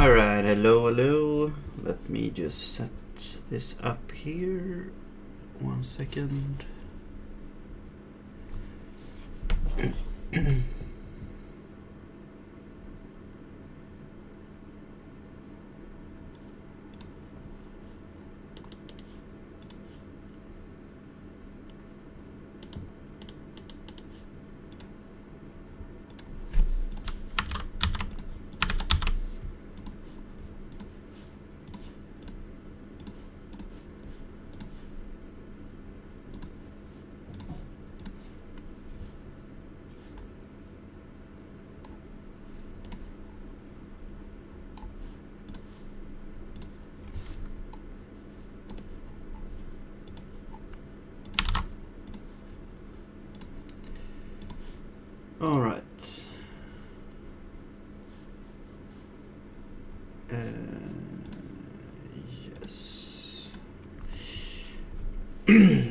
Alright, hello. Let me just set this up here. 1 second. All right. Yes.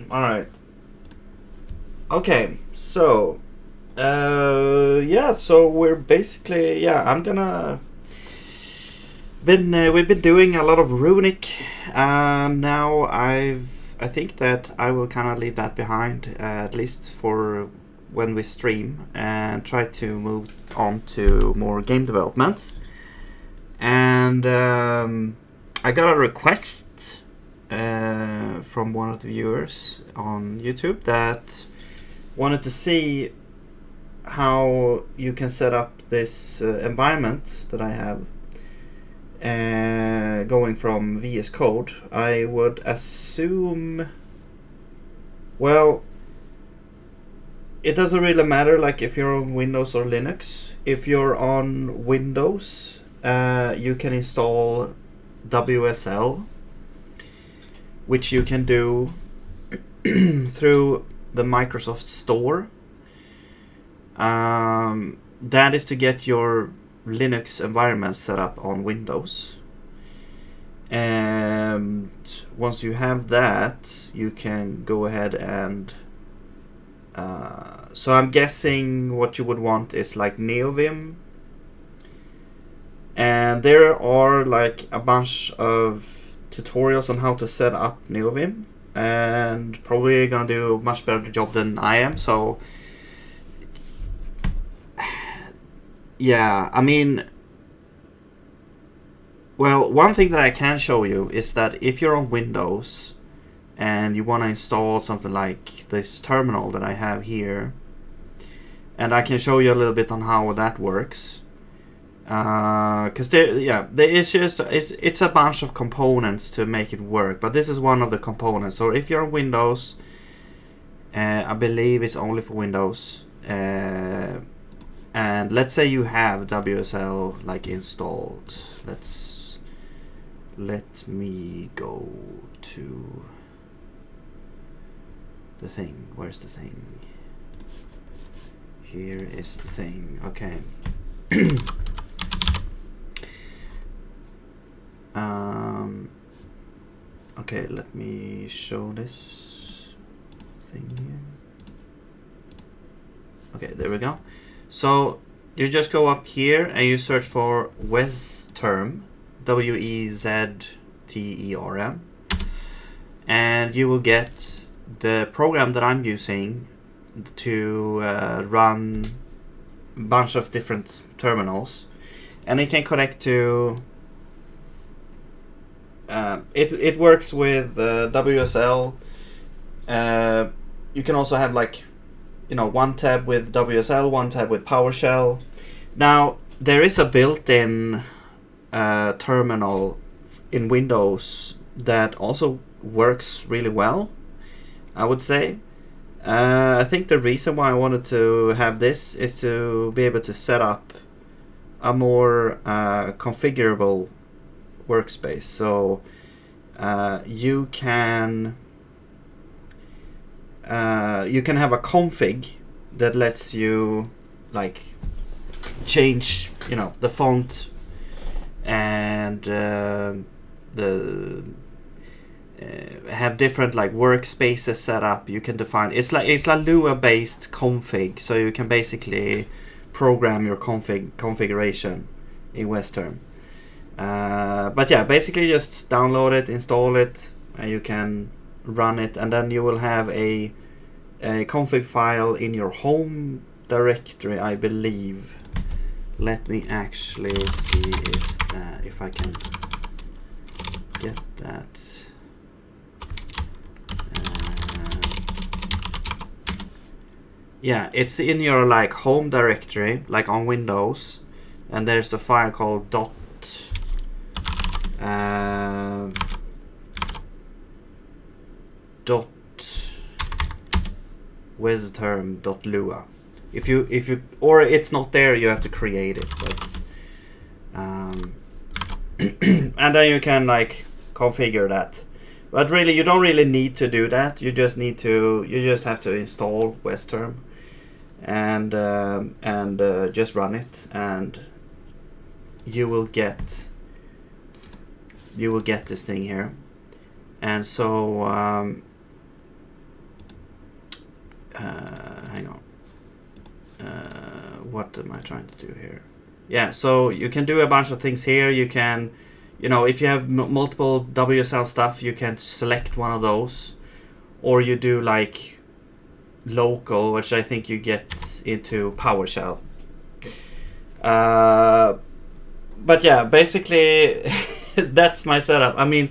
All right. Okay. So, yeah. So we're basically, I'm gonna. We've been doing a lot of Runic, and now I think that I will kind of leave that behind, at least for when we stream, and try to move on to more game development. And I got a request from one of the viewers on YouTube that wanted to see how you can set up this environment that I have going from VS Code. I would assume, well, it doesn't really matter like if you're on Windows or Linux. If you're on Windows, you can install WSL, which you can do through the Microsoft Store. That is to get your Linux environment set up on Windows. And once you have that, you can go ahead and so I'm guessing what you would want is like NeoVim, and there are like a bunch of tutorials on how to set up NeoVim, and probably gonna do a much better job than I am. So yeah, I mean, well, one thing that I can show you is that if you're on Windows and you want to install something like this terminal that I have here, and I can show you a little bit on how that works, because it's a bunch of components to make it work, but this is one of the components. So if you're on Windows, I believe it's only for Windows, and let's say you have WSL like installed. Let me go to the thing. Where's the thing? Here is the thing. Okay. Okay, let me show this thing here. Okay, there we go. So you just go up here and you search for Wezterm, WEZTERM, and you will get the program that I'm using to run a bunch of different terminals, and it can connect to it works with WSL. You can also have like, one tab with WSL, one tab with PowerShell. Now there is a built-in terminal in Windows that also works really well, I would say. I think the reason why I wanted to have this is to be able to set up a more configurable workspace. So you can have a config that lets you like change, the font and have different like workspaces set up. You can define it's like Lua based config, so you can basically program your configuration in Wezterm. But yeah, basically just download it, install it, and you can run it, and then you will have a config file in your home directory, I believe. Let me actually see if I can get that. Yeah, it's in your like home directory, like on Windows, and there's a file called dot wizterm.lua. If you or it's not there, you have to create it. But and then you can like configure that. But really, you don't really need to do that. You just have to install Wizterm and just run it, and you will get this thing here. And so hang on, what am I trying to do here? Yeah, so you can do a bunch of things here. You can, if you have multiple WSL stuff, you can select one of those, or you do like local, which I think you get into PowerShell. But yeah, basically that's my setup. I mean,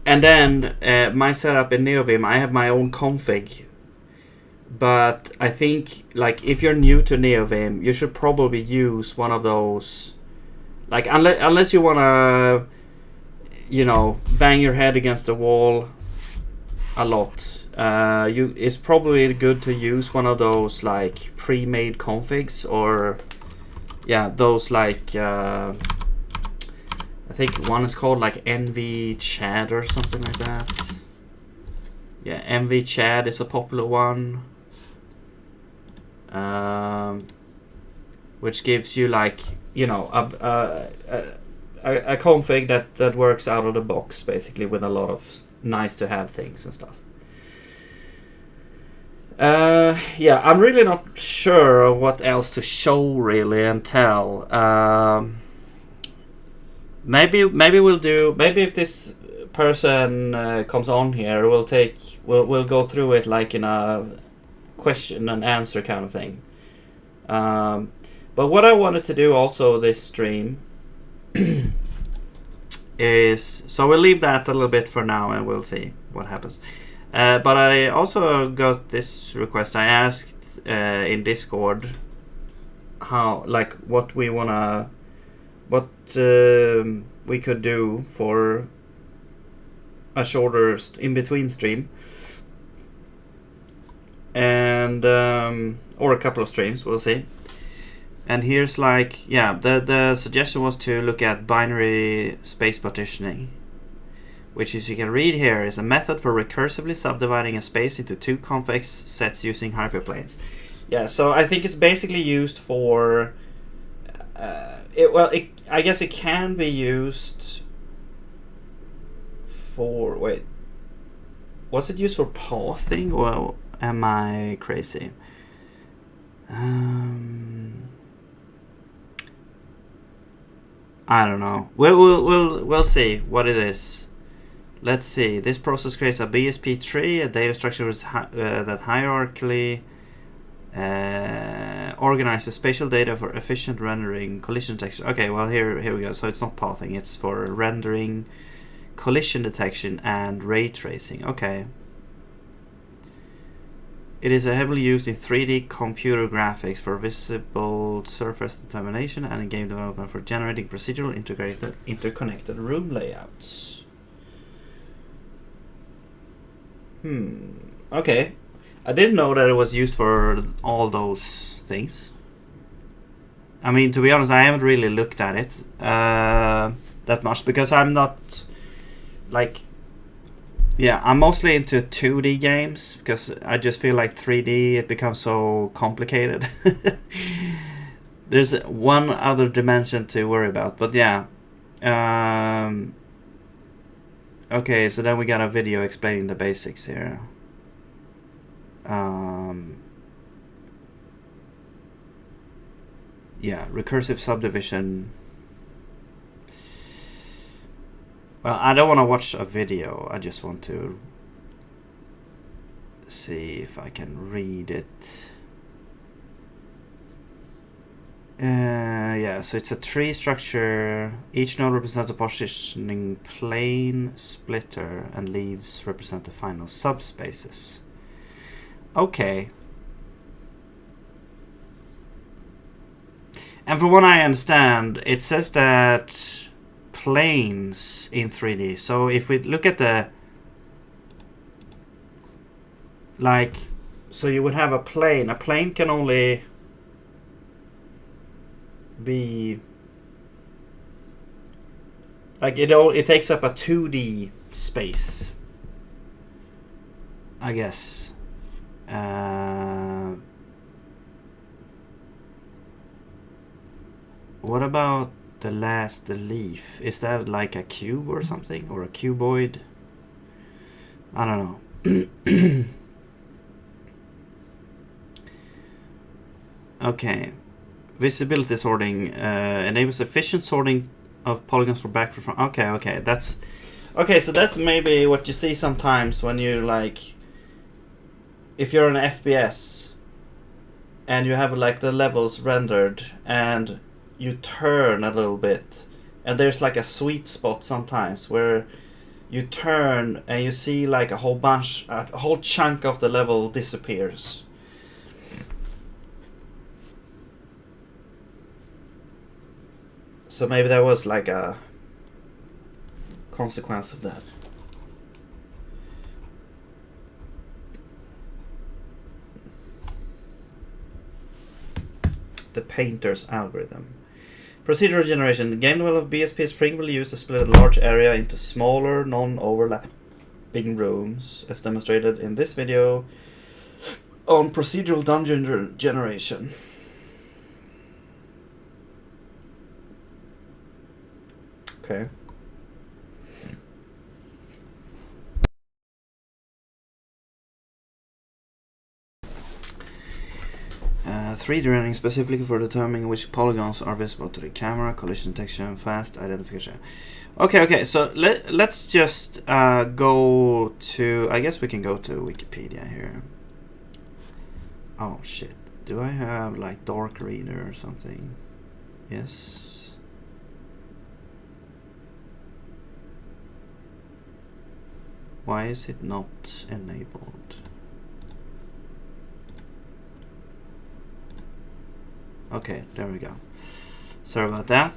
and then my setup in NeoVim, I have my own config. But I think, like, if you're new to NeoVim, you should probably use one of those. Like, unless you want to, bang your head against the wall a lot, it's probably good to use one of those, like, pre-made configs, or, yeah, those, like, I think one is called, like, NVChad or something like that. Yeah, NVChad is a popular one. Which gives you like a config that works out of the box, basically, with a lot of nice to have things and stuff. Yeah, I'm really not sure what else to show really and tell. Maybe if this person comes on here, we'll go through it like in a question and answer kind of thing. But what I wanted to do also this stream is, so we'll leave that a little bit for now and we'll see what happens. But I also got this request. I asked in Discord what we could do for a shorter in-between stream. And or a couple of streams, we'll see. And here's the suggestion was to look at binary space partitioning, which, as you can read here, is a method for recursively subdividing a space into two convex sets using hyperplanes. Yeah, so I think it's basically used for I guess it can be used for, was it used for pathing? Well, am I crazy? I don't know. We'll see what it is. Let's see. This process creates a BSP tree, a data structure that hierarchically organizes spatial data for efficient rendering, collision detection. Okay, well here we go. So it's not pathing. It's for rendering, collision detection, and ray tracing. Okay. It is heavily used in 3D computer graphics for visible surface determination and in game development for generating procedural interconnected room layouts. Okay. I didn't know that it was used for all those things. I mean, to be honest, I haven't really looked at it that much because I'm not like... Yeah, I'm mostly into 2D games because I just feel like 3D, it becomes so complicated. There's one other dimension to worry about, but yeah. Okay, so then we got a video explaining the basics here. Yeah, recursive subdivision. Well, I don't want to watch a video. I just want to see if I can read it. Yeah, so it's a tree structure. Each node represents a partitioning plane splitter, and leaves represent the final subspaces. Okay. And from what I understand, it says that planes in 3D. So if we look at the, like, so you would have a plane. A plane can only be like it takes up a 2D space, I guess. What about the leaf? Is that like a cube or something, or a cuboid? I don't know. Okay. Visibility sorting enables efficient sorting of polygons from back to front. Okay, that's okay. So that's maybe what you see sometimes when you, like, if you're an FPS and you have like the levels rendered and you turn a little bit, and there's like a sweet spot sometimes where you turn and you see like a whole chunk of the level disappears. So maybe that was like a consequence of that. The painter's algorithm. Procedural generation. The game development BSP is frequently used to split a large area into smaller, non-overlapping rooms, as demonstrated in this video on procedural dungeon generation. Okay. Three rendering specifically for determining which polygons are visible to the camera, collision detection, fast identification. Okay, so let's just go to, I guess we can go to Wikipedia here. Oh shit, do I have like Dark Reader or something? Yes. Why is it not enabled? Okay, there we go. Sorry about that.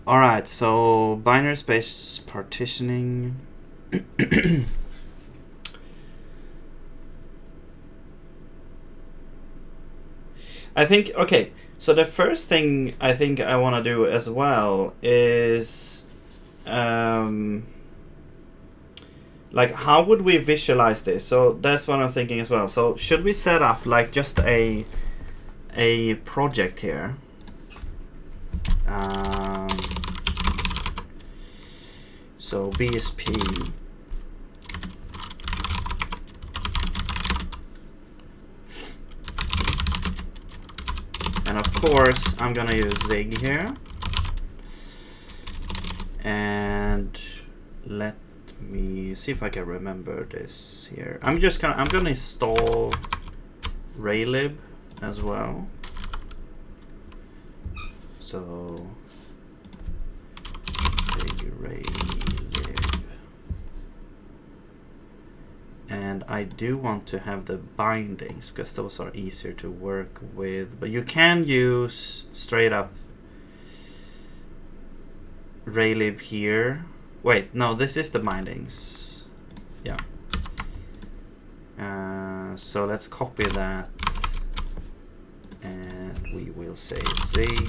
Alright, so binary space partitioning. I think, okay, so the first thing I think I want to do as well is like, how would we visualize this? So that's what I'm thinking as well. So should we set up like just a project here? So BSP. And of course, I'm gonna use Zig here. And let me see if I can remember this here. I'm gonna install Raylib as well. So Raylib. And I do want to have the bindings because those are easier to work with, but you can use straight up Raylib here. Wait, no, this is the bindings. Yeah. So let's copy that, and we will say Zig,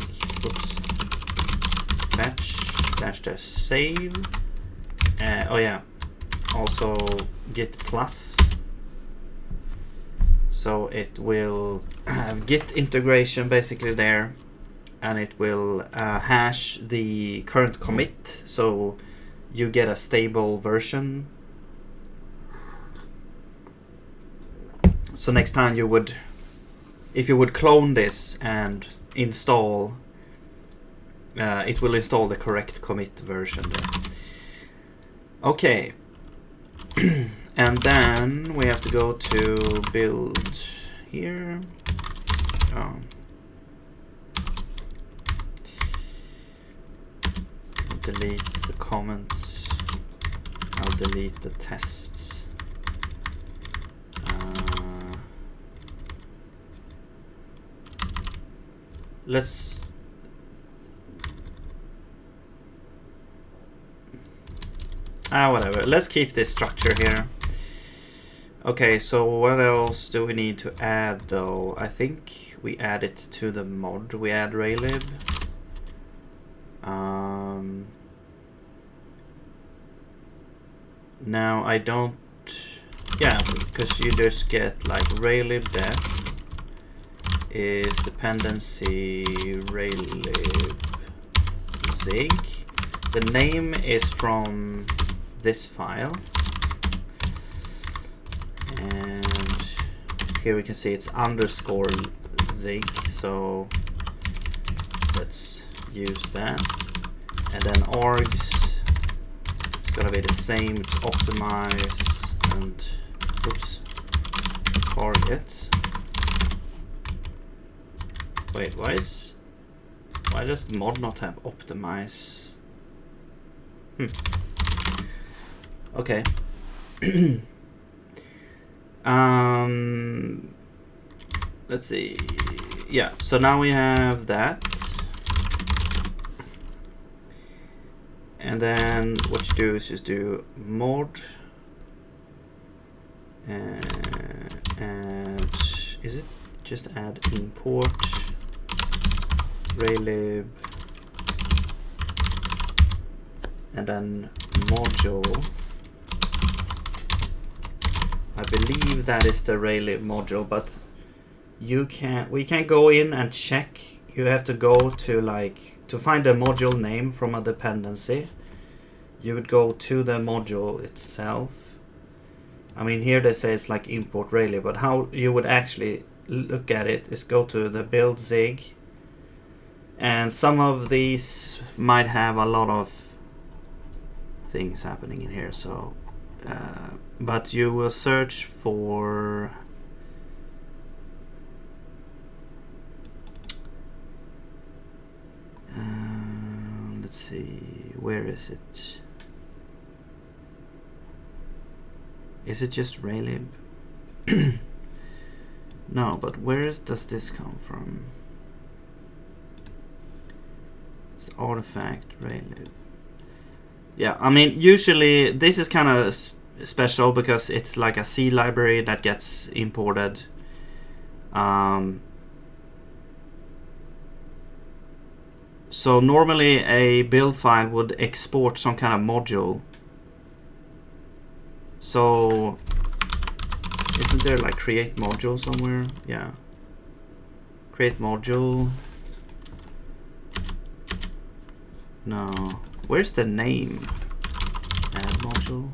fetch -- save. Oh yeah, also git plus. So it will have git integration basically there, and it will hash the current commit, so you get a stable version. So next time if you would clone this and install, it will install the correct commit version there. Okay. And then we have to go to build here. Oh. Delete the comments. I'll delete the tests. Let's whatever. Let's keep this structure here. Okay, so what else do we need to add though? I think we add it to the mod. We add Raylib. Now I don't, yeah, because you just get like Raylib def is dependency Raylib zig. The name is from this file, and here we can see it's underscore zig, so let's use that. And then args, it's gonna be the same, it's optimize and oops, target. Wait, why does mod not have optimize? Okay. Let's see. Yeah, so now we have that. And then what you do is just do mod and is it just add import Raylib and then module. I believe that is the Raylib module, but we can't go in and check. You have to go to to find a module name from a dependency. You would go to the module itself. I mean, here they say it's like import Raylib, but how you would actually look at it is go to the build zig, and some of these might have a lot of things happening in here, so but you will search for let's see, where is it? Is it just Raylib? No, but does this come from? It's artifact Raylib. Yeah, I mean, usually this is kind of special because it's like a C library that gets imported. So normally a build file would export some kind of module. So isn't there like create module somewhere? Yeah. Create module. No. Where's the name? Add module.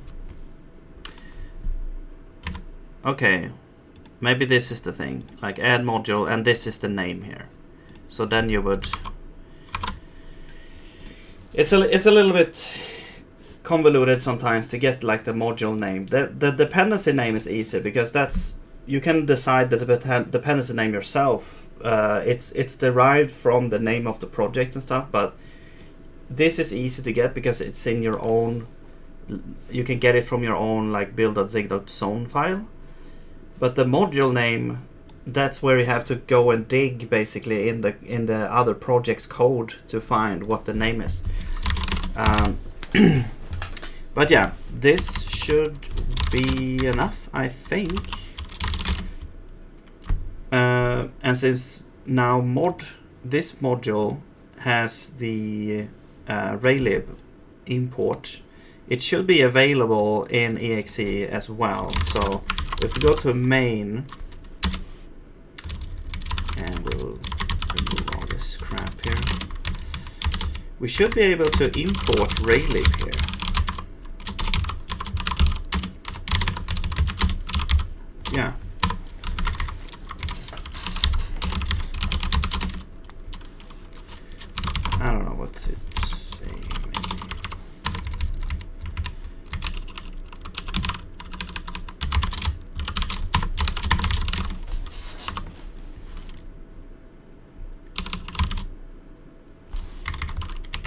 Okay. Maybe this is the thing. Like add module, and this is the name here. So then you would. It's a little bit convoluted sometimes to get like the module name. The dependency name is easy because you can decide the dependency name yourself. It's derived from the name of the project and stuff, but this is easy to get because it's in your own. You can get it from your own like build.zig.zone file. But the module name, that's where you have to go and dig basically in the other project's code to find what the name is. But yeah, this should be enough, I think. And since now this module has the Raylib import, it should be available in exe as well. So if we go to main, and we'll remove all this crap here, we should be able to import Raylib here. Yeah. I don't know what to say.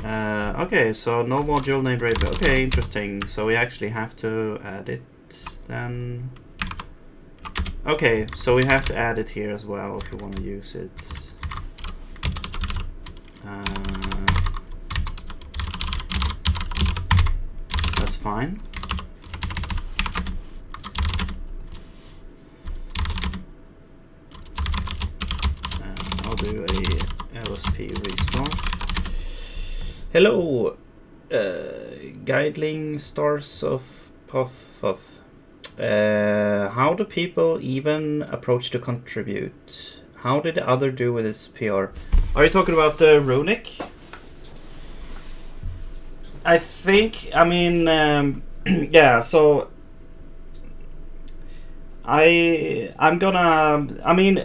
Okay, so no module named Rainbow. Okay, interesting. So we actually have to add it then. Okay, so we have to add it here as well if we want to use it. That's fine. I'll do a LSP restart. Hello, Guidling Stars of Puff. How do people even approach to contribute? How did the other do with his PR? Are you talking about the Runic? I think, I mean, yeah, so I'm gonna, I mean,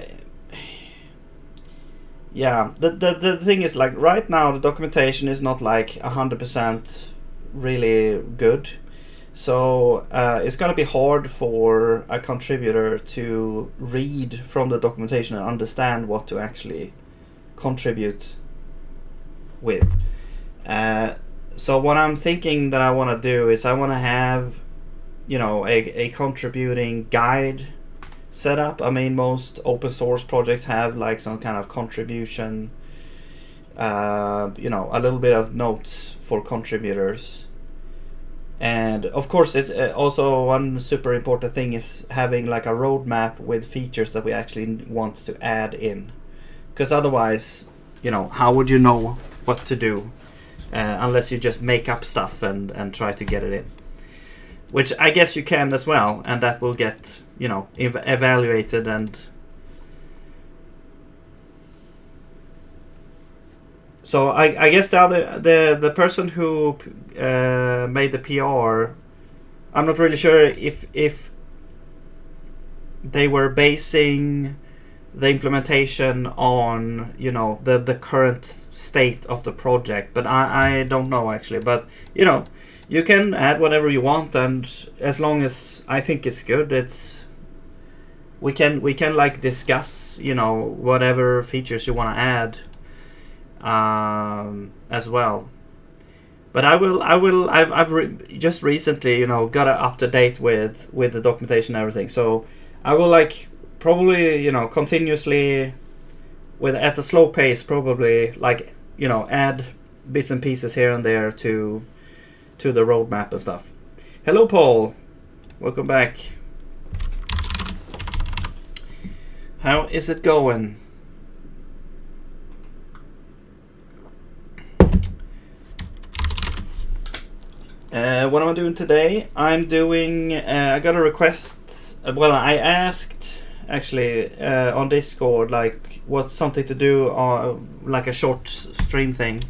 yeah, the thing is, like, right now the documentation is not like 100% really good. So it's gonna be hard for a contributor to read from the documentation and understand what to actually contribute with. So what I'm thinking that I want to do is I want to have, you know, a contributing guide set up. I mean, most open source projects have like some kind of contribution, you know, a little bit of notes for contributors. And of course, it also one super important thing is having like a roadmap with features that we actually want to add in, because otherwise, you know, how would you know what to do unless you just make up stuff and try to get it in, which I guess you can as well, and that will get, you know, evaluated. And so I guess the person who made the PR, I'm not really sure if they were basing the implementation on, you know, the current state of the project, but I don't know actually. But you know, you can add whatever you want, and as long as I think it's good, it's we can like discuss, you know, whatever features you want to add as well. But I've just recently, you know, got up to date with the documentation and everything, so I will like probably, you know, continuously with at a slow pace, probably, like, you know, add bits and pieces here and there to the roadmap and stuff. Hello, Paul. Welcome back. How is it going? What am I doing today? I'm doing. I got a request. Well, I asked actually on Discord, like, what's something to do, like a short stream thing,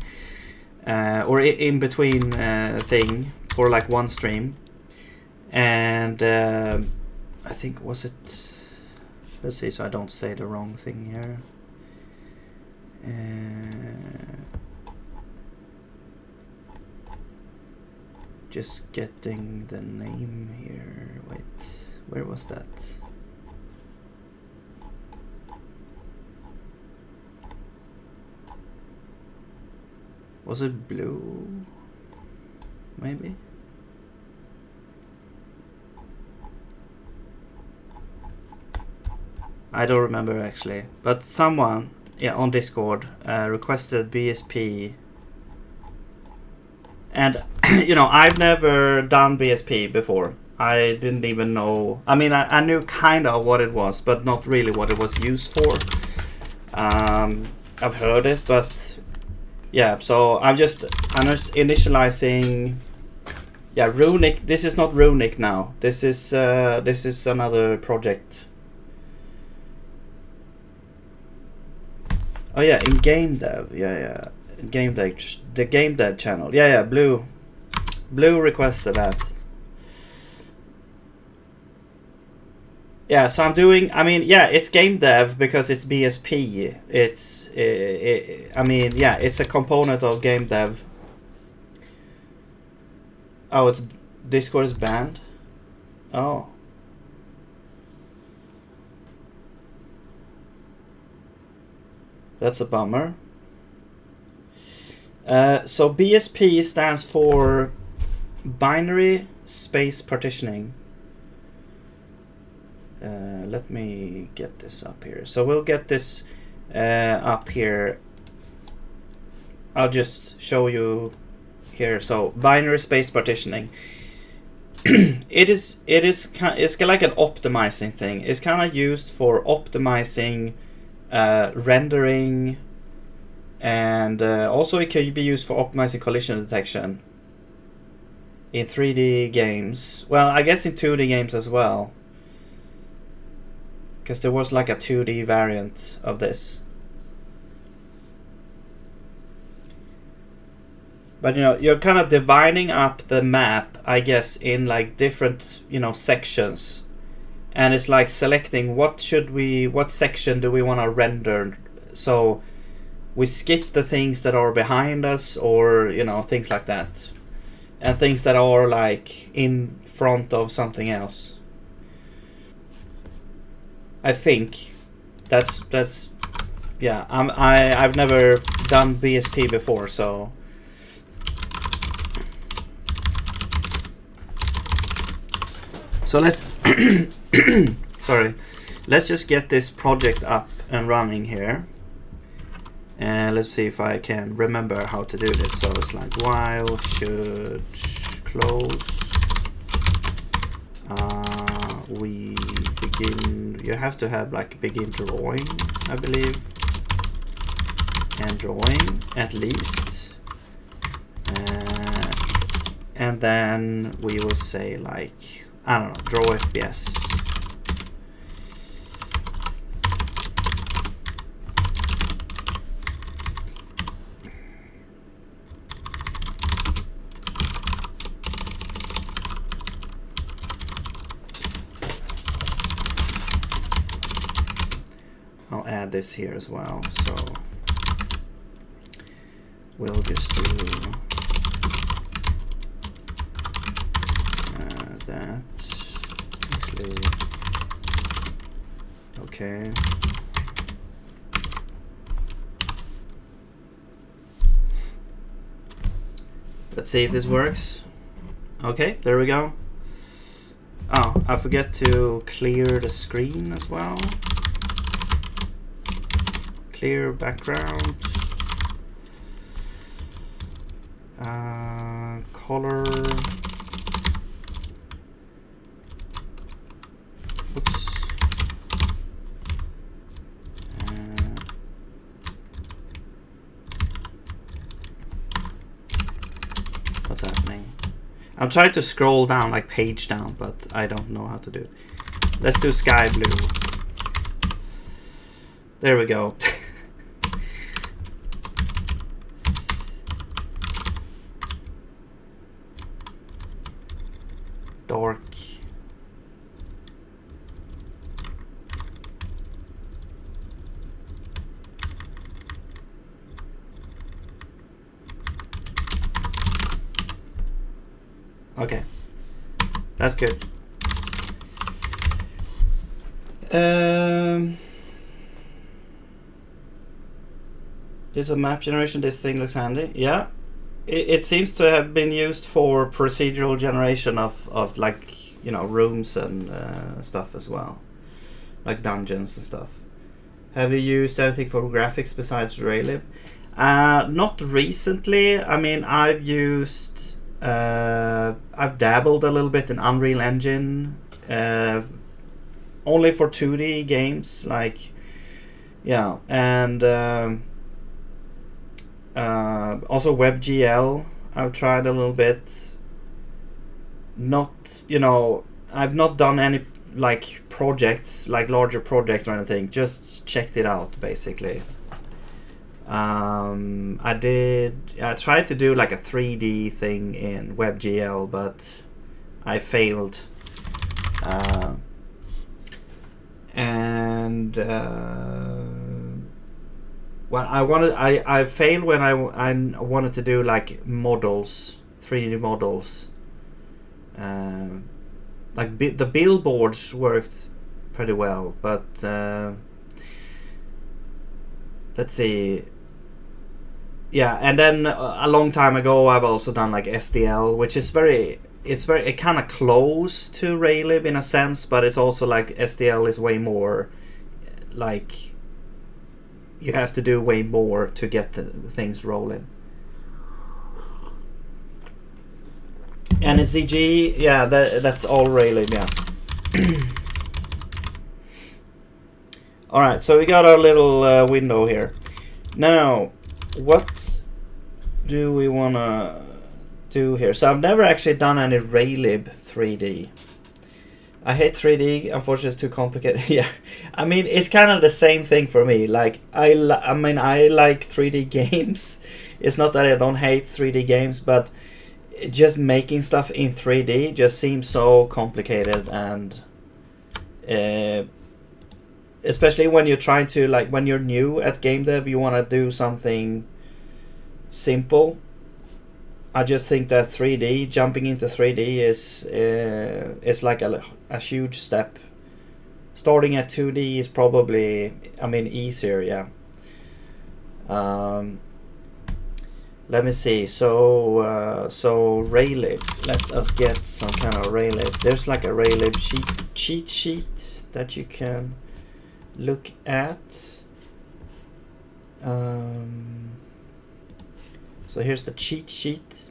or in between thing for like one stream, and I think was it. Let's see, so I don't say the wrong thing here. Just getting the name here. Wait, where was that? Was it Blue? Maybe? I don't remember actually. But someone, yeah, on Discord requested BSP. And, you know, I've never done BSP before. I didn't even know. I mean, I knew kind of what it was, but not really what it was used for. I've heard it, but yeah. So I'm just initializing. Yeah, Runic. This is not Runic now. This is another project. Oh yeah, in game dev. Yeah. Game dev, the game dev channel. Yeah. Blue requested that. Yeah, so I'm doing. I mean, yeah, it's game dev because it's BSP. It's. I mean, yeah, it's a component of game dev. Oh, it's Discord is banned. Oh. That's a bummer. So BSP stands for binary space partitioning. Let me get this up here. So we'll get this up here. I'll just show you here. So binary space partitioning. it's like an optimizing thing. It's kind of used for optimizing rendering, and also it can be used for optimizing collision detection in 3D games. Well, I guess in 2D games as well, because there was like a 2D variant of this. But you know, you're kind of dividing up the map, I guess, in like different, you know, sections, and it's like selecting what section do we want to render. So we skip the things that are behind us, or you know, things like that, and things that are like in front of something else. I think that's yeah. I've never done BSP before, so. So let's sorry, let's just get this project up and running here, and let's see if I can remember how to do this. So it's like while should close. We begin. You have to have like begin drawing, I believe, and drawing at least, and then we will say like, I don't know, draw FPS. I'll add this here as well, so we'll just do that. Okay. Let's see if this works. Okay, there we go. Oh, I forget to clear the screen as well. Clear background. Color. Oops. What's happening? I'm trying to scroll down, like page down, but I don't know how to do it. Let's do sky blue. There we go. Dark. Okay, that's good. This is a map generation. This thing looks handy. Yeah, it seems to have been used for procedural generation of like, you know, rooms and stuff as well, like dungeons and stuff. Have you used anything for graphics besides Raylib? Not recently. I mean, I've used. I've dabbled a little bit in Unreal Engine, only for 2D games, like, yeah, and also WebGL I've tried a little bit. Not, you know, I've not done any like projects, like larger projects or anything, just checked it out basically. I tried to do like a 3D thing in WebGL, but I failed. Well, I failed when I wanted to do like models, 3D models. Like the billboards worked pretty well, but let's see. Yeah, and then a long time ago I've also done like SDL, which is it kind of close to Raylib in a sense, but it's also like SDL is way more like you have to do way more to get the things rolling. And ZG, yeah, that's all Raylib, yeah. Alright, so we got our little window here. Now, what do we want to do here? So I've never actually done any Raylib 3D. I hate 3D, unfortunately it's too complicated. Yeah, I mean, it's kind of the same thing for me. Like, I like 3D games. It's not that I don't hate 3D games, but just making stuff in 3D just seems so complicated, and especially when you're trying to, like, when you're new at game dev, you want to do something simple. I just think that 3D, jumping into 3D is like a huge step. Starting at 2D is probably, I mean, easier, yeah. Let me see. So Raylib. Let us get some kind of Raylib. There's like a Raylib cheat sheet that you can look at. So here's the cheat sheet,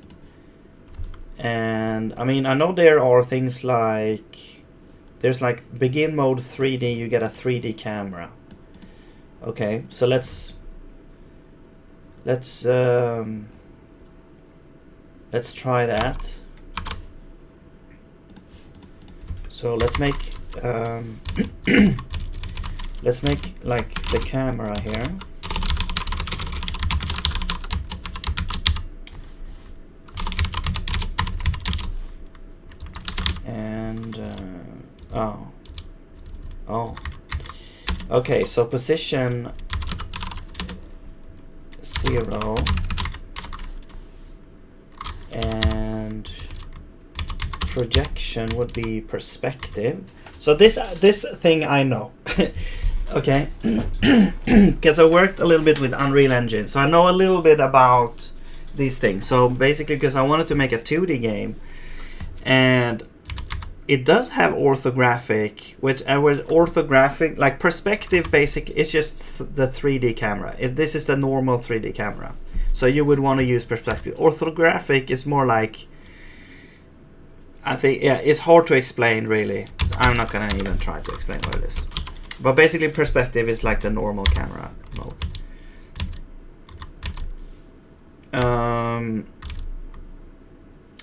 and I mean, I know there are things like there's like begin mode 3D, you get a 3D camera. Okay, so let's try that. So let's make let's make like the camera here. And okay, so position 0 and projection would be perspective. So this thing I know. Okay, because I worked a little bit with Unreal Engine, so I know a little bit about these things. So basically, because I wanted to make a 2D game, and it does have orthographic, which orthographic, like perspective, basically it's just the 3D camera. This is the normal 3D camera, so you would want to use perspective. Orthographic is more like, I think, yeah, it's hard to explain really. I'm not gonna even try to explain what it is, but basically perspective is like the normal camera mode.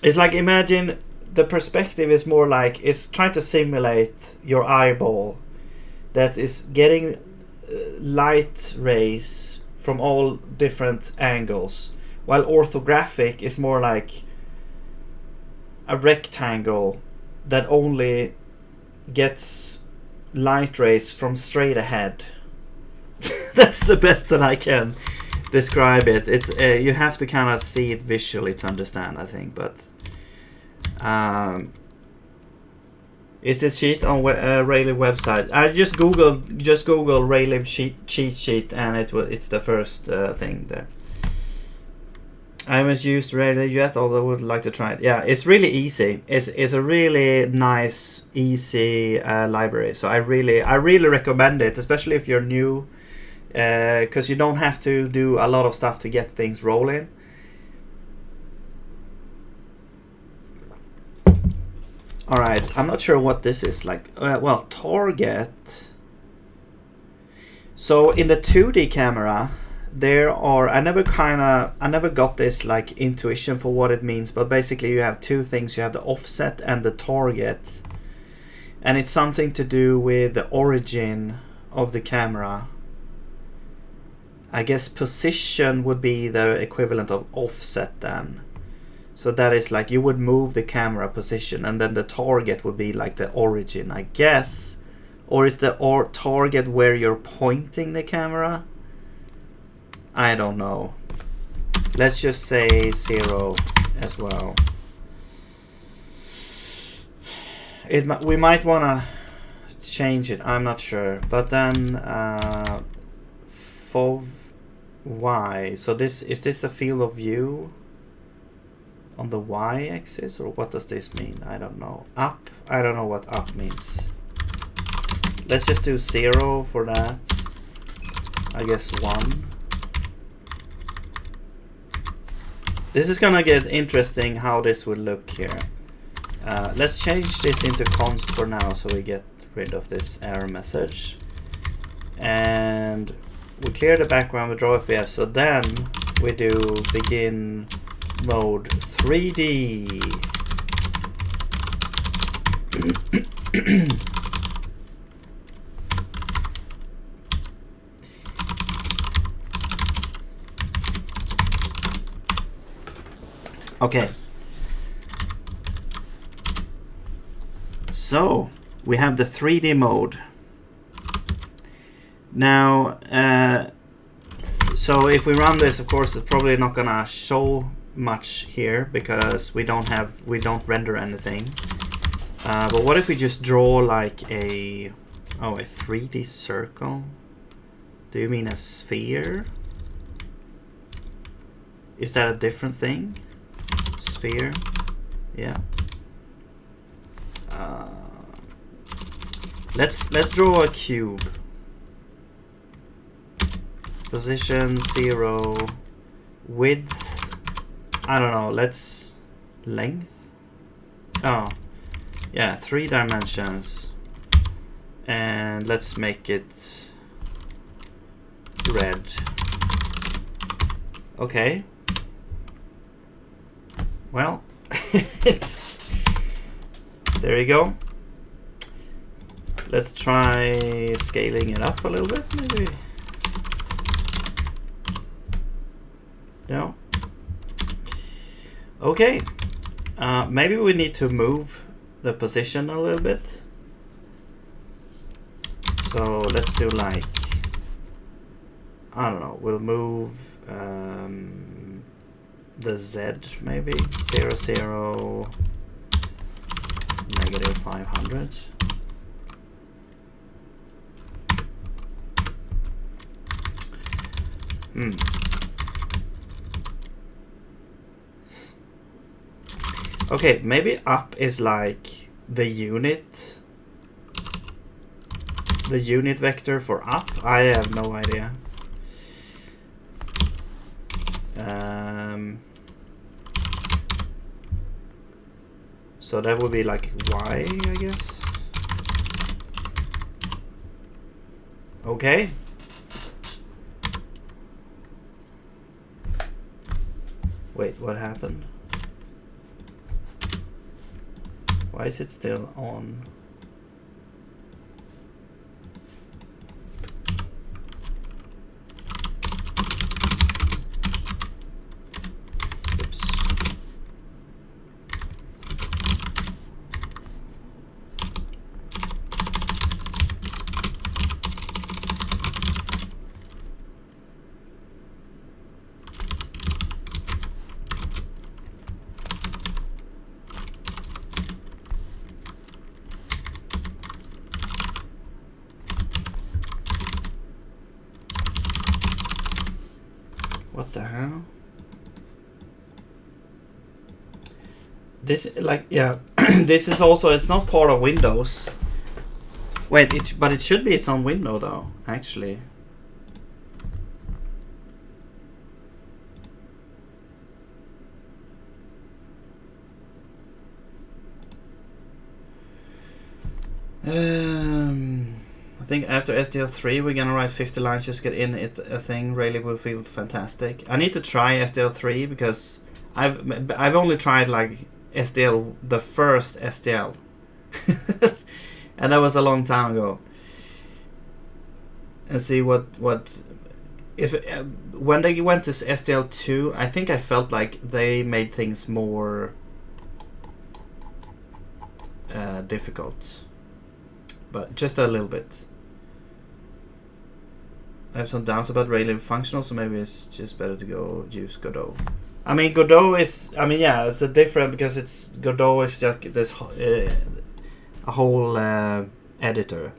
It's like, imagine the perspective is more like it's trying to simulate your eyeball that is getting light rays from all different angles, while orthographic is more like a rectangle that only gets light rays from straight ahead. That's the best that I can describe it. It's you have to kind of see it visually to understand, I think, but is this sheet on Raylib website? I just Google Raylib cheat sheet, and it's the first thing there. I haven't used Raylib yet, although I would like to try it. Yeah, it's really easy. It's a really nice, easy library. So I really recommend it, especially if you're new, because you don't have to do a lot of stuff to get things rolling. Alright, I'm not sure what this is like. Well, target. So in the 2D camera, there are, I never got this like intuition for what it means, but basically you have two things. You have the offset and the target, and it's something to do with the origin of the camera. I guess position would be the equivalent of offset then. So that is like you would move the camera position, and then the target would be like the origin, I guess. Or is the target where you're pointing the camera? I don't know. Let's just say 0 as well. We might want to change it, I'm not sure. But then FOV Y. So this is this a field of view on the y-axis, or what does this mean? I don't know. Up. I don't know what up means. Let's just do 0 for that. I guess 1. This is gonna get interesting how this will look here. Let's change this into const for now so we get rid of this error message. And we clear the background with draw FPS. So then we do begin mode 3D. Okay. So we have the 3D mode. Now, so if we run this, of course, it's probably not gonna show much here because we don't render anything. But what if we just draw like a 3D circle? Do you mean a sphere? Is that a different thing? Sphere, yeah. Let's draw a cube. Position 0, width. I don't know. Let's length. Oh, yeah, 3 dimensions, and let's make it red. Okay. Well, there you go. Let's try scaling it up a little bit, maybe. No. Okay. Maybe we need to move the position a little bit. So let's do like, I don't know, we'll move the Z maybe 0, 0, negative 500. Okay, maybe up is like the unit vector for up. I have no idea. So that would be like y, I guess. Okay. Wait, what happened? Why is it still on? Oops. What the hell? This, like, yeah, this is also, it's not part of Windows. Wait, but it should be its own window though, actually. I think after SDL3 we're gonna write 50 lines, just get in it a thing. Really will feel fantastic. I need to try SDL3 because I've only tried like SDL, the first SDL, and that was a long time ago. And see what if when they went to SDL2, I think I felt like they made things more difficult, but just a little bit. I have some doubts about Rayleigh functional, so maybe it's just better to use Godot. I mean, Godot is, I mean, yeah, it's a different, because it's, Godot is like this a whole editor.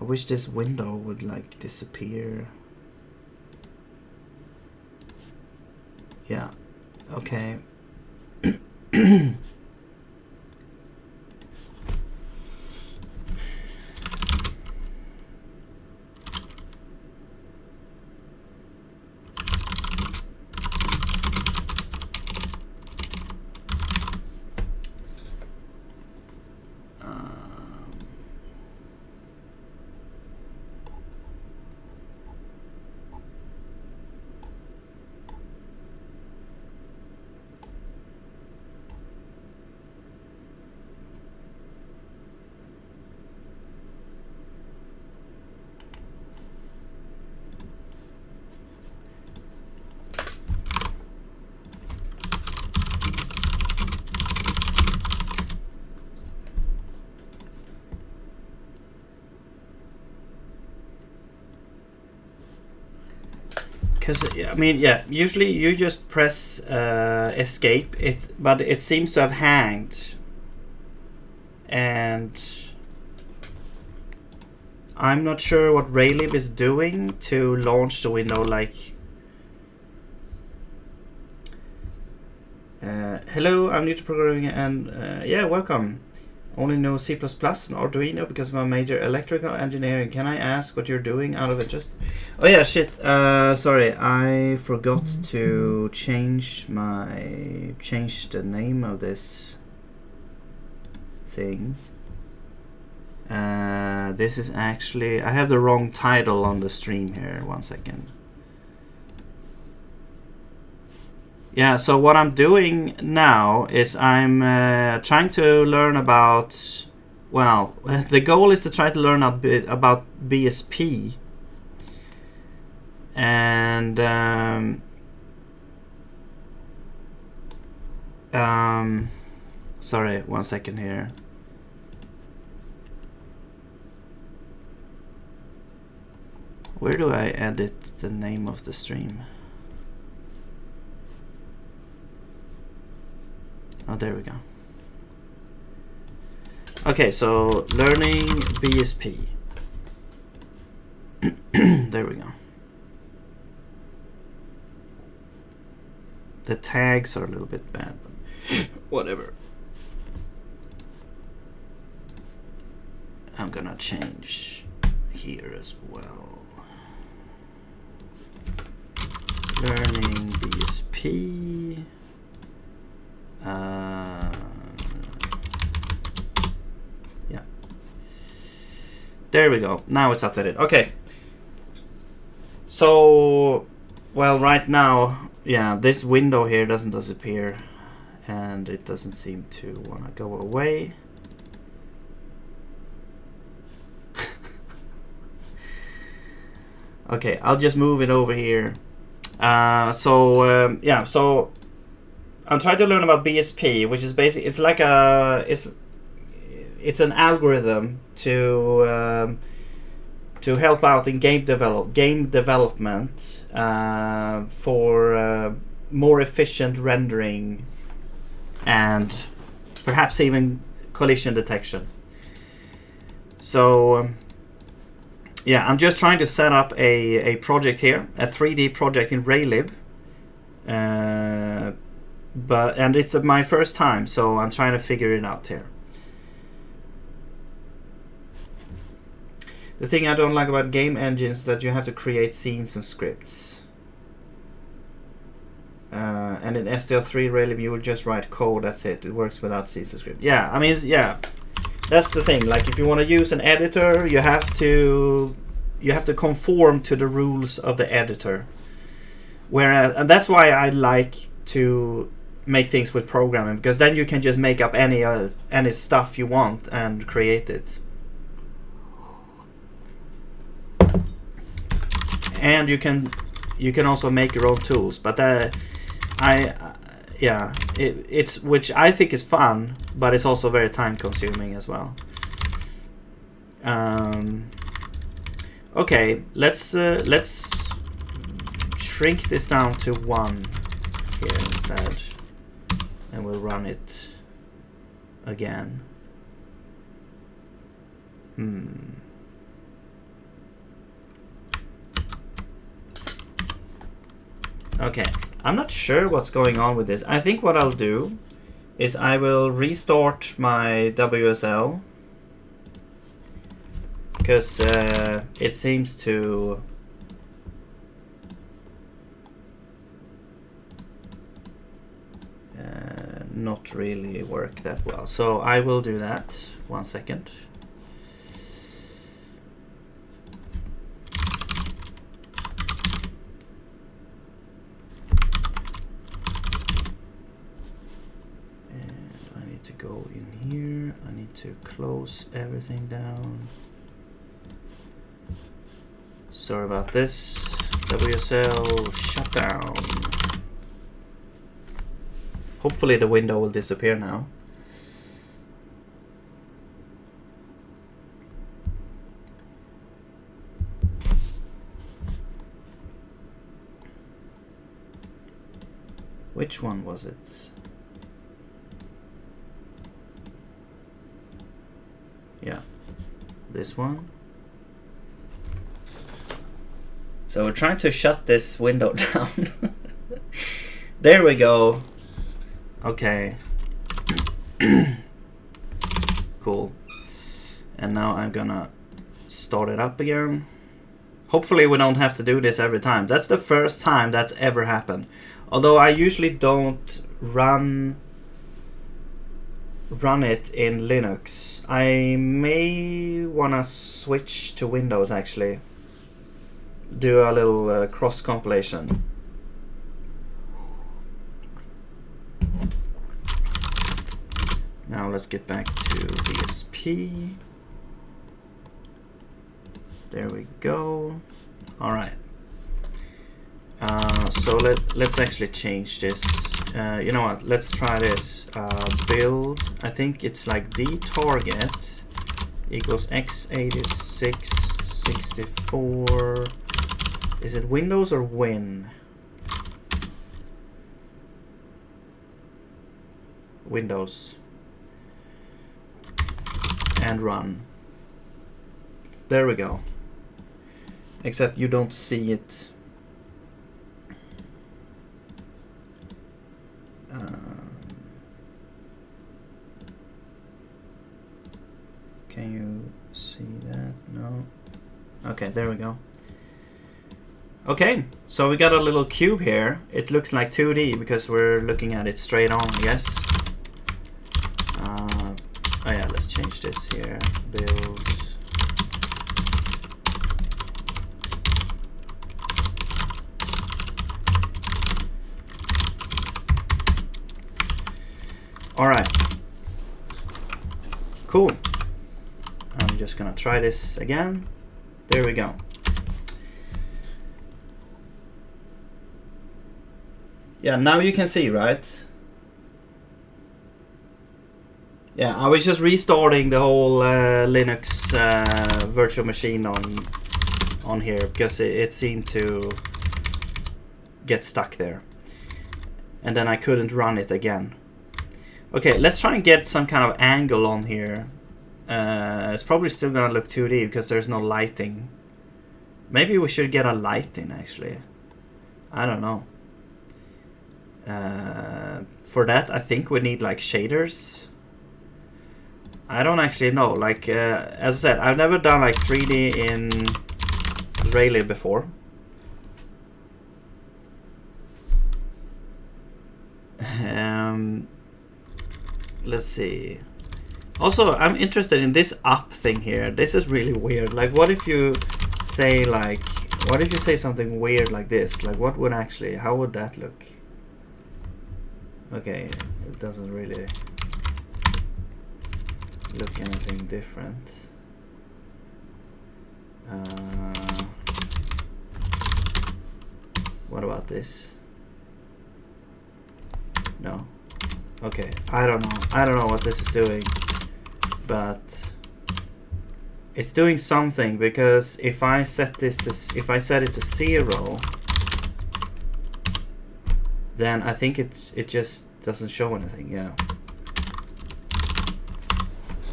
I wish this window would like disappear. Yeah, okay. Because I mean, yeah, usually you just press escape, but it seems to have hanged, and I'm not sure what Raylib is doing to launch the window. Like, hello, I'm new to programming, and yeah, welcome. Only know C++ and Arduino because of my major electrical engineering. Can I ask what you're doing out of it? Just, oh yeah, shit. Sorry, I forgot to change the name of this thing. This is actually, I have the wrong title on the stream here. 1 second. Yeah, so what I'm doing now is I'm trying to learn about, well, the goal is to try to learn a bit about BSP. And sorry, 1 second here. Where do I edit the name of the stream? Oh, there we go. Okay, so learning BSP. There we go. The tags are a little bit bad, but whatever. I'm gonna change here as well. Learning BSP. Yeah. There we go. Now it's updated. Okay. So, well, right now, yeah, this window here doesn't disappear, and it doesn't seem to want to go away. Okay, I'll just move it over here. Yeah, so I'm trying to learn about BSP, which is basically, it's like it's an algorithm to help out in game development for more efficient rendering and perhaps even collision detection. So yeah, I'm just trying to set up a project here, a 3D project in Raylib. And it's my first time, so I'm trying to figure it out here. The thing I don't like about game engines is that you have to create scenes and scripts. And in STL3 Raylib you will just write code, that's it. It works without scenes and scripts. Yeah, I mean, yeah, that's the thing. Like, if you want to use an editor, you have to conform to the rules of the editor. Whereas, and that's why I like to make things with programming, because then you can just make up any stuff you want and create it. And you can also make your own tools, but it's which I think is fun, but it's also very time consuming as well. Okay, let's shrink this down to 1 here instead, and we'll run it again. Okay, I'm not sure what's going on with this. I think what I'll do is I will restart my WSL because it seems to not really work that well. So I will do that. 1 second. Go in here. I need to close everything down. Sorry about this. WSL shutdown. Hopefully the window will disappear now. Which one was it? Yeah, this one. So we're trying to shut this window down. There we go. Okay. Cool. And now I'm gonna start it up again. Hopefully we don't have to do this every time. That's the first time that's ever happened. Although I usually don't run it in Linux. I may wanna switch to Windows actually. Do a little cross compilation. Now let's get back to VSP. There we go. All right. So let's actually change this. You know what? Let's try this. Build. I think it's like dtarget equals x86 64. Is it Windows or Win? Windows. And run. There we go. Except you don't see it. Can you see that? No. Okay, there we go. Okay, so we got a little cube here. It looks like 2D because we're looking at it straight on, I guess. Oh yeah, let's change this here. Build. All right. Cool. I'm just gonna try this again. There we go. Yeah, now you can see, right? Yeah, I was just restarting the whole Linux virtual machine on here because it seemed to get stuck there. And then I couldn't run it again. Okay, let's try and get some kind of angle on here. It's probably still gonna look 2D because there's no lighting. Maybe we should get a light in actually. I don't know. For that I think we need like shaders. I don't actually know. Like as I said, I've never done like 3D in Rayleigh before. Let's see. Also, I'm interested in this up thing here. This is really weird. Like, what if you say like, what if you say something weird like this? Like, what would actually, how would that look? Okay, it doesn't really look anything different. What about this? No. Okay, I don't know. I don't know what this is doing, but it's doing something because if I set this to, if I set it to 0, then I think it just doesn't show anything. Yeah.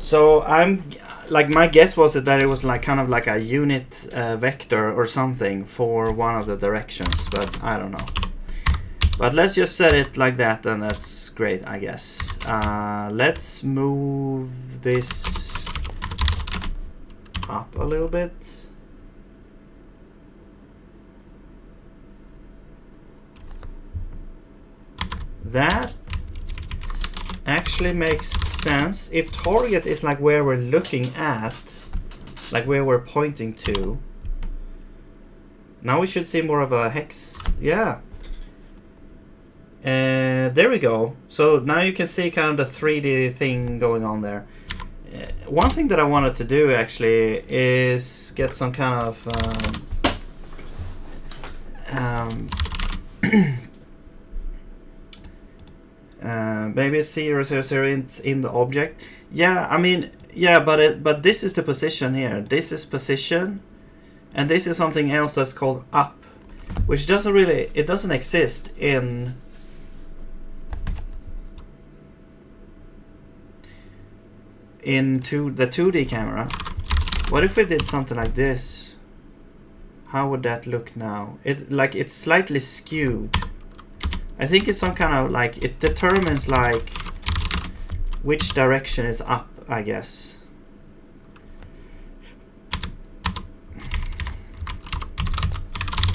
So I'm like, my guess was that it was like kind of like a unit vector or something for one of the directions, but I don't know. But let's just set it like that, and that's great, I guess. Let's move this up a little bit. That actually makes sense. If target is like where we're looking at, like where we're pointing to, now we should see more of a hex. Yeah. There we go. So now you can see kind of the 3D thing going on there. One thing that I wanted to do actually is get some kind of maybe 0, 0, 0 in the object. Yeah, I mean, yeah, but this is the position here. This is position, and this is something else that's called up, which doesn't really, it doesn't exist in the 2D camera. What if we did something like this? How would that look now? It's slightly skewed. I think it's some kind of like, it determines like which direction is up, I guess.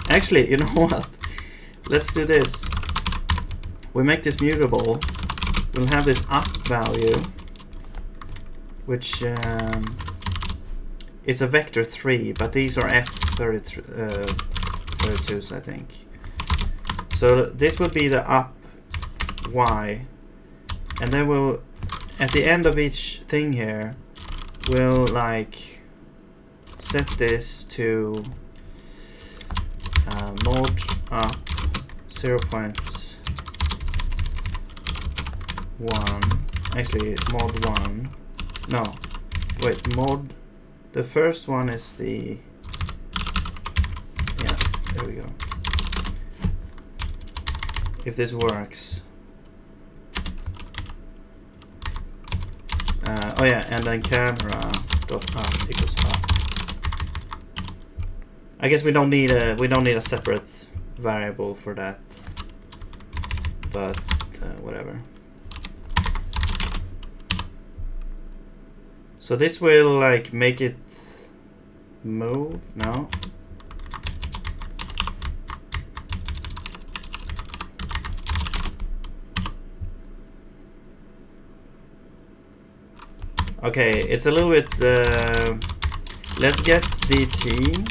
Actually, you know what? Let's do this. We make this mutable. We'll have this up value, which it's a vector 3, but these are F32s, I think. So this would be the up Y, and then we'll, at the end of each thing here, we'll like set this to mod up 0.1. Actually, mod 1. No, wait, mod. The first one is the. Yeah, there we go. If this works. Oh yeah, and then camera dot up equals up. I guess we don't need a separate variable for that, but whatever. So this will like make it move. No. Okay, it's a little bit. Let's get dt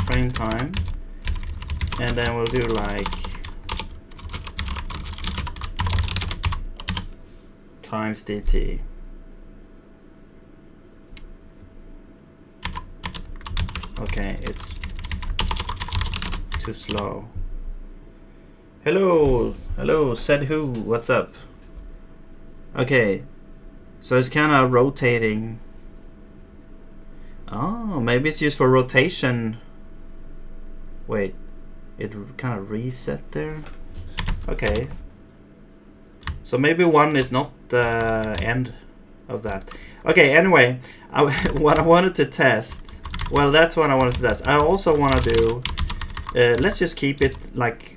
frame time, and then we'll do like times dt. Okay, it's too slow. Hello, said who? What's up? Okay, so it's kind of rotating. Oh, maybe it's used for rotation. Wait, it kind of reset there. Okay. So maybe 1 is not the end of that. Okay, anyway, what I wanted to test, well, that's what I wanted to test. I also want to do, let's just keep it like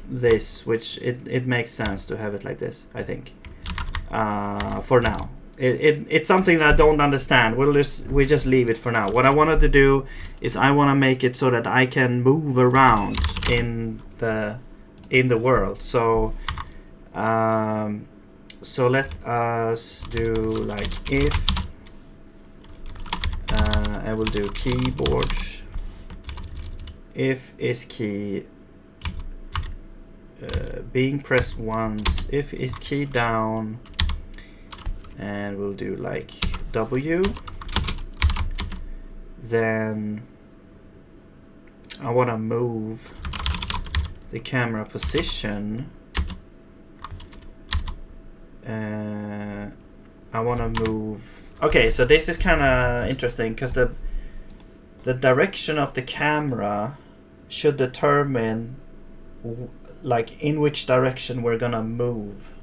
this, which it makes sense to have it like this, I think, for now. It's something that I don't understand. We just leave it for now. What I wanted to do is I want to make it so that I can move around in the world. So so let us do like if I will do keyboard if is key being pressed once, if is key down, and we'll do like W. Then I want to move the camera position. I want to move. Okay, so this is kind of interesting because the direction of the camera should determine like in which direction we're gonna move.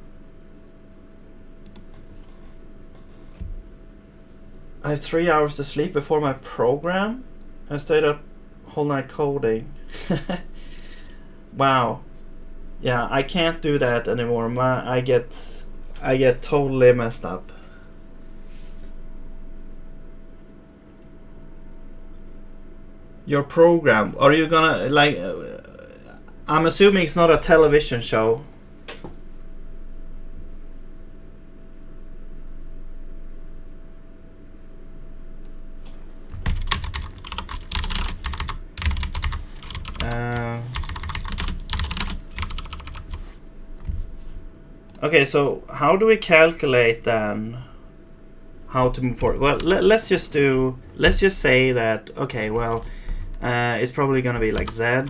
I have 3 hours to sleep before my program. I stayed up Whole night coding. Wow. Yeah, I can't do that anymore. I get totally messed up. Your program, are you gonna like? I'm assuming it's not a television show. Okay, so how do we calculate then how to move forward? Well, let's just say that, okay, well, it's probably gonna be like Z.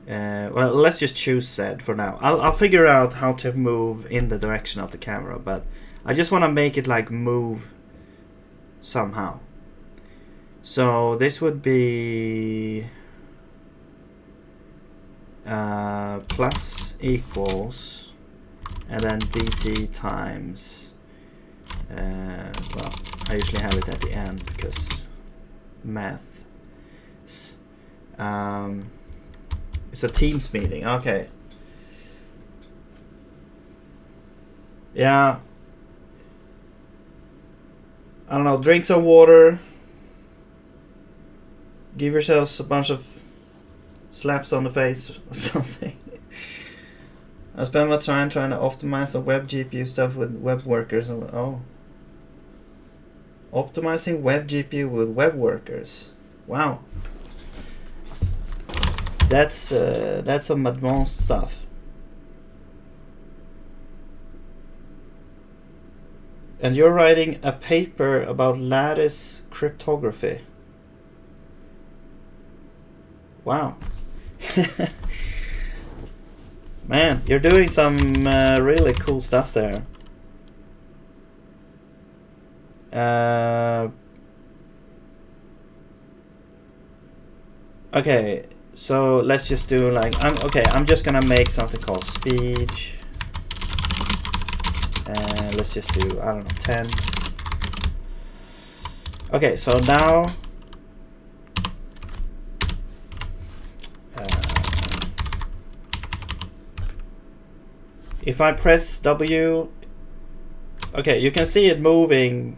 Well, let's just choose Z for now. I'll figure out how to move in the direction of the camera, but I just want to make it like move somehow. So this would be plus equals, and then dt times, well, I usually have it at the end because math. It's a Teams meeting, okay. Yeah. I don't know, drink some water. Give yourselves a bunch of slaps on the face or something. I spend my time trying to optimize some web GPU stuff with web workers. Oh. Optimizing web GPU with web workers. Wow. That's some advanced stuff. And you're writing a paper about lattice cryptography. Wow. Man, you're doing some really cool stuff there. Okay, so let's just do like, I'm just gonna make something called speed. Let's just do, I don't know, 10. Okay, so now if I press W, okay, you can see it moving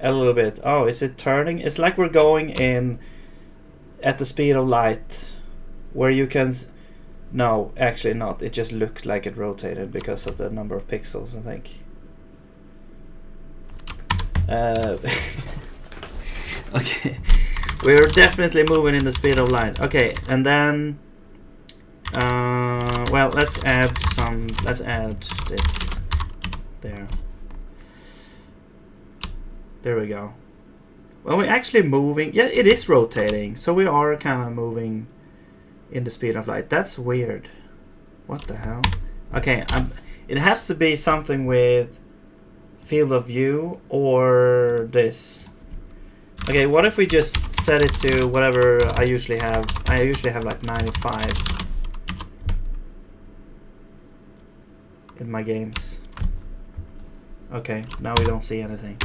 a little bit. Oh, is it turning? It's like we're going in at the speed of light, where you can no, actually not. It just looked like it rotated because of the number of pixels, I think. Okay, we're definitely moving in the speed of light. Okay, and then well, let's add this there. There we go. Well, we're actually moving. Yeah, it is rotating, so we are kind of moving in the speed of light. That's weird. What the hell? Okay, it has to be something with field of view or this. Okay, what if we just set it to whatever I usually have? I usually have like 95 in my games. Okay, now we don't see anything.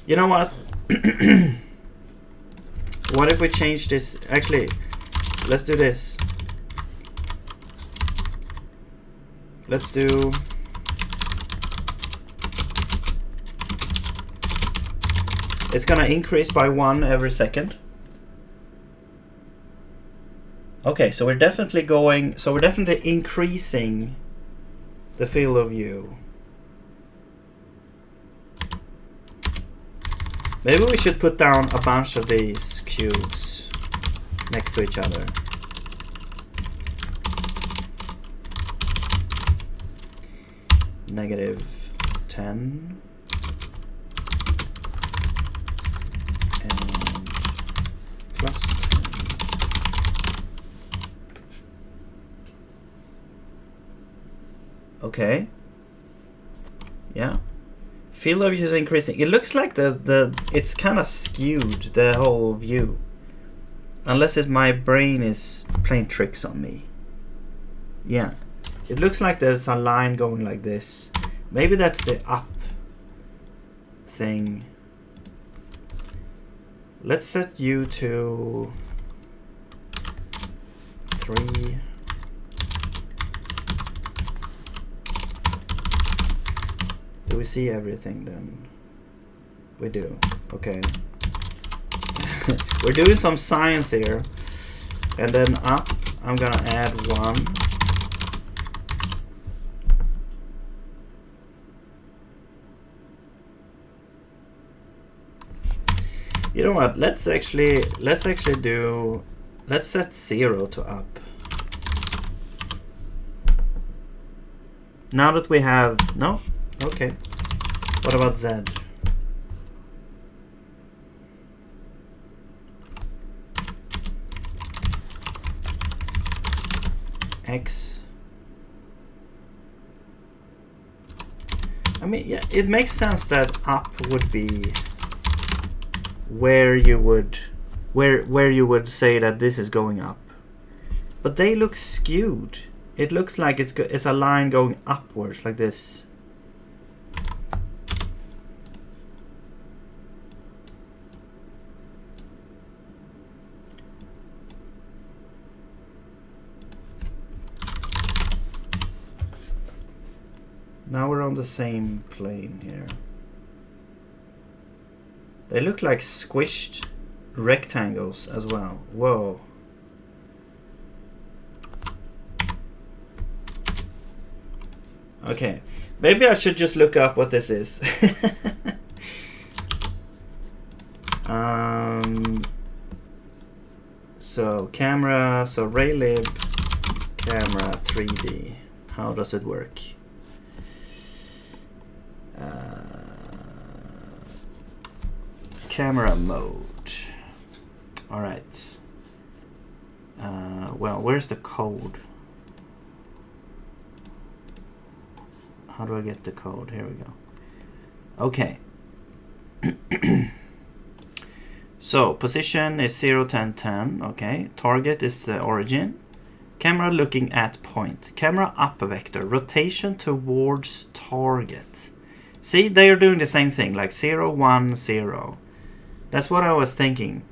You know what? What if we change this? Actually, let's do this. Let's do... It's gonna increase by 1 every second. Okay, so we're definitely going... So we're definitely increasing the field of view. Maybe we should put down a bunch of these cubes next to each other. Negative 10. And plus 10. Okay. Yeah. Field of view is increasing. It looks like it's kind of skewed, the whole view. Unless my brain is playing tricks on me. Yeah. It looks like there's a line going like this. Maybe that's the up thing. let's set you to 3. Do we see everything then? We do. Okay. We're doing some science here. And then up, I'm gonna add 1. You know what? Let's actually do. Let's set 0 to up. Now that we have no. Okay. What about Z? X. I mean, yeah, it makes sense that up would be where you would say that this is going up, but they look skewed. It looks like it's a line going upwards like this. Now we're on the same plane here. They look like squished rectangles as well. Whoa. Okay, maybe I should just look up what this is. So camera, so Raylib camera 3D. How does it work? Camera mode. All right. Well, where's the code? How do I get the code? Here we go. Okay. So position is 0, 10, 10. Okay. Target is the origin. Camera looking at point. Camera up vector. Rotation towards target. See, they are doing the same thing, like 0, 1, 0. That's what I was thinking.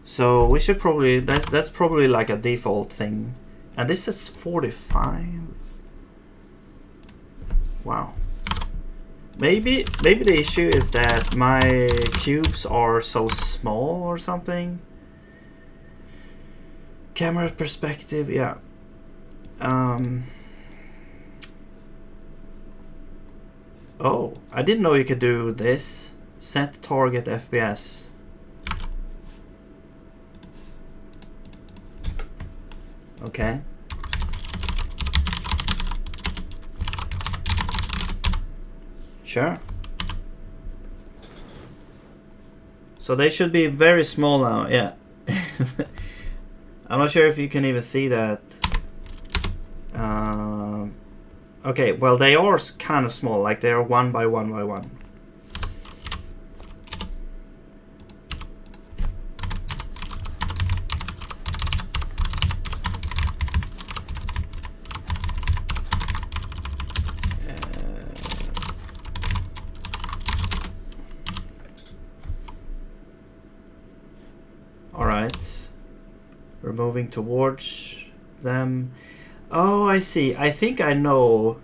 So we should probably, that's probably like a default thing. And this is 45. Wow. Maybe the issue is that my cubes are so small or something. Camera perspective, yeah. Oh, I didn't know you could do this. Set target FPS. Okay. Sure. So they should be very small now, yeah. I'm not sure if you can even see that. Okay, well they are kind of small, like they are 1 by 1 by 1. We're moving towards them. Oh, I see. I think I know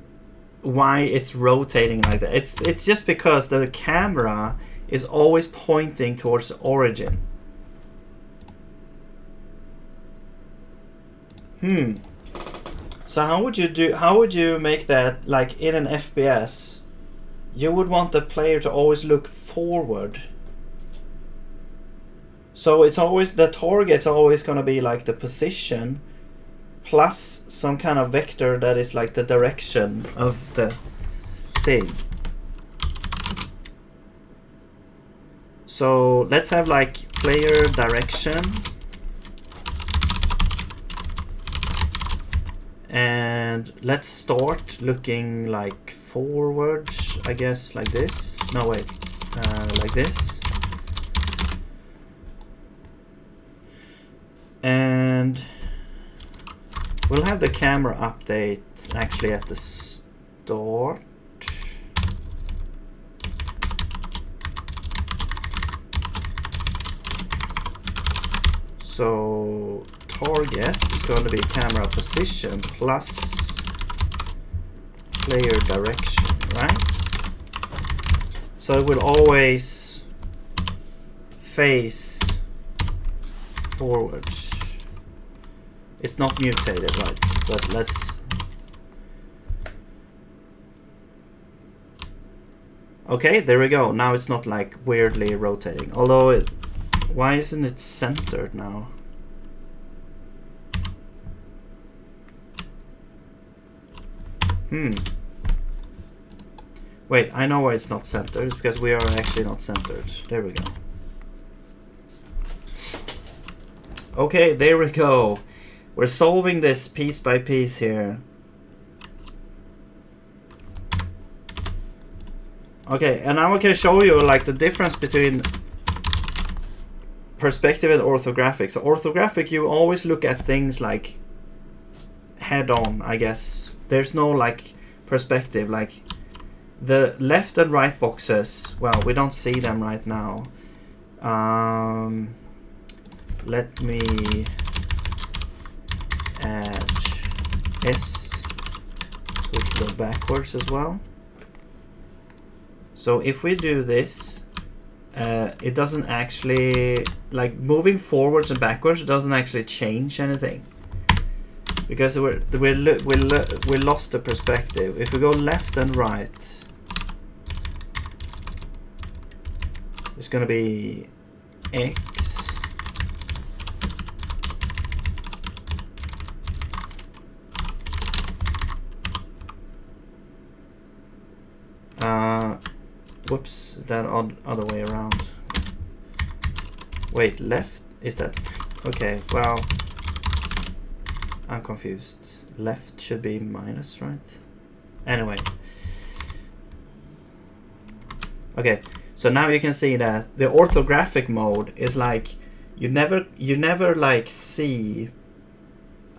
why it's rotating like that. It's just because the camera is always pointing towards the origin. So how would you make that, like in an FPS? You would want the player to always look forward. So it's always, the target's always going to be like the position plus some kind of vector that is like the direction of the thing. So let's have like player direction. And let's start looking like forward, I guess, like this. No, wait, like this. And we'll have the camera update actually at the dot so target is going to be camera position plus player direction, right? So it will always face forwards. It's not mutated, right? But let's... Okay, there we go. Now it's not like weirdly rotating. Although it... Why isn't it centered now? Wait, I know why it's not centered. It's because we are actually not centered. There we go. Okay, there we go. We're solving this piece by piece here. Okay, and now I can show you like the difference between perspective and orthographic. So orthographic, you always look at things like head on, I guess. There's no like perspective. Like the left and right boxes, well, we don't see them right now. Let me add S so it go backwards as well. So if we do this, it doesn't actually, like moving forwards and backwards doesn't actually change anything, because we lost the perspective. If we go left and right, it's going to be X. Whoops, that other way around. Wait, left? Is that... Okay, well, I'm confused. Left should be minus, right? Anyway. Okay, so now you can see that the orthographic mode is like, you never like see,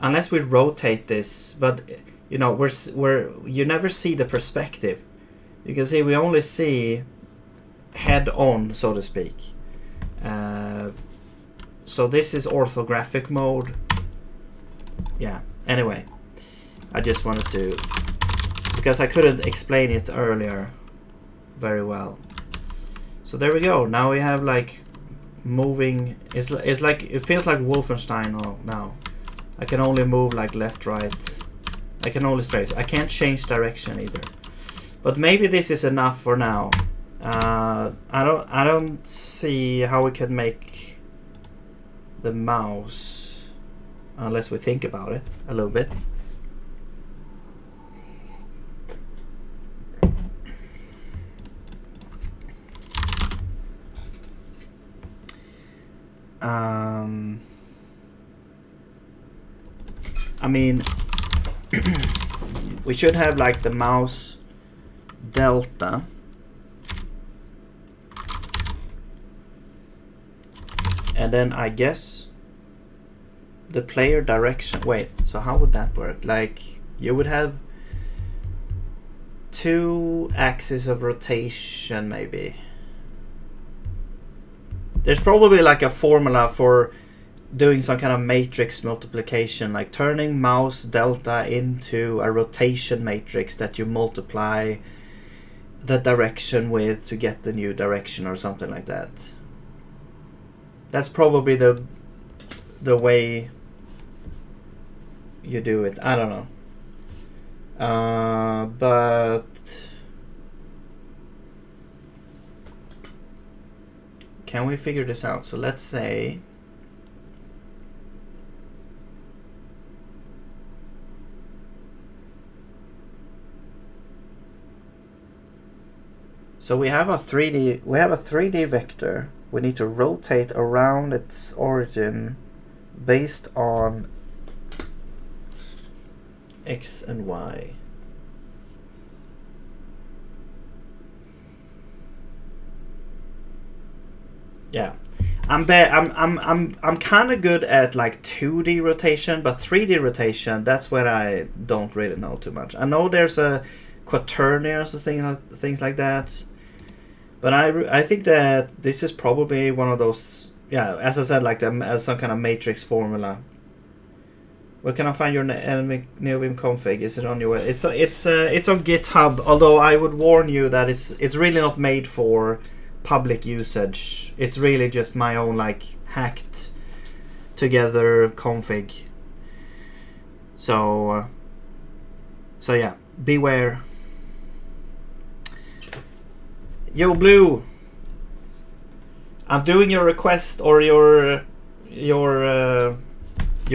unless we rotate this, but you know, you never see the perspective. You can see we only see head on, so to speak. So this is orthographic mode. Yeah, anyway. I just wanted to... Because I couldn't explain it earlier very well. So there we go. Now we have like moving... It's like... It feels like Wolfenstein now. I can only move like left, right. I can only strafe. I can't change direction either. But maybe this is enough for now. I don't see how we can make the mouse unless we think about it a little bit. I mean, we should have like the mouse delta. And then I guess the player direction. Wait, so how would that work? Like you would have 2 axes of rotation maybe. There's probably like a formula for doing some kind of matrix multiplication, like turning mouse delta into a rotation matrix that you multiply the direction with to get the new direction or something like that. That's probably the way you do it. I don't know. But can we figure this out? So let's say we have a 3D vector. We need to rotate around its origin based on X and Y. Yeah, I'm kind of good at like 2D rotation, but 3D rotation, that's where I don't really know too much. I know there's a quaternions or things like that. But I think that this is probably one of those, yeah, as I said, like as some kind of matrix formula. Where can I find your NeoVim config? Is it on your? It's on GitHub. Although I would warn you that it's really not made for public usage. It's really just my own like hacked together config. So yeah, beware. Yo, Blue. I'm doing your request or your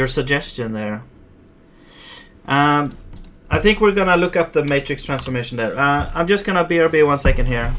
suggestion there. I think we're gonna look up the matrix transformation there. I'm just gonna BRB 1 second here.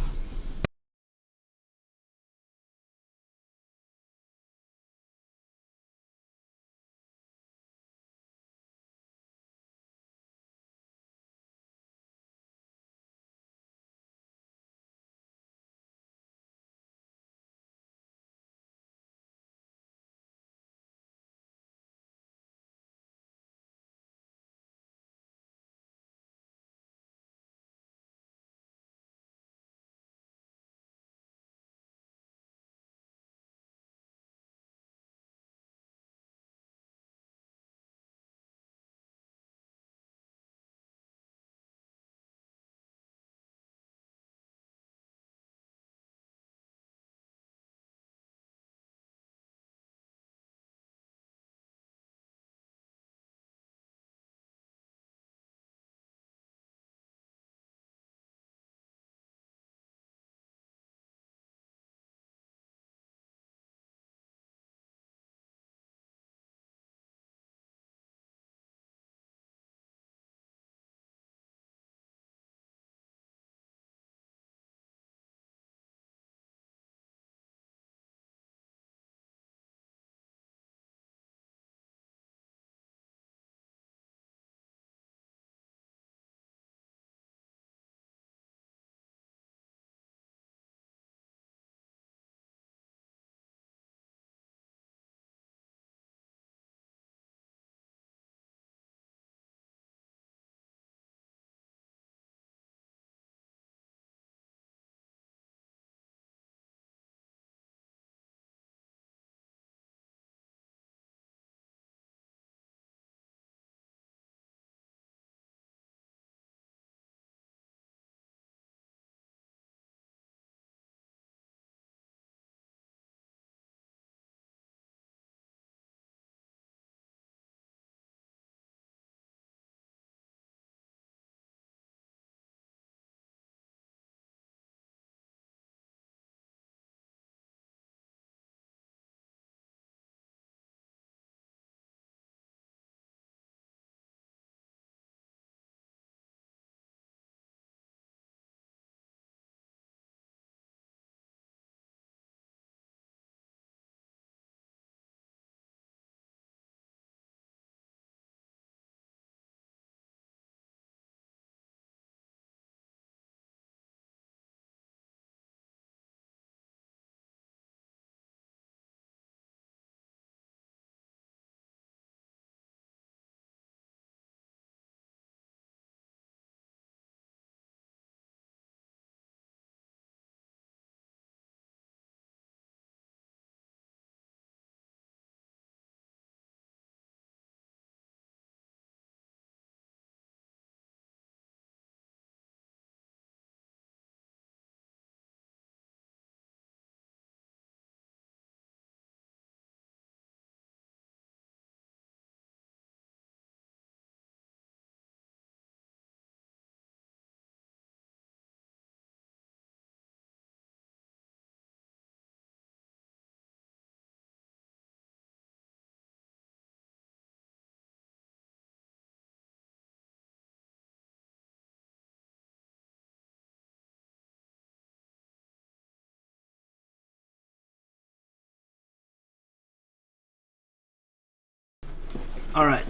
All right.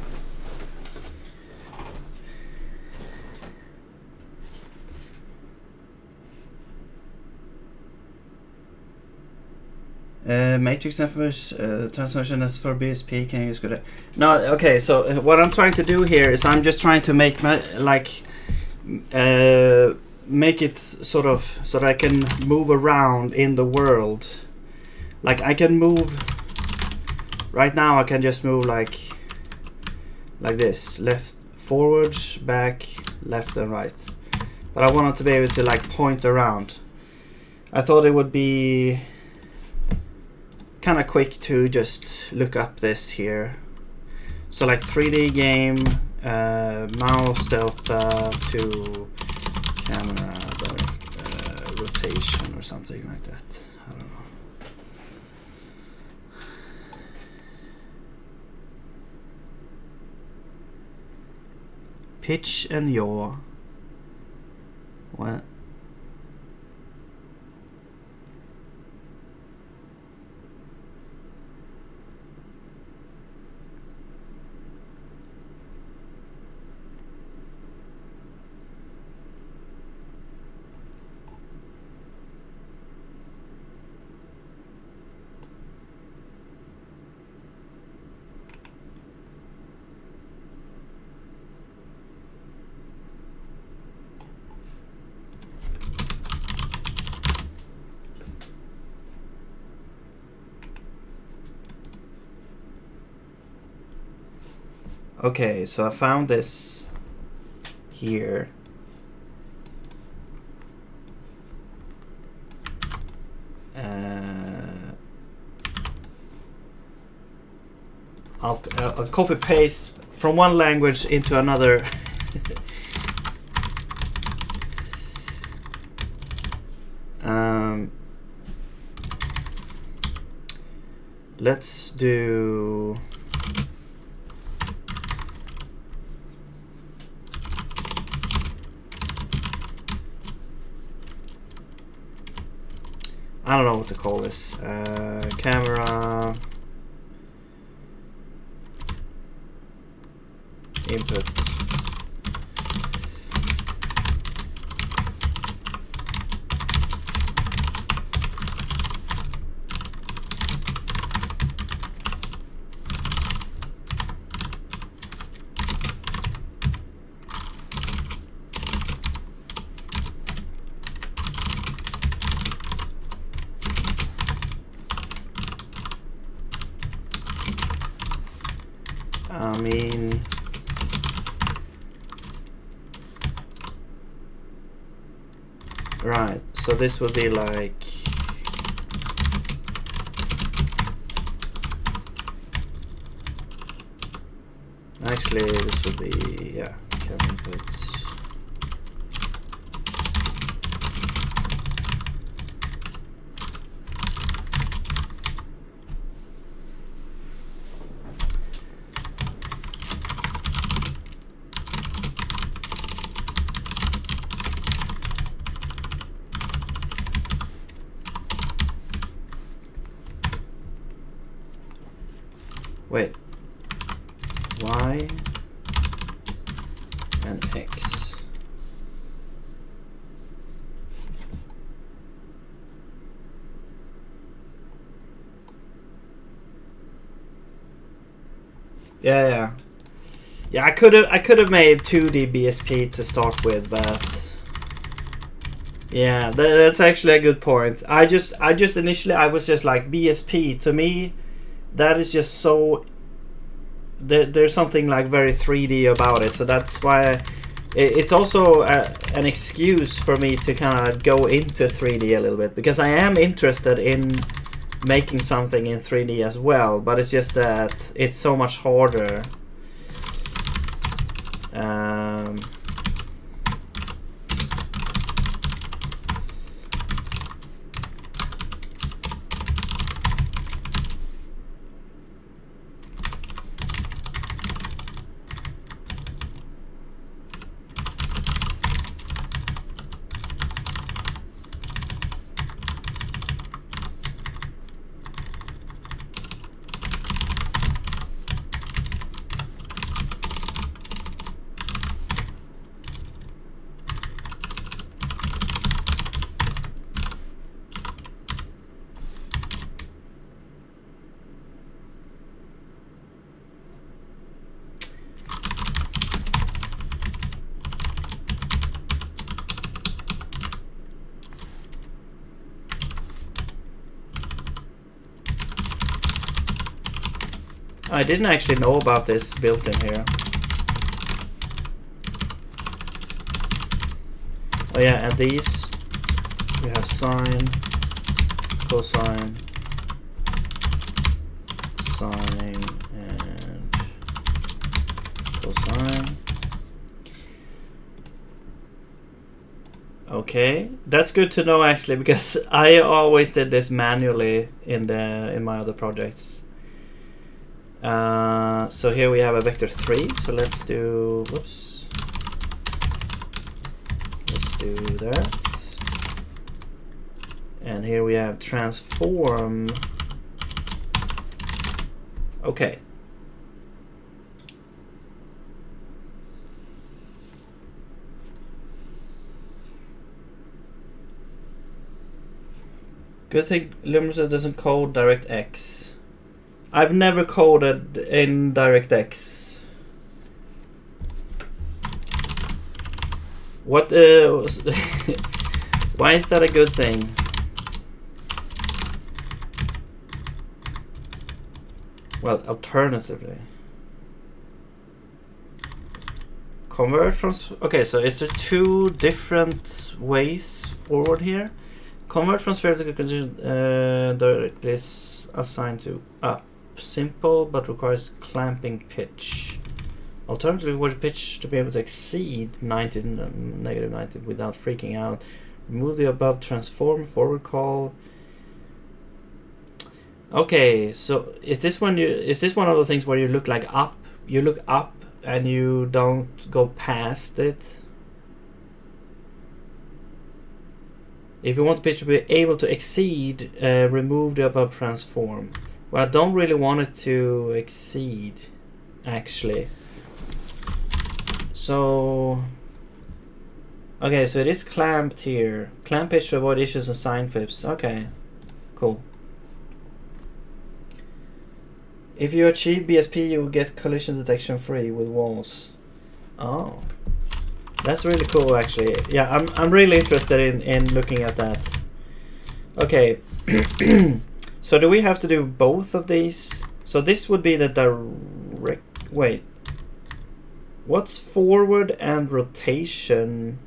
Matrix transformation as for BSP. Can you use good? No. Okay. So what I'm trying to do here is I'm just trying to make my make it sort of so that I can move around in the world. Like I can move right now. I can just move like this, left, forwards, back, left, and right. But I wanted to be able to like point around. I thought it would be kind of quick to just look up this here. So like 3D game, mouse delta to camera rotation or something like that. I don't know. Pitch and yaw. What? Okay, so I found this here. I'll copy paste from one language into another. Let's do. I don't know what to call this. Camera input. I mean, right, so this would be like actually this would be, yeah, camera input. Wait, Y and X. Yeah. I could have made 2D BSP to start with, but yeah, that's actually a good point. I just initially I was just like BSP to me. That is just so. There's something like very 3D about it, so that's why it's also an excuse for me to kind of go into 3D a little bit, because I am interested in making something in 3D as well, but it's just that it's so much harder. I didn't actually know about this built in here. Oh yeah, and these we have sine, cosine, sine, and cosine. Okay, that's good to know actually, because I always did this manually in my other projects. So here we have a vector 3. So let's do. Whoops. Let's do that. And here we have transform. Okay. Good thing Luminosa doesn't code DirectX. I've never coded in DirectX. What? Why is that a good thing? Well, alternatively, convert from. Okay, so is there two different ways forward here? Convert from spherical condition directly is assigned to up. Simple, but requires clamping pitch. Alternatively, what pitch to be able to exceed 90 negative 90 without freaking out. Remove the above transform forward call. Okay, so is this one of the things where you look like up? You look up and you don't go past it. If you want the pitch to be able to exceed, remove the above transform. Well, I don't really want it to exceed, actually. So, okay, so it is clamped here. Clamp pitch to avoid issues and sine flips. Okay, cool. If you achieve BSP, you will get collision detection free with walls. Oh, that's really cool, actually. Yeah, I'm really interested in looking at that. Okay. So do we have to do both of these? So this would be the direct. Wait. What's forward and rotation?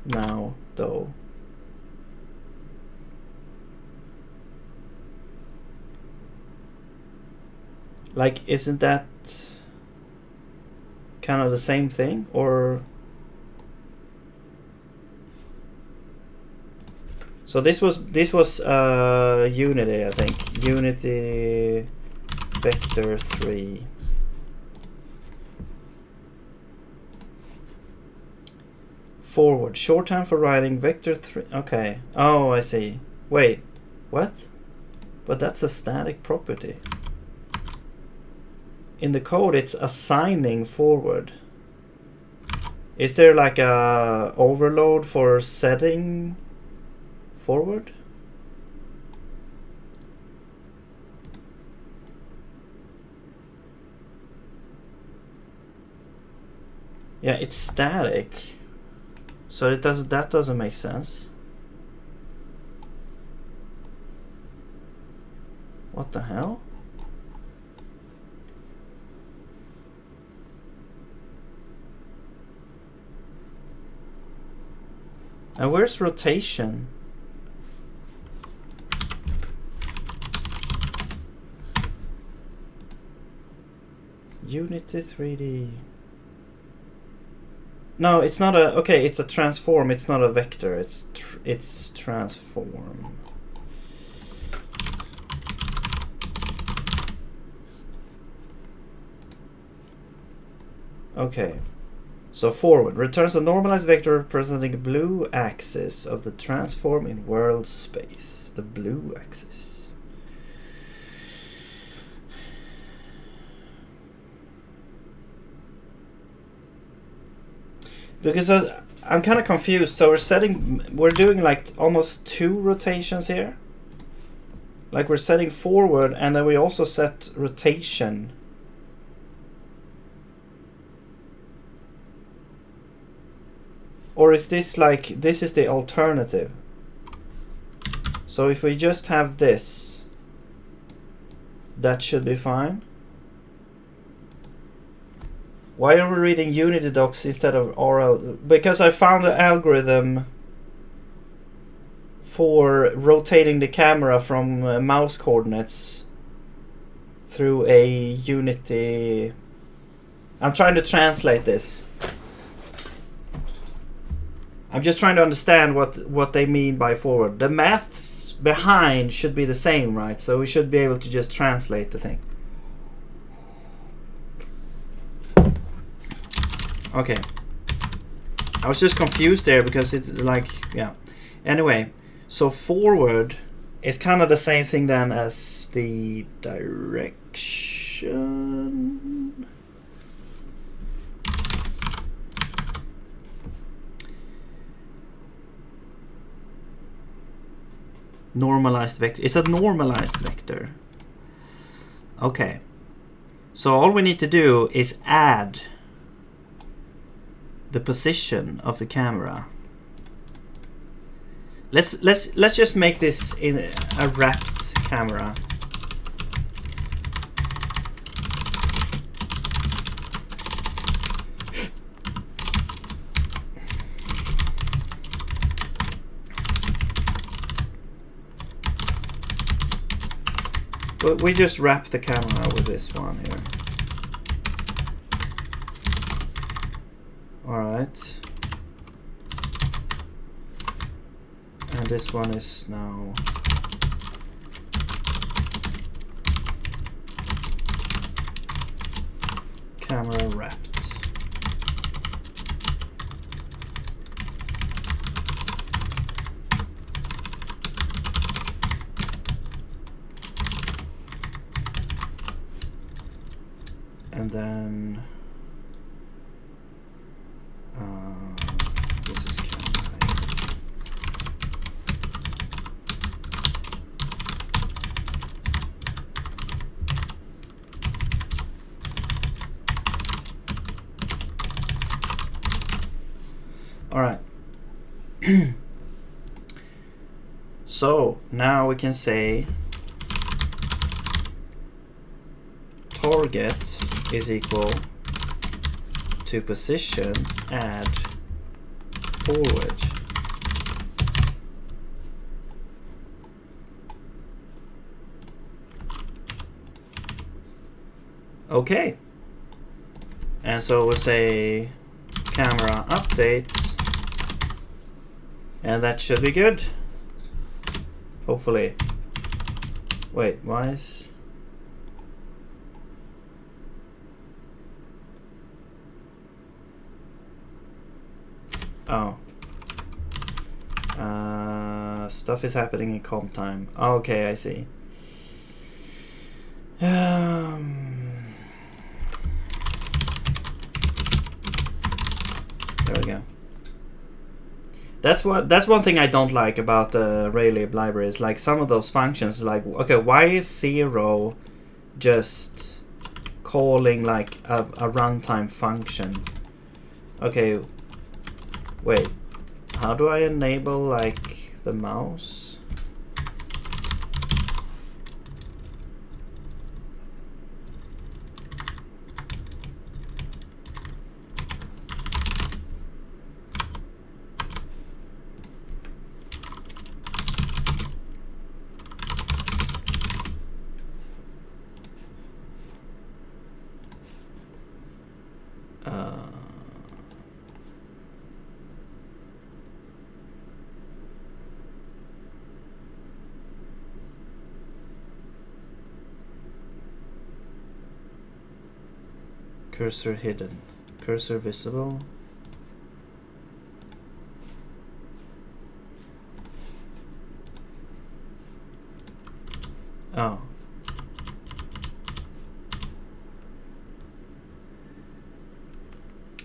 Now, though. Like, isn't that kind of the same thing, or? So this was Unity, I think. Unity vector 3. Forward. Shorthand for writing vector 3. Okay. Oh, I see. Wait. What? But that's a static property. In the code, it's assigning forward. Is there like a overload for setting forward? Yeah, it's static. So that doesn't make sense. What the hell? And where's rotation? Unity 3D. No, it's not a. Okay, it's a transform. It's not a vector. It's transform. Okay. So forward returns a normalized vector representing the blue axis of the transform in world space. The blue axis. Because I'm kind of confused. So we're doing like almost 2 rotations here. Like we're setting forward, and then we also set rotation. Or is this like, this is the alternative? So if we just have this, that should be fine. Why are we reading Unity docs instead of RL? Because I found the algorithm for rotating the camera from mouse coordinates through a Unity. I'm trying to translate this. I'm just trying to understand what they mean by forward. The maths behind should be the same, right? So we should be able to just translate the thing. Okay. I was just confused there because it's like, yeah. Anyway, so forward is kind of the same thing then as the direction. Normalized vector. It's a normalized vector. Okay. So all we need to do is add the position of the camera. Let's just make this in a wrapped camera. But we just wrap the camera with this one here. Alright. And this one is now camera wrapped. And then this is camera. All right. So now we can say target is equal to position add forward. Okay. And so we'll say camera update, and that should be good. Hopefully. Wait, why is... Oh. Stuff is happening in comp time. Oh, okay, I see. There we go. That's one thing I don't like about the Raylib library is like some of those functions, like, okay, why is 0 just calling like a runtime function? Okay, wait, how do I enable like the mouse? Cursor hidden. Cursor visible. Oh.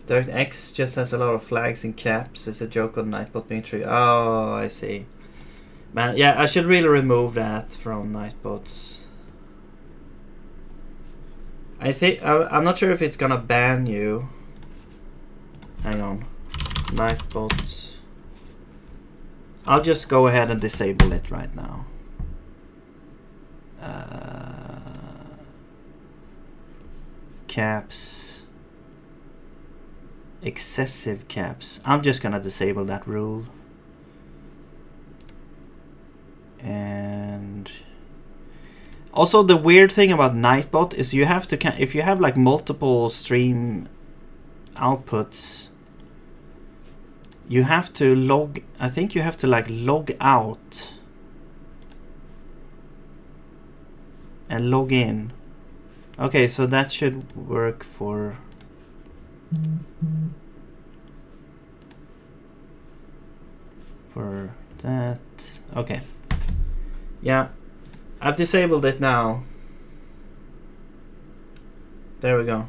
DirectX just has a lot of flags and caps. It's a joke on Nightbot being true. Oh, I see. Man, yeah, I should really remove that from Nightbot. I think I'm not sure if it's gonna ban you. Hang on, Nightbot I'll just go ahead and disable it right now. Caps. Excessive caps. I'm just gonna disable that rule. And also the weird thing about Nightbot is you have to, if you have like multiple stream outputs, you have to log, I think you have to like log out and log in. Okay, so that should work for that. Okay. Yeah, I've disabled it now. There we go.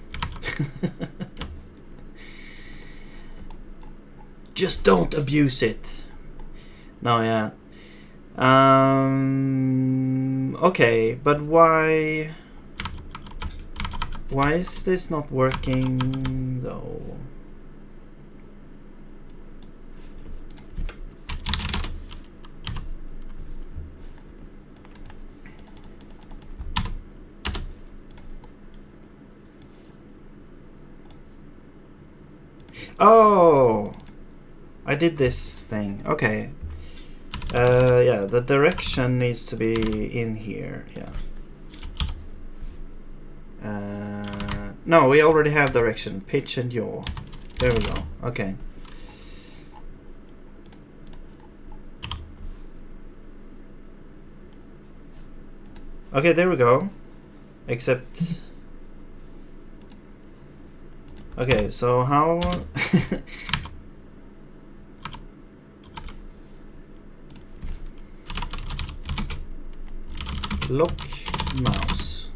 Just don't abuse it. No, yeah. Okay, but why is this not working though? Oh, I did this thing. Okay. Yeah, the direction needs to be in here. Yeah. No, we already have direction. Pitch and yaw. There we go. Okay. Okay, there we go. Except... Okay, so how... Lock mouse.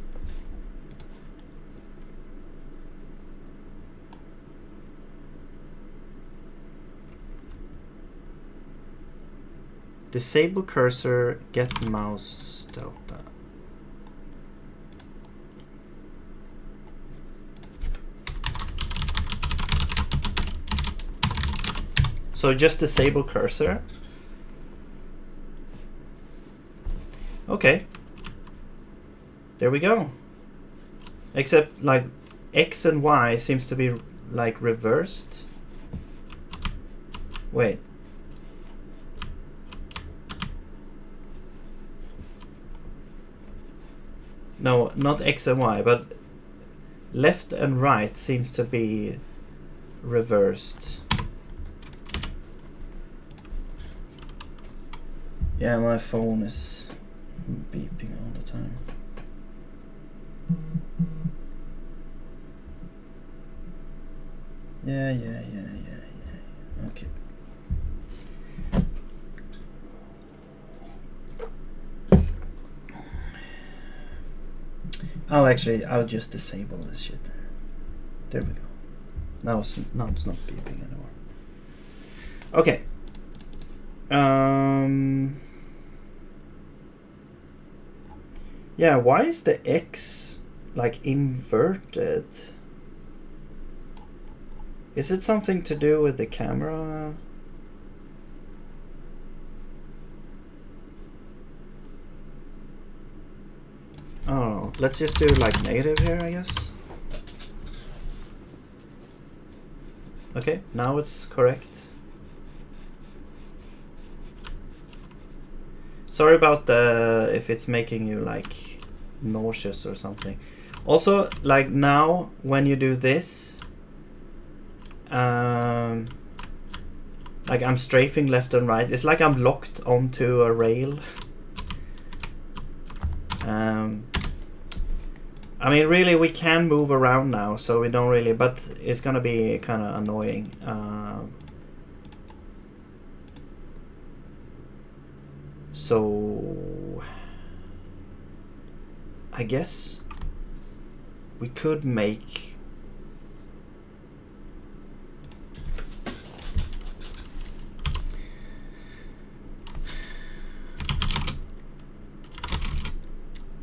Disable cursor, get mouse delta. So just disable cursor. Okay. There we go. Except like X and Y seems to be like reversed. Wait. No, not X and Y, but left and right seems to be reversed. Yeah, my phone is beeping all the time. Yeah. Okay. I'll just disable this shit there. There we go. Now it's not beeping anymore. Okay. Yeah, why is the X like inverted? Is it something to do with the camera? I don't know. Let's just do like negative here, I guess. Okay, now it's correct. Sorry about the if it's making you like nauseous or something. Also, like now when you do this, like I'm strafing left and right. It's like I'm locked onto a rail. I mean, really, we can move around now, so we don't really, but it's gonna be kind of annoying. So I guess we could make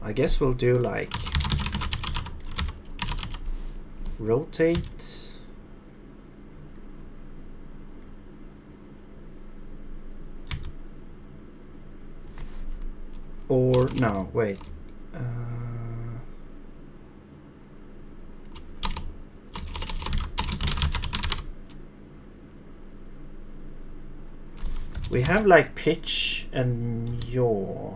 I guess we'll do like rotate. Or no, wait. We have like pitch and yaw.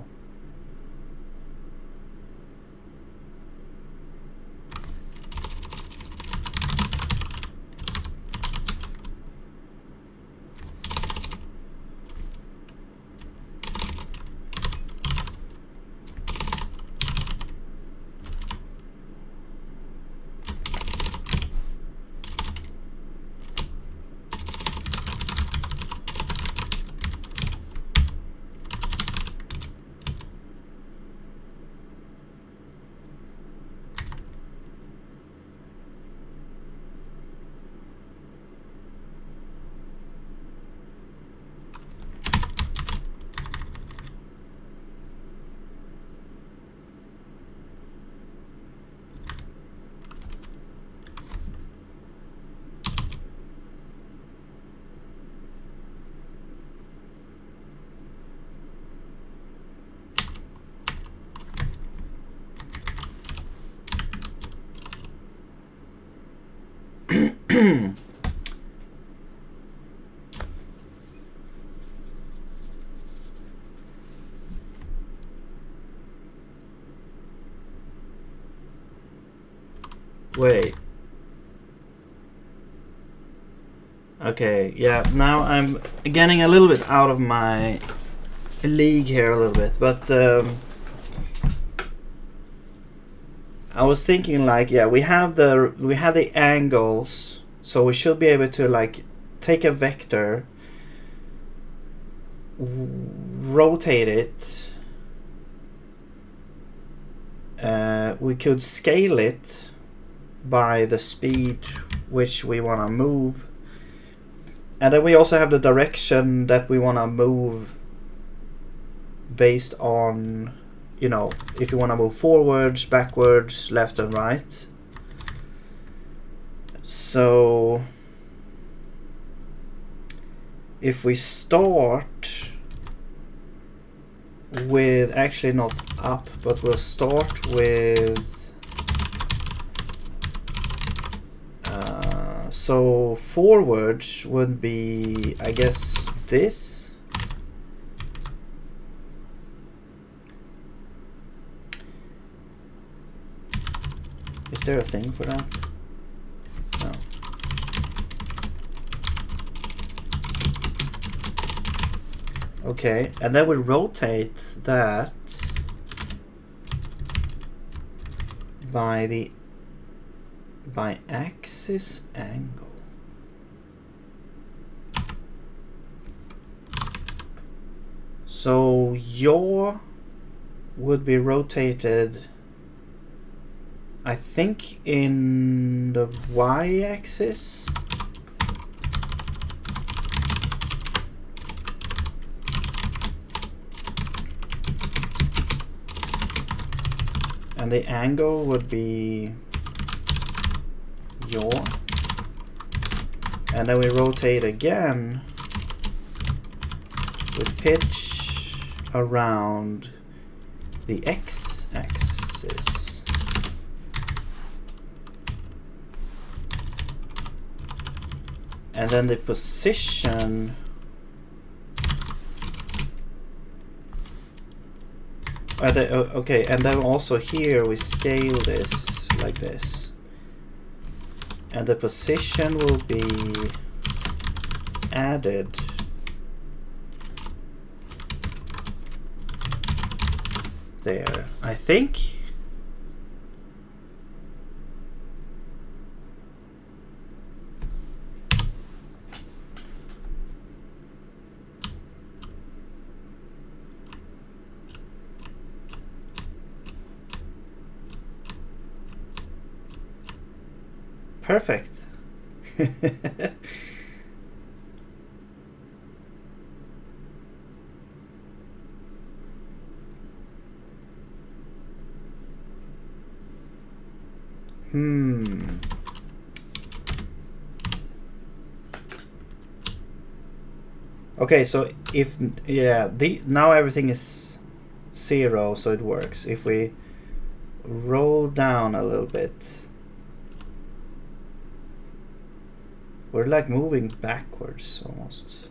Wait. Okay, yeah, now I'm getting a little bit out of my league here a little bit, but I was thinking like, yeah, we have the angles, so we should be able to like take a vector, rotate it. We could scale it by the speed which we want to move, and then we also have the direction that we want to move based on, you know, if you want to move forwards, backwards, left and right. So if we start with, actually not up, but we'll start with so forwards would be, I guess, this. Is there a thing for that? No. Okay, and then we rotate that by axis angle. So yaw would be rotated, I think, in the y-axis. And the angle would be yaw. And then we rotate again with pitch around the x-axis. And then the position okay, and then also here we scale this like this. And the position will be added there, I think. Perfect. Okay, so if, yeah, now everything is 0, so it works. If we roll down a little bit, we're like moving backwards almost.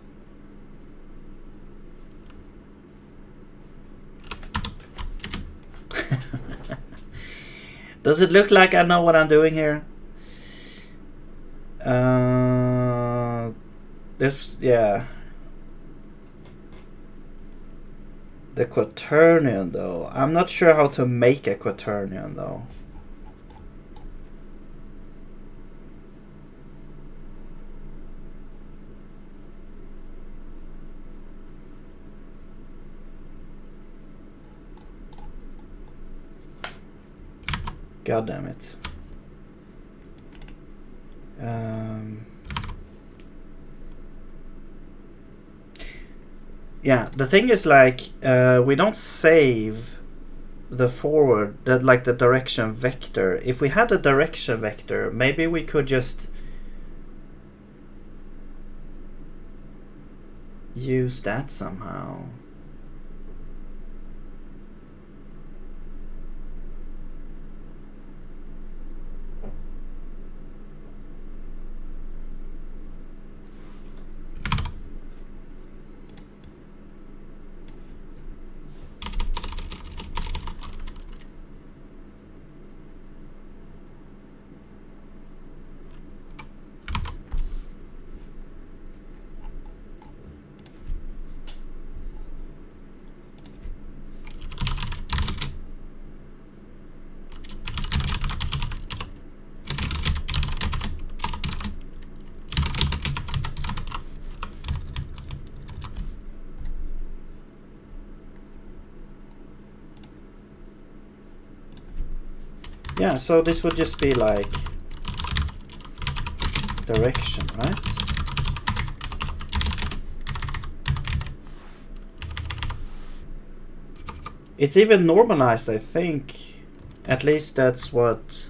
Does it look like I know what I'm doing here? This, yeah. The quaternion though. I'm not sure how to make a quaternion though. God damn it. Yeah, the thing is like we don't save the forward, like the direction vector. If we had a direction vector, maybe we could just use that somehow. Yeah, so this would just be like direction, right? It's even normalized, I think. At least that's what...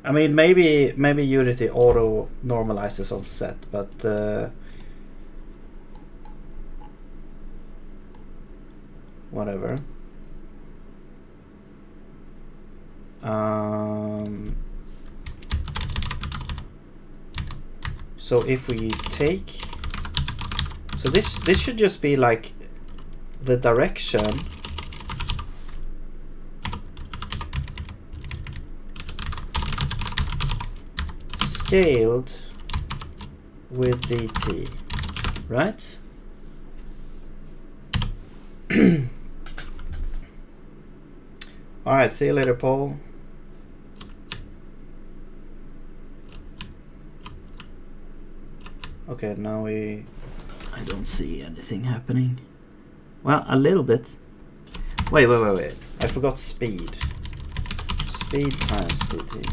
I mean, maybe Unity auto normalizes on set, but whatever. So if we take, so this should just be like the direction scaled with dt, right? All right, see you later, Paul. Okay, now I don't see anything happening. Well, a little bit. Wait. I forgot speed. Speed times dt.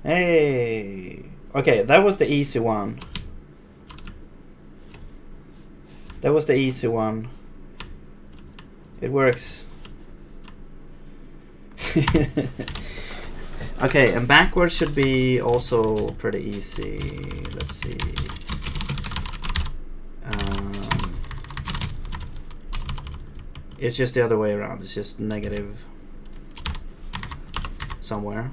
Hey. Okay, that was the easy one. That was the easy one. It works. Okay, and backwards should be also pretty easy. Let's see. It's just the other way around. It's just negative somewhere.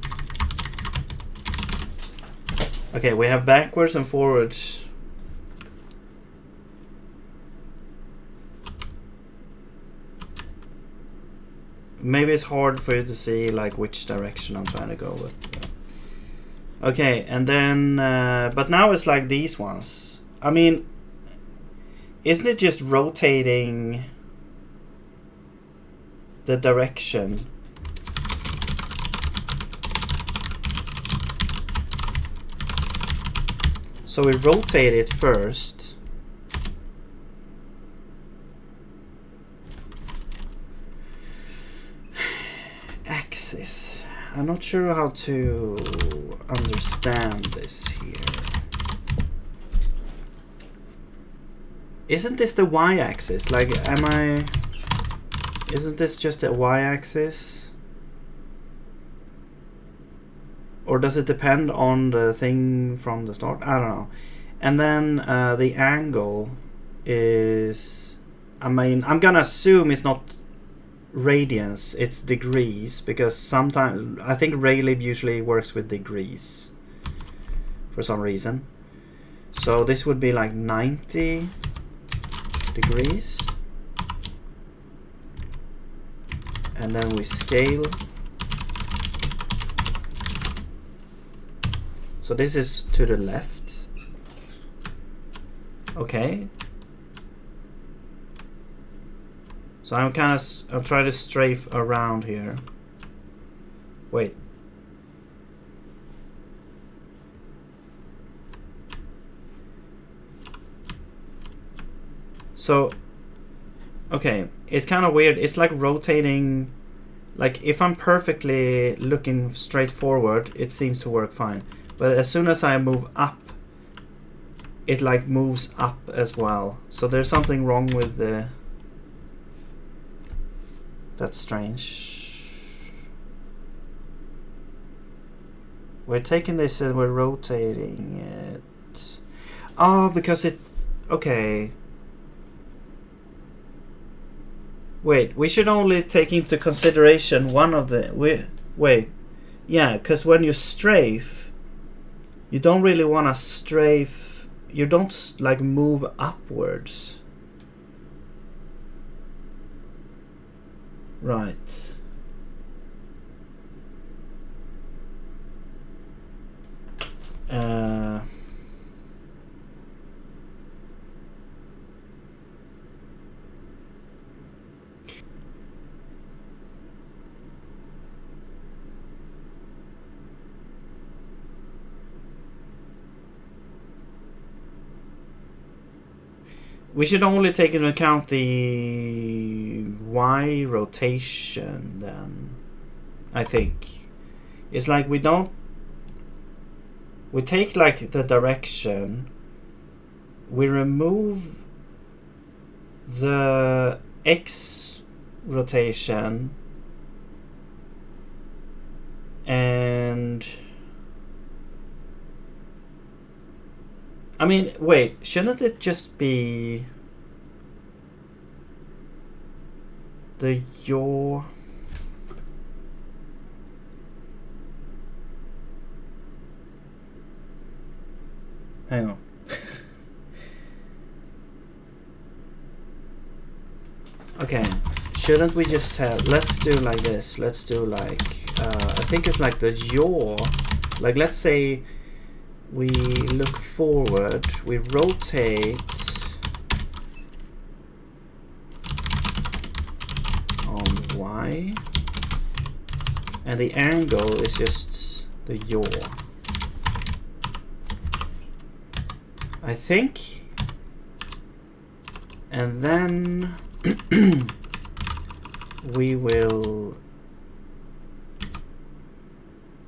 Okay, we have backwards and forwards. Maybe it's hard for you to see like which direction I'm trying to go with. Okay, and then but now it's like these ones. I mean, isn't it just rotating the direction? So we rotate it first. Axis. I'm not sure how to understand this here. Isn't this the y-axis? Like, isn't this just a y-axis? Or does it depend on the thing from the start? I don't know. And then the angle is, I mean, I'm gonna assume it's not radians, it's degrees, because sometimes I think Raylib usually works with degrees for some reason. So this would be like 90 degrees, and then we scale. So this is to the left. Okay. So I'm trying to strafe around here. Wait. So, okay, it's kind of weird. It's like rotating. Like if I'm perfectly looking straight forward, it seems to work fine. But as soon as I move up, it like moves up as well. So there's something wrong with the... That's strange. We're taking this and we're rotating it. Oh, because it... Okay. Wait, we should only take into consideration one of the... Wait. Yeah, because when you strafe, you don't really want to strafe... You don't like move upwards. Right. We should only take into account the Y rotation then, I think. It's like we don't... We take like the direction, we remove the X rotation, and... I mean, wait, shouldn't it just be the yaw? Hang on. Okay, shouldn't we just have... Let's do like this. Let's do like... I think it's like the yaw. Like, let's say... We look forward, we rotate on Y, and the angle is just the yaw, I think. And then we will...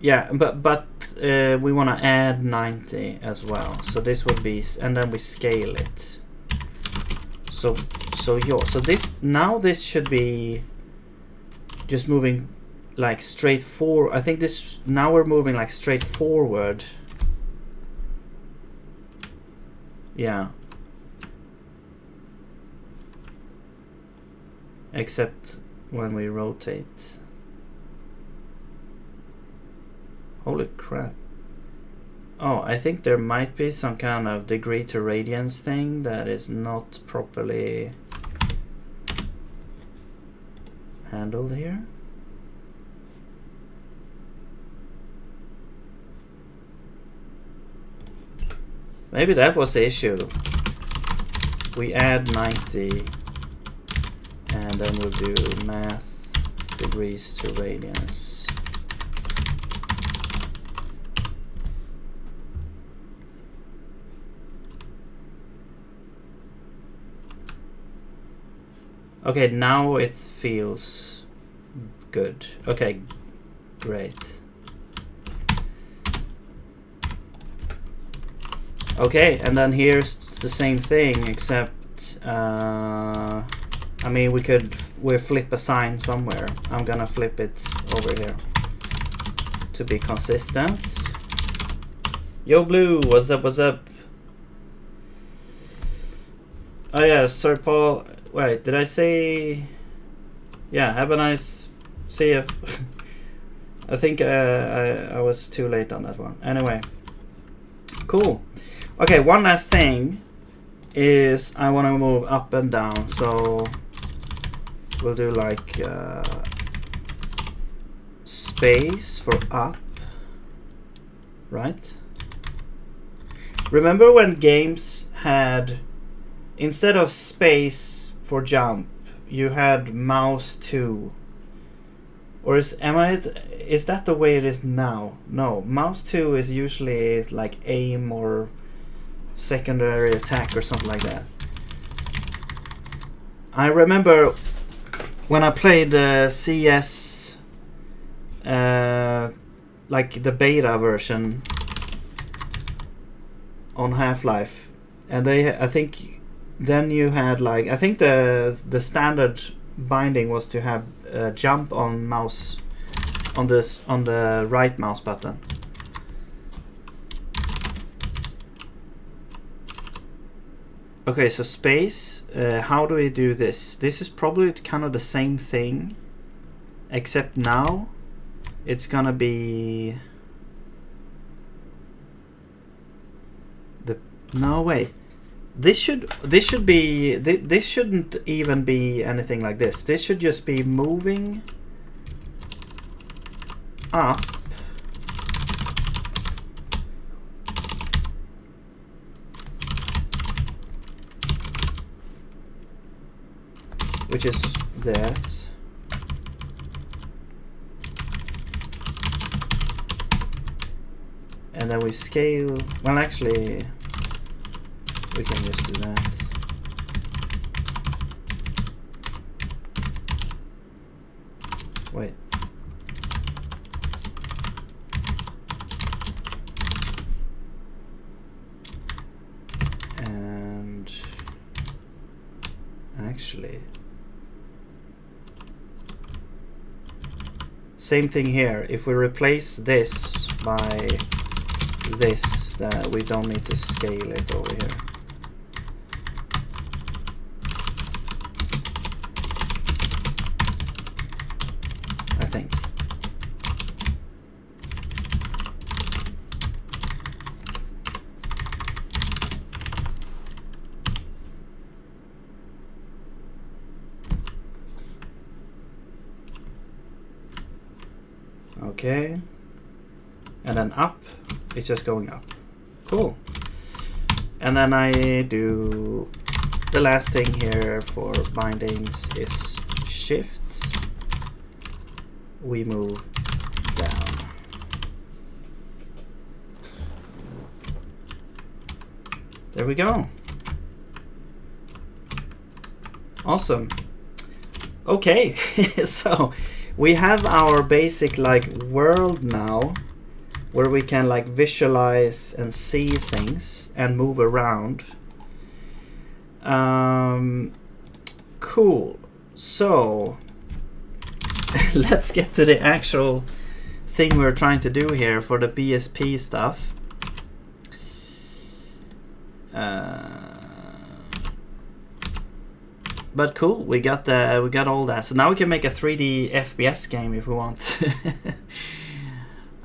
Yeah, but we want to add 90 as well. So this would be, and then we scale it. So yeah. So this, now this should be just moving like straight forward. I think this, now we're moving like straight forward. Yeah. Except when we rotate. Holy crap. Oh, I think there might be some kind of degree to radians thing that is not properly handled here. Maybe that was the issue. We add 90 and then we'll do math degrees to radians. Okay, now it feels good. Okay, great. Okay, and then here's the same thing, except I mean, we'll flip a sign somewhere. I'm gonna flip it over here to be consistent. Yo Blue, what's up, what's up? Oh yeah, Sir Paul. Wait, did I say? Yeah, have a nice. See ya. I think I was too late on that one. Anyway, cool. Okay, one last thing is I want to move up and down. So we'll do like space for up, right? Remember when games had, instead of space for jump, you had mouse 2? Or is that the way it is now? No, mouse 2 is usually like aim or secondary attack or something like that. I remember when I played CS, like the beta version on Half-Life, and I think then you had like, I think the standard binding was to have jump on mouse on the right mouse button. Okay, so space. How do we do this? This is probably kind of the same thing, except now it's gonna be no wait. This should be this shouldn't even be anything like this. This should just be moving up which is that. And then we scale. Well, actually, we can just do that. Wait. And actually, same thing here. If we replace this by this, that we don't need to scale it over here. I think. Okay. And then up, it's just going up. Cool. And then I do the last thing here for bindings is shift. We move down. There we go. Awesome. Okay, so we have our basic like world now, where we can like visualize and see things and move around. Cool. So let's get to the actual thing we're trying to do here for the BSP stuff. But cool, we got all that. So now we can make a 3D FPS game if we want.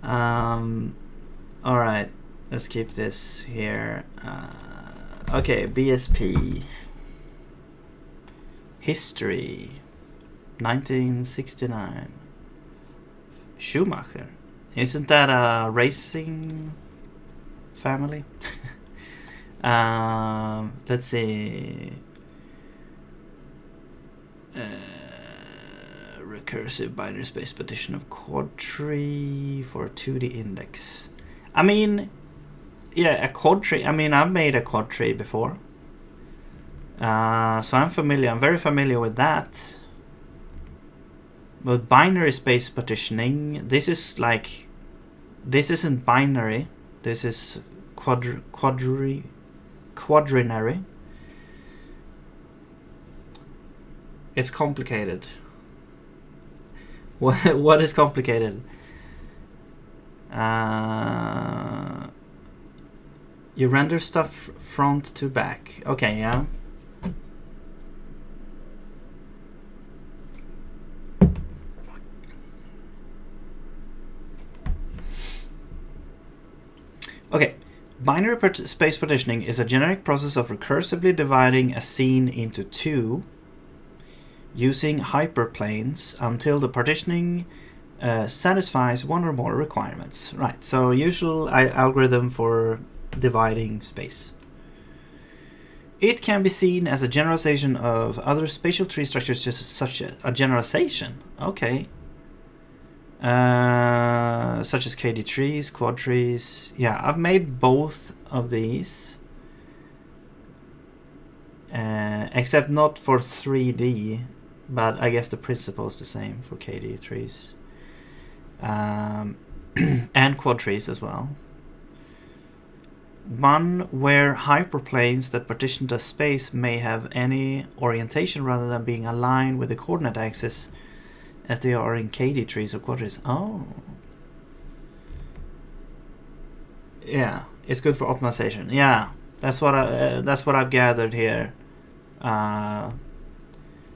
All right, let's keep this here. Okay, BSP history, 1969. Schumacher, isn't that a racing family? Let's see. Recursive binary space partition of quad tree for 2D index. I mean, yeah, a quad tree. I mean, I've made a quad tree before, so I'm familiar. I'm very familiar with that. But binary space partitioning, this is like, this isn't binary. This is quadrinary. It's complicated. What is complicated? You render stuff front to back. Okay, yeah. Okay, binary space partitioning is a generic process of recursively dividing a scene into two using hyperplanes until the partitioning satisfies one or more requirements. Right, so usual algorithm for dividing space. It can be seen as a generalization of other spatial tree structures, just such a generalization. Okay. Such as KD trees, quad trees. Yeah, I've made both of these. Except not for 3D, but I guess the principle is the same for KD trees. And quad trees as well. One where hyperplanes that partition the space may have any orientation rather than being aligned with the coordinate axis as they are in KD trees or quad trees. Oh. Yeah, it's good for optimization. Yeah, that's what I've gathered here. To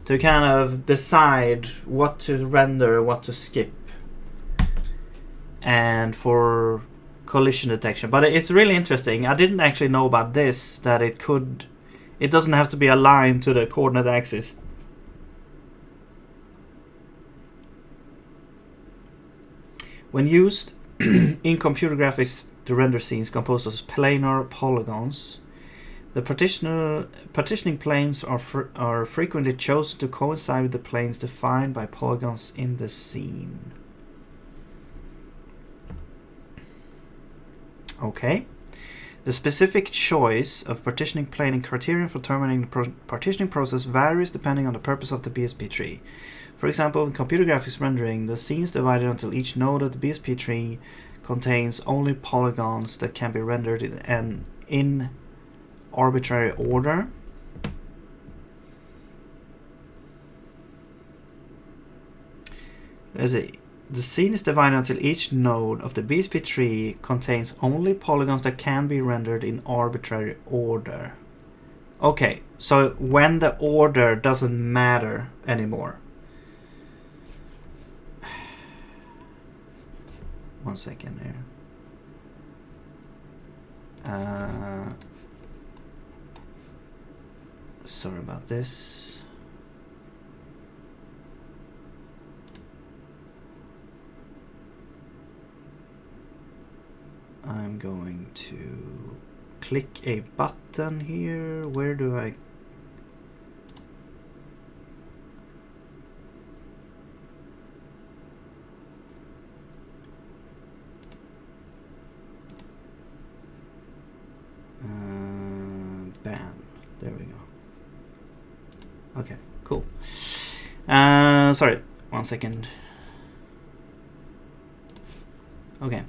kind of decide what to render, what to skip. And for collision detection, but it's really interesting. I didn't actually know about this, that it doesn't have to be aligned to the coordinate axis. When used in computer graphics to render scenes composed of planar polygons, the partitioning planes are frequently chosen to coincide with the planes defined by polygons in the scene. Okay. The specific choice of partitioning plane and criterion for determining the partitioning process varies depending on the purpose of the BSP tree. For example, in computer graphics rendering, the scene is divided until each node of the BSP tree contains only polygons that can be rendered in arbitrary order. Let's see. The scene is divided until each node of the BSP tree contains only polygons that can be rendered in arbitrary order. Okay, so when the order doesn't matter anymore. One second here. Sorry about this. I'm going to click a button here. Where do I... ban. There we go. Okay, cool. Sorry, one second. Okay.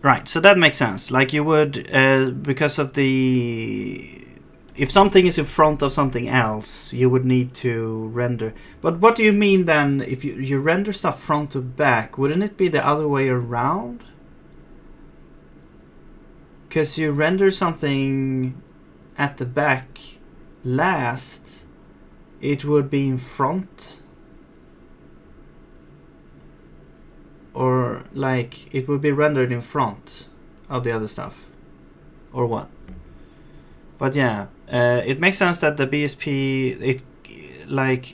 Right, so that makes sense. Like you would, because of the... If something is in front of something else, you would need to render. But what do you mean then, if you render stuff front to back, wouldn't it be the other way around? Because you render something at the back last, it would be in front. Or like it would be rendered in front of the other stuff, or what? But yeah, it makes sense that the BSP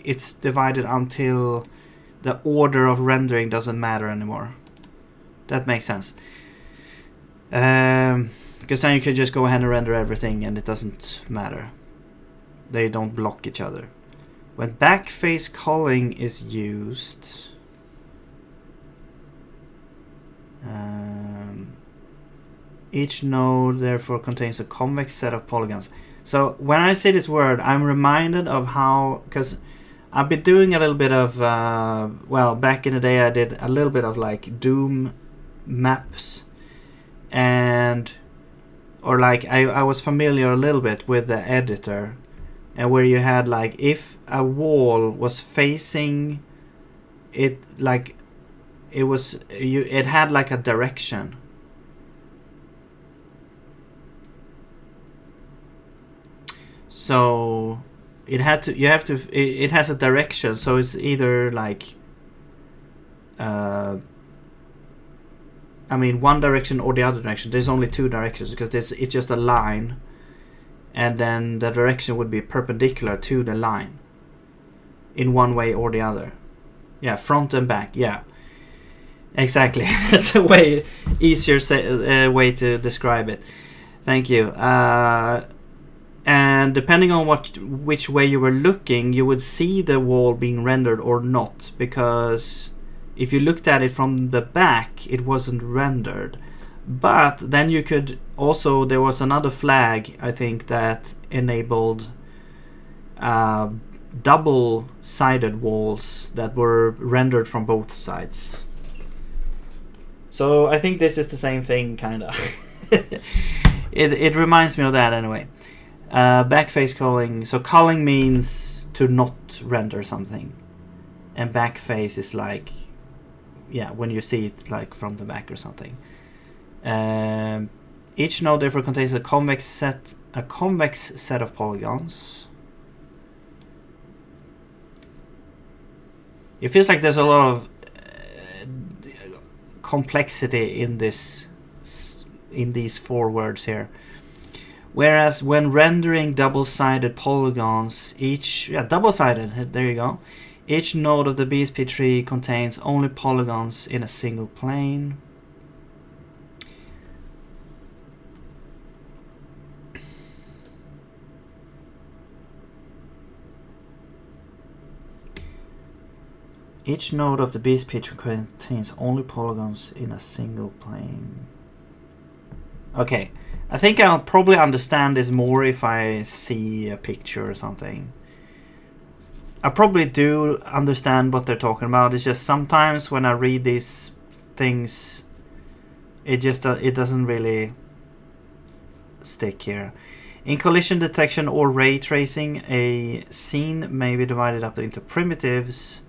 it's divided until the order of rendering doesn't matter anymore. That makes sense. Because then you could just go ahead and render everything and it doesn't matter. They don't block each other. When backface culling is used, each node therefore contains a convex set of polygons. So when I say this word, I'm reminded of how, because I've been doing a little bit of, well, back in the day I did a little bit of like Doom maps, or like I was familiar a little bit with the editor, and where you had like, if a wall was facing it, like it had like a direction. So it has a direction, so it's either like I mean, one direction or the other direction. There's only two directions because it's just a line, and then the direction would be perpendicular to the line in one way or the other. Yeah, front and back. Yeah, exactly. That's a way easier way to describe it. Thank you. And depending on which way you were looking, you would see the wall being rendered or not, because if you looked at it from the back, it wasn't rendered. But then you could also, there was another flag, I think, that enabled double-sided walls that were rendered from both sides. So I think this is the same thing, kind of. It reminds me of that anyway. Backface culling. So culling means to not render something, and backface is like, yeah, when you see it like from the back or something. Each node therefore contains a convex set of polygons. It feels like there's a lot of complexity in these 4 words here. Whereas when rendering double-sided polygons, double-sided, there you go. Each node of the BSP tree contains only polygons in a single plane. Each node of the BSP tree contains only polygons in a single plane. Okay. I think I'll probably understand this more if I see a picture or something. I probably do understand what they're talking about. It's just sometimes when I read these things, it doesn't really stick here. In collision detection or ray tracing, a scene may be divided up into primitives.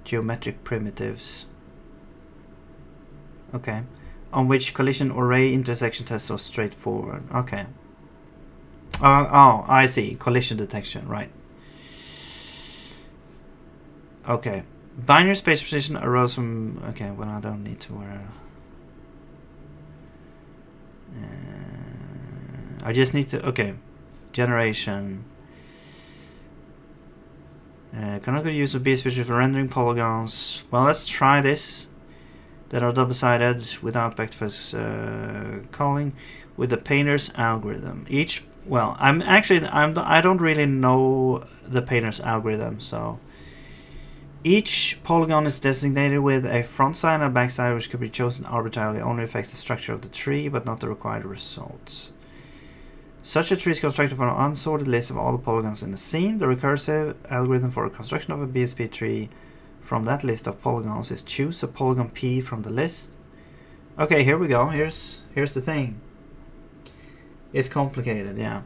Geometric primitives. Okay. On which collision or ray intersection tests are straightforward. Okay. Oh, I see. Collision detection, right. Okay. Binary space precision arose from... Okay, well, I don't need to worry. I just need to... Okay. Generation. Canonical use of BSP for rendering polygons. Well, let's try this. That are double-sided without backface culling with the painter's algorithm. I don't really know the painter's algorithm, so each polygon is designated with a front side and a back side, which could be chosen arbitrarily. Only affects the structure of the tree, but not the required results. Such a tree is constructed from an unsorted list of all the polygons in the scene. The recursive algorithm for the construction of a BSP tree from that list of polygons is choose a polygon P from the list. Okay, here we go. Here's the thing. It's complicated, yeah.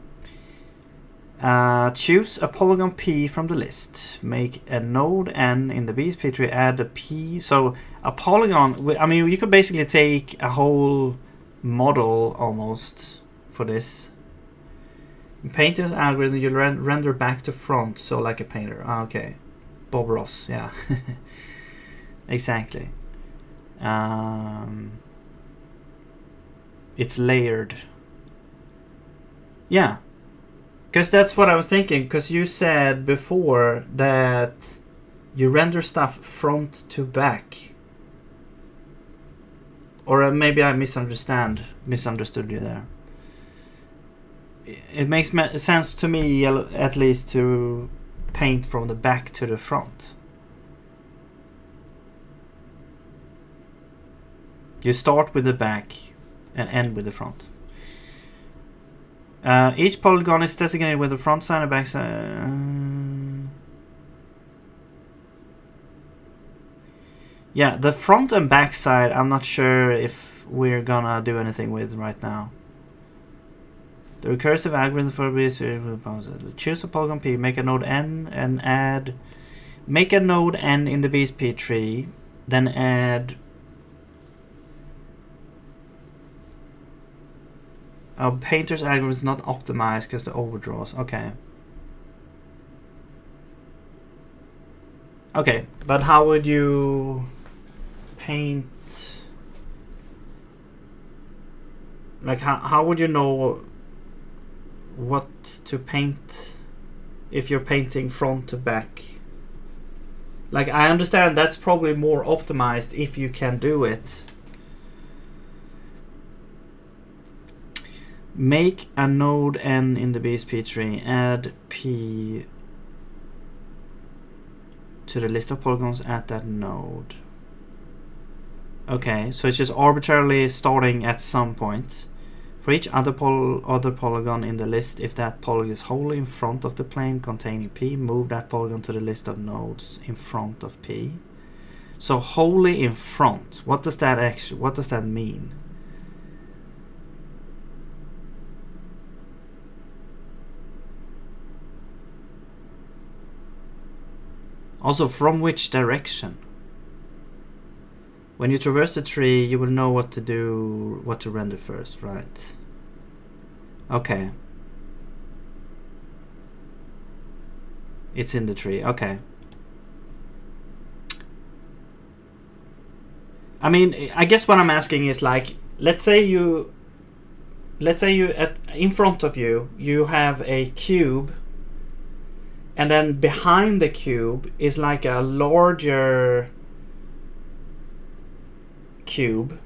Choose a polygon P from the list. Make a node N in the BSP tree. Add a P. So a polygon. I mean, you could basically take a whole model almost for this. In painter's algorithm, you render back to front, so like a painter. Okay. Bob Ross, yeah. Exactly. It's layered. Yeah. Because that's what I was thinking. Because you said before that you render stuff front to back. Or maybe I misunderstood you there. It makes sense to me, at least, to paint from the back to the front. You start with the back and end with the front. Each polygon is designated with the front side and back side. Yeah, the front and back side, I'm not sure if we're gonna do anything with right now. The recursive algorithm for BSP. Choose a polygon P, make a node N, and add. Make a node N in the BSP tree, then add. Oh, painter's algorithm is not optimized because the overdraws. Okay. Okay, but how would you paint? Like how would you know what to paint if you're painting front to back? Like, I understand that's probably more optimized if you can do it. Make a node N in the BSP tree. Add P to the list of polygons at that node. Okay, so it's just arbitrarily starting at some point. For each other polygon in the list, if that polygon is wholly in front of the plane containing P, move that polygon to the list of nodes in front of P. So wholly in front, what does that mean? Also, from which direction? When you traverse the tree, you will know what to render first, right? Okay. It's in the tree, okay. I mean, I guess what I'm asking is, like, let's say you in front of you have a cube, and then behind the cube is like a larger cube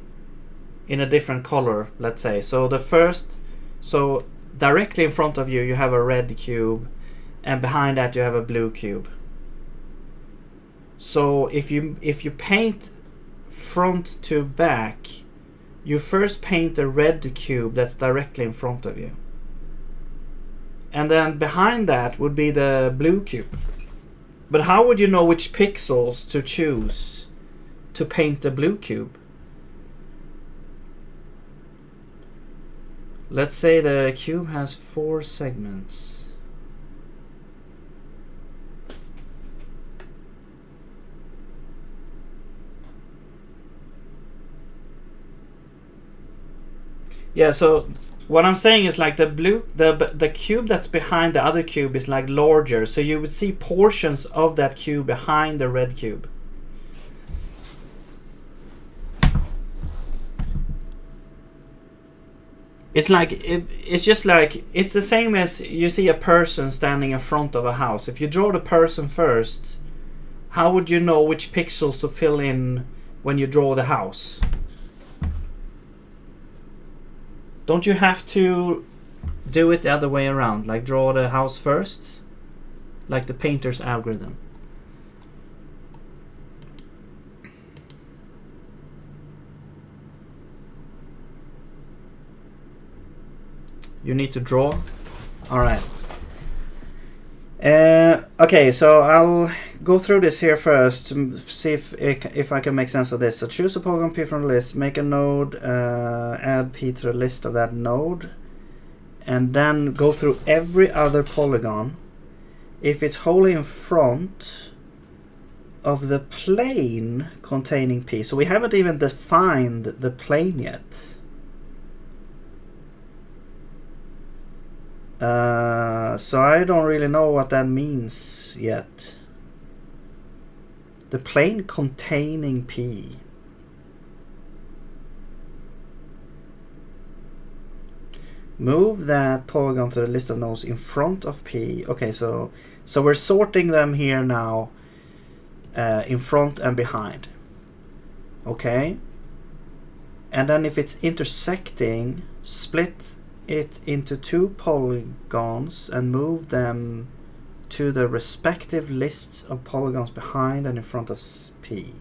in a different color, let's say. So directly in front of you have a red cube, and behind that you have a blue cube. So if you paint front to back, you first paint the red cube that's directly in front of you, and then behind that would be the blue cube. But how would you know which pixels to choose to paint the blue cube? Let's say the cube has 4 segments. Yeah, so what I'm saying is, like, the cube that's behind the other cube is like larger, so you would see portions of that cube behind the red cube. It's like it's just like it's the same as you see a person standing in front of a house. If you draw the person first, how would you know which pixels to fill in when you draw the house? Don't you have to do it the other way around? Like, draw the house first? Like the painter's algorithm. You need to draw? Alright. Okay, so I'll go through this here first to see if I can make sense of this. So choose a polygon P from the list, make a node, add P to the list of that node, and then go through every other polygon. If it's wholly in front of the plane containing P. So we haven't even defined the plane yet. So I don't really know what that means yet. The plane containing P. Move that polygon to the list of nodes in front of P. Okay, so we're sorting them here now, in front and behind. Okay. And then if it's intersecting, split it into 2 polygons and move them to the respective lists of polygons behind and in front of P.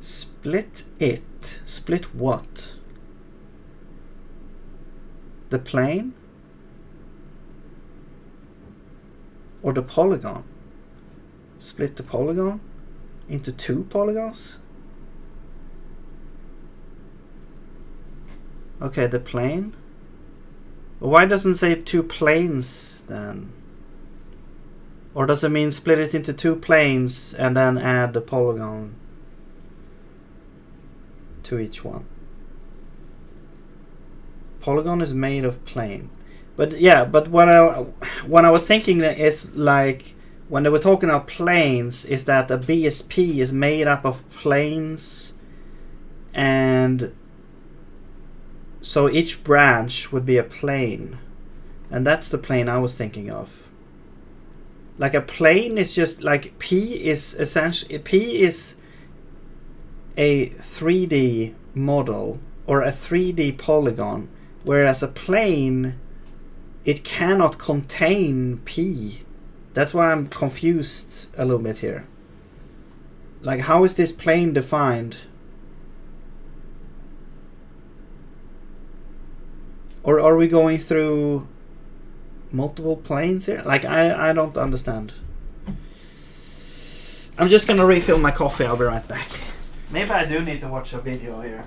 Split it. Split what? The plane? Or the polygon? Split the polygon into 2 polygons? Okay, the plane. Why doesn't it say 2 planes then? Or does it mean split it into 2 planes and then add the polygon to each one? polygon is made of plane. But yeah, but what I was thinking is like when they were talking about planes, is that a BSP is made up of planes, and so each branch would be a plane, and that's the plane I was thinking of. Like a plane is just like P is essentially a 3D model or a 3D polygon, whereas a plane, it cannot contain P. That's why I'm confused a little bit here. Like, how is this plane defined? Or are we going through multiple planes here? Like, I don't understand. I'm just gonna refill my coffee. I'll be right back. Maybe I do need to watch a video here.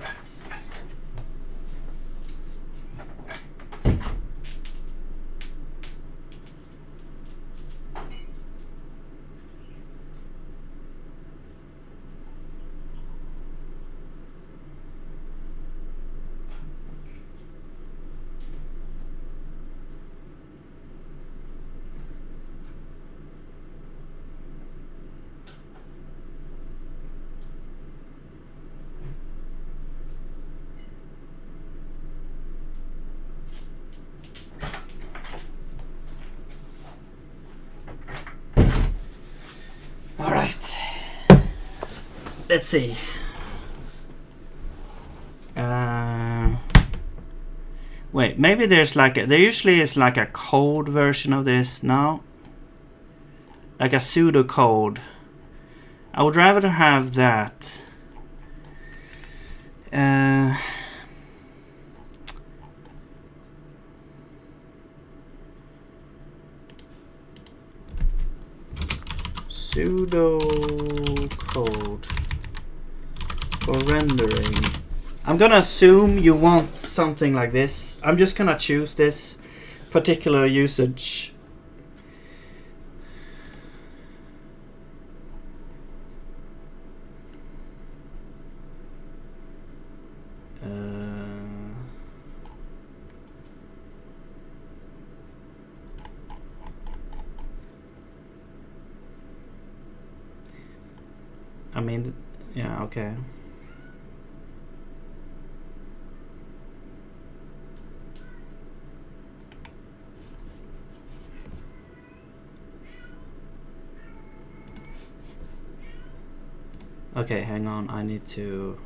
Let's see. Wait, maybe there's like there usually is like a code version of this now, like a pseudocode. I would rather have that. Pseudocode for rendering. I'm gonna assume you want something like this. I'm just gonna choose this particular usage. I mean, yeah, okay. Okay, hang on. I need to...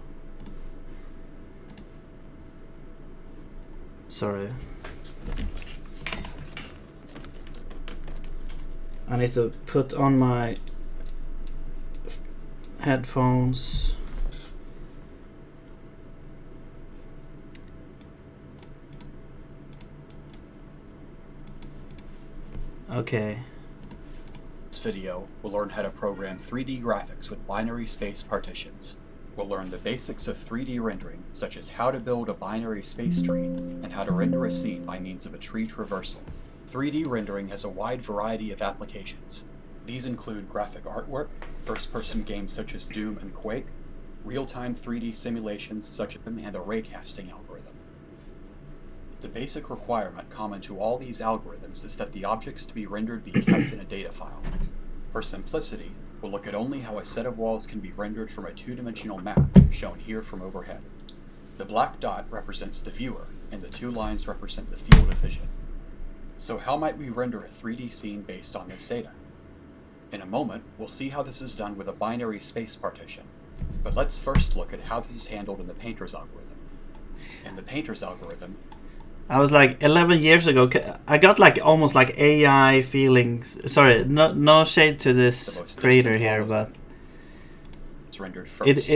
Sorry. I need to put on my headphones. Okay. This video, we'll learn how to program 3D graphics with binary space partitions. We'll learn the basics of 3D rendering, such as how to build a binary space tree and how to render a scene by means of a tree traversal. 3D rendering has a wide variety of applications. These include graphic artwork, first-person games such as Doom and Quake, real-time 3D simulations such as and the raycasting algorithm. The basic requirement common to all these algorithms is that the objects to be rendered be kept in a data file. For simplicity, we'll look at only how a set of walls can be rendered from a two-dimensional map, shown here from overhead. The black dot represents the viewer, and the two lines represent the field of vision. So how might we render a 3D scene based on this data? In a moment, we'll see how this is done with a binary space partition. But let's first look at how this is handled in the painter's algorithm. In the painter's algorithm, I was like 11 years ago. I got like almost like AI feelings. Sorry, no shade to this creator here, but it's rendered first.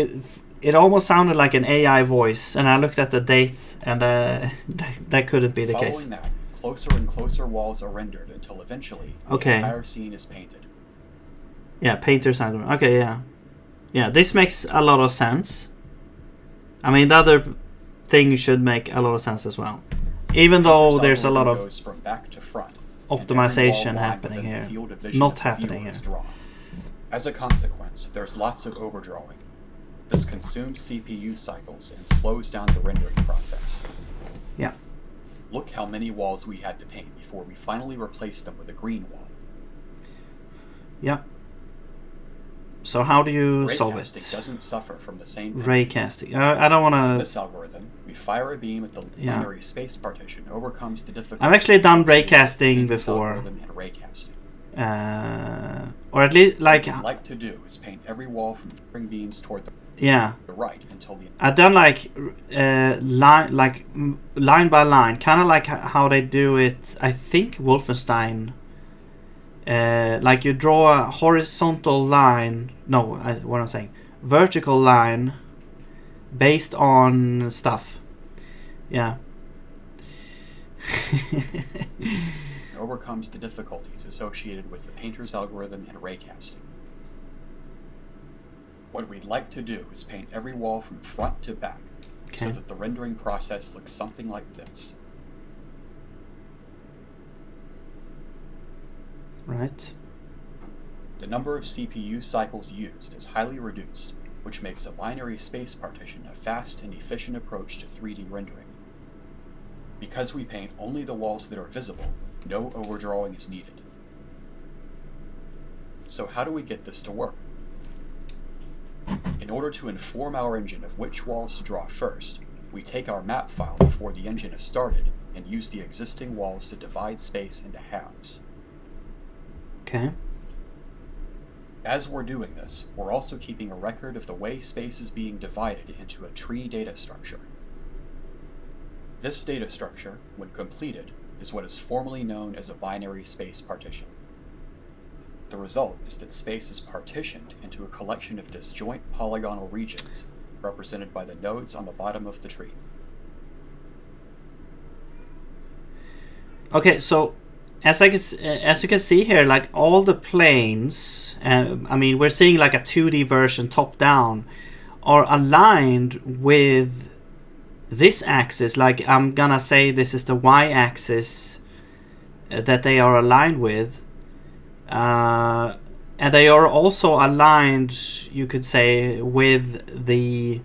It almost sounded like an AI voice, and I looked at the date, and that couldn't be the case. Following that, closer and closer walls are rendered until eventually the entire scene is painted. Yeah, painter's algorithm. Okay, yeah. This makes a lot of sense. I mean, the other thing should make a lot of sense as well. Even though there's a lot of goes from back to front, optimization happening here, not happening here. As a consequence, there's lots of overdrawing. This consumes CPU cycles and slows down the rendering process. Yeah. how many walls we had to paint before we finally replaced them with a green wall. Yeah. So how do you solve it? Raycasting doesn't suffer from the same Raycasting. I don't want In to... this algorithm, we fire a beam at the Yeah. binary space partition, overcomes the difficulty. I've actually done associated with raycasting Painter's before. algorithm and raycasting. Or at least, like... What we'd like to do is paint every wall from firing beams toward the Yeah. right until the I've done like line by line, kind of like how they do it. I think Wolfenstein. Like you draw a horizontal line. No, what I'm saying, vertical line, based on stuff. Yeah. overcomes the difficulties associated with the Painter's algorithm and raycasting. What we'd like to do is paint every wall from front to back, so that the rendering process looks something like this. Right. The number of CPU cycles used is highly reduced, which makes a binary space partition a fast and efficient approach to 3D rendering. Because we paint only the walls that are visible, no overdrawing is needed. So how do we get this to work? In order to inform our engine of which walls to draw first, we take our map file before the engine is started and use the existing walls to divide space into halves. Okay. As we're doing this, we're also keeping a record of the way space is being divided into a tree data structure. This data structure, when completed, is what is formally known as a binary space partition. The result is that space is partitioned into a collection of disjoint polygonal regions, represented by the nodes on the bottom of the tree. Okay, so as you can see here, like all the planes, I mean, we're seeing like a 2D version top down, are aligned with this axis. Like I'm gonna say this is the y-axis that they are aligned with. And they are also aligned, you could say, with the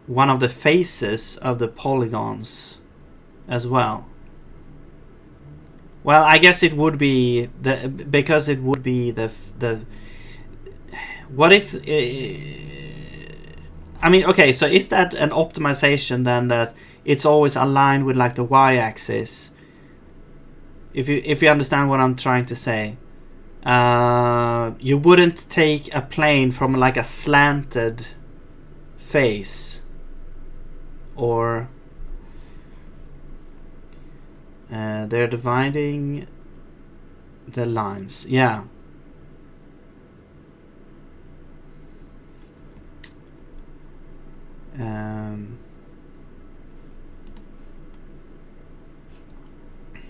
one of the faces of the polygons as well. Well, I guess it would be because it would be the what if I mean, okay, so is that an optimization then, that it's always aligned with like the y-axis? If you understand what I'm trying to say, you wouldn't take a plane from like a slanted face, or they're dividing the lines. Yeah.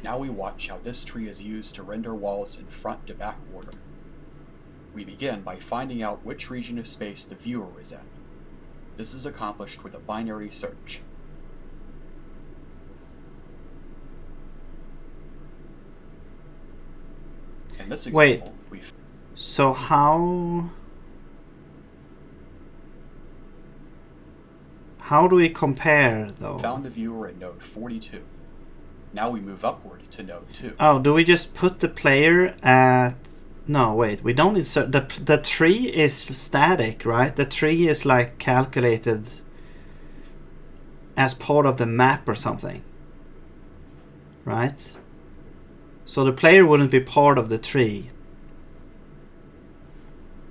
Now we watch how this tree is used to render walls in front to back order. We begin by finding out which region of space the viewer is in. This is accomplished with a binary search. In this example, so how do we compare though? Found the viewer at node 42. Now we move upward to node 2. Oh, do we just put the player at... No, wait, we don't insert... The tree is static, right? The tree is like calculated as part of the map or something, right? So the player wouldn't be part of the tree.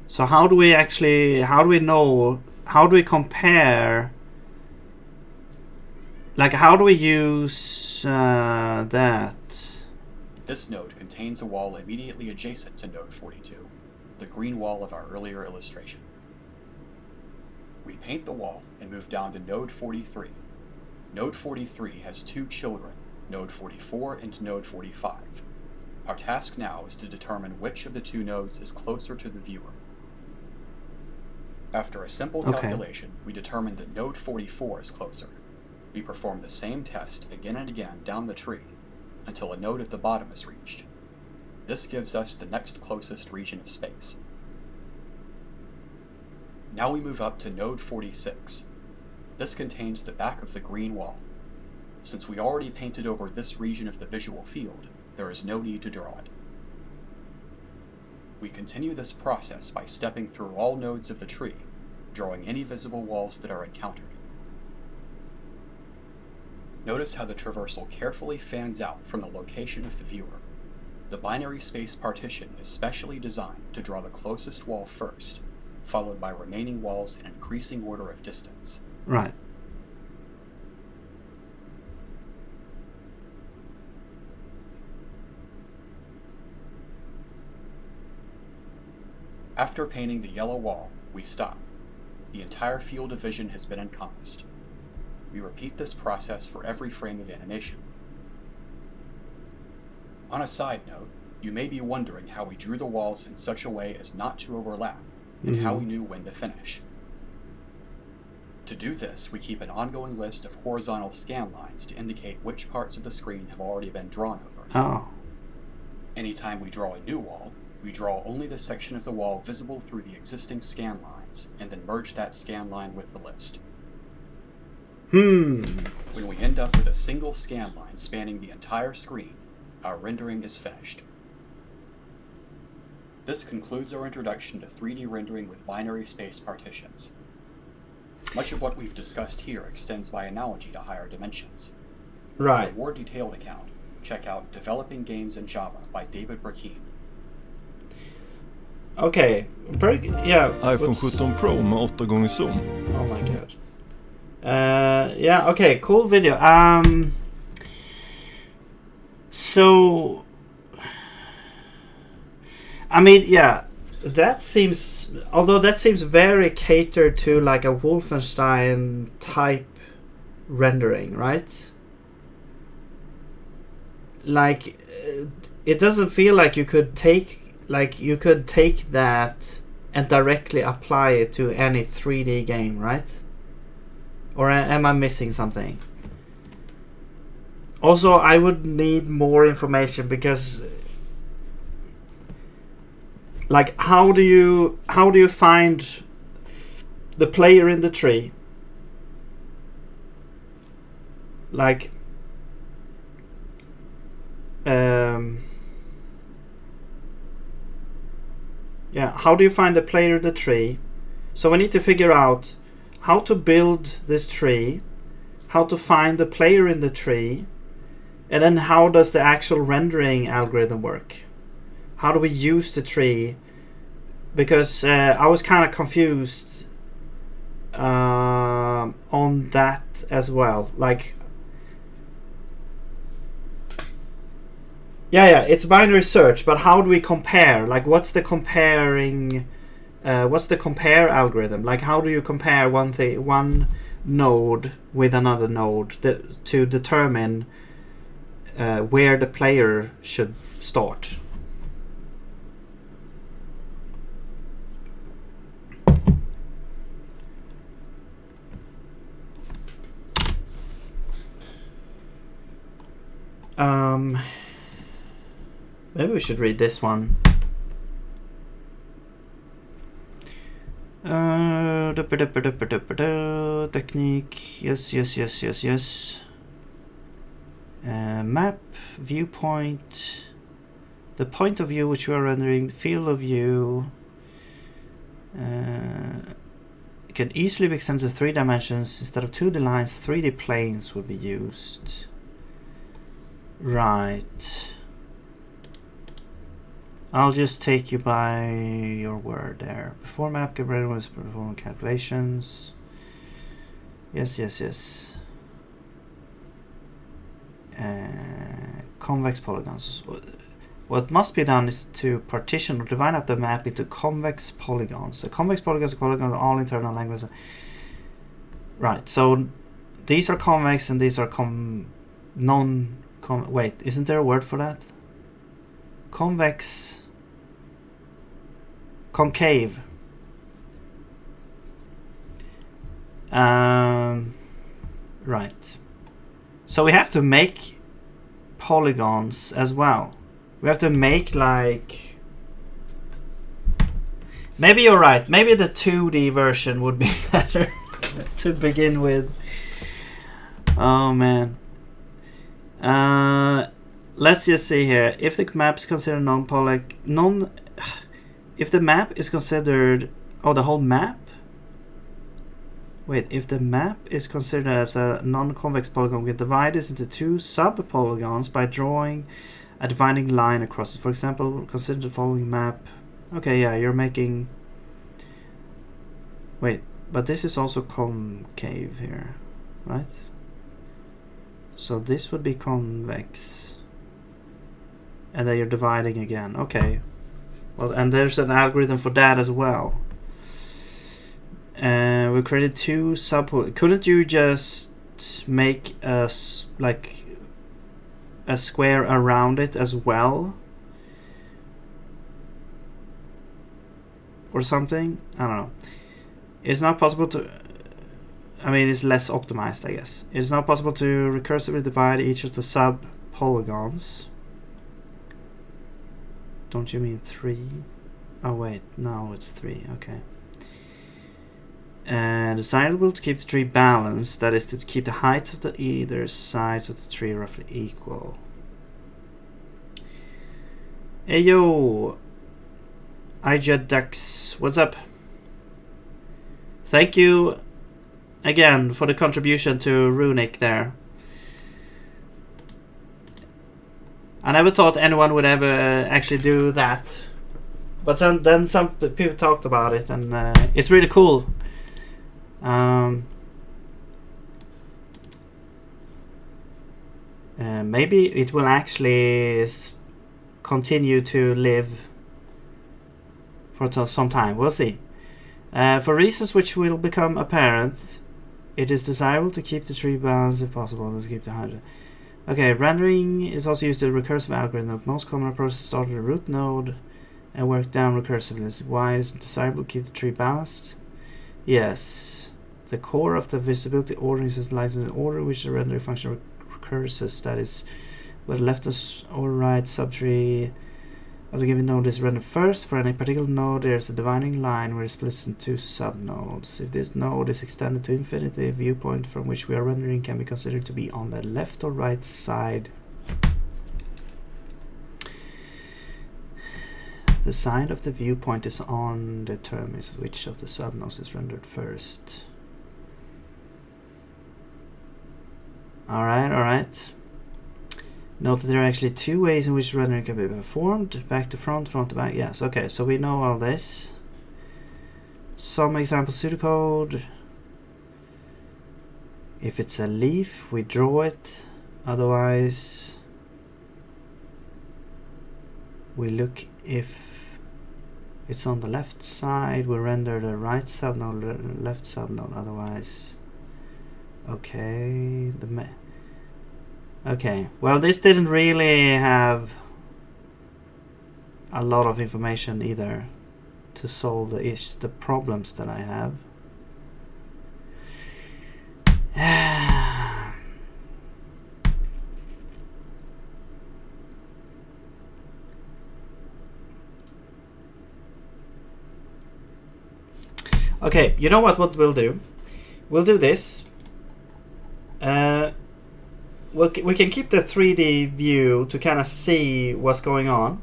So how do we actually... How do we know... How do we compare... Like, how do we use that? This node contains a wall immediately adjacent to node 42, the green wall of our earlier illustration. We paint the wall and move down to node 43. Node 43 has two children, node 44 and node 45. Our task now is to determine which of the two nodes is closer to the viewer. After a simple calculation, we determine that node 44 is closer. We perform the same test again and again down the tree until a node at the bottom is reached. This gives us the next closest region of space. Now we move up to node 46. This contains the back of the green wall. Since we already painted over this region of the visual field, there is no need to draw it. We continue this process by stepping through all nodes of the tree, drawing any visible walls that are encountered. Notice how the traversal carefully fans out from the location of the viewer. The binary space partition is specially designed to draw the closest wall first, followed by remaining walls in increasing order of distance. Right. After painting the yellow wall, we stop. The entire field of vision has been encompassed. We repeat this process for every frame of animation. On a side note, you may be wondering how we drew the walls in such a way as not to overlap, and how we knew when to finish. To do this, we keep an ongoing list of horizontal scan lines to indicate which parts of the screen have already been drawn over. Oh. Anytime we draw a new wall, we draw only the section of the wall visible through the existing scan lines, and then merge that scan line with the list. When we end up with a single scan line spanning the entire screen, our rendering is finished. This concludes our introduction to 3D rendering with binary space partitions. Much of what we've discussed here extends by analogy to higher dimensions. Right. For a more detailed account, check out Developing Games in Java by David Brackeen. Okay. Yeah. iPhone 17 Pro med 8x zoom. Oh my god. Yeah, okay, cool video. So I mean, yeah, that seems, although that seems very catered to like a Wolfenstein type rendering, right? Like it doesn't feel like you could take that and directly apply it to any 3D game, right? Or am I missing something? Also, I would need more information because, like, how do you find the player in the tree? Like, yeah, how do you find the player in the tree? So we need to figure out how to build this tree, how to find the player in the tree, and then how does the actual rendering algorithm work? How do we use the tree? Because I was kind of confused on that as well. Like, yeah, it's binary search, but how do we compare? Like, what's the comparing? What's the compare algorithm? Like, how do you compare one node with another node to determine where the player should start? Maybe we should read this one. Technique, yes. Map, viewpoint, the point of view which we are rendering, field of view, can easily be extended to 3 dimensions. Instead of 2D lines, 3D planes will be used. Right. I'll just take you by your word there. Before map can render was performing calculations. Yes. Convex polygons. What must be done is to partition or divide up the map into convex polygons. So convex polygons are polygons of all internal languages. Right, so these are convex and these are wait, isn't there a word for that? Convex, concave. Right. So we have to make polygons as well. We have to make, like, maybe you're right. Maybe the 2D version would be better to begin with. Oh man. Let's just see here. If the map is considered if the map is considered, the whole map. Wait, if the map is considered as a non-convex polygon, we divide this into two sub-polygons by drawing a dividing line across it. For example, consider the following map. Okay, yeah, you're making. Wait, but this is also concave here, right? So this would be convex. And then you're dividing again. Okay. Well, and there's an algorithm for that as well. We created two couldn't you just make a square around it as well? Or something? I don't know. It's not possible to... I mean, it's less optimized, I guess. It's not possible to recursively divide each of the sub-polygons. Don't you mean 3? Oh wait, no, it's 3, okay. Desirable to keep the tree balanced, that is to keep the height of the either sides of the tree roughly equal. Hey yo! iJetDux, what's up? Thank you again for the contribution to Runic there. I never thought anyone would ever actually do that, but then some people talked about it, and it's really cool. Maybe it will actually continue to live for some time. We'll see. For reasons which will become apparent, it is desirable to keep the tree balanced if possible. Let's keep the height. Okay, rendering is also used in the recursive algorithm. The most common approach is to start at a root node and work down recursively. Why is it desirable to keep the tree balanced? Yes. The core of the visibility ordering system lies in the order which the rendering function recurses. That is, whether left or right subtree of the given node is rendered first. For any particular node, there is a dividing line where it splits into subnodes. If this node is extended to infinity, the viewpoint from which we are rendering can be considered to be on the left or right side. The side of the viewpoint is on determines which of the subnodes is rendered first. Alright. Note that there are actually two ways in which rendering can be performed. Back to front, front to back. Yes, okay, so we know all this. Some example pseudocode. If it's a leaf, we draw it. Otherwise, we look if it's on the left side, we render the right subnode, left subnode. Otherwise, okay, okay, well, this didn't really have a lot of information either to solve the problems that I have. Okay, you know what we'll do? We'll do this. We can keep the 3D view to kind of see what's going on.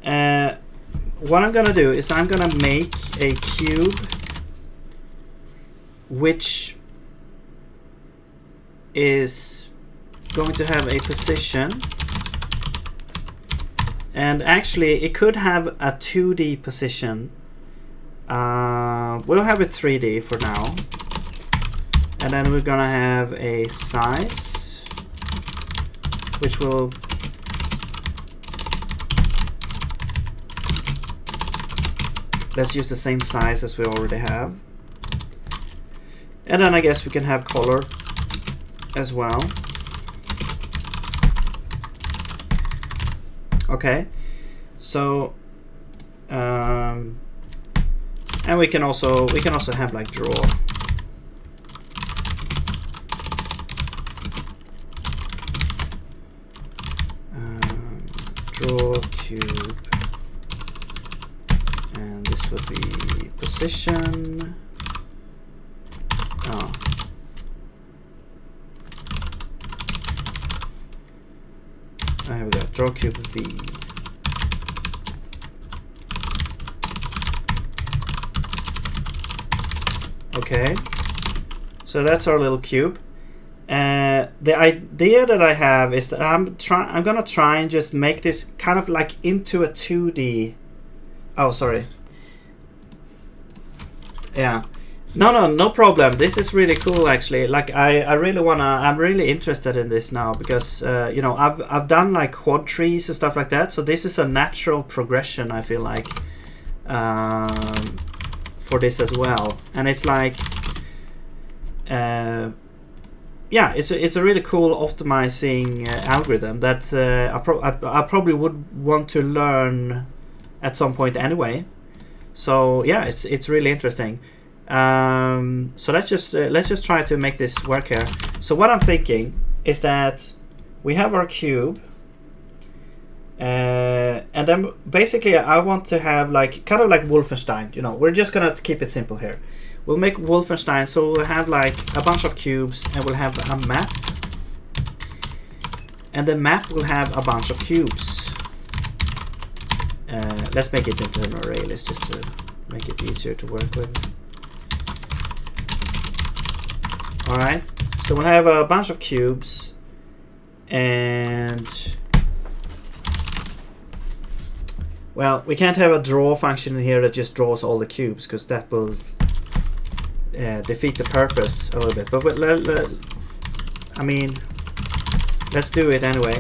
What I'm gonna do is I'm gonna make a cube which is going to have a position, and actually it could have a 2D position. We'll have it 3D for now, and then we're gonna have a size which will let's use the same size as we already have, and then I guess we can have color as well. Okay, so and we can also have like draw. Draw cube, and this would be position. Here we go. Draw cube V. Okay. So that's our little cube. The idea that I have is that I'm gonna try and just make this kind of like into a 2D. Oh, sorry. Yeah. No problem. This is really cool, actually. Like I really wanna. I'm really interested in this now because you know, I've done like quad trees and stuff like that. So this is a natural progression, I feel like, for this as well. And it's like, yeah, it's a really cool optimizing algorithm that I probably would want to learn at some point anyway. So yeah, it's really interesting. So let's just try to make this work here. So what I'm thinking is that we have our cube, and then basically I want to have like kind of like Wolfenstein. You know, we're just gonna keep it simple here. We'll make Wolfenstein, so we'll have like a bunch of cubes, and we'll have a map, and the map will have a bunch of cubes. Let's make it into an array list just to make it easier to work with. Alright, so we'll have a bunch of cubes, and well, we can't have a draw function in here that just draws all the cubes, because that will defeat the purpose a little bit. But I mean, let's do it anyway.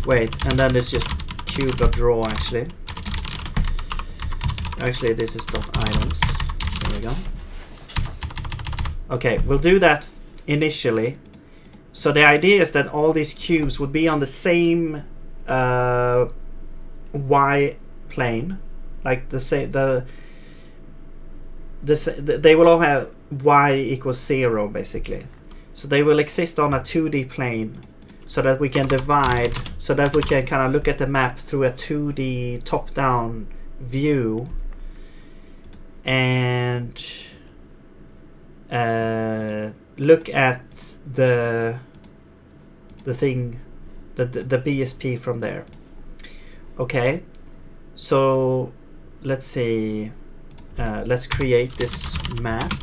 Wait, and then it's just cube.draw actually. Actually, this is .items. There we go. Okay, we'll do that initially. So the idea is that all these cubes would be on the same y plane, like they will all have y equals 0 basically. So they will exist on a 2D plane, so that we can divide, so that we can kind of look at the map through a 2D top-down view, and look at the thing, the BSP from there. Okay, so let's see. Let's create this map.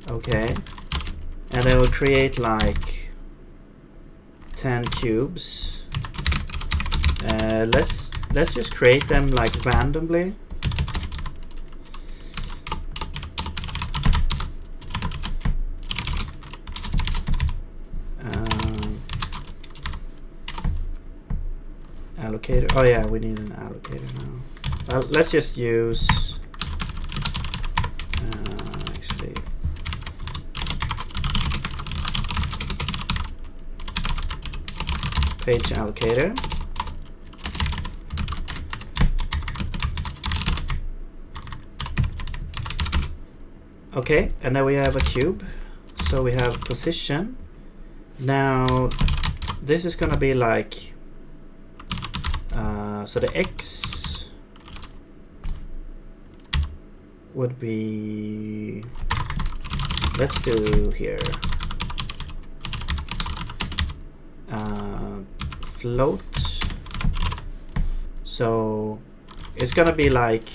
Okay, and then we'll create like 10 cubes. Let's just create them like randomly. Allocator. Oh yeah, we need an allocator now. Well, let's just use actually page allocator. Okay, and now we have a cube. So we have position. Now this is gonna be like so the X would be, let's do here float. So it's gonna be like,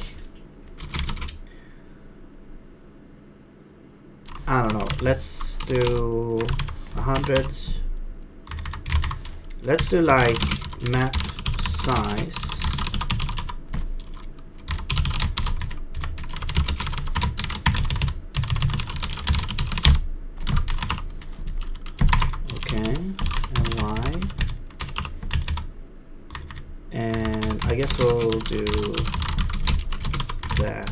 I don't know, let's do 100. Let's do like map size. Okay, and Y. And I guess we'll do that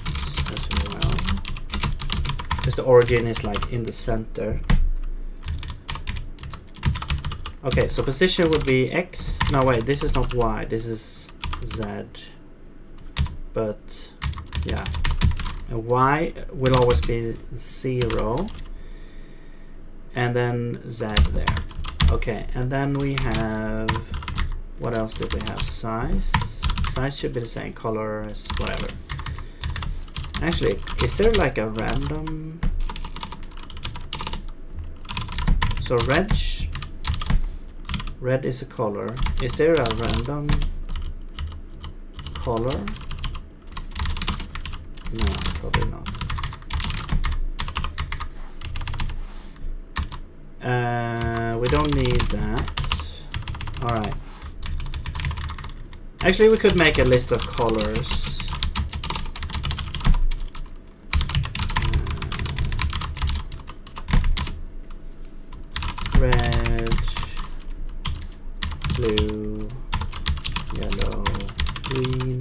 as well. Because the origin is like in the center. Okay, so position would be X. No, wait, this is not Y, this is Z. But yeah, and Y will always be 0, and then Z there. Okay, and then we have, what else did we have? Size. Size should be the same, color as whatever. Actually, is there like a random? So red is a color. Is there a random color? No, probably not. We don't need that. Alright. Actually, we could make a list of colors. Red, blue, yellow, green,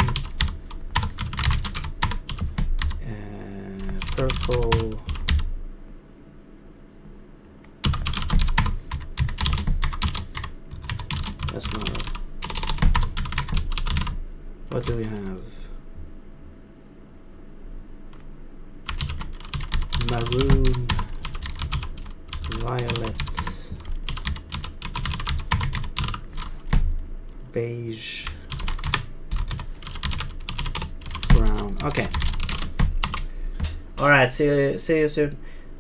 purple, that's not it. What do we have? Maroon, violet, beige, brown. Okay. All right. See you soon.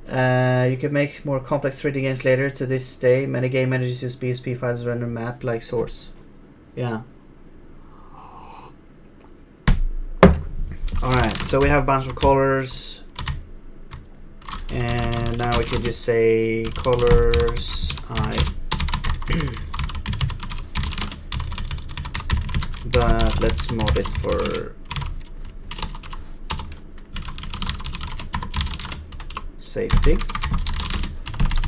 You can make more complex 3D games later. To this day, many game managers use BSP files to render map like source. Yeah. All right. So we have a bunch of colors, and now we can just say colors. But let's mod it for safety.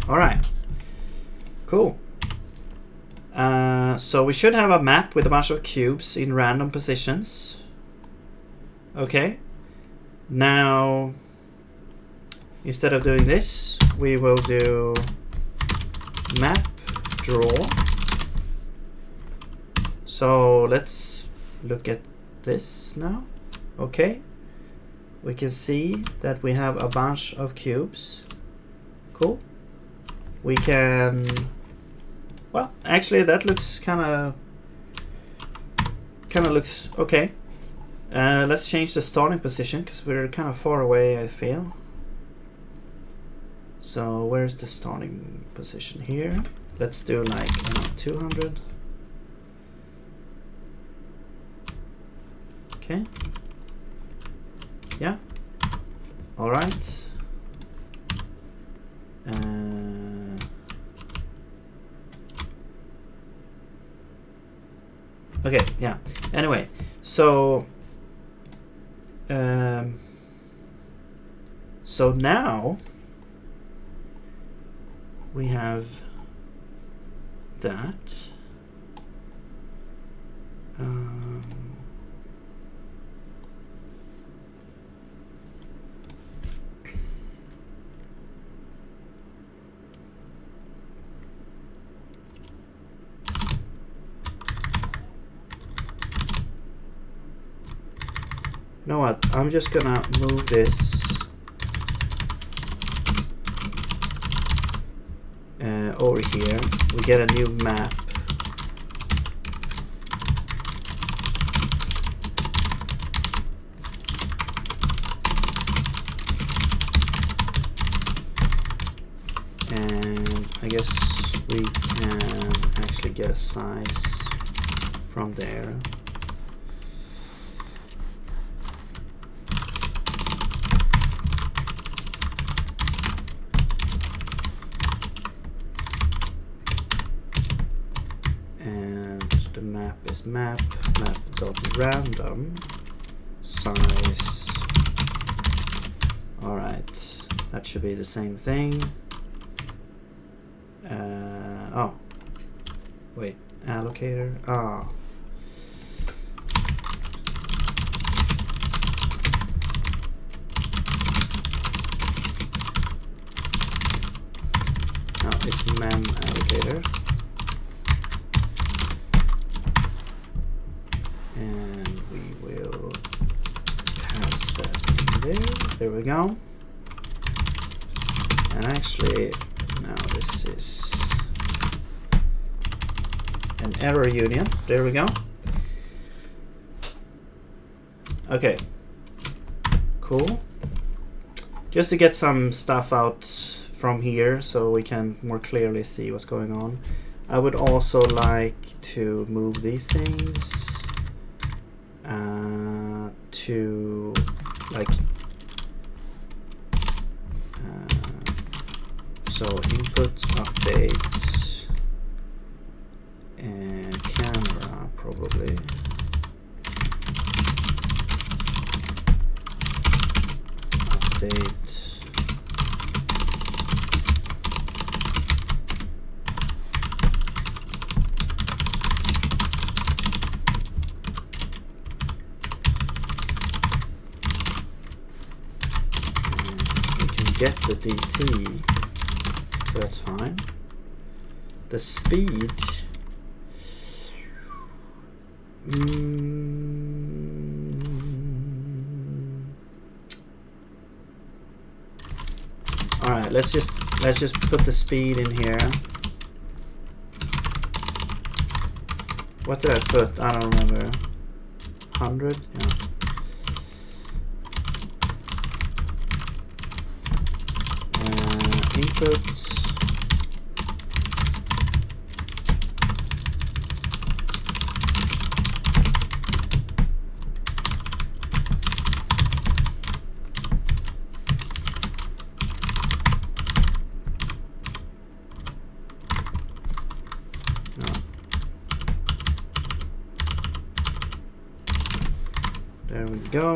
All right, cool. So we should have a map with a bunch of cubes in random positions. Okay. Now, instead of doing this, we will do map draw. So let's look at this now. Okay. We can see that we have a bunch of cubes. Cool. We can, well, actually that looks kind of looks okay. Let's change the starting position because we're kind of far away, I feel. So where's the starting position here? Let's do like 200. Okay. Yeah. All right. Okay. Yeah. Anyway, so now we have that. You know what? I'm just gonna move this over here. We get a new map. And I guess we can actually get a size from there. Map.random size. All right, that should be the same thing. Oh, wait, allocator. Ah. No, it's mem allocator. And we will pass that in there. There we go. And actually, now this is an error union. There we go. Okay. Cool. Just to get some stuff out from here so we can more clearly see what's going on. I would also like to move these things to like so input update and camera probably. Update. Get the DT, so that's fine. The speed, all right. Let's just put the speed in here. What did I put? I don't remember. 100. Yeah. Input. No. There we go.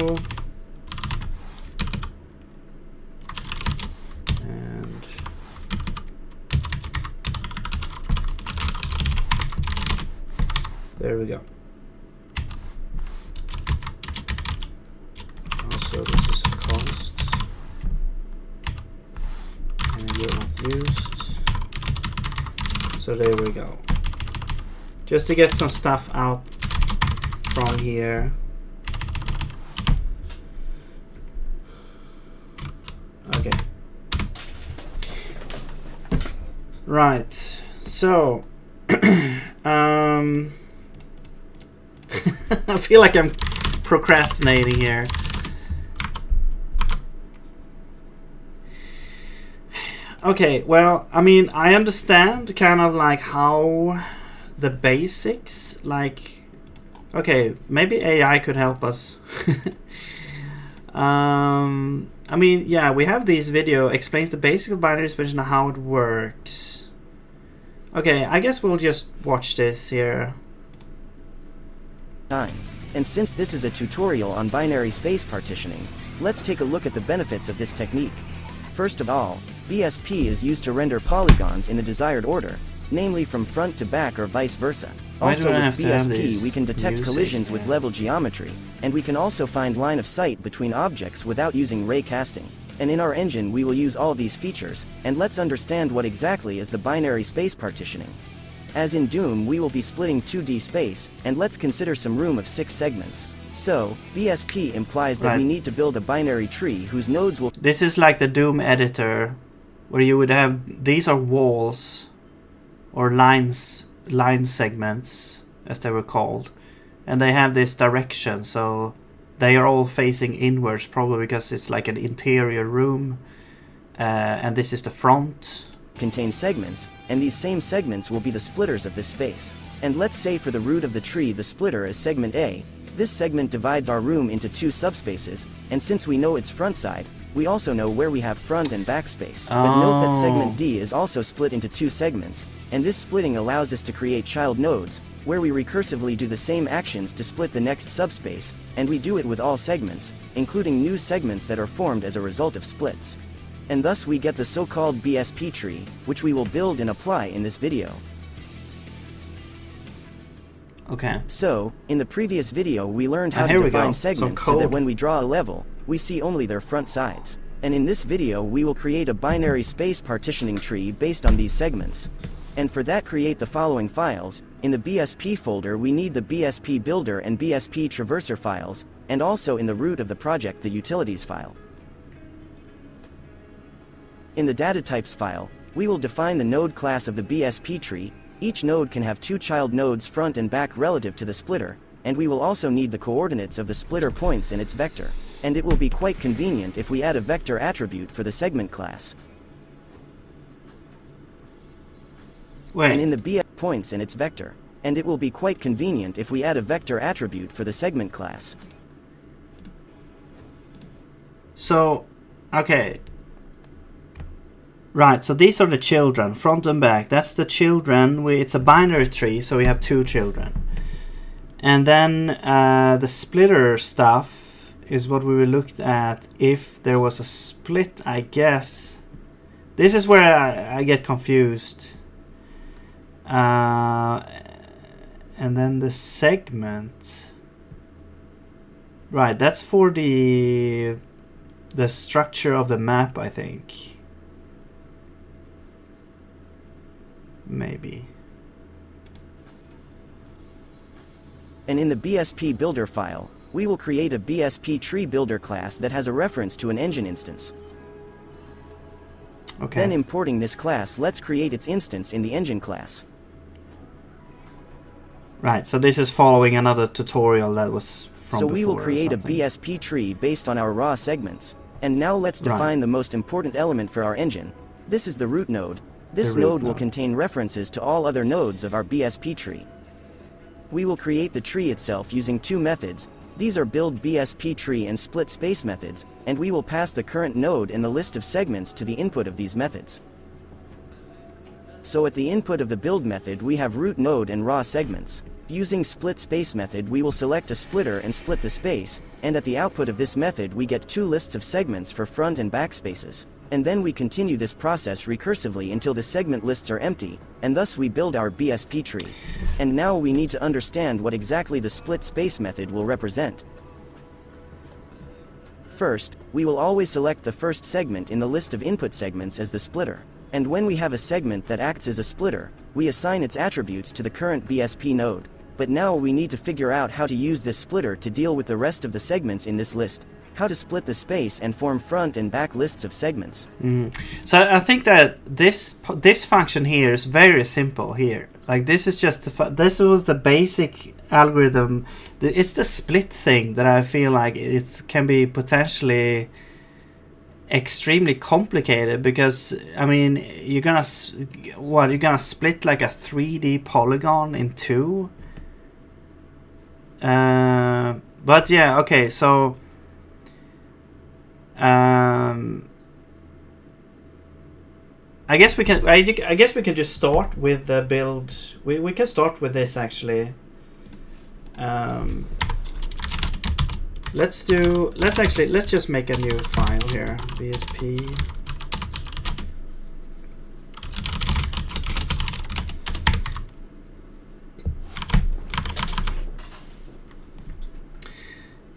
There we go. Also, this is a cost, and you're not used. So there we go. Just to get some stuff out from here. Okay. Right. So. I feel like I'm procrastinating here. Okay, well, I mean, I understand kind of like how the basics, like, okay, maybe AI could help us. I mean, yeah, we have this video explains the basic of binary expression and how it works. Okay, I guess we'll just watch this here. And since this is a tutorial on binary space partitioning, let's take a look at the benefits of this technique. First of all, BSP is used to render polygons in the desired order, namely from front to back or vice versa. Also with BSP we can detect collisions with level geometry, and we can also find line of sight between objects without using ray casting. And in our engine we will use all these features, and let's understand what exactly is the binary space partitioning. As in Doom we will be splitting 2D space, and let's consider some room of 6 segments. So, BSP implies that we need to build a binary tree whose nodes will... This is like the Doom editor, where you would have... These are walls, or line segments, as they were called. And they have this direction, so they are all facing inwards, probably because it's like an interior room. And this is the front. Contain segments, and these same segments will be the splitters of this space. And let's say for the root of the tree the splitter is segment A. This segment divides our room into 2 subspaces, and since we know its front side, we also know where we have front and back space. But note that segment D is also split into 2 segments, and this splitting allows us to create child nodes, where we recursively do the same actions to split the next subspace, and we do it with all segments, including new segments that are formed as a result of splits. And thus we get the so-called BSP tree, which we will build and apply in this video. Okay. So, in the previous video we learned how to define segments so that when we draw a level, we see only their front sides. And in this video we will create a binary space partitioning tree based on these segments. And for that create the following files. In the BSP folder we need the BSP builder and BSP traverser files, and also in the root of the project the utilities file. In the data types file, we will define the node class of the BSP tree, Each node can have two child nodes front and back relative to the splitter, and we will also need the coordinates of the splitter points in its vector. And it will be quite convenient if we add a vector attribute for the segment class. Wait. And in the BS points in its vector. And it will be quite convenient if we add a vector attribute for the segment class. So, okay. Right, so these are the children, front and back. That's the children. It's a binary tree, so we have two children. And then the splitter stuff is what we looked at if there was a split, I guess. This is where I get confused. And then the segment. Right, that's for the structure of the map, I think. Maybe. And in the BSP builder file, we will create a BSP tree builder class that has a reference to an engine instance. Okay. Then importing this class, let's create its instance in the engine class. Right, so this is following another tutorial that was from So before. we will create a something. BSP tree based on our raw segments. And now let's define the most important element for our engine. This is the root node. This node will contain references to all other nodes of our BSP tree. We will create the tree itself using two methods. These are build BSP tree and split space methods, and we will pass the current node in the list of segments to the input of these methods. So at the input of the build method we have root node and raw segments. Using split space method we will select a splitter and split the space, and at the output of this method we get two lists of segments for front and back spaces. And then we continue this process recursively until the segment lists are empty, and thus we build our BSP tree. And now we need to understand what exactly the split space method will represent. First, we will always select the first segment in the list of input segments as the splitter. And when we have a segment that acts as a splitter, we assign its attributes to the current BSP node. But now we need to figure out how to use this splitter to deal with the rest of the segments in this list. How to split the space and form front and back lists of segments. So I think that this function here is very simple here. Like this is just this was the basic algorithm. It's the split thing that I feel like it can be potentially extremely complicated, because I mean you're gonna split like a 3D polygon in two. But yeah, okay, so. I guess we can. I guess we can just start with the build. We can start with this actually. Let's just make a new file here. BSP.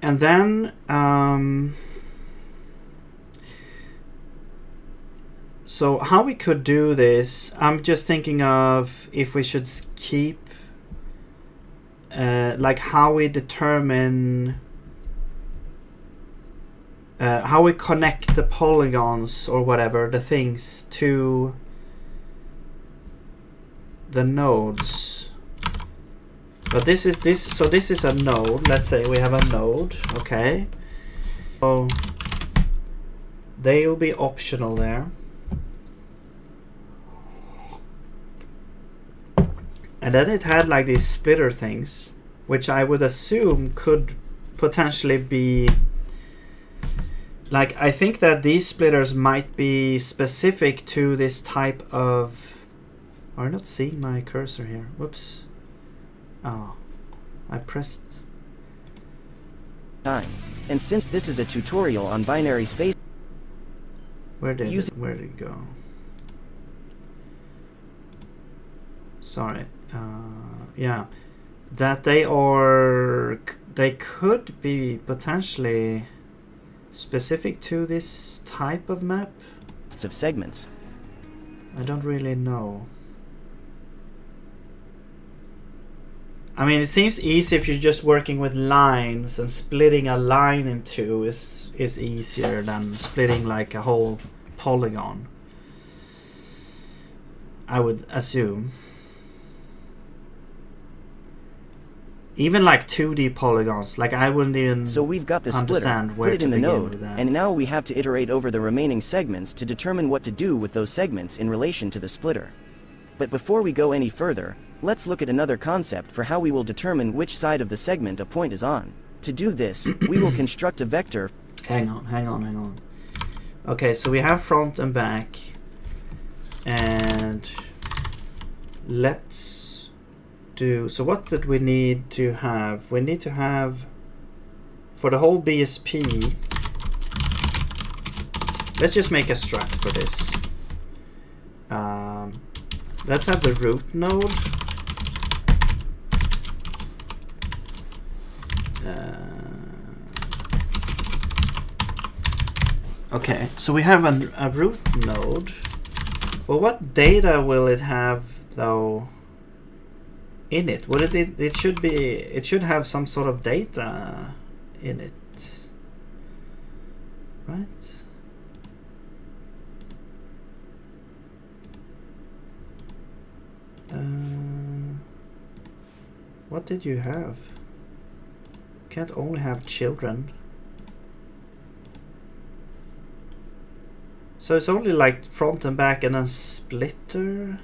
And then so how we could do this, I'm just thinking of if we should keep like how we determine how we connect the polygons or whatever, the things to the nodes. But this is a node. Let's say we have a node, okay? So they'll be optional there. And then it had like these splitter things, which I would assume could potentially be like, I think that these splitters might be specific to this type of. Are you not seeing my cursor here? Whoops. Oh, I pressed time. And since this is a tutorial on binary space, where did it go? Sorry. Yeah, that they could be potentially specific to this type of map. Of segments. I don't really know. I mean, it seems easy if you're just working with lines, and splitting a line in two is easier than splitting like a whole polygon, I would assume. even like 2D polygons, like I wouldn't even So we've got the splitter, understand where put it to in the begin node, with that. and now we have to iterate over the remaining segments to determine what to do with those segments in relation to the splitter. But before we go any further, let's look at another concept for how we will determine which side of the segment a point is on. To do this, we will construct a vector. Hang on. Okay, so we have front and back, and let's do, so what did we need to have? We need to have, for the whole BSP, let's just make a struct for this. Let's have the root node. Okay, so we have a root node. Well, what data will it have though in it? Would it should have some sort of data in it, right? What did you have? Can't only have children. So it's only like front and back and then splitter?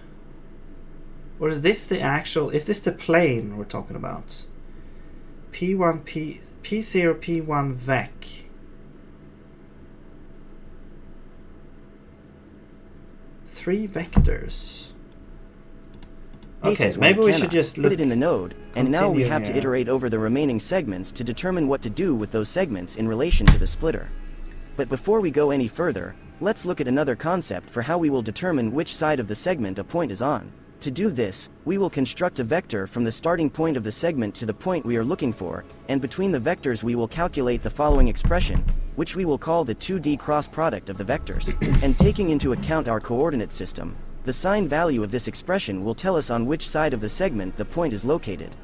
Or is this the actual, is this the plane we're talking about? P1, P0, P1 vec. Three vectors. Okay, maybe we should just put it in the node, and now we have to here. iterate over the remaining segments to determine what to do with those segments in relation to the splitter. But before we go any further, let's look at another concept for how we will determine which side of the segment a point is on. To do this, we will construct a vector from the starting point of the segment to the point we are looking for, and between the vectors we will calculate the following expression, which we will call the 2D cross product of the vectors. And taking into account our coordinate system, the sign value of this expression will tell us on which side of the segment the point is located.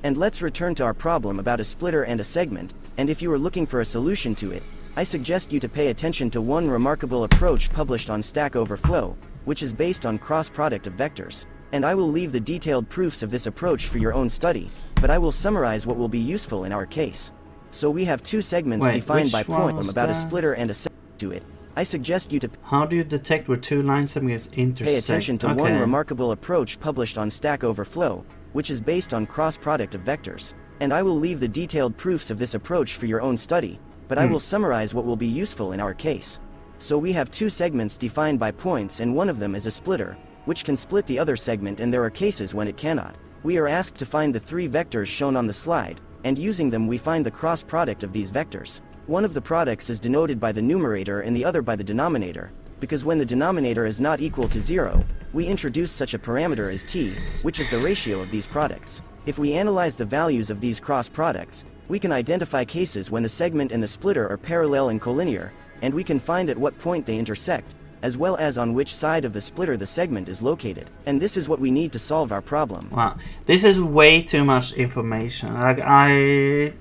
And let's return to our problem about a splitter and a segment, and if you are looking for a solution to it, I suggest you to pay attention to one remarkable approach published on Stack Overflow, which is based on cross product of vectors. And I will leave the detailed proofs of this approach for your own study, but I will summarize what will be useful in our case. So we have two segments defined by point about a splitter and a segment to it. I suggest you to how do you detect where two line segments intersect? Pay attention to one remarkable approach published on Stack Overflow, which is based on cross product of vectors. And I will leave the detailed proofs of this approach for your own study, but I will summarize what will be useful in our case. So we have two segments defined by points, and one of them is a splitter, which can split the other segment, and there are cases when it cannot. We are asked to find the three vectors shown on the slide, and using them we find the cross product of these vectors. One of the products is denoted by the numerator and the other by the denominator, because when the denominator is not equal to 0, we introduce such a parameter as t, which is the ratio of these products. If we analyze the values of these cross products, we can identify cases when the segment and the splitter are parallel and collinear, and we can find at what point they intersect, as well as on which side of the splitter the segment is located. And this is what we need to solve our problem. Wow, this is way too much information. Like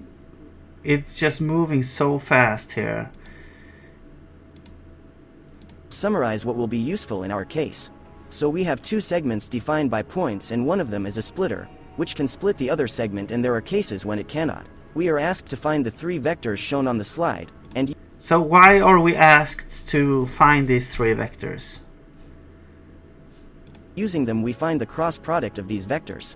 it's just moving so fast here. Summarize what will be useful in our case. So we have two segments defined by points, and one of them is a splitter, which can split the other segment, and there are cases when it cannot. We are asked to find the three vectors shown on the slide, and so why are we asked to find these three vectors? Using them we find the cross product of these vectors.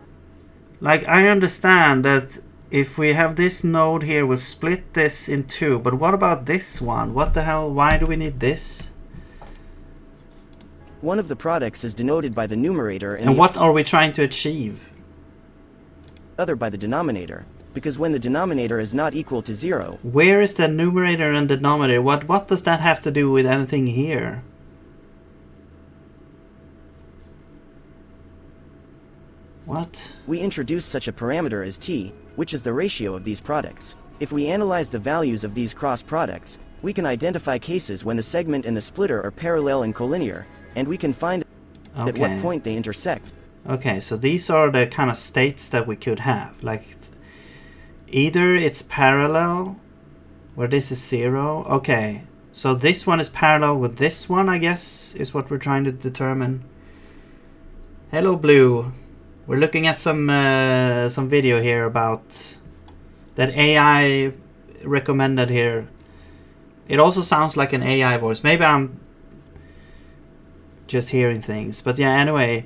Like, I understand that if we have this node here, we'll split this in two, but what about this one? What the hell? Why do we need this? One of the products is denoted by the numerator and what are we trying to achieve? Other by the denominator, because when the denominator is not equal to 0... Where is the numerator and denominator? What does that have to do with anything here? What? We introduce such a parameter as t, which is the ratio of these products. If we analyze the values of these cross products, we can identify cases when the segment and the splitter are parallel and collinear, and we can find at what point they intersect. Okay, so these are the kind of states that we could have. Like, either it's parallel, where this is 0. Okay, so this one is parallel with this one, I guess, is what we're trying to determine. Hello, Blue. We're looking at some video here about that AI recommended here. It also sounds like an AI voice. Maybe I'm just hearing things. But yeah, anyway,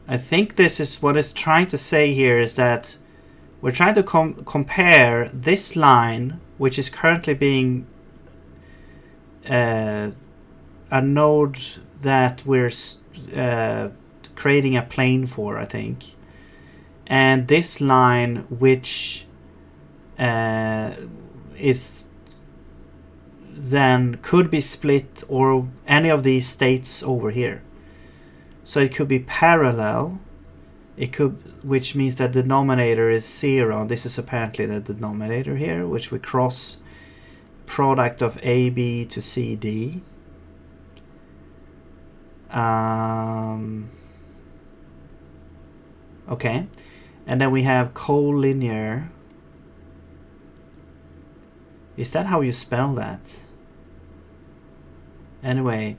I think this is what it's trying to say here, is that we're trying to compare this line, which is currently being a node that we're creating a plane for, I think, and this line, which is then could be split, or any of these states over here. So it could be parallel. It could, which means that the denominator is 0. This is apparently the denominator here, which we cross product of AB to CD. Okay, and then we have collinear. Is that how you spell that? Anyway,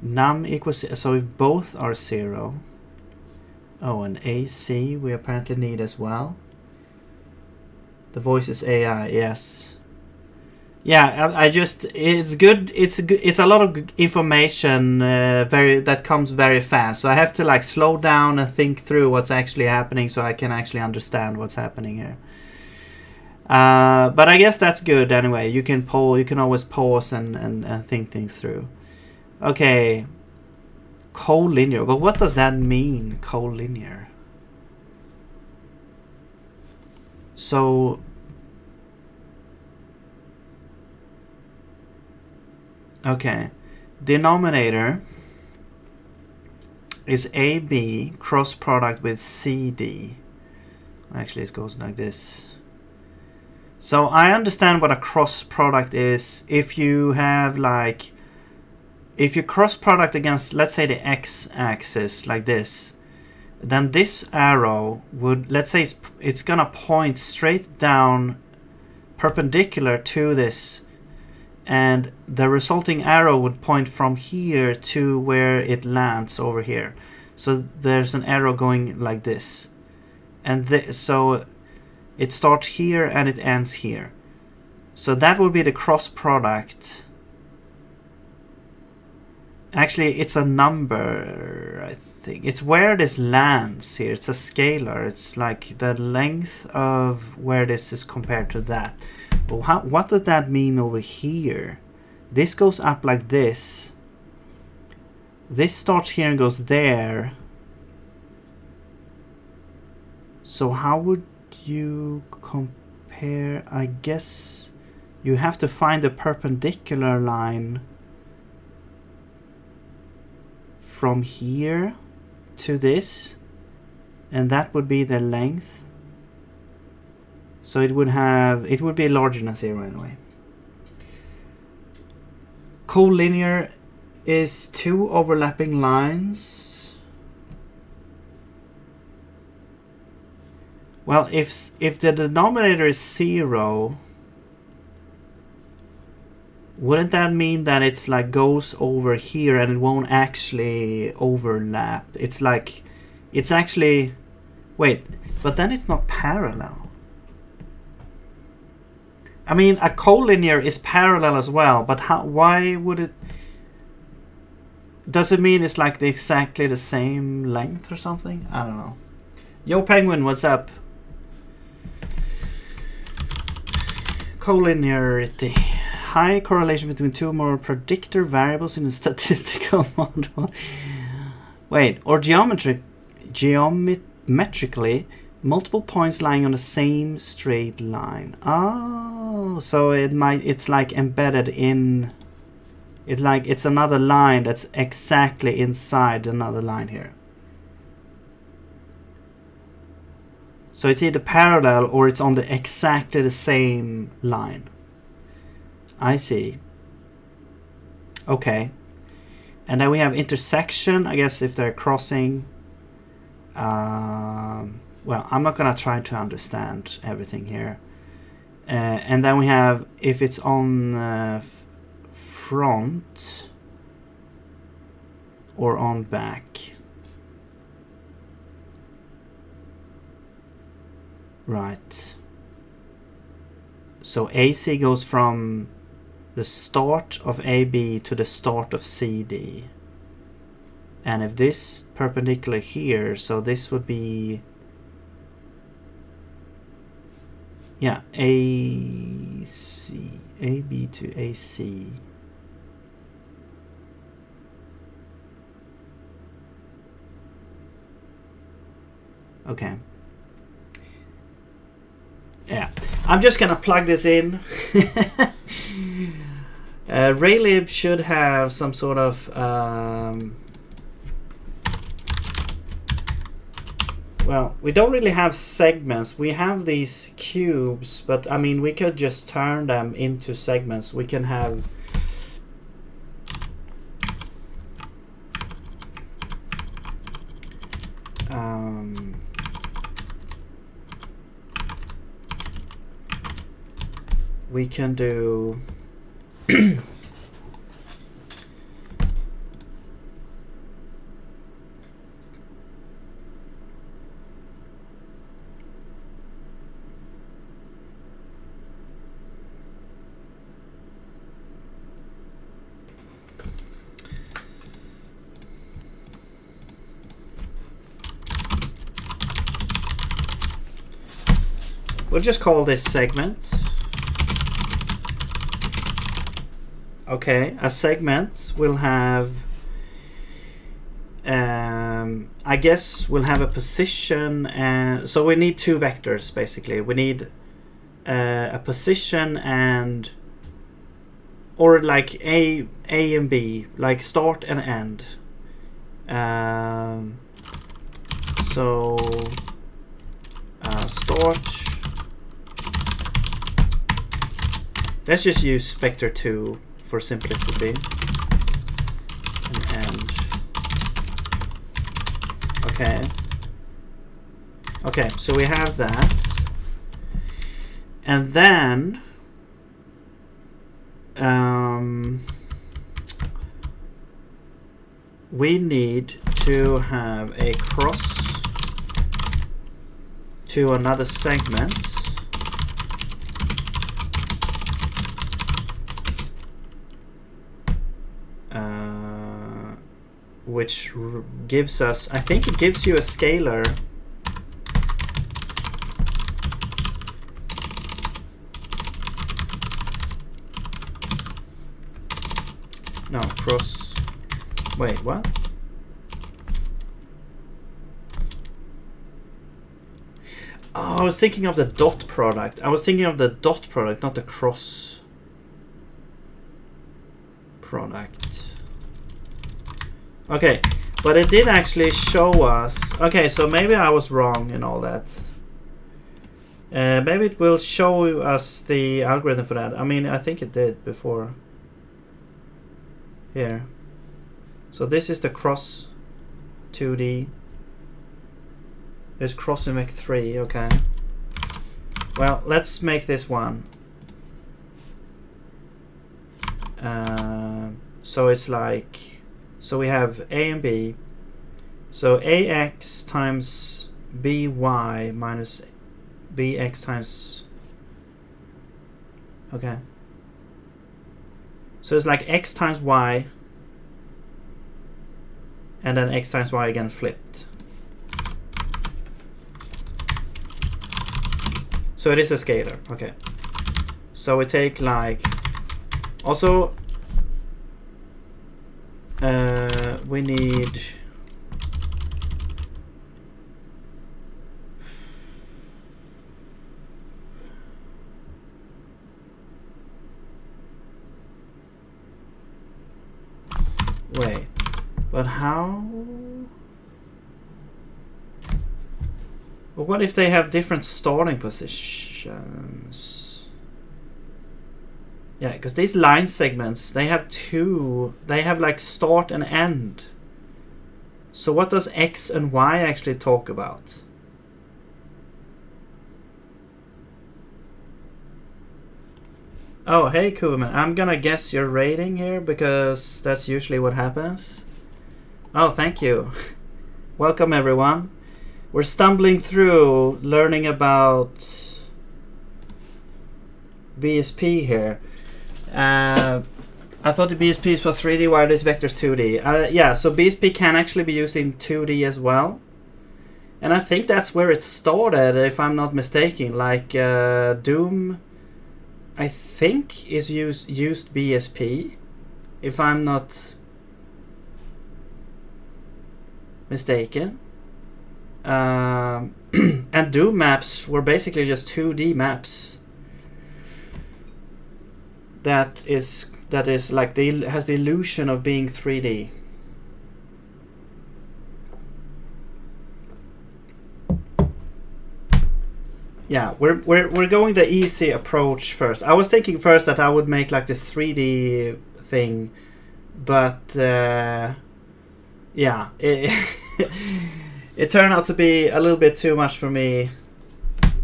num equals, so if both are 0. Oh, and AC we apparently need as well. The voice is AI, yes. Yeah, I just, it's good. It's a lot of information that comes very fast. So I have to like slow down and think through what's actually happening, so I can actually understand what's happening here. But I guess that's good anyway. You can always pause and think things through. Okay, collinear. But what does that mean, collinear? So okay, denominator is AB cross product with CD. Actually, it goes like this. So I understand what a cross product is. If you have like, if you cross product against, let's say, the x-axis like this, then this arrow would, let's say it's gonna point straight down perpendicular to this, and the resulting arrow would point from here to where it lands over here. So there's an arrow going like this, and so it starts here and it ends here. So that would be the cross product. Actually, it's a number, I think. It's where this lands here. It's a scalar. It's like the length of where this is compared to that. But what does that mean over here? This goes up like this. This starts here and goes there. So how would you compare? I guess you have to find a perpendicular line from here to this, and that would be the length. So it would be larger than 0 anyway. Collinear is 2 overlapping lines. Well, if the denominator is 0, wouldn't that mean that it's like goes over here and it won't actually overlap? It's like, it's actually, wait, but then it's not parallel. I mean, a collinear is parallel as well, but why would it? Does it mean it's like exactly the same length or something? I don't know. Yo Penguin, what's up? Collinearity. High correlation between 2 or more predictor variables in a statistical model. Wait, or geometrically multiple points lying on the same straight line. Oh, so it's like embedded in it, like it's another line that's exactly inside another line here. So it's either parallel or it's on the exactly the same line. I see. Okay. And then we have intersection, I guess, if they're crossing. Well, I'm not gonna try to understand everything here. And then we have if it's on front or on back. Right. So AC goes from the start of AB to the start of CD. And if this perpendicular here, so this would be, yeah, AC, AB to AC. Okay. Yeah, I'm just gonna plug this in. Raylib should have some sort of well, we don't really have segments. We have these cubes, but I mean, we could just turn them into segments. We can have we can do we'll just call this segment. Okay, a segment will have, I guess we'll have a position, and so we need two vectors basically. We need a position and, or like A and B, like start and end. So start. Let's just use vector 2 for simplicity. And end. Okay. Okay, so we have that. And then we need to have a cross to another segment. Which gives us, I think it gives you a scalar. No, cross, wait, what? Oh, I was thinking of the dot product. I was thinking of the dot product, not the cross product. Okay, but it did actually show us. Okay, so maybe I was wrong in all that. Maybe it will show us the algorithm for that. I mean, I think it did before. Here. So this is the cross 2D. There's cross in Vec 3, okay. Well, let's make this one. So it's like, so we have A and B. So AX times BY minus BX times, okay. So it's like X times Y and then X times Y again flipped. So it is a scalar, okay. So we take like, also we need wait, but how? But what if they have different starting positions? Yeah, because these line segments, they have two, they have like start and end. So what does X and Y actually talk about? Oh, hey Kuhlman, I'm gonna guess your rating here because that's usually what happens. Oh, thank you. Welcome everyone. we're stumbling through learning about BSP here. I thought the BSP is for 3D, while this vector's 2D. Yeah, so BSP can actually be used in 2D as well. And I think that's where it started, if I'm not mistaken. Like Doom, I think, is used BSP, if I'm not mistaken. And Doom maps were basically just 2D maps. That is like has the illusion of being 3D. Yeah, we're going the easy approach first. I was thinking first that I would make like this 3D thing, but yeah, it turned out to be a little bit too much for me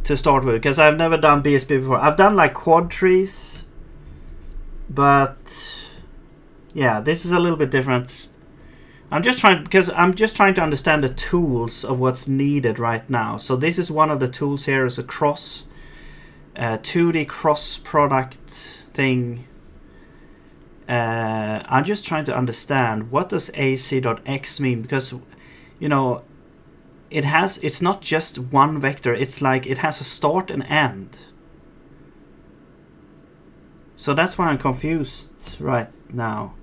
to start with, because I've never done BSP before. I've done like quad trees, but yeah, this is a little bit different. I'm just trying to understand the tools of what's needed right now. So this is one of the tools here, is a 2D cross product thing. I'm just trying to understand, what does AC.x mean, because you know, it's not just one vector, it's like it has a start and end. So that's why I'm confused right now.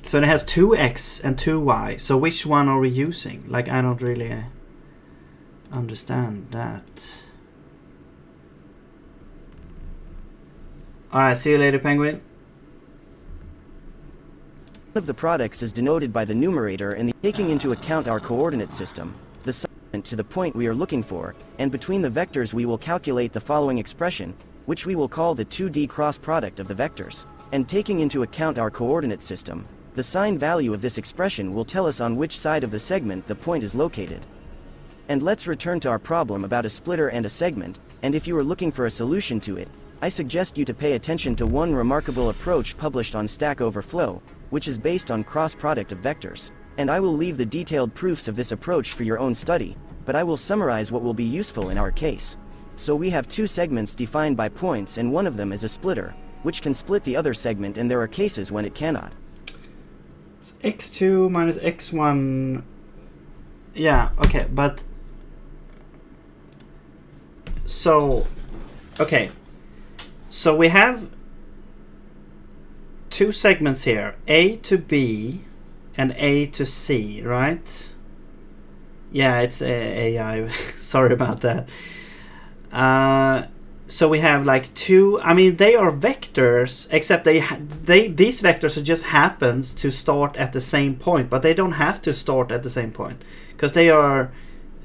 So it has 2x and 2y. So which one are we using? Like, I don't really understand that. Alright, see you later, Penguin. One of the products is denoted by the numerator and taking into account our coordinate system, the segment to the point we are looking for, and between the vectors we will calculate the following expression, which we will call the 2D cross product of the vectors. And taking into account our coordinate system, the sign value of this expression will tell us on which side of the segment the point is located. And let's return to our problem about a splitter and a segment, and if you are looking for a solution to it, I suggest you to pay attention to one remarkable approach published on Stack Overflow, which is based on cross product of vectors. And I will leave the detailed proofs of this approach for your own study, but I will summarize what will be useful in our case. So we have two segments defined by points, and one of them is a splitter, which can split the other segment, and there are cases when it cannot. X2 minus X1. Yeah, okay, but so okay. So we have two segments here, A to B and A to C, right? Yeah, it's AI. Sorry about that. So we have like two, I mean, they are vectors, except these vectors just happens to start at the same point, but they don't have to start at the same point, because they are,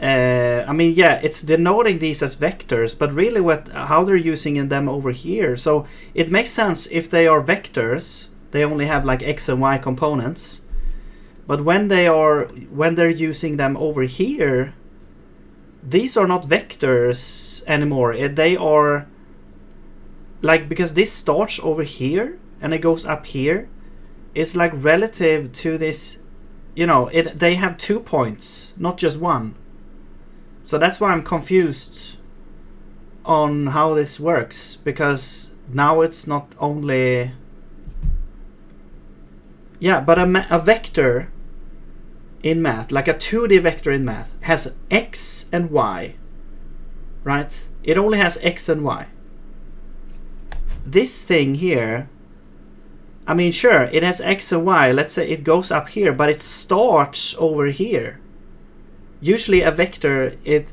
I mean, yeah, it's denoting these as vectors, but really how they're using them over here. So it makes sense if they are vectors, they only have like X and Y components, but when they're using them over here, these are not vectors anymore. They are like, because this starts over here and it goes up here, it's like relative to this, you know, they have 2 points, not just one. So that's why I'm confused on how this works, because now it's not only, yeah, but a vector in math, like a 2D vector in math, has X and Y, right? It only has X and Y. This thing here, I mean, sure, it has X and Y. Let's say it goes up here, but it starts over here. Usually a vector, it's,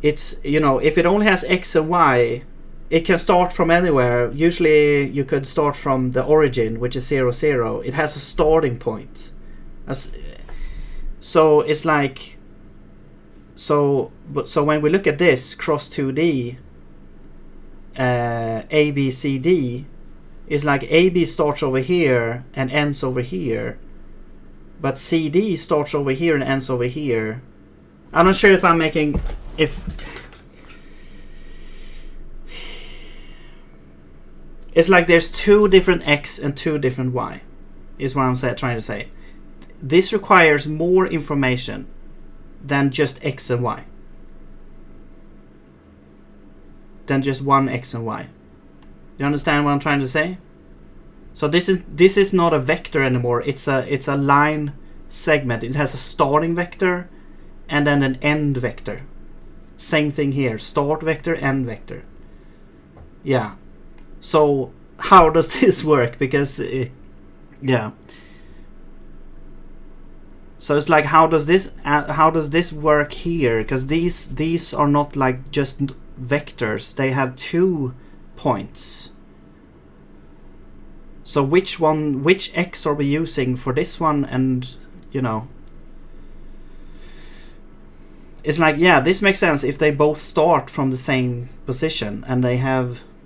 if it only has X and Y, it can start from anywhere. Usually you could start from the origin, which is 0, 0. It has a starting point. So it's like, so when we look at this cross 2D, A, B, C, D, is like AB starts over here and ends over here, but CD starts over here and ends over here. I'm not sure if I'm making, It's like there's two different x and two different y, is what I'm trying to say. This requires more information than just x and y. Than just one x and y. You understand what I'm trying to say? So this is not a vector anymore. It's a line segment. It has a starting vector and then an end vector. Same thing here. Start vector, end vector. Yeah. So how does this work? Because yeah. So it's like, how does this work here? Because these are not like just vectors. They have 2 points. So which x are we using for this one? And you know, it's like, yeah, this makes sense if they both start from the same position and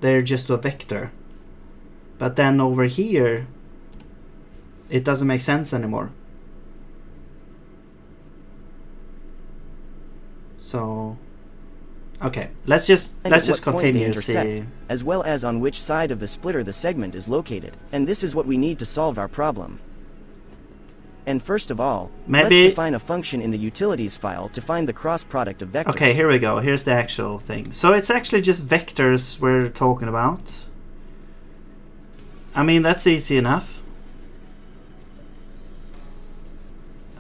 they're just a vector. But then over here, it doesn't make sense anymore. So, okay, let's just continue to see, as well as on which side of the splitter the segment is located. And this is what we need to solve our problem. And first of all, let's define a function in the utilities file to find the cross product of vectors. Okay, here we go. Here's the actual thing. So it's actually just vectors we're talking about. I mean, that's easy enough.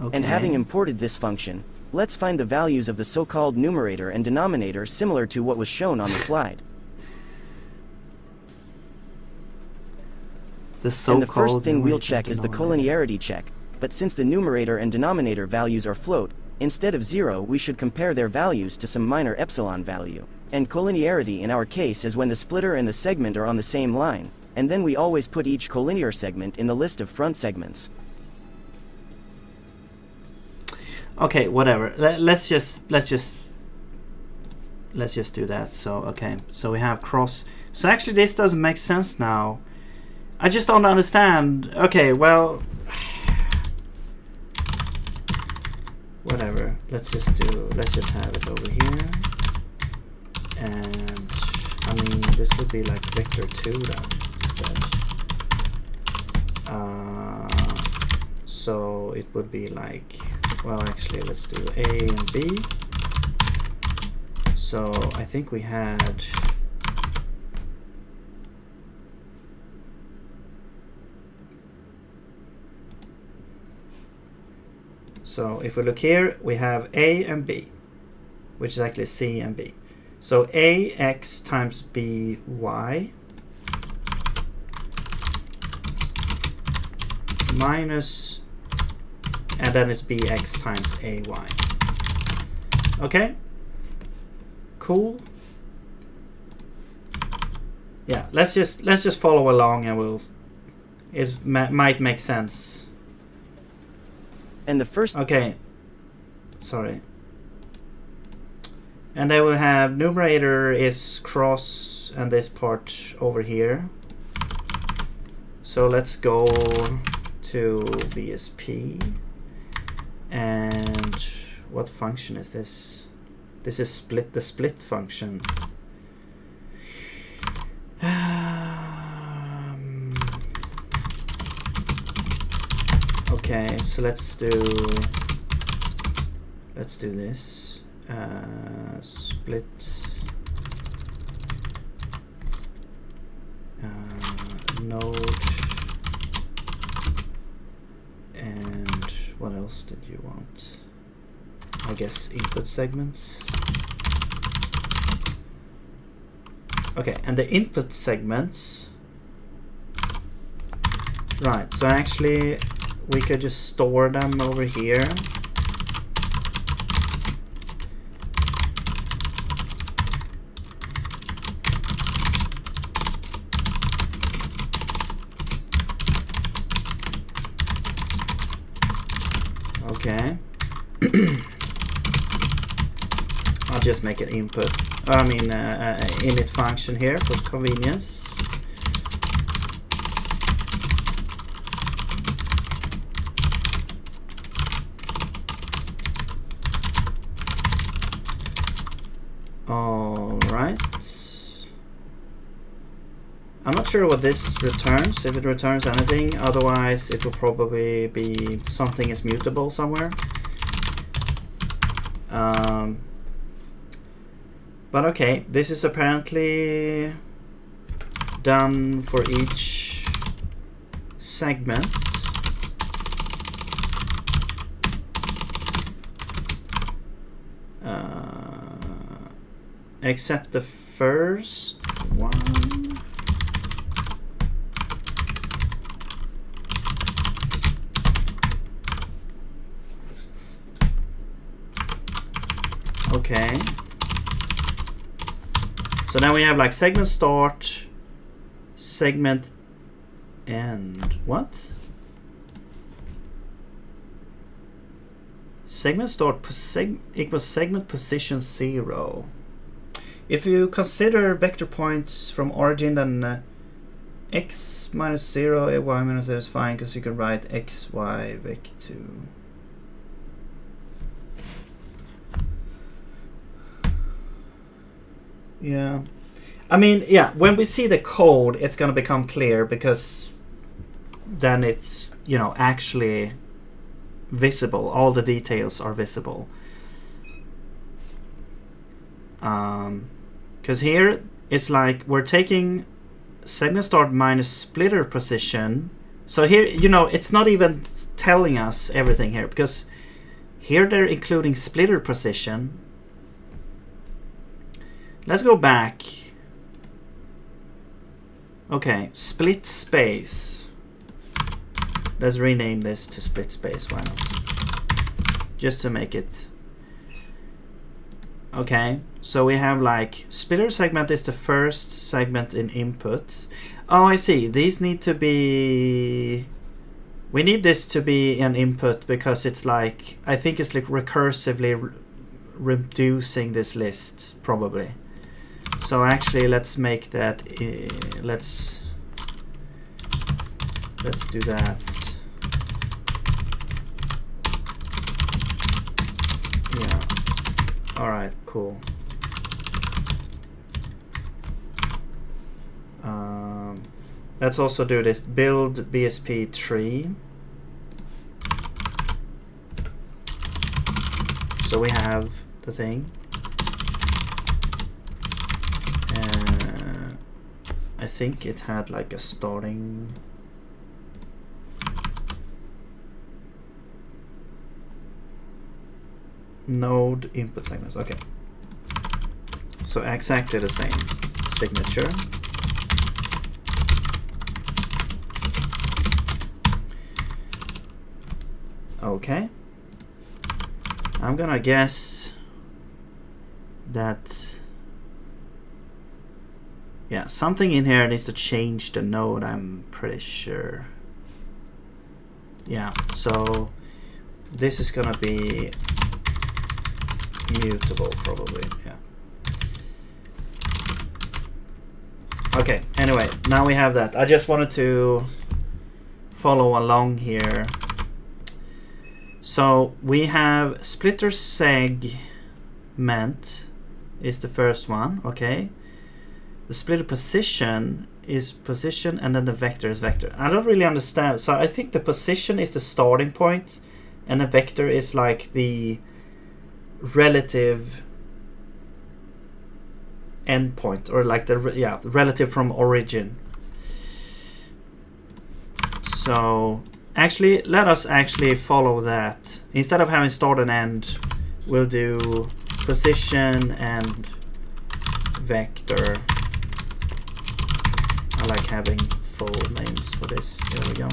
Okay. And having imported this function, let's find the values of the so-called numerator and denominator similar to what was shown on the slide. And the first thing we'll check is the collinearity check. But since the numerator and denominator values are float, instead of 0 we should compare their values to some minor epsilon value. And collinearity in our case is when the splitter and the segment are on the same line, and then we always put each collinear segment in the list of front segments. Okay, whatever. Let's just do that. So okay, so we have cross. So actually this doesn't make sense now. I just don't understand. Okay, well, whatever. Let's just have it over here. And I mean, this would be like vector 2 then instead. So it would be like, well, actually let's do A and B. So I think we had so if we look here, we have A and B, which is actually C and B. So AX times BY minus, and then it's BX times AY. Okay, cool. Yeah, let's just follow along and it might make sense. And the first, okay, sorry. And then we'll have numerator is cross and this part over here. So let's go to BSP. And what function is this? This is the split function. Okay, so let's do this. Split node, and what else did you want? I guess input segments. Okay, and the input segments, right, so actually we could just store them over here. Okay. I'll just make it input. I mean, init function here for convenience. All right. I'm not sure what this returns, if it returns anything. Otherwise, it will probably be something is mutable somewhere. But okay, this is apparently done for each segment. Except the first one. Okay. So now we have like segment start, segment end. What? Segment start equals segment position 0. If you consider vector points from origin, then x minus 0, y minus 0 is fine, because you can write x, y, vec2. Yeah. I mean, yeah, when we see the code, it's going to become clear, because then it's, you know, actually visible. All the details are visible. Because here it's like we're taking segment start minus splitter position. So here, you know, it's not even telling us everything here, because here they're including splitter position. Let's go back. Okay, split space. Let's rename this to split space, why not? Just to make it. Okay, so we have like splitter segment is the first segment in input. Oh, I see. These need to be. We need this to be an input because it's like, I think it's like recursively reducing this list, probably. So actually, let's make that. Let's do that. Yeah. All right. Cool. Let's also do this. Build BSP tree. So we have the thing. I think it had like a starting. Node input segments. Okay. So exactly the same signature. Okay. I'm gonna guess that, yeah, something in here needs to change the node, I'm pretty sure. Yeah, so this is gonna be mutable probably, yeah. Okay, anyway, now we have that. I just wanted to follow along here. So we have splitter segment is the first one, okay. The splitter position is position, and then the vector is vector. I don't really understand. So I think the position is the starting point, and the vector is like the relative endpoint, or like the relative from origin. So actually, let us actually follow that. Instead of having start and end, we'll do position and vector. I like having full names for this. There we go.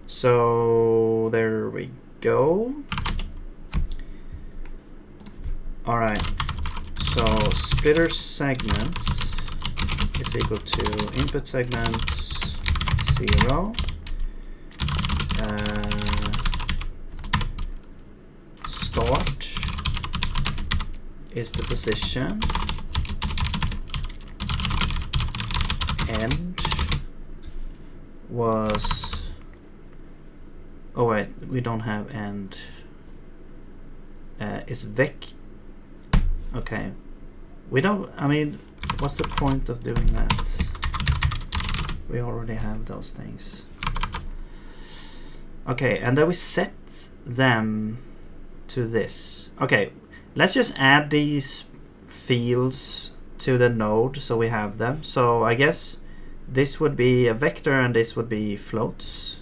So there we go. All right. So splitter segment is equal to input segment 0. Start is the position. End was, oh wait, we don't have end. Is vec, okay. We don't, I mean, what's the point of doing that? We already have those things. Okay, and then we set them to this. Okay, let's just add these fields to the node so we have them. So I guess this would be a vector and this would be floats.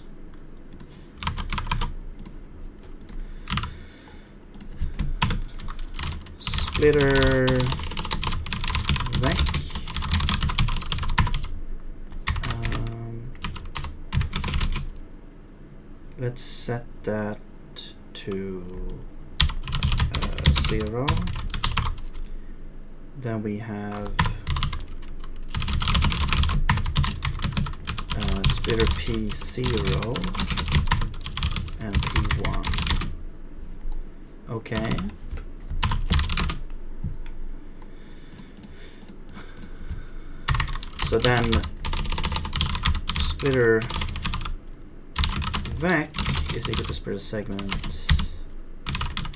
Splitter vec. Let's set that to 0. Then we have splitter P0 and P1. Okay. So then splitter vec is equal to splitter segment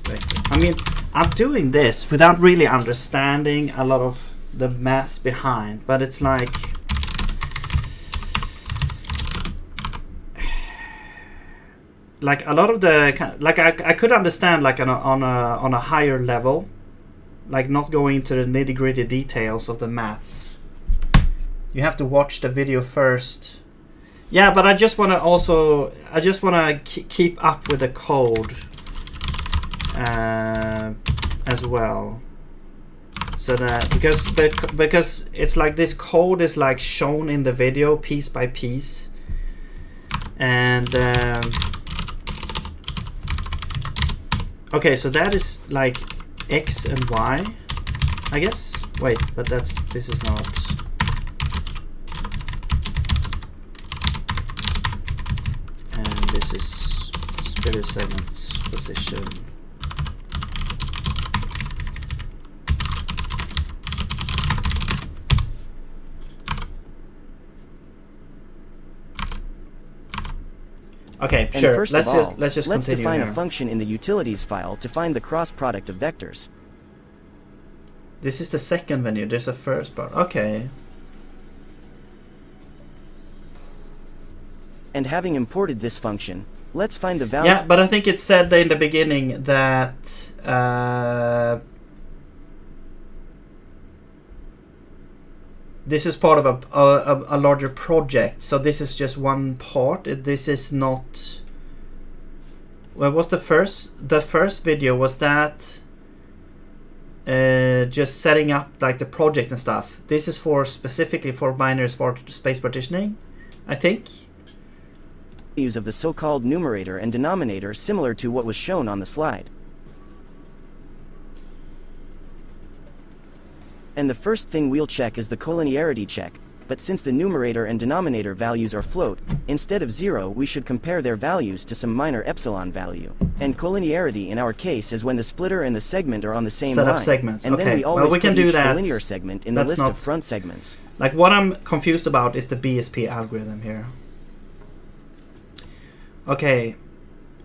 vector. I mean, I'm doing this without really understanding a lot of the maths behind, but it's like a lot of the I could understand like on a higher level, like not going into the nitty-gritty details of the maths. You have to watch the video first. Yeah, but I just want to keep up with the code as well. So that because it's like this code is like shown in the video piece by piece, and okay, so that is like X and Y, I guess. Wait, but this is not. This is splitter segment position. Okay, and sure. First Let's of all, just let's continue define here. a function in the utilities file to find the cross product of vectors. This is the second venue. There's a first part. Okay. And having imported this function, let's find the value. Yeah, but I think it said in the beginning that this is part of a larger project. So this is just one part. This is not. What was the first? The first video was that just setting up like the project and stuff. This is for specifically for binary space partitioning, I think. Values of the so-called numerator and denominator similar to what was shown on the slide. And the first thing we'll check is the collinearity check, but since the numerator and denominator values are float, instead of 0 we should compare their values to some minor epsilon value. And collinearity in our case is when the splitter and the segment are on the same Set line. up segments. And okay. then we always well, we can put do each that. collinear segment in the list of front segments. Like what I'm confused about is the BSP algorithm here. Okay,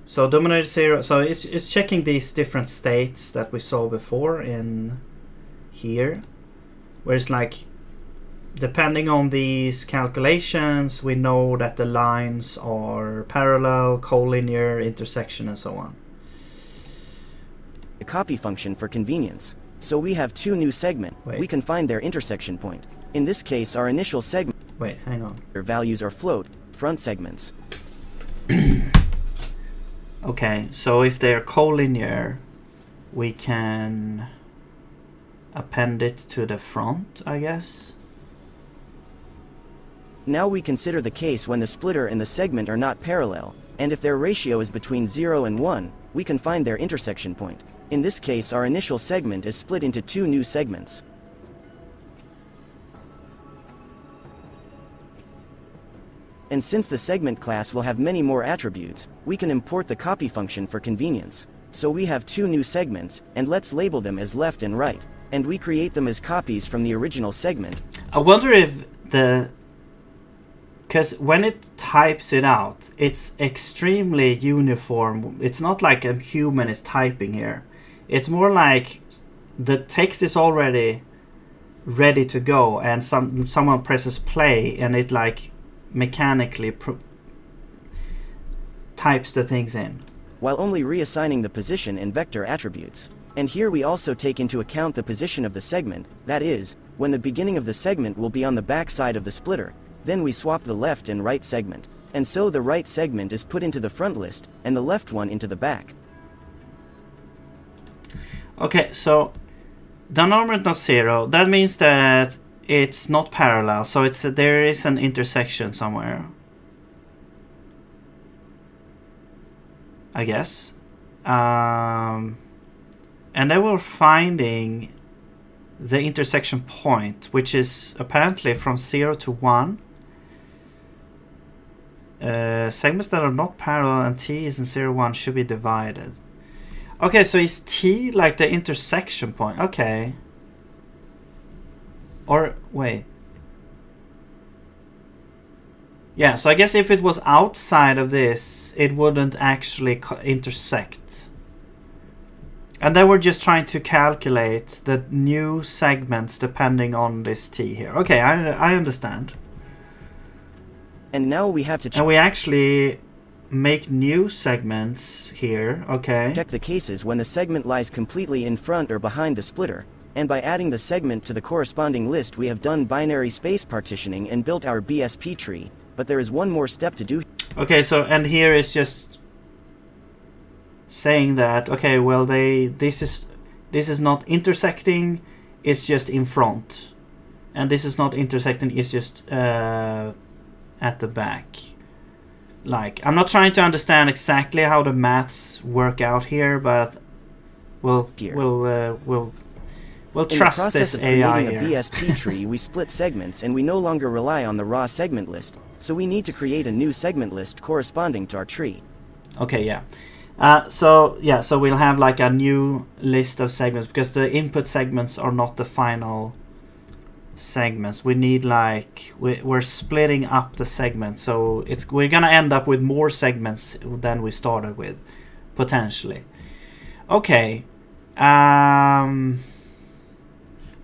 so dominator 0, so it's checking these different states that we saw before in here, where it's like, depending on these calculations, we know that the lines are parallel, collinear, intersection, and so on. A copy function for convenience. So we have two new segments. We can find their intersection point. In this case, our initial segment. Wait, hang on. Their values are float, front segments. Okay, so if they're collinear, we can append it to the front, I guess. Now we consider the case when the splitter and the segment are not parallel, and if their ratio is between 0 and 1, we can find their intersection point. In this case, our initial segment is split into two new segments. And since the segment class will have many more attributes, we can import the copy function for convenience. So we have two new segments, and let's label them as left and right, and we create them as copies from the original segment. I wonder if because when it types it out, it's extremely uniform. It's not like a human is typing here. It's more like the text is already ready to go, and someone presses play, and it like mechanically types the things in. while only reassigning the position and vector attributes. And here we also take into account the position of the segment, that is, when the beginning of the segment will be on the back side of the splitter, then we swap the left and right segment. And so the right segment is put into the front list, and the left one into the back. Okay, so denominator not 0, that means that it's not parallel, so there is an intersection somewhere, I guess. And then we're finding the intersection point, which is apparently from 0 to 1. Segments that are not parallel and t is in 0, 1 should be divided. Okay, so is t like the intersection point? Okay. Or, wait. Yeah, so I guess if it was outside of this, it wouldn't actually intersect. And then we're just trying to calculate the new segments depending on this t here. Okay, I understand. And now we have to And we actually make new segments here, okay. check the cases when the segment lies completely in front or behind the splitter, and by adding the segment to the corresponding list we have done binary space partitioning and built our BSP tree, but there is one more step to do. Okay, so, and here is just saying that, okay, well, this is not intersecting, it's just in front. And this is not intersecting, it's just at the back. Like, I'm not trying to understand exactly how the maths work out here, but we'll trust this AI here. In the process of creating a BSP tree, we split segments and we no longer rely on the raw segment list, so we need to create a new segment list corresponding to our tree. Okay, yeah. So we'll have like a new list of segments because the input segments are not the final segments. We need we're splitting up the segments, so we're gonna end up with more segments than we started with, potentially. Okay.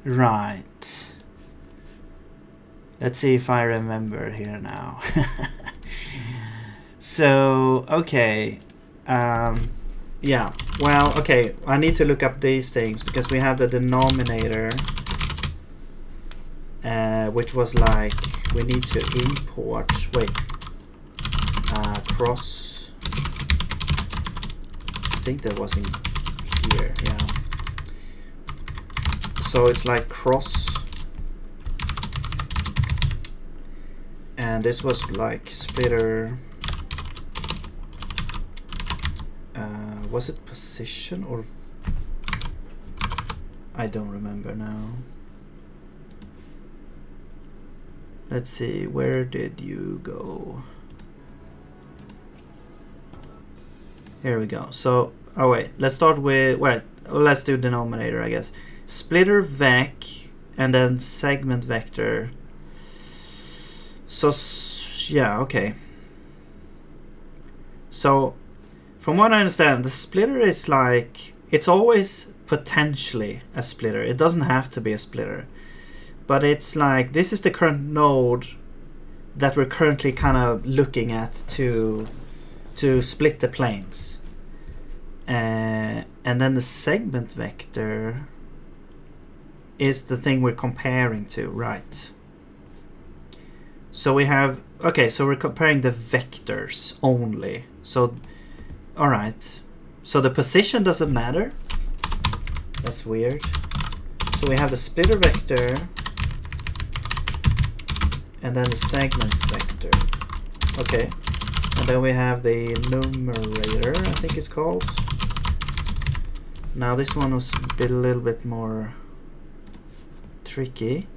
Right. Let's see if I remember here now. So, okay. Yeah, well, okay, I need to look up these things because we have the denominator, which was like, we need to import, cross, I think that was in here, yeah. So it's like cross, and this was like splitter. Was it position or I don't remember now. Let's see, where did you go? Here we go. So, oh wait, let's start with, let's do denominator, I guess. Splitter vec and then segment vector. So, yeah, okay. So, from what I understand, the splitter is like, it's always potentially a splitter. It doesn't have to be a splitter. But it's like, this is the current node that we're currently kind of looking at to split the planes. And then the segment vector is the thing we're comparing to, right? So we have, okay, so we're comparing the vectors only. So, alright. So the position doesn't matter. That's weird. So we have the splitter vector and then the segment vector. Okay. And then we have the numerator, I think it's called. Now this one was a little bit more tricky.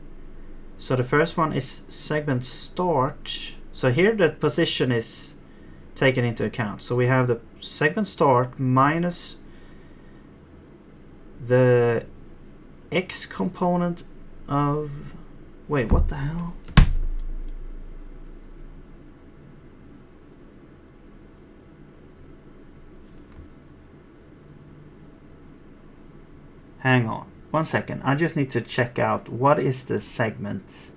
So the first one is segment start. So here the position is taken into account. So we have the segment start minus the x component of, wait, what the hell? Hang on 1 second, I just need to check out what is the segment.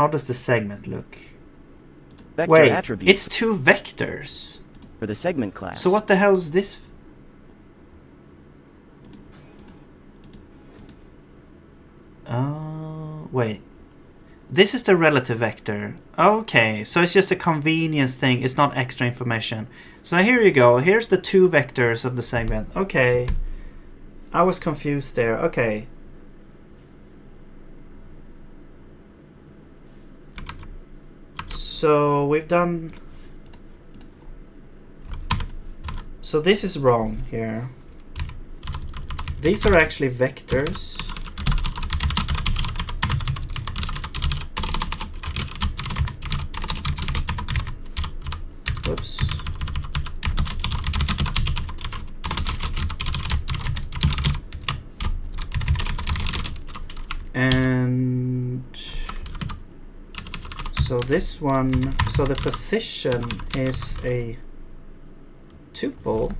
how does the segment look? Vector Wait, attribute it's 2 vectors. for the segment class. So what the hell is this? Wait. This is the relative vector. Okay, so it's just a convenience thing. It's not extra information. So here you go. Here's the 2 vectors of the segment. Okay. I was confused there. Okay. So we've done... So this is wrong here. These are actually vectors. Whoops. And so this one, so the position is a tuple.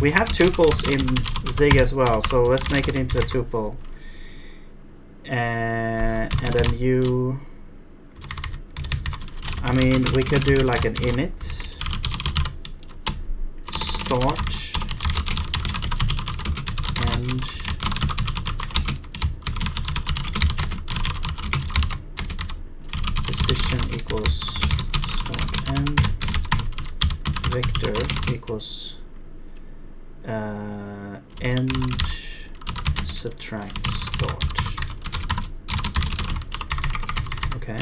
We have tuples in Zig as well, so let's make it into a tuple. And then you, I mean, we could do like an init, start, and position equals start and vector equals end subtract start. Okay.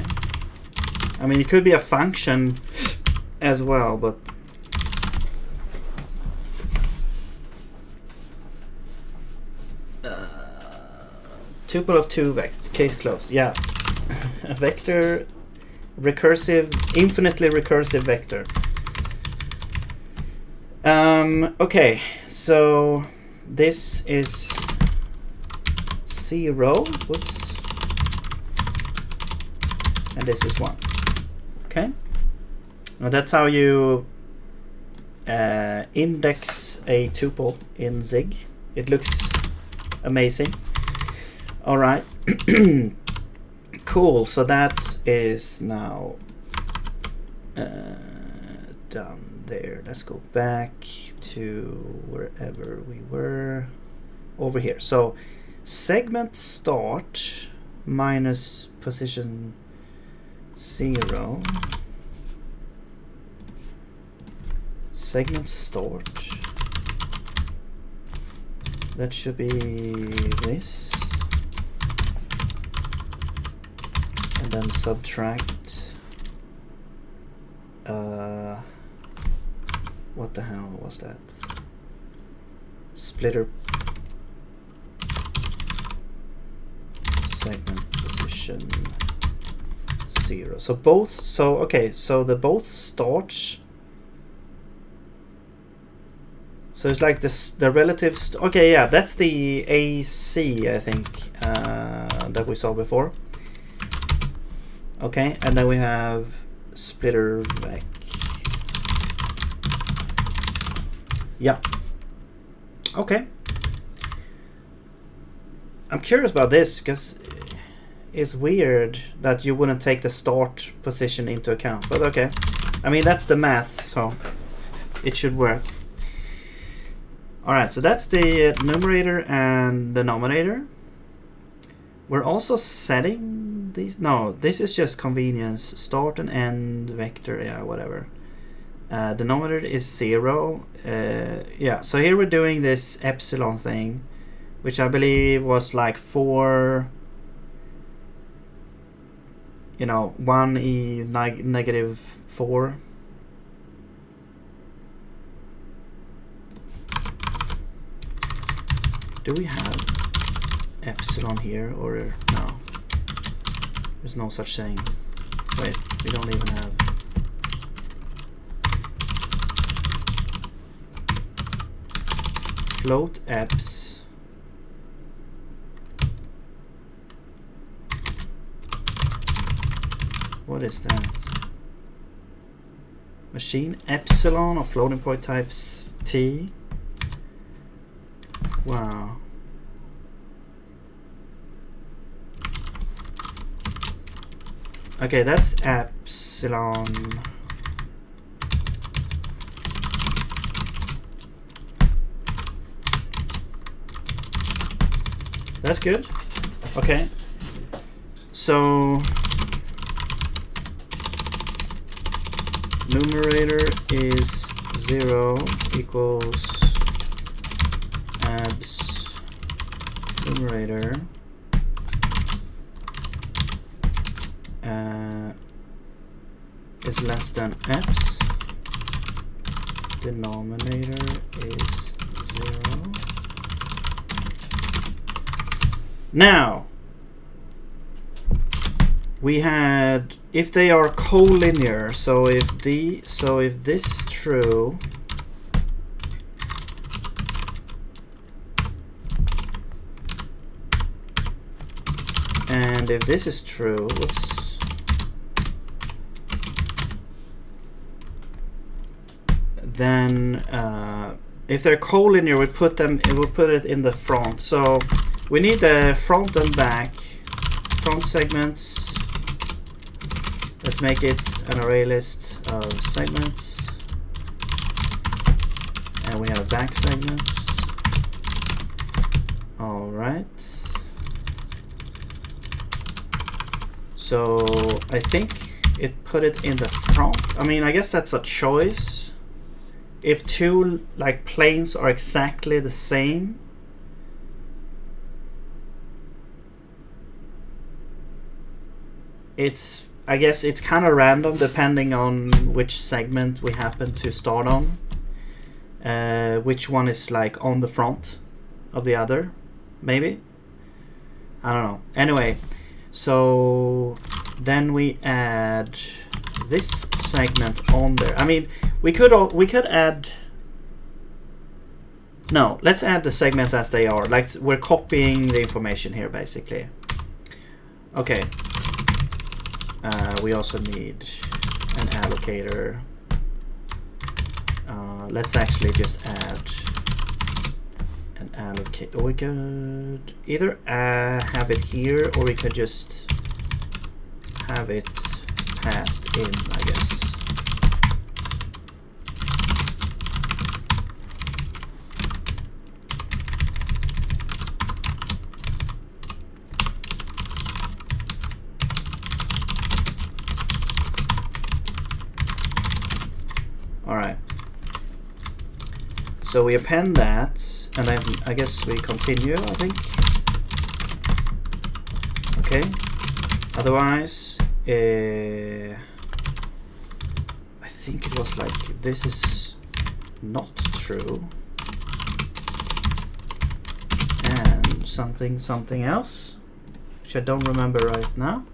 I mean, it could be a function as well, but tuple of 2 case closed. Yeah, a vector, recursive, infinitely recursive vector. Okay, so this is 0. Whoops. And this is 1. Okay. Now that's how you index a tuple in Zig. It looks amazing. All right. Cool. So that is now done there. Let's go back to wherever we were. Over here. So segment start minus position 0. Segment start. That should be this. And then subtract. What the hell was that? Splitter. Segment position 0. So both. So okay. So the both starts. So it's like this, the relative. Okay, yeah, that's the AC, I think, that we saw before. Okay, and then we have splitter vec. Yeah. Okay. I'm curious about this because it's weird that you wouldn't take the start position into account, but okay. I mean, that's the math, so it should work. Alright, so that's the numerator and denominator. We're also setting these. No, this is just convenience. Start and end vector, yeah, whatever. Denominator is 0. Yeah, so here we're doing this epsilon thing, which I believe was like 4, you know, 1e negative 4. Do we have epsilon here or no? There's no such thing. Wait, we don't even have. Float eps. What is that? Machine epsilon or floating point types t. Wow. Okay, that's epsilon. That's good. Okay. So numerator is 0 equals abs numerator is less than x. Denominator is 0. Now we had if they are collinear. So if this is true, and if this is true, whoops. Then if they're collinear, we put it in the front. So we need the front and back. Front segments. Let's make it an array list of segments. And we have back segments. All right. So I think it put it in the front. I mean, I guess that's a choice. If two like planes are exactly the same, I guess it's kind of random depending on which segment we happen to start on. Which one is like on the front of the other, maybe? I don't know. Anyway, so then we add this segment on there. I mean, we could add. No, let's add the segments as they are. Like we're copying the information here, basically. Okay. We also need an allocator. Let's actually just add an allocator. We could either have it here, or we could just have it passed in, I guess. All right. So we append that, and then I guess we continue, I think. Okay. Otherwise, I think it was like this is not true, and something else, which I don't remember right now.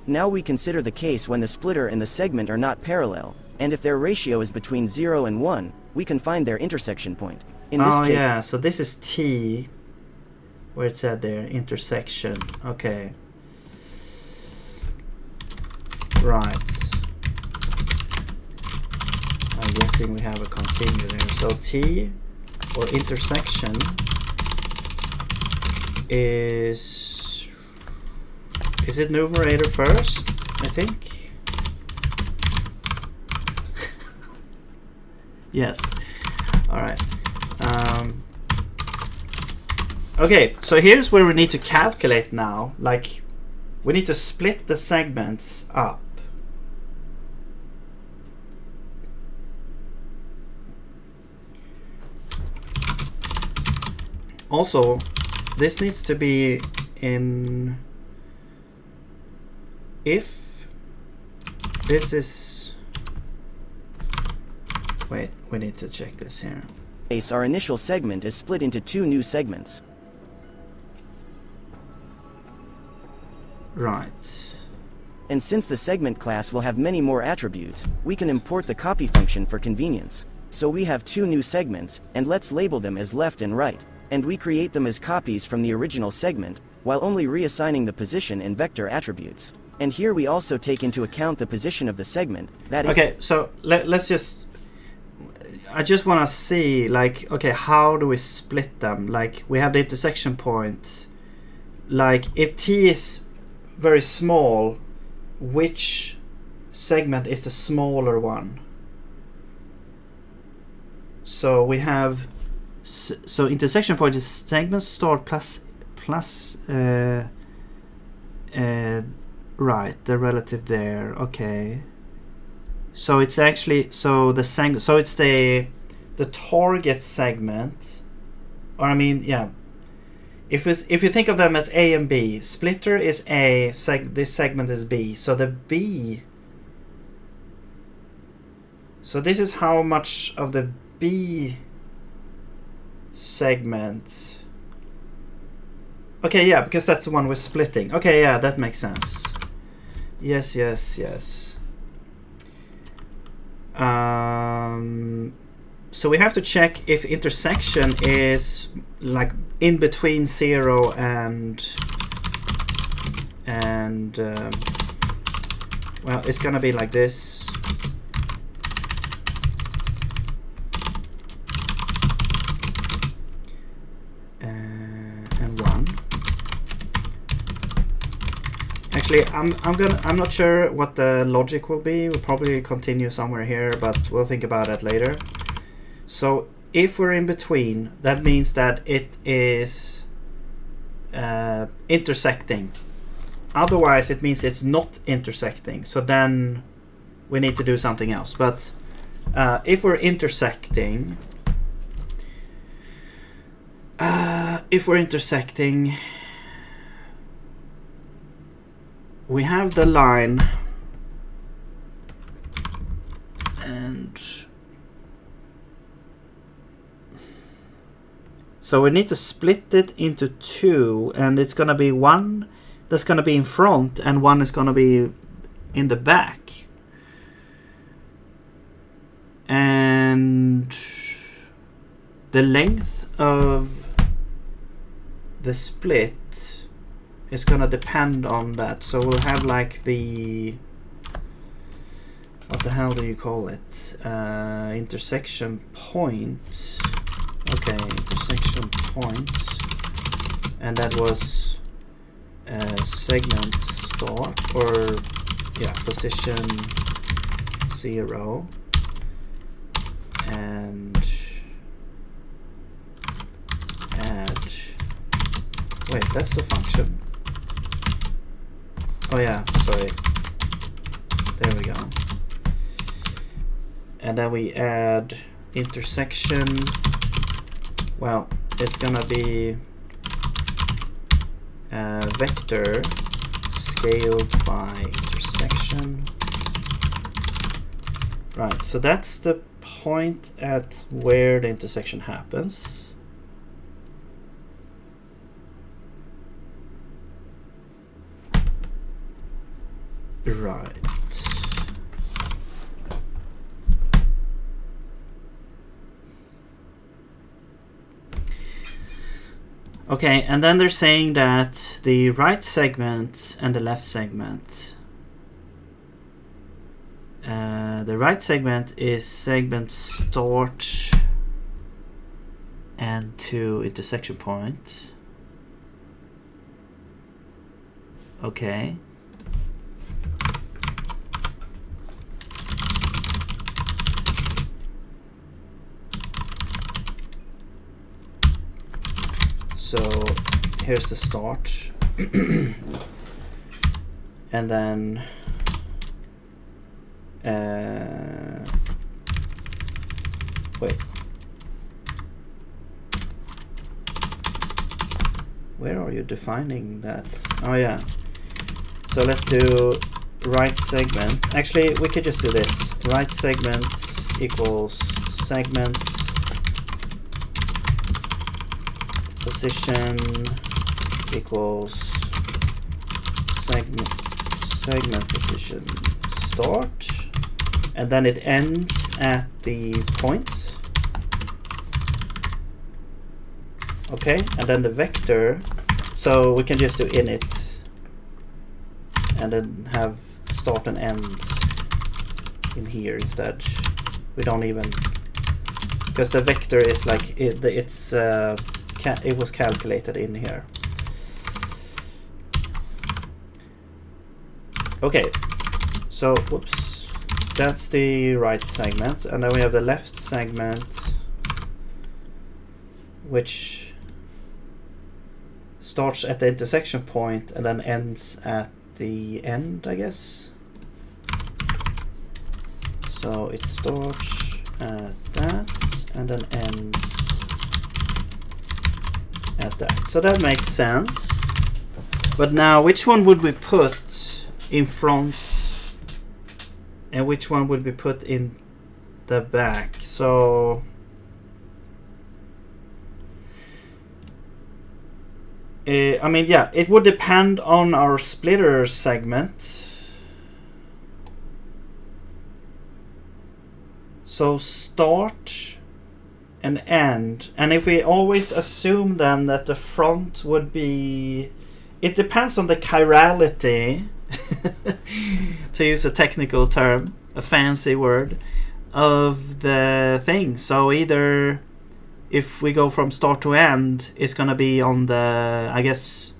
Now we consider the case when the splitter and the segment are not parallel, and if their ratio is between 0 and 1, we can find their intersection point. In this case, yeah, so this is T, where it said there, intersection. Okay. Right. I'm guessing we have a continue there. So T, or intersection, is it numerator first, I think? Yes. All right. Okay, so here's where we need to calculate now. Like, we need to split the segments up. Also, this needs to be in if this is. Wait, we need to check this here. Our initial segment is split into two new segments. Right. And since the segment class will have many more attributes, we can import the copy function for convenience. So we have two new segments, and let's label them as left and right. And we create them as copies from the original segment, while only reassigning the position and vector attributes. And here we also take into account the position of the segment. Okay, so let's just. I just want to see, like, okay, how do we split them? Like, we have the intersection point. Like, if t is very small, which segment is the smaller one? So we have, so intersection point is segment start plus right, the relative there. Okay. So it's actually, so the so it's the target segment, or I mean, yeah. If you think of them as A and B, splitter is A, this segment is B. So the B, so this is how much of the B segment. Okay, yeah, because that's the one we're splitting. Okay, yeah, that makes sense. Yes, yes, yes. So we have to check if intersection is like in between 0 and well, it's gonna be like this. And 1. Actually, I'm not sure what the logic will be. We'll probably continue somewhere here, but we'll think about it later. So if we're in between, that means that it is intersecting. Otherwise, it means it's not intersecting. So then we need to do something else. But if we're intersecting, we have the line, and so we need to split it into 2, and it's gonna be 1 that's gonna be in front and 1 is gonna be in the back. And the length of the split is gonna depend on that. So we'll have like the, what the hell do you call it? Intersection point. Okay, intersection point, and that was segment start, or yeah, position 0, and add. Wait, that's the function. Oh yeah, sorry. There we go. And then we add intersection. Well, it's gonna be vector scaled by intersection. Right, so that's the point at where the intersection happens. Right. Okay, and then they're saying that the right segment and the left segment. The right segment is segment start and to intersection point. Okay. So here's the start, and then wait, where are you defining that? Oh yeah, so let's do right segment. Actually, we could just do this. Right segment equals segment position equals segment position start, and then it ends at the point. Okay, and then the vector, so we can just do init and then have start and end in here instead. We don't even because the vector is like it was calculated in here. Okay, so whoops, that's the right segment, and then we have the left segment, which starts at the intersection point and then ends at the end, I guess. So it starts at that and then ends at that. So that makes sense. But now, which one would we put in front and which one would be put in the back? So I mean, yeah, it would depend on our splitter segment. So start and end, and if we always assume then that the front would be, it depends on the chirality to use a technical term, a fancy word, of the thing. So either if we go from start to end, it's gonna be on the, I guess,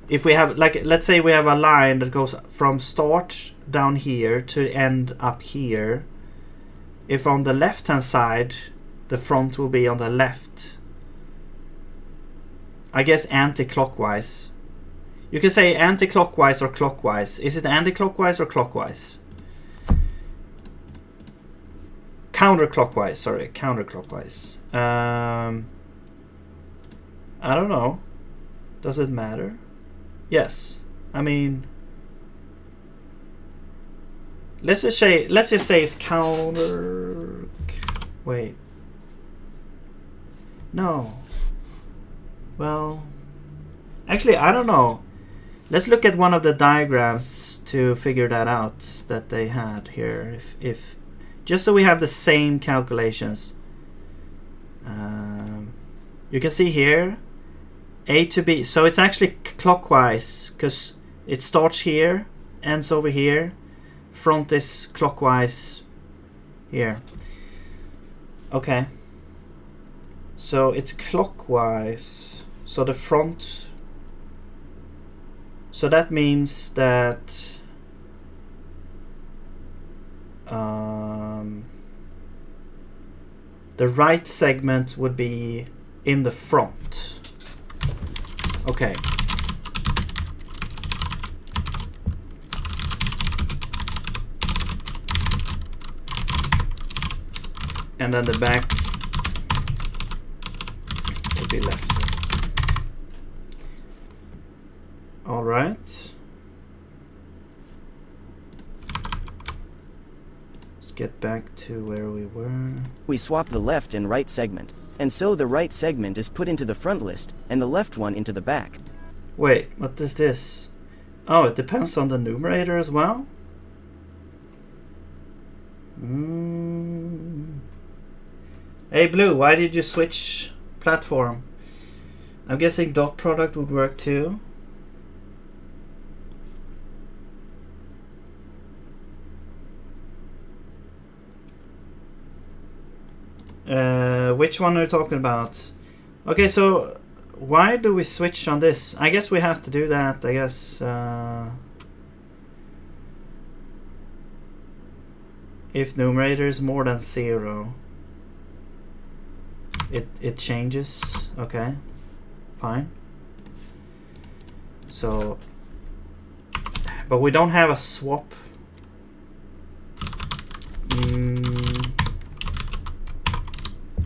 if we have, like, let's say we have a line that goes from start down here to end up here. If on the left hand side, the front will be on the left, I guess anti-clockwise. You can say anti-clockwise or clockwise. Is it anti-clockwise or clockwise? Counterclockwise, sorry, counterclockwise. I don't know. Does it matter? Yes. I mean, let's just say it's counter. Wait. No. Well, actually, I don't know. Let's look at one of the diagrams to figure that out that they had here. If just so we have the same calculations. You can see here, A to B. So it's actually clockwise because it starts here, ends over here. Front is clockwise here. Okay. So it's clockwise. So the front. So that means that the right segment would be in the front. Okay. And then the back would be left. All right. Let's get back to where we were. We swap the left and right segment, and so the right segment is put into the front list, and the left one into the back. Wait, what is this? Oh, it depends on the numerator as well? Hey Blue, why did you switch platform? I'm guessing dot product would work too. Which one are you talking about? Okay, so why do we switch on this? I guess we have to do that, I guess. If numerator is more than 0, it changes. Okay, fine. So, but we don't have a swap.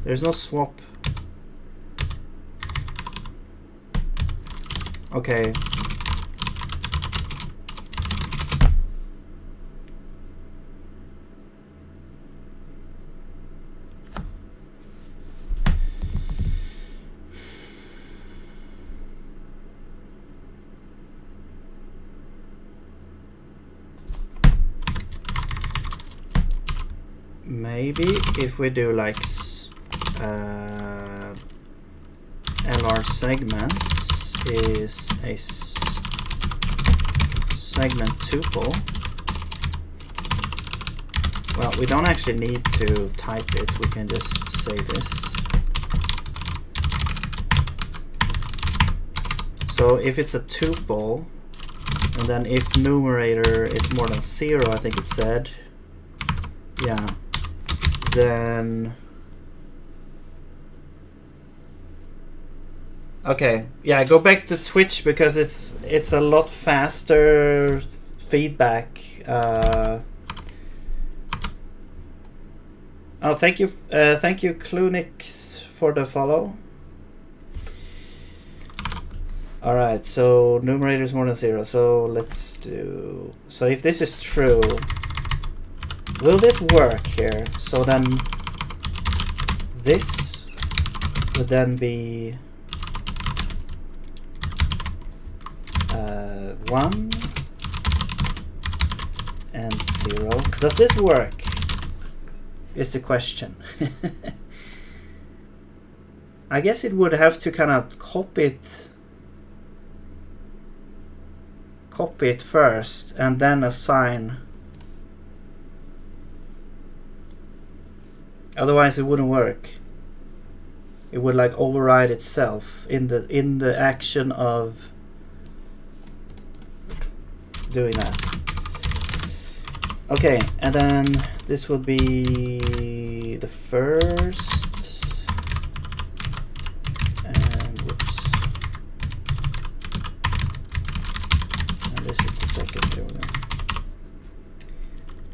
There's no swap. Okay. Maybe if we do like LR segments is a segment tuple, Well, we don't actually need to type it, we can just say this. So if it's a tuple, and then if numerator is more than 0, I think it said, yeah, then okay, yeah, go back to Twitch because it's a lot faster feedback. Oh, thank you, Clunix, for the follow. All right, so numerator is more than 0. So let's do. So if this is true, will this work here? So then this would then be 1 and 0. Does this work? Is the question. I guess it would have to kind of copy it first and then assign. Otherwise it wouldn't work. It would like override itself in the action of doing that. Okay, and then this would be the first, and whoops, and this is the second. There we go.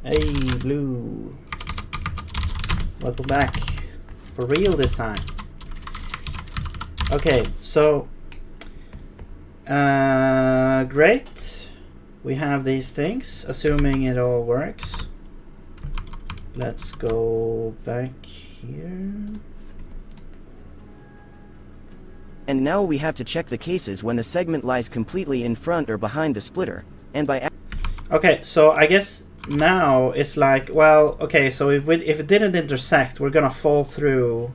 Hey, Blue, welcome back for real this time. Okay, so great. We have these things, assuming it all works. Let's go back here. And now we have to check the cases when the segment lies completely in front or behind the splitter. And by okay, so I guess now it's like, well, okay, so if it didn't intersect, we're gonna fall through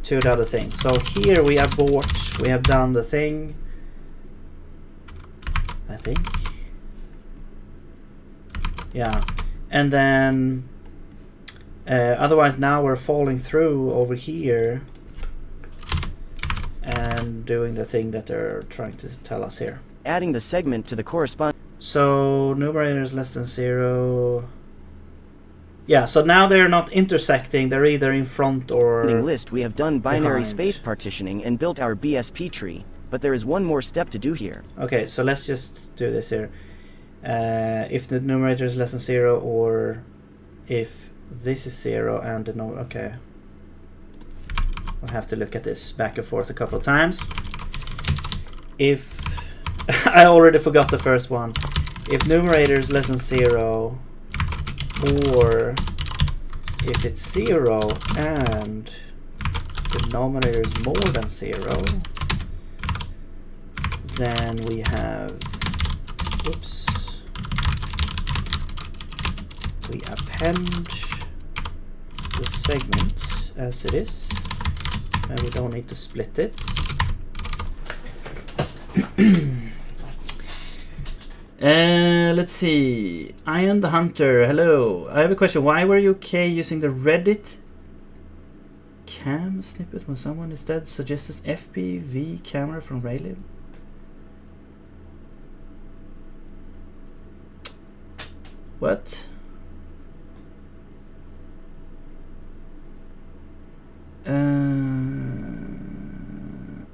to the other thing. So here we abort, we have done the thing, I think. Yeah, and then otherwise now we're falling through over here and doing the thing that they're trying to tell us here. adding the segment to the corresponding. So numerator is less than 0. Yeah, so now they're not intersecting, they're either in front or list. We have done binary behind. space partitioning and built our BSP tree, but there is one more step to do here. Okay, so let's just do this here. If the numerator is less than 0, or if this is 0 and the no, okay. I'll have to look at this back and forth a couple of times. If I already forgot the first one. If numerator is less than 0, or if it's 0 and denominator is more than 0, then we have, oops, we append the segment as it is, and we don't need to split it. Let's see. Ian the Hunter, hello. I have a question. Why were you okay using the Reddit cam snippet when someone instead suggested FPV camera from Raylib? What?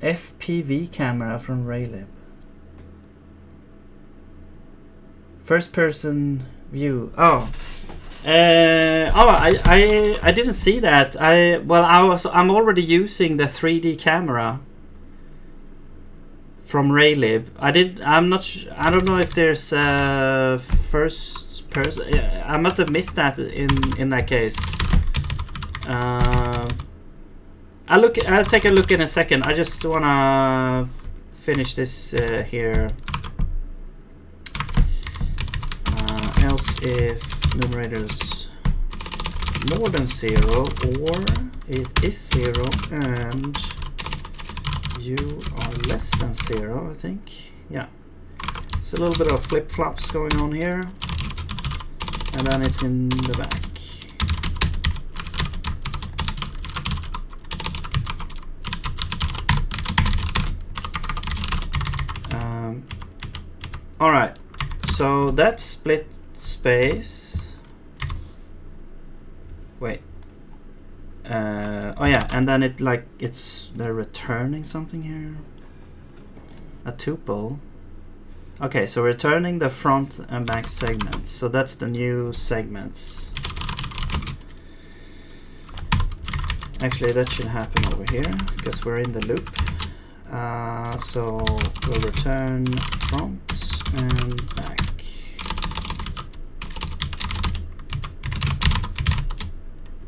FPV camera from Raylib. First person view. Oh. I didn't see that. I'm already using the 3D camera from Raylib. I don't know if there's first person. I must have missed that in that case. I'll take a look in a second. I just wanna finish this here. Else if numerator is more than 0, or it is 0 and you are less than 0, I think. Yeah, it's a little bit of flip-flops going on here. and then it's in the back. All right, so that's split space. Wait. Oh yeah, and then they're returning something here. A tuple. Okay, so returning the front and back segments. So that's the new segments. Actually, that should happen over here because we're in the loop. So we'll return front and back.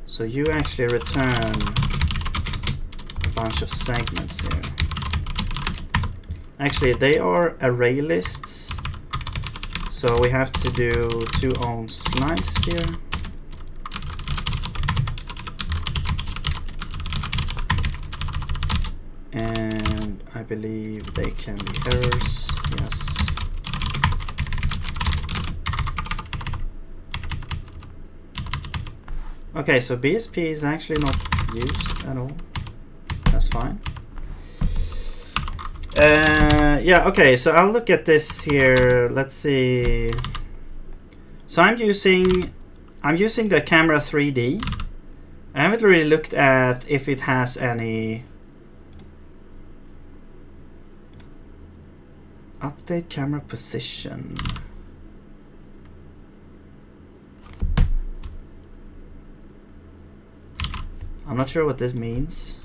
So you actually return a bunch of segments here. Actually, they are array lists, so we have to do toOwnSlice here. And I believe they can be errors, yes. Okay, so BSP is actually not used at all. That's fine. Yeah, okay, so I'll look at this here. Let's see. So I'm using the camera 3D. I haven't really looked at if it has any update camera position. I'm not sure what this means.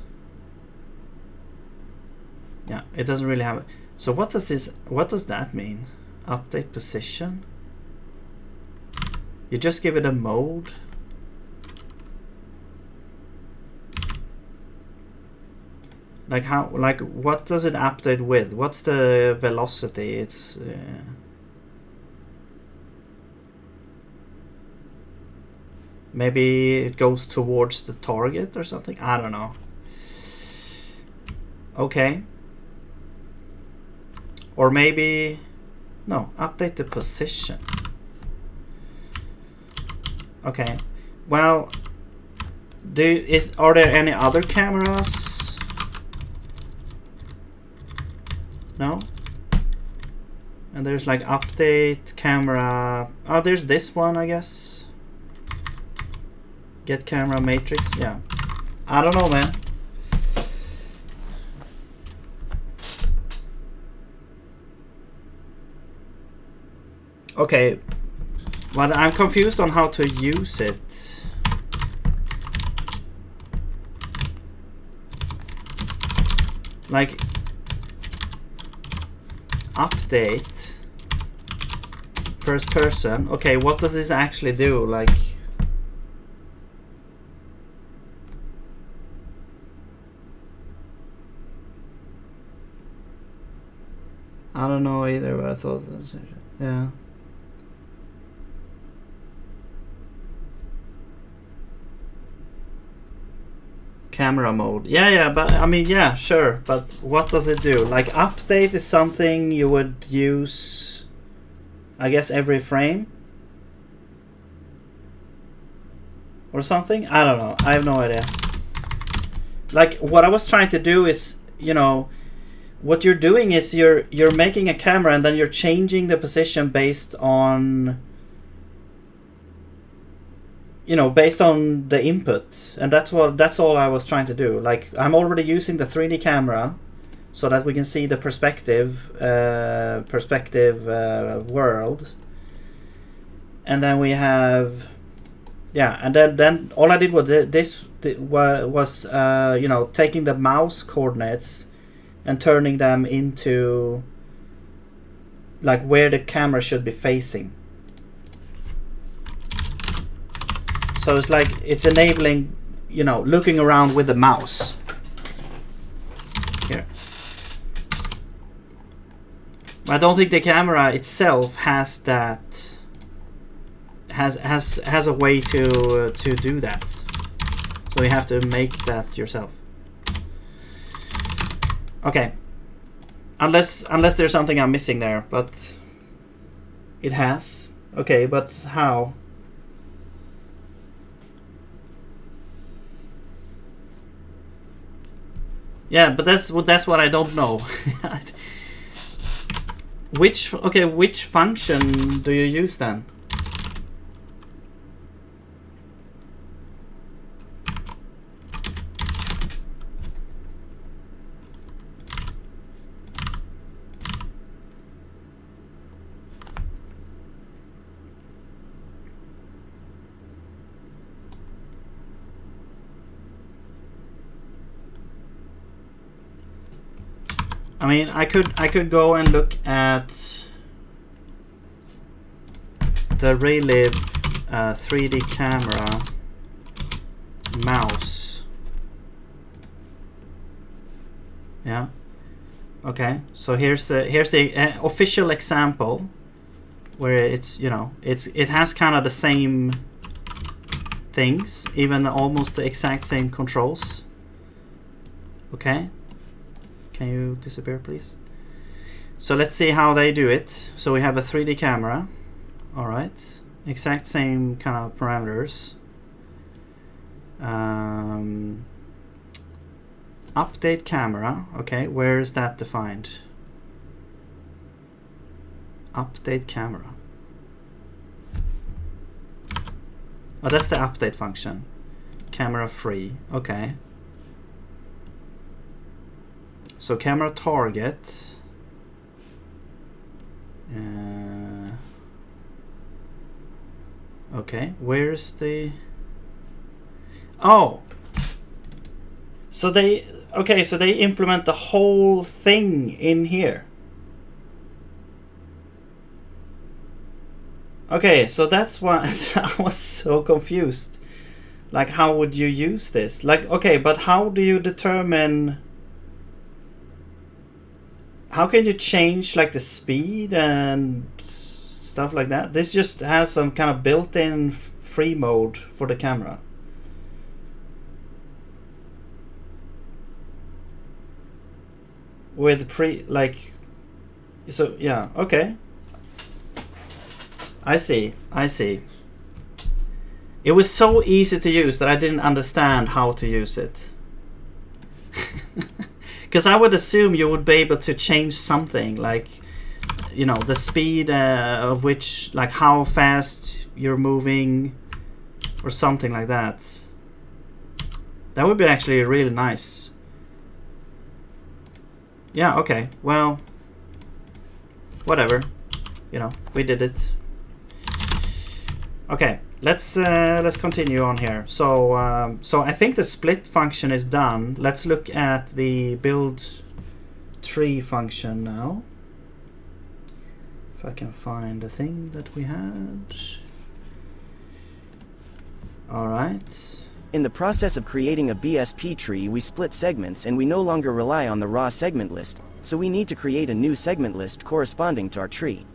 Yeah, it doesn't really have it. So what does that mean? Update position? You just give it a mode? Like how, like what does it update with? What's the velocity? It's maybe it goes towards the target or something. I don't know. Okay. Or maybe no, update the position. Okay. Well, are there any other cameras? No? And there's like update camera. Oh, there's this one, I guess. Get camera matrix. Yeah. I don't know, man. Okay. But I'm confused on how to use it. Like update first person. Okay, what does this actually do? Like I don't know either, but I thought yeah. Camera mode. Yeah, but I mean, yeah, sure. But what does it do? Like update is something you would use, I guess, every frame or something. I don't know. I have no idea. Like what I was trying to do is, you know, what you're doing is you're making a camera and then you're changing the position based on, you know, based on the input, and that's all I was trying to do. Like I'm already using the 3D camera so that we can see the perspective world, and then we have, yeah, and then all I did was you know, taking the mouse coordinates and turning them into like where the camera should be facing. So it's like it's enabling, you know, looking around with the mouse. Here. I don't think the camera itself has that has a way to do that. So you have to make that yourself. Okay. Unless there's something I'm missing there, but it has. Okay, but how? Yeah, but that's what I don't know. Which function do you use then? I mean, I could go and look at the Relive 3D camera mouse. Yeah. Okay. So here's the official example where it's, you know, it has kind of the same things, even almost the exact same controls. Okay. Can you disappear, please? So let's see how they do it. So we have a 3D camera. All right. Exact same kind of parameters. Update camera. Okay, where is that defined? Update camera. Oh, that's the update function. Camera free. Okay. So camera target. Okay, where's the... Oh! So they... Okay, so they implement the whole thing in here. Okay, so that's why I was so confused. Like, how would you use this? Like, okay, but how do you determine... How can you change like the speed and stuff like that? This just has some kind of built-in free mode for the camera. With so yeah, okay. I see. It was so easy to use that I didn't understand how to use it. Because I would assume you would be able to change something, like, you know, the speed of which, like how fast you're moving or something like that. That would be actually really nice. Yeah, okay, well, whatever, you know, we did it. Okay, let's continue on here. So so I think the split function is done. Let's look at the build tree function now. If I can find the thing that we had. All right. In the process of creating a BSP tree, we split segments and we no longer rely on the raw segment list, so we need to create a new segment list corresponding to our tree.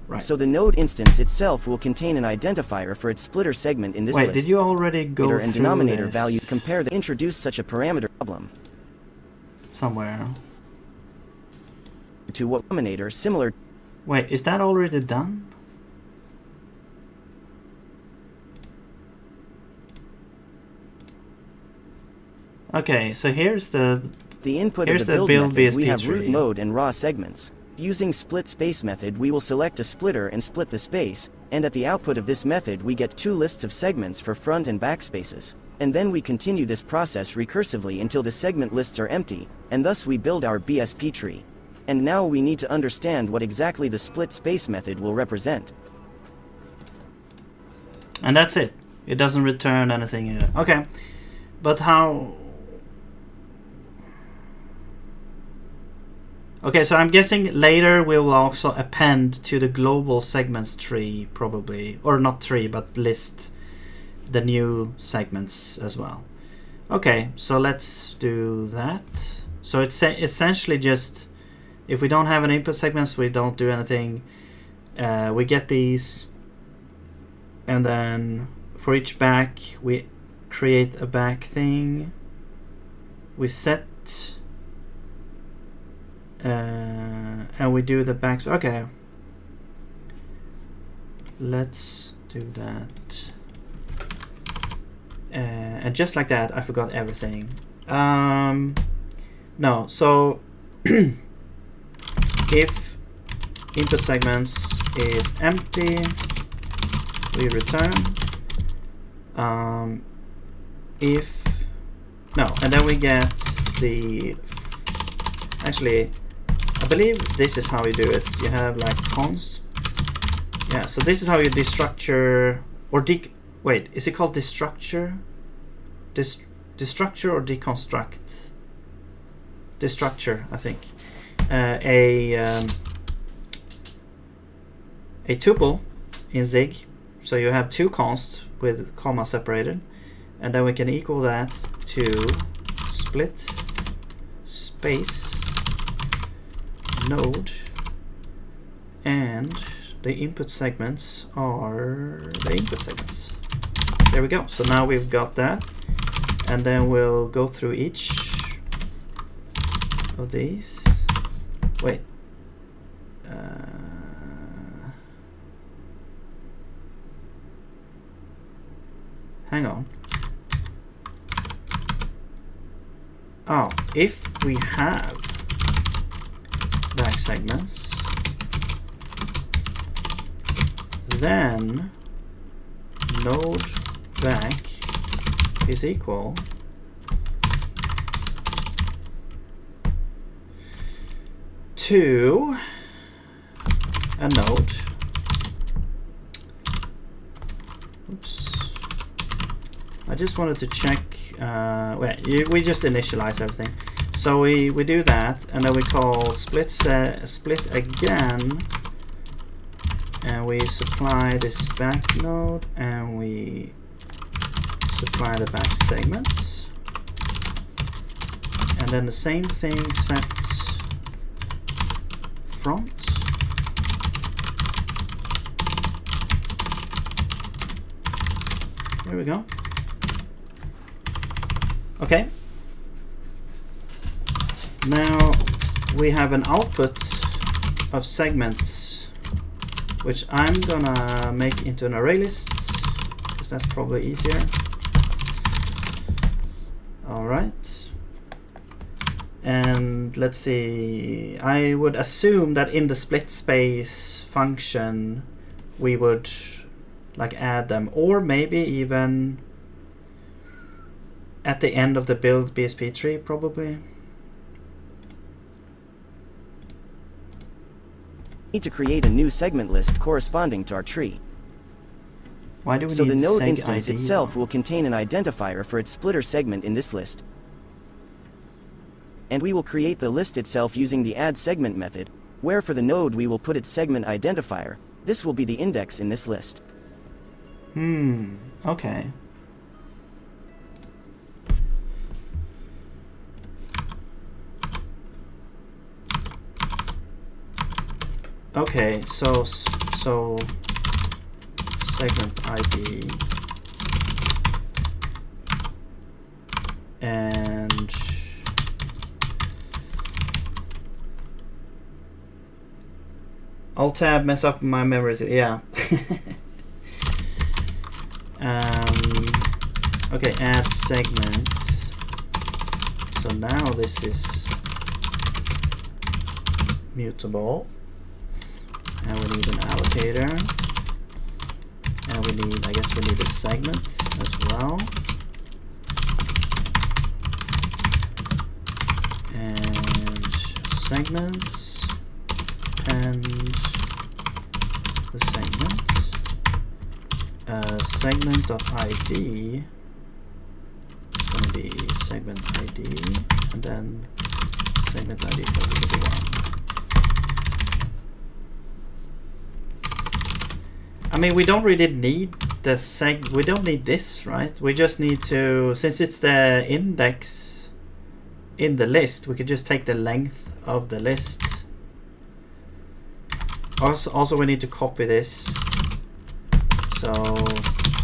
Right. So the node instance itself will contain an identifier for its splitter segment in this list. Wait, did you already go through and denominator this? value compare the introduce such a parameter problem Somewhere. to what denominator similar. Wait, is that already done? Okay, so here's the input here's of the build method. BSP We have tree. root node and raw segments. Using split space method, we will select a splitter and split the space, and at the output of this method we get two lists of segments for front and back spaces. And then we continue this process recursively until the segment lists are empty, and thus we build our BSP tree. And now we need to understand what exactly the split space method will represent. And that's it. It doesn't return anything either. Okay, but how... Okay, so I'm guessing later we will also append to the global segments tree, probably, or not tree, but list the new segments as well. Okay, so let's do that. So it's essentially just, if we don't have an input segments, we don't do anything. We get these, and then for each back, we create a back thing. We set. And we do the back. Okay, let's do that. And just like that, I forgot everything. No, so if input segments is empty, we return. If no, and then we get the. Actually, I believe this is how you do it. You have like const. Yeah, so this is how you destructure or wait, is it called destructure? Destructure or deconstruct? Destructure, I think. A tuple in Zig. So you have two const with comma separated, and then we can equal that to split space node, and the input segments are the input segments. There we go. So now we've got that, and then we'll go through each of these. Wait. Hang on. Oh, if we have back segments, then node back is equal to a node. Oops. I just wanted to check. We just initialize everything. So we do that, and then we call split again, and we supply this back node, and we supply the back segments, and then the same thing set front. There we go. Okay. Now we have an output of segments, which I'm gonna make into an array list, because that's probably easier. All right. And let's see, I would assume that in the split space function we would like add them, or maybe even at the end of the build BSP tree, probably. Need to create a new segment list corresponding to our tree. Why do we So need the node seg instance ID? itself will contain an identifier for its splitter segment in this list. And we will create the list itself using the add segment method, where for the node we will put its segment identifier. This will be the index in this list. Okay. Okay, so segment ID and Alt tab mess up my memories. Yeah. Okay, add segment. So now this is mutable. And we need an allocator, and we need, I guess we need a segment as well, and segments, and the segment.id is going to be segment ID, and then segment ID equals to 1. I mean, we don't really need the we don't need this, right? We just need to, since it's the index in the list, we could just take the length of the list. Also we need to copy this. So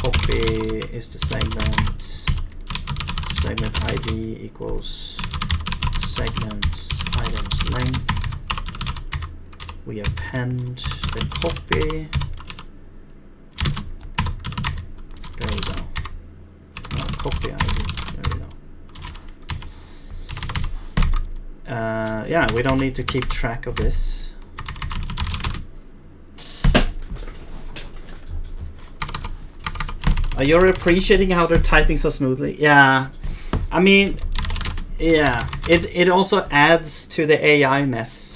copy is the segment ID equals segments items length. We append the copy. There we go. No, copy ID. There we go. yeah, we don't need to keep track of this. Are you appreciating how they're typing so smoothly? Yeah, I mean, yeah, it also adds to the AI-ness.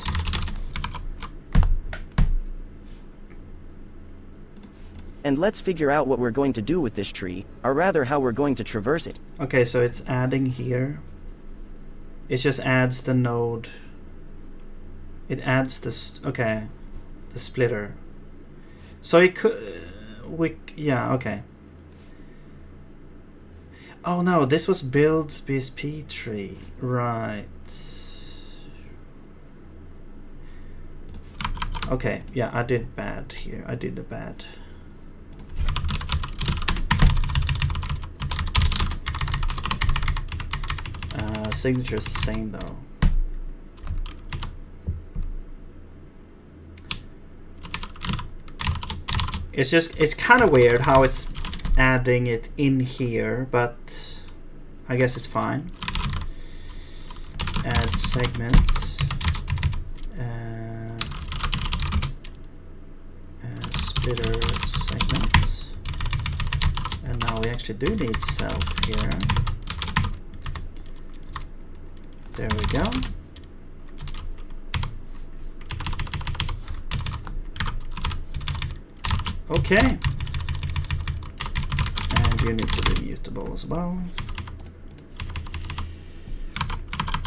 And let's figure out what we're going to do with this tree, or rather how we're going to traverse it. Okay, so it's adding here. It just adds the node. It adds this, okay, the splitter. So it could, yeah, okay. Oh no, this was build BSP tree, right. Okay, yeah, I did bad here. I did the bad. Signature is the same though. It's just, it's kind of weird how it's adding it in here, but I guess it's fine. Add segment. Splitter segment. And now we actually do need self here. There we go. Okay. And you need to be mutable as well.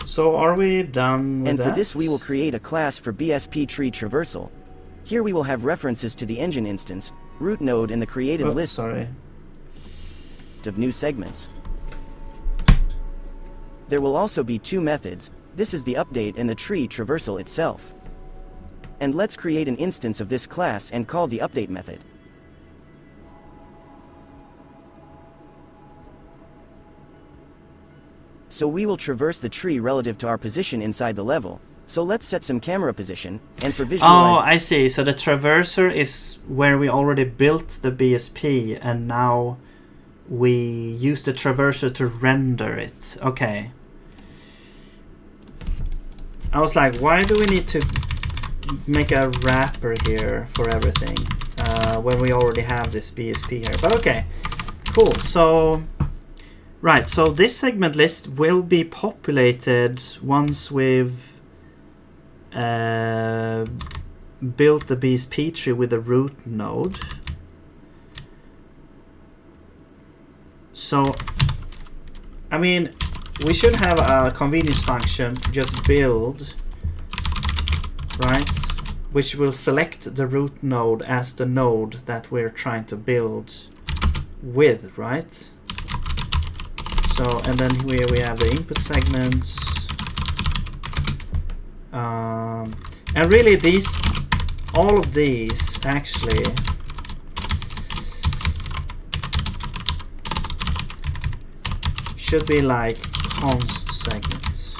So are we done with that? And for this we will create a class for BSP tree traversal. Here we will have references to the engine instance, root node, and the created list of new segments. There will also be two methods. This is the update and the tree traversal itself. And let's create an instance of this class and call the update method. So we will traverse the tree relative to our position inside the level. So let's set some camera position, and for visualize... Oh, I see. So the traverser is where we already built the BSP, and now we use the traverser to render it. Okay. I was like, why do we need to make a wrapper here for everything when we already have this BSP here? But okay, cool. So, right, so this segment list will be populated once we've built the BSP tree with the root node. So, I mean, we should have a convenience function, just build, right? Which will select the root node as the node that we're trying to build with, right? So, and then here we have the input segments. And really all of these actually should be like const segments.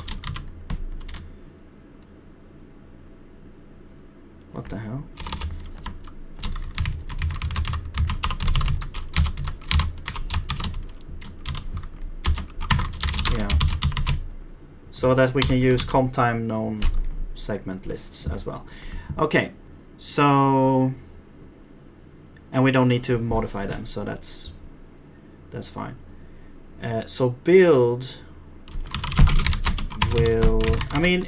What the hell? Yeah. So that we can use comp time known segment lists as well. Okay, so, and we don't need to modify them, so that's fine. So build will, I mean,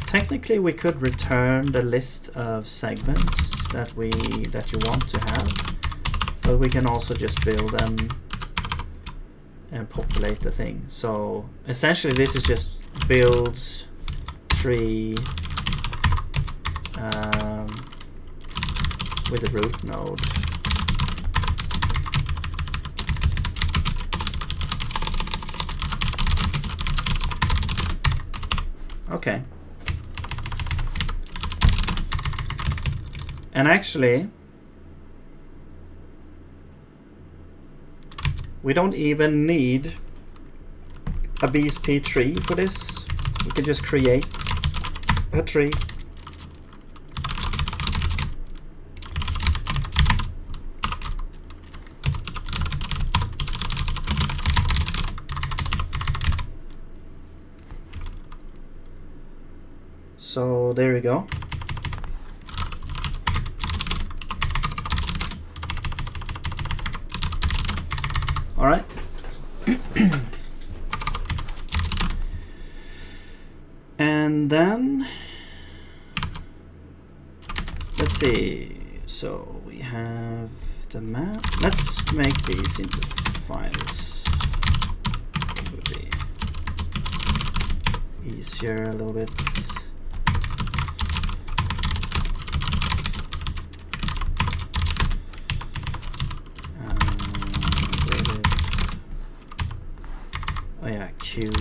technically we could return the list of segments that you want to have, but we can also just build them and populate the thing. So essentially this is just build tree with the root node. Okay. And actually, we don't even need a BSP tree for this. We can just create a tree. So there we go. All right. And then let's see. So we have the map. Let's make these into files. It would be easier a little bit. Oh yeah, cube.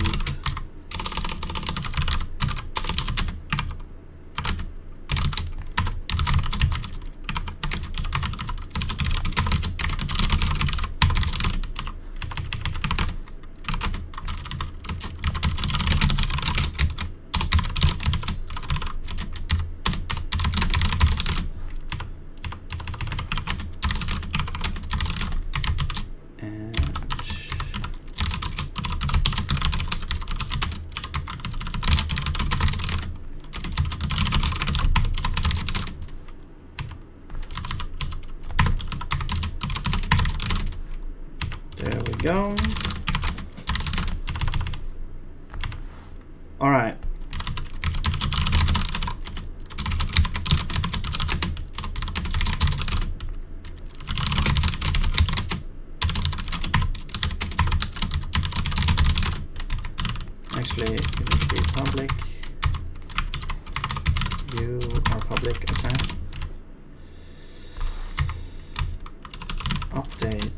There we go. All right. Actually, it would be public. You are public, okay. Update.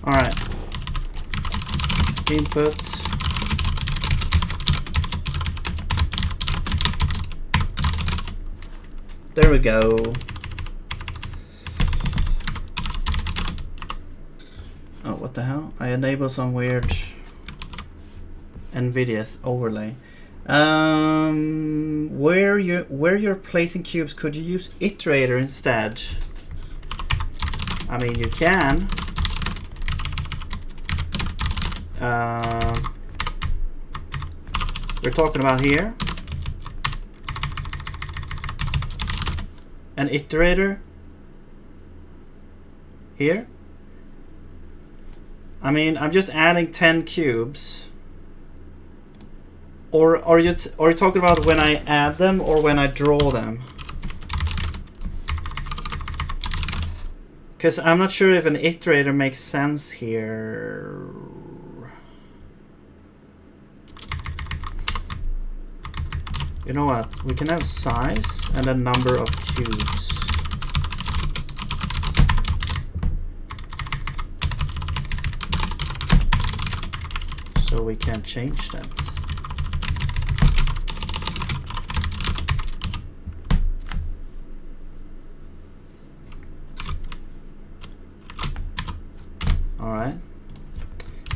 All right. Input. There we go. Oh, what the hell? I enable some weird NVIDIA overlay. Where you're placing cubes, could you use Iterator instead? I mean, you can. We're talking about here an iterator here. I mean, I'm just adding 10 cubes. Or are you talking about when I add them or when I draw them? Because I'm not sure if an iterator makes sense here. You know what? We can have size and a number of cubes. So we can change that. All right.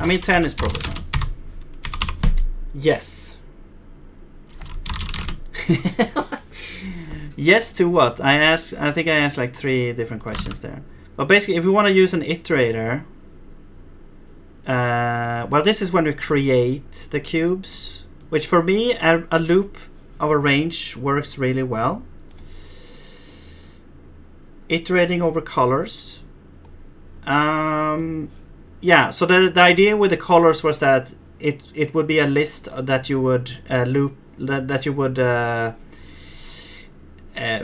I mean, 10 is probably fine. Yes. Yes to what? I think I asked like 3 different questions there. But basically, if we want to use an iterator, well, this is when we create the cubes, which for me, a loop of a range works really well. Iterating over colors. Yeah, so the idea with the colors was that it would be a list that you would loop, that you would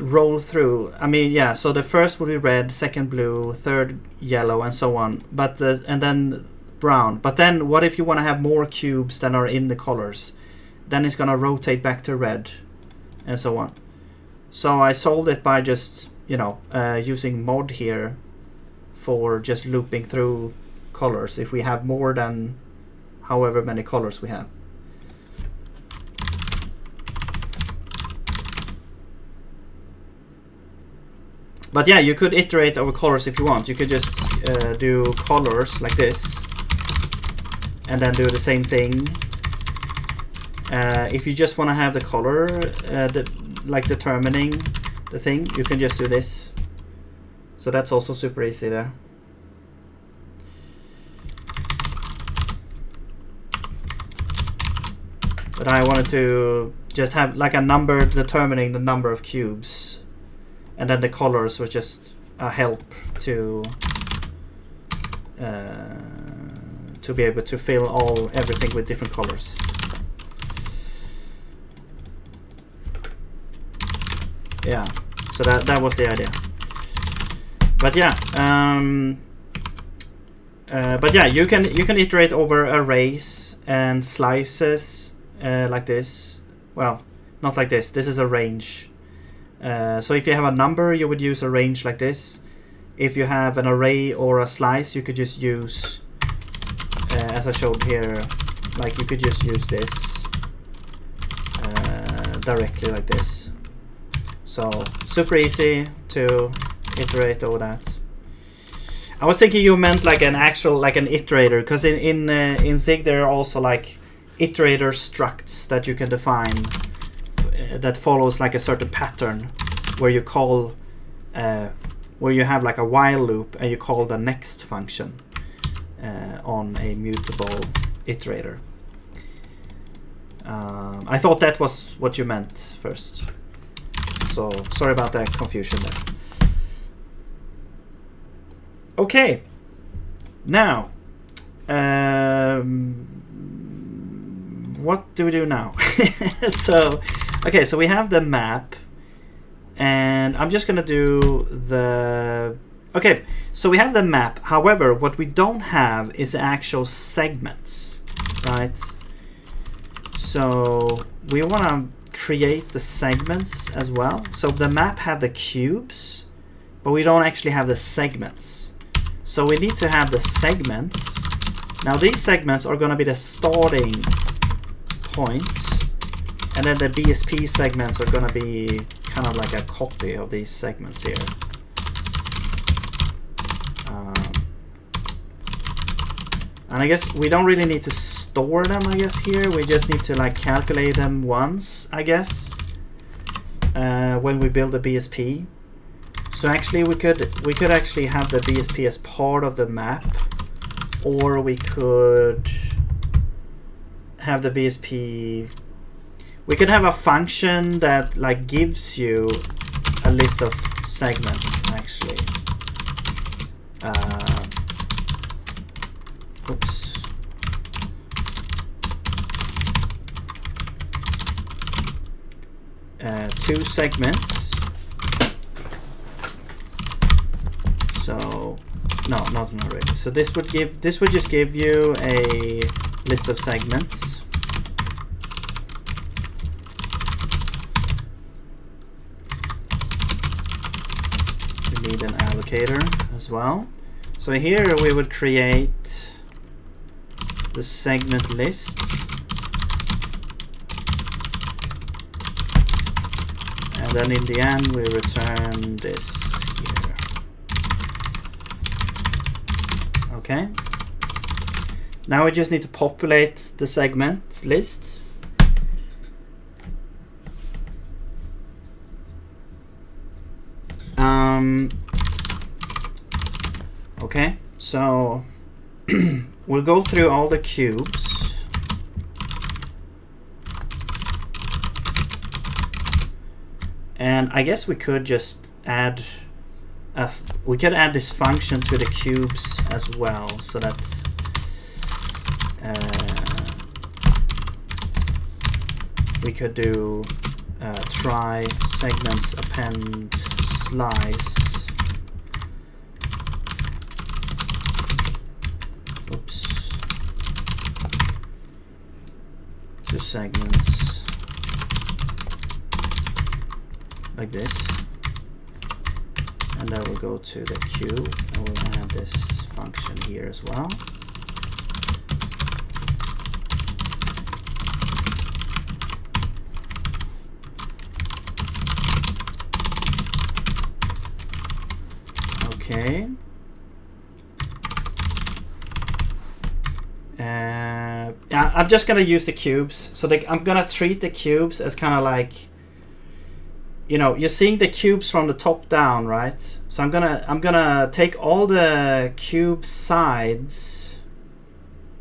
roll through. I mean, yeah, so the first would be red, second blue, third yellow, and so on. But and then brown. But then what if you want to have more cubes than are in the colors? Then it's gonna rotate back to red, and so on. So I solved it by just, you know, using mod here for just looping through colors if we have more than however many colors we have. But yeah, you could iterate over colors if you want. You could just do colors like this, and then do the same thing. If you just want to have the color, like determining the thing, you can just do this. So that's also super easy there. But I wanted to just have like a number determining the number of cubes, and then the colors were just a help to be able to fill everything with different colors. Yeah, so that was the idea. But yeah, you can iterate over arrays and slices like this. Well, not like this. This is a range. So if you have a number, you would use a range like this. If you have an array or a slice, you could just use, as I showed here, like you could just use this directly like this. So super easy to iterate over that. I was thinking you meant like an actual, like an iterator, because in Zig there are also like iterator structs that you can define that follows like a certain pattern, where you call where you have like a while loop and you call the next function on a mutable iterator. I thought that was what you meant first. So sorry about that confusion there. Okay, now what do we do now? So okay, so we have the map, and I'm just gonna do the, okay, so we have the map. However, what we don't have is the actual segments, right? So we want to create the segments as well. So the map have the cubes, but we don't actually have the segments. So we need to have the segments. Now these segments are going to be the starting point, and then the BSP segments are going to be kind of like a copy of these segments here. And I guess we don't really need to store them, I guess, here. We just need to like calculate them once, I guess, when we build the BSP. So actually we could actually have the BSP as part of the map, or we could have the BSP, we could have a function that like gives you a list of segments actually. Oops. Two segments. So no, not an array. So this would just give you a list of segments. We need an allocator as well. So here we would create the segment list, and then in the end we return this here. Okay, now we just need to populate the segment list. Okay, so we'll go through all the cubes. And I guess we could just add we could add this function to the cubes as well, so that we could do try segments append slice. Oops. Two segments like this, and I will go to the cube and we'll add this function here as well. Okay. I'm just gonna use the cubes. So I'm gonna treat the cubes as kind of like, you know, you're seeing the cubes from the top down, right? So I'm gonna take all the cube sides.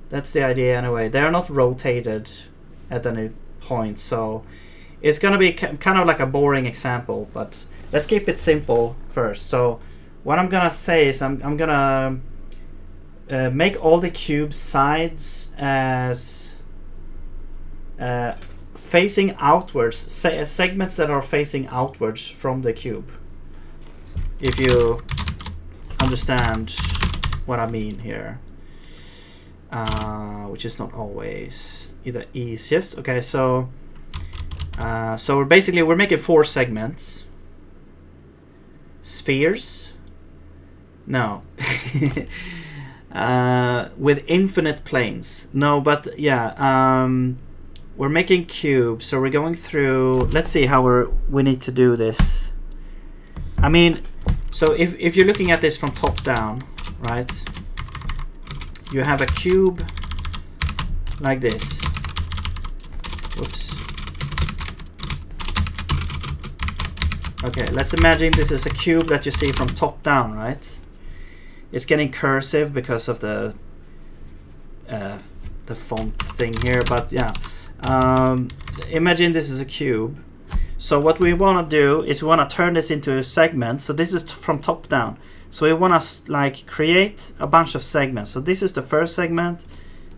That's the idea anyway. They're not rotated at any point, so it's gonna be kind of like a boring example, but let's keep it simple first. So what I'm gonna say is I'm gonna make all the cube sides as facing outwards, segments that are facing outwards from the cube. If you understand what I mean here, which is not always either easiest. Okay, so we're making 4 segments. Spheres? No. With infinite planes. No, but yeah, we're making cubes, so we're going through. Let's see how we need to do this. I mean, so if you're looking at this from top down, right? You have a cube like this. Whoops. Okay, let's imagine this is a cube that you see from top down, right? It's getting cursive because of the font thing here, but yeah. Imagine this is a cube. So what we want to do is we want to turn this into a segment. So this is from top down. So we want to like create a bunch of segments. So this is the first segment,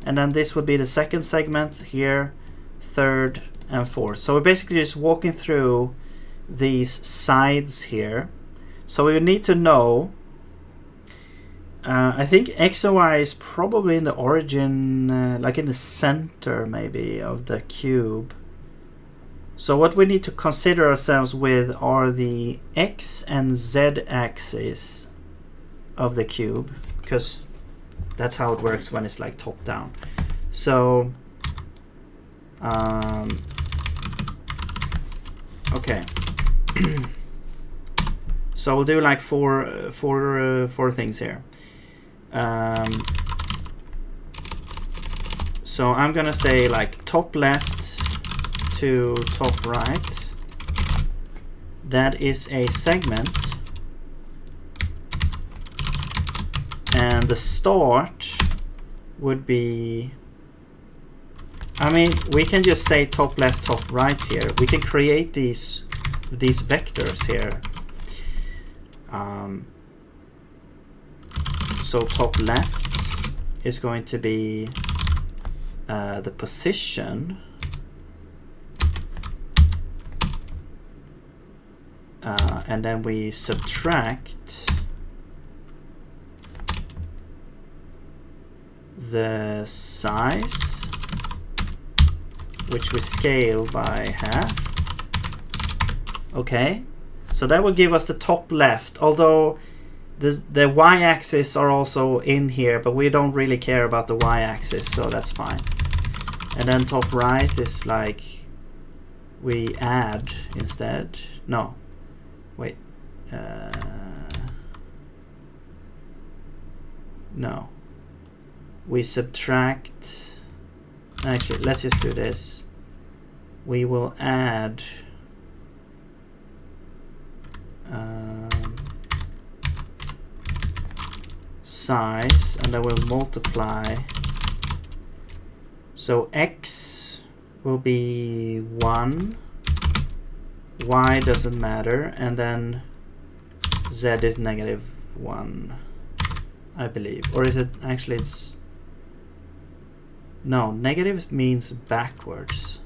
and then this would be the second segment here, third and fourth. So we're basically just walking through these sides here. So we need to know, I think X and Y is probably in the origin, like in the center maybe of the cube. So what we need to consider ourselves with are the X and Z axes of the cube, because that's how it works when it's like top down. So okay. So we'll do like four things here. So I'm gonna say like top left to top right. That is a segment, and the start would be, I mean, we can just say top left, top right here. We can create these vectors here. So top left is going to be the position, and then we subtract the size, which we scale by half. Okay, so that will give us the top left, although the y-axis are also in here, but we don't really care about the y-axis, so that's fine. And then top right is like we add instead. No, wait. No, we subtract. Actually, let's just do this. We will add size, and then we'll multiply. So X will be 1, Y doesn't matter, and then Z is -1, I believe. Or is it actually, it's no, negative means backwards.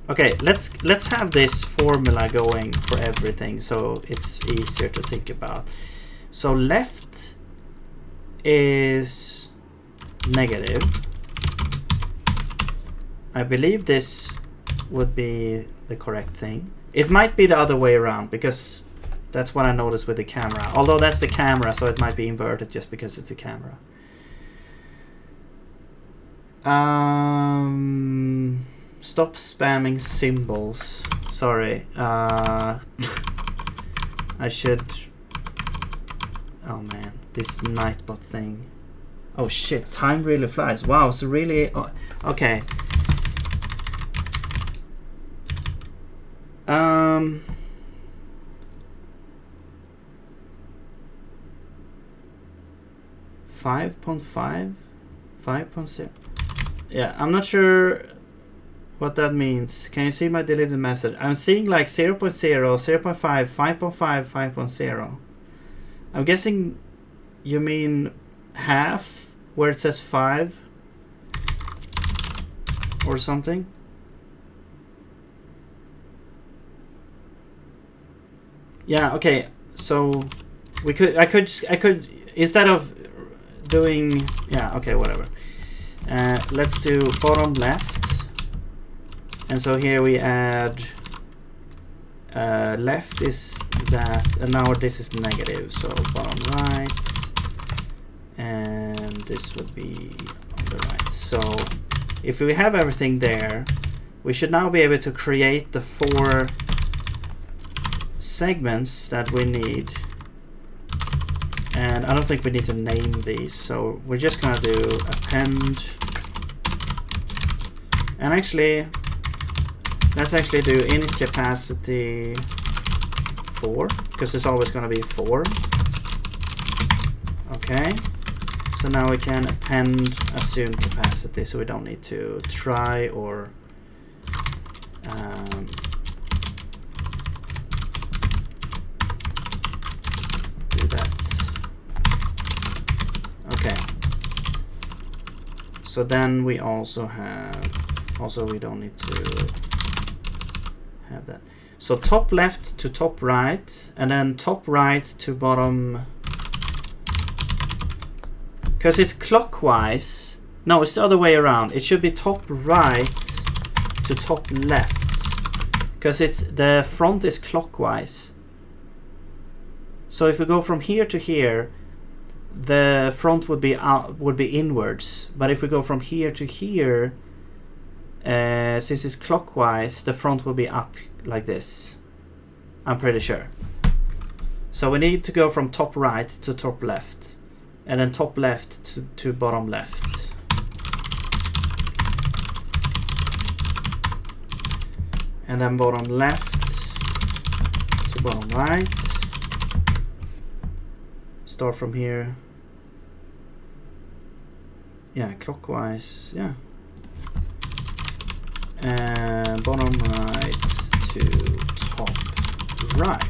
Okay, let's have this formula going for everything so it's easier to think about. So left is negative. I believe this would be the correct thing. It might be the other way around, because that's what I noticed with the camera. Although that's the camera, so it might be inverted just because it's a camera. Stop spamming symbols. Sorry. I should Oh man, this Nightbot thing. Oh shit, time really flies. Wow, so really... okay. 5.5? 5.0? Yeah, I'm not sure what that means. Can you see my deleted message? I'm seeing like 0.0, 0.5, 5.5, 5.0. I'm guessing you mean half where it says 5 or something. Yeah, okay. So I could instead of doing, yeah, okay, whatever. Let's do bottom left. And so here we add left is that, and now this is negative, so bottom right, and this would be on the right. So if we have everything there, we should now be able to create the 4 segments that we need. And I don't think we need to name these, so we're just gonna do append. And actually, let's actually do init capacity 4, because it's always gonna be 4. Okay, so now we can append assume capacity, so we don't need to try or do that. Okay, so then we also have, we don't need to have that. So top left to top right, and then top right to bottom, because it's clockwise. No, it's the other way around. It should be top right to top left, because it's the front is clockwise. So if we go from here to here, the front would be out, would be inwards. But if we go from here to here, since it's clockwise, the front will be up like this. I'm pretty sure. So we need to go from top right to top left, and then top left to bottom left. And then bottom left to bottom right. Start from here. Yeah, clockwise, yeah. And bottom right to top right.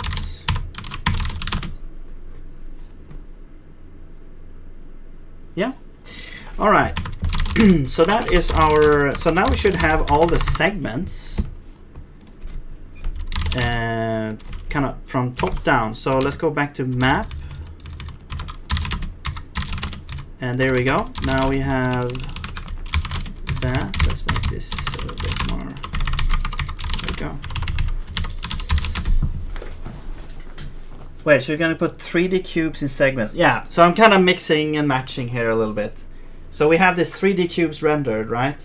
Yeah. All right. So that is our. So now we should have all the segments, kind of from top down. So let's go back to map. And there we go. Now we have that. Let's make this a little bit more. There we go. Wait, so you're going to put 3D cubes in segments. Yeah, so I'm kind of mixing and matching here a little bit. So we have this 3D cubes rendered, right?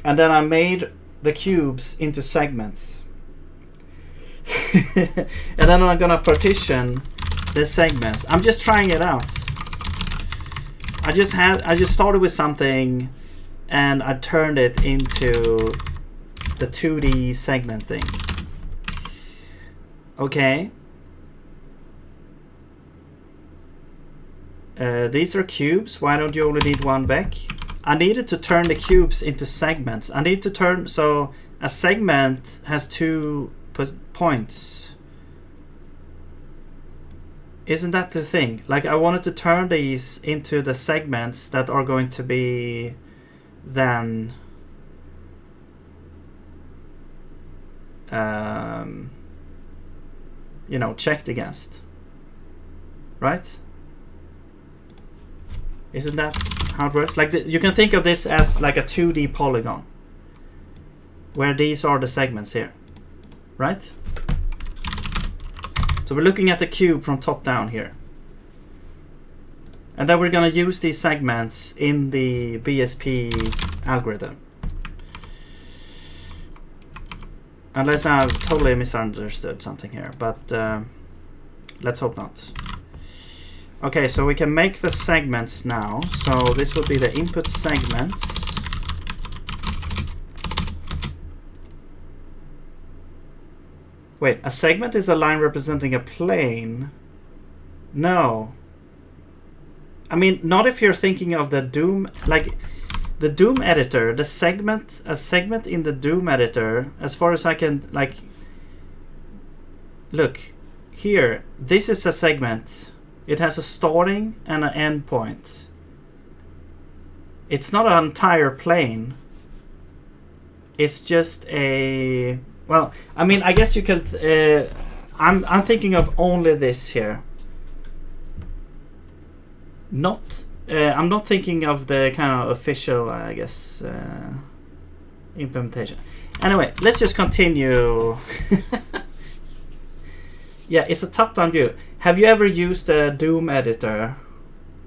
And then I made the cubes into segments. And then I'm going to partition the segments. I'm just trying it out. I just started with something and I turned it into the 2D segment thing. Okay. These are cubes. Why don't you only need one back? I needed to turn the cubes into segments. I need to turn, so a segment has 2 points. Isn't that the thing? Like, I wanted to turn these into the segments that are going to be then you know, checked against, right? Isn't that how it works? Like, you can think of this as like a 2D polygon where these are the segments here, right? So we're looking at the cube from top down here. And then we're going to use these segments in the BSP algorithm. Unless I've totally misunderstood something here. But Let's hope not. Okay, so we can make the segments now. So this will be the input segments. Wait, a segment is a line representing a plane. No. I mean, not if you're thinking of the Doom, like the Doom editor, a segment in the Doom editor, as far as I can, like, look, here, this is a segment. It has a starting and an end point. It's not an entire plane. It's just a, well, I mean, I guess you could, I'm thinking of only this here. Not, I'm not thinking of the kind of official, I guess, implementation. Anyway, let's just continue. Yeah, it's a top-down view. Have you ever used a Doom editor?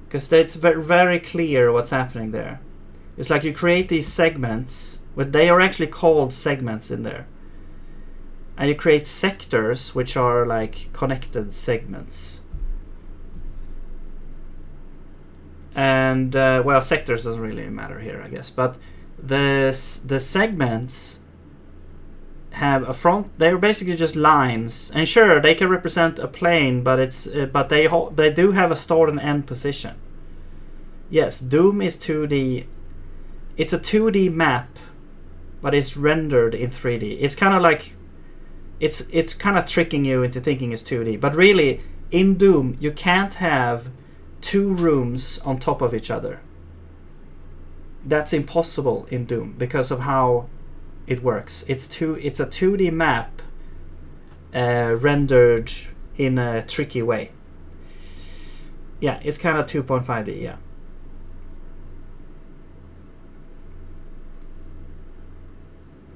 Because it's very, very clear what's happening there. It's like you create these segments, but they are actually called segments in there. And you create sectors, which are like connected segments. And well, sectors doesn't really matter here, I guess. But the segments have a front. They're basically just lines, and sure, they can represent a plane, but it's but they do have a start and end position. Yes, Doom is 2D. It's a 2D map, but it's rendered in 3D. It's kind of like it's kind of tricking you into thinking it's 2D, but really in Doom you can't have two rooms on top of each other. That's impossible in Doom because of how it works. It's a 2D map rendered in a tricky way. Yeah, it's kind of 2.5D, yeah.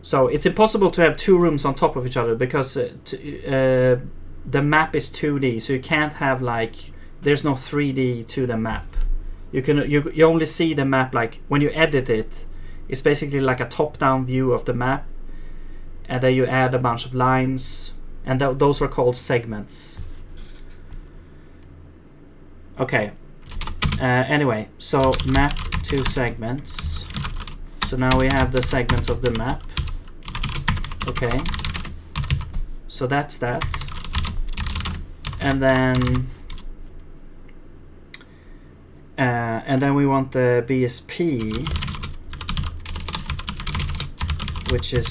So it's impossible to have two rooms on top of each other because the map is 2D, so you can't have like, there's no 3D to the map. You only see the map like when you edit it. It's basically like a top-down view of the map, and then you add a bunch of lines, and those are called segments. Okay. Anyway, so map to segments. So now we have the segments of the map. Okay. So that's that. And then we want the BSP, which is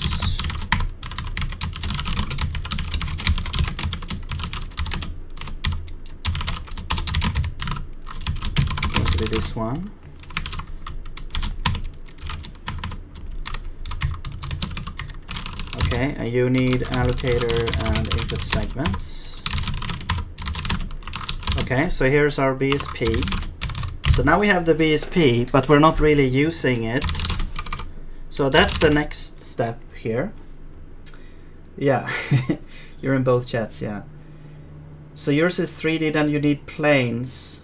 going to be this one. Okay, and you need allocator and input segments. Okay, so here's our BSP. So now we have the BSP, but we're not really using it. So that's the next step here. Yeah, you're in both chats, yeah. So yours is 3D, then you need planes.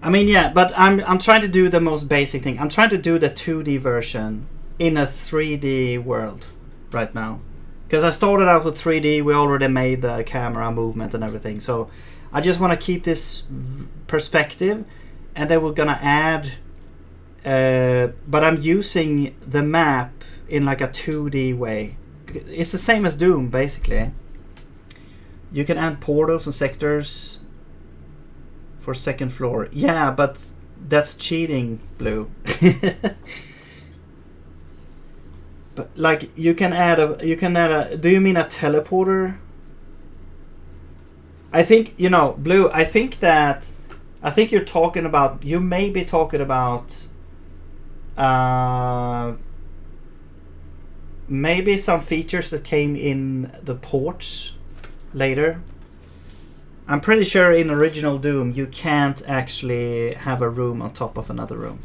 I mean, yeah, but I'm trying to do the most basic thing. I'm trying to do the 2D version in a 3D world right now. Because I started out with 3D, we already made the camera movement and everything. So I just want to keep this perspective, and then we're gonna add, but I'm using the map in like a 2D way. It's the same as Doom, basically. You can add portals and sectors for second floor. Yeah, but that's cheating, Blue. But like you can add a. Do you mean a teleporter? I think, you know, Blue. I think you're talking about. You may be talking about. Maybe some features that came in the ports later. I'm pretty sure in original Doom you can't actually have a room on top of another room.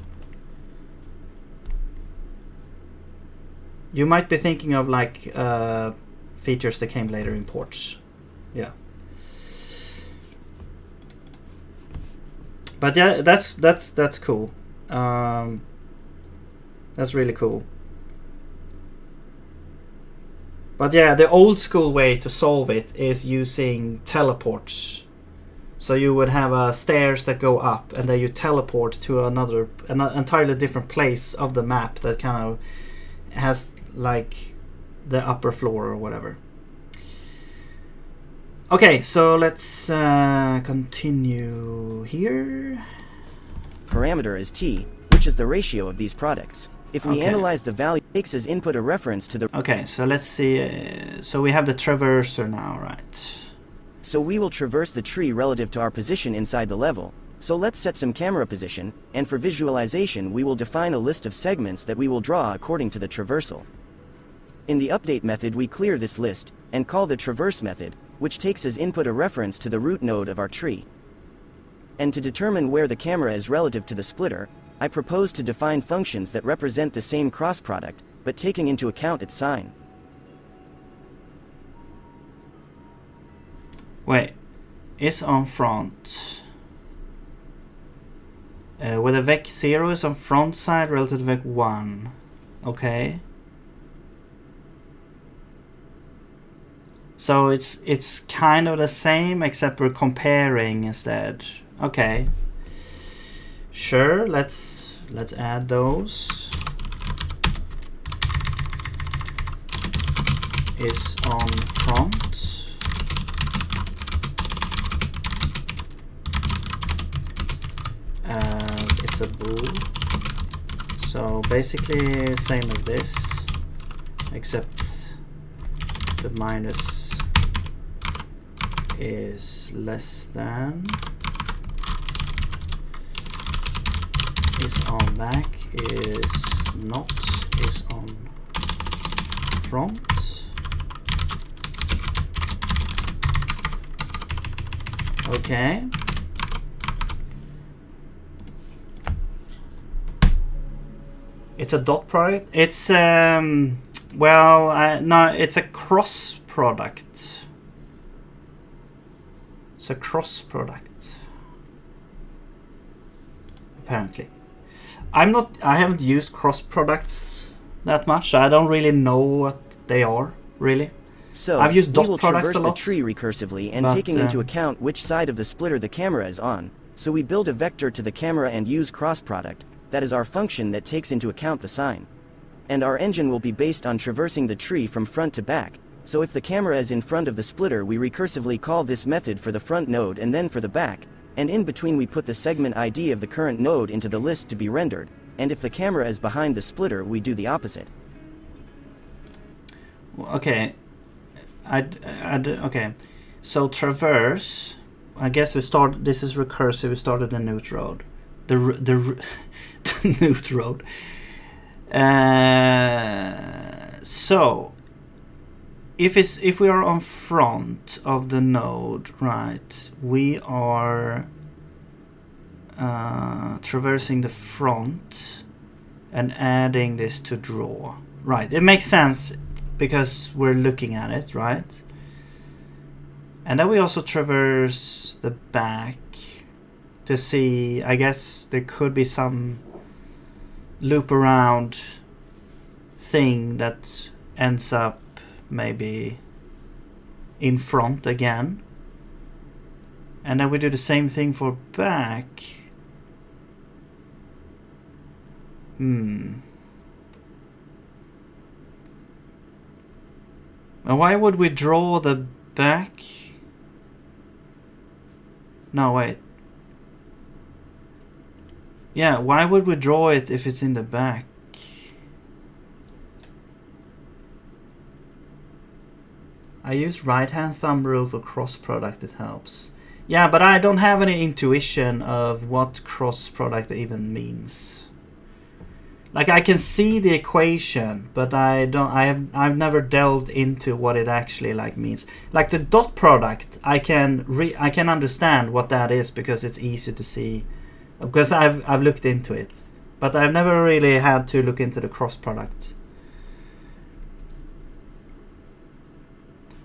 You might be thinking of like features that came later in ports. Yeah. But yeah, that's cool. That's really cool. But yeah, the old school way to solve it is using teleports. So you would have stairs that go up, and then you teleport to an entirely different place of the map that kind of has like the upper floor or whatever. Okay, so let's continue here. Parameter is t, which is the ratio of these products. If we analyze the value, it takes as input a reference to the... Okay, so let's see. So we have the traverser now, right? So we will traverse the tree relative to our position inside the level. So let's set some camera position, and for visualization we will define a list of segments that we will draw according to the traversal. In the update method we clear this list, and call the traverse method, which takes as input a reference to the root node of our tree. And to determine where the camera is relative to the splitter, I propose to define functions that represent the same cross product, but taking into account its sign. Wait, is on front. Where the vec 0 is on front side relative to vec 1. Okay. So it's kind of the same, except we're comparing instead. Okay. Sure, let's add those. Is on front. It's a bool. So basically same as this, except the minus is less than. Is on back, is not, is on front. Okay. It's a dot product. It's well, no, it's a cross product. It's a cross product. Apparently. I haven't used cross products that much, so I don't really know what they are, really. So, I've used dot we will products traverse a lot, the tree recursively and taking into account which side of the splitter the camera is on. So we build a vector to the camera and use cross product. That is our function that takes into account the sign. And our engine will be based on traversing the tree from front to back. So if the camera is in front of the splitter, we recursively call this method for the front node and then for the back. And in between we put the segment ID of the current node into the list to be rendered, and if the camera is behind the splitter we do the opposite. Okay, okay, so traverse, I guess this is recursive, we started a new road. The new road. So if we are on front of the node, right, we are traversing the front and adding this to draw. Right, it makes sense because we're looking at it, right? And then we also traverse the back to see, I guess there could be some loop around thing that ends up maybe in front again. And then we do the same thing for back. And why would we draw the back? No, wait. Yeah, why would we draw it if it's in the back? I use right-hand thumb rule for cross product, it helps. Yeah, but I don't have any intuition of what cross product even means. Like, I can see the equation, but I've never delved into what it actually like means. Like the dot product, I can understand what that is because it's easy to see, because I've looked into it, but I've never really had to look into the cross product.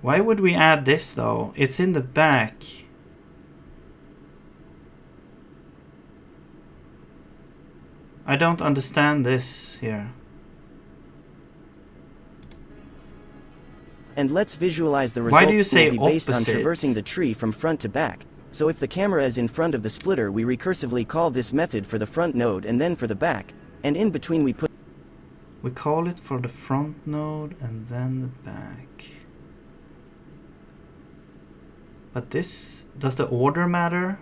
Why would we add this though? It's in the back. I don't understand this here. And let's visualize the Why result do you say will be based on opposite? traversing the tree from front to back. So if the camera is in front of the splitter, we recursively call this method for the front node and then for the back, and in between we put We call it for the front node and then the back. But this, does the order matter?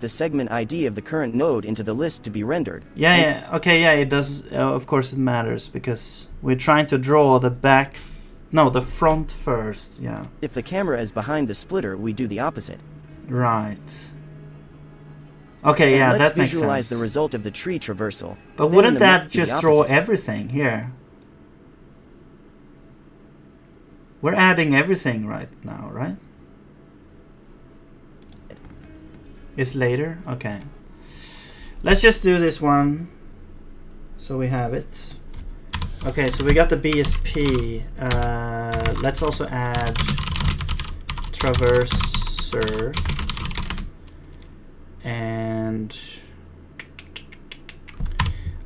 the segment ID of the current node into the list to be rendered. Yeah, yeah, okay, yeah, it does. Of course it matters because we're trying to draw the back, no, the front first, yeah. If the camera is behind the splitter, we do the opposite. Right. Okay, And yeah, let's that makes visualize sense. the result of the tree traversal. But Then in wouldn't the that map, do the just draw opposite. everything here? We're adding everything right now, right? It's later? Okay. Let's just do this one so we have it. Okay, so we got the BSP. Let's also add traverser. And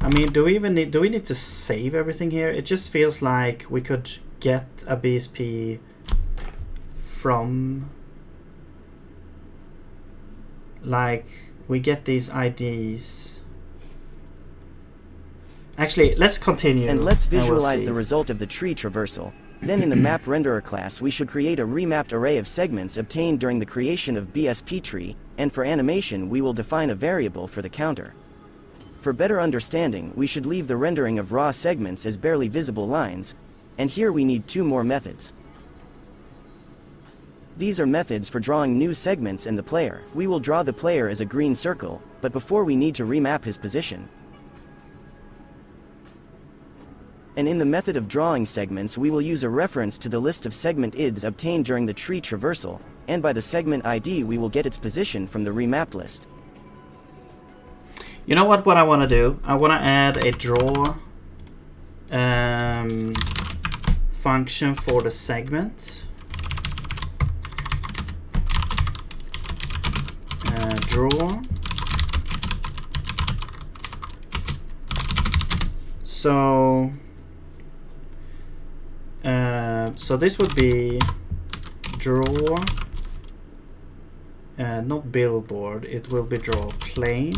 I mean, do we need to save everything here? It just feels like we could get a BSP from, like, we get these IDs. Actually, let's continue. And let's we'll visualize see. the result of the tree traversal. Then in the map renderer class, we should create a remapped array of segments obtained during the creation of BSP tree, and for animation, we will define a variable for the counter. For better understanding, we should leave the rendering of raw segments as barely visible lines, and here we need two more methods. These are methods for drawing new segments and the player. We will draw the player as a green circle, but before we need to remap his position. And in the method of drawing segments, we will use a reference to the list of segment IDs obtained during the tree traversal, and by the segment ID we will get its position from the remap list. You know what I want to do? I want to add a draw function for the segment. Draw. So this would be draw, not billboard, it will be draw plane.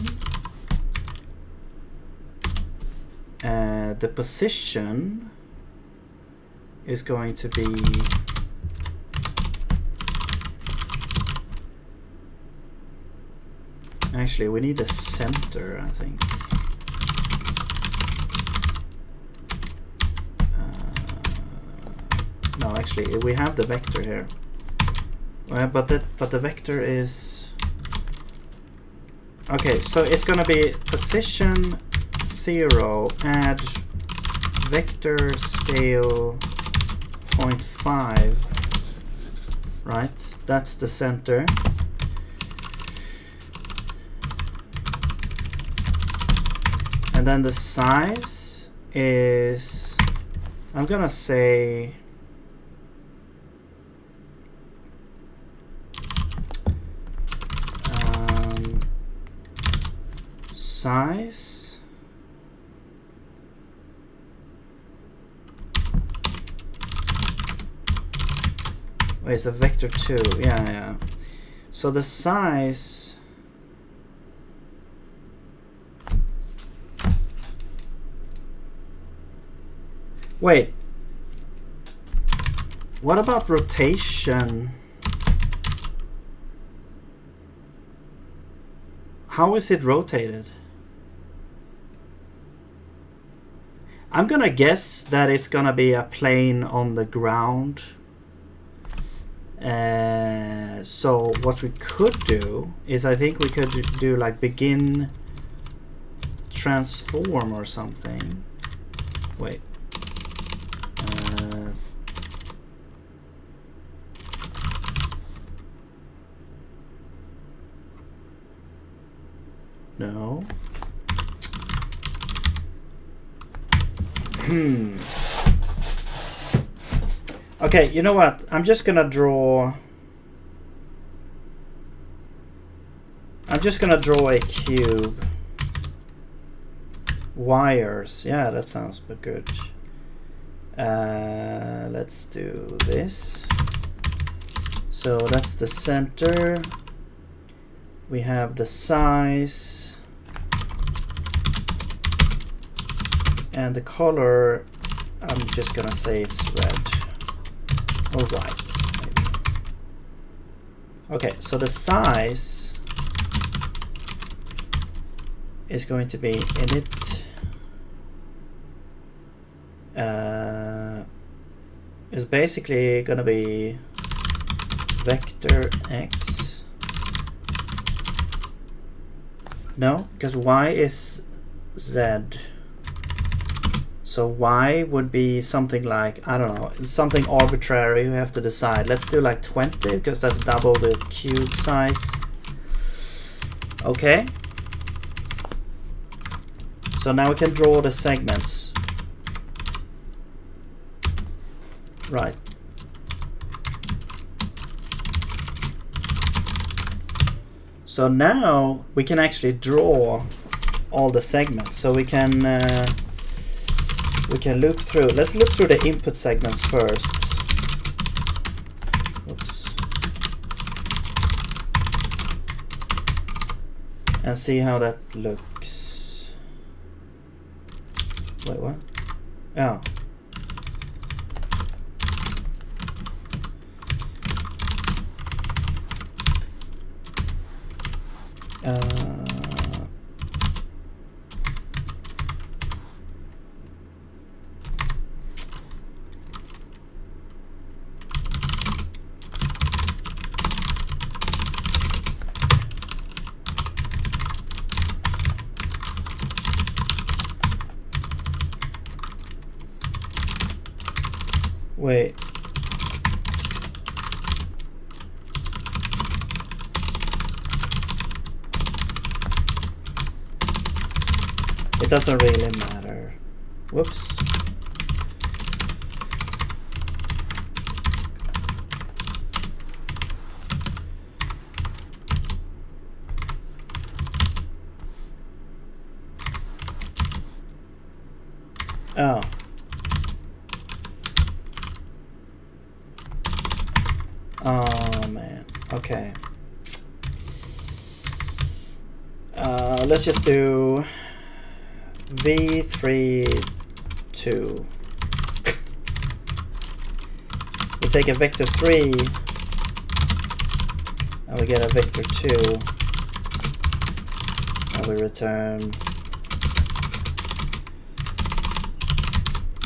The position is going to be actually we need a center, I think. No, actually we have the vector here, but the vector is okay. So it's gonna be position 0, add vector scale 0.5, right? That's the center. And then the size is, I'm gonna say size wait, it's a vector 2, yeah. So the size wait, what about rotation? How is it rotated? I'm gonna guess that it's gonna be a plane on the ground. So what we could do is, I think we could do like begin transform or something. Wait. No. Okay, you know what? I'm just gonna draw a cube. Wires. Yeah, that sounds good. Let's let's do this. So that's the center. We have the size. And the color, I'm just gonna say it's red. Or white, maybe. Okay, so the size is going to be init is basically gonna be vector x. No, because y is z. So y would be something like, I don't know, something arbitrary. We have to decide. Let's do like 20 because that's double the cube size. Okay. So now we can draw the segments. Right. So now we can actually draw all the segments. So we can loop through. Let's look through the input segments first. Oops. And see how that looks. Wait, what? Oh. Wait. It doesn't really matter. Whoops. Oh. Oh man. Okay. Let's just do v3 2. We take a vector 3 and we get a vector 2 and we return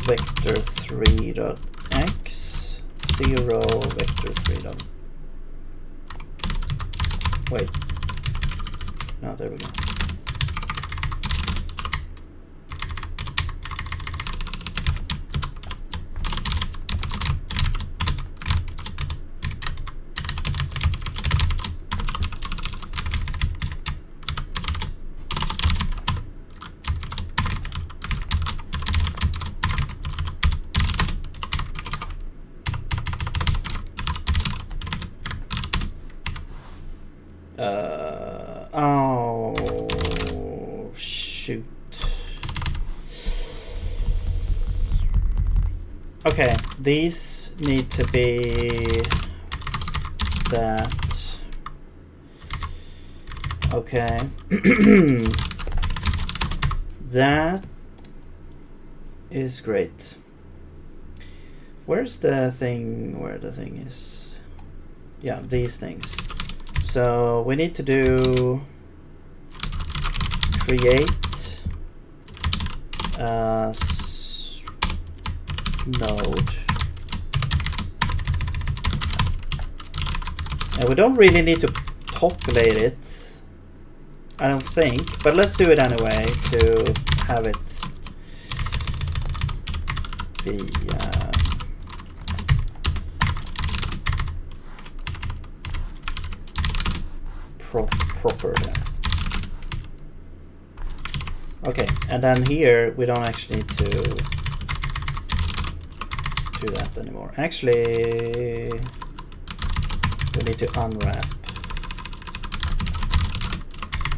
vector 3 dot x 0 vector 3 dot. Wait. No, there we go. Oh, shoot. Okay, these need to be that. Okay. That is great. Where's the thing where the thing is? Yeah, these things. So we need to do create node. And we don't really need to populate it, I don't think, but let's do it anyway to have it be proper then. Okay, and then here we don't actually need to do that anymore. Actually, we need to unwrap.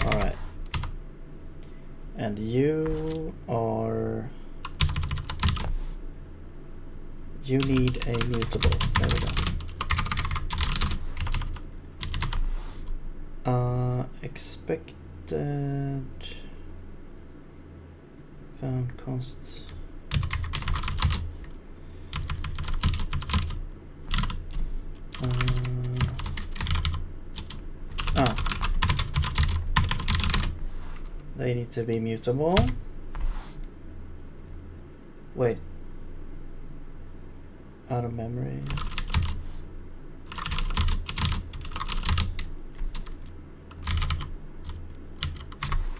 Alright. And you are You need a mutable. There we go. Expected found const. They need to be mutable. Wait. Out of memory.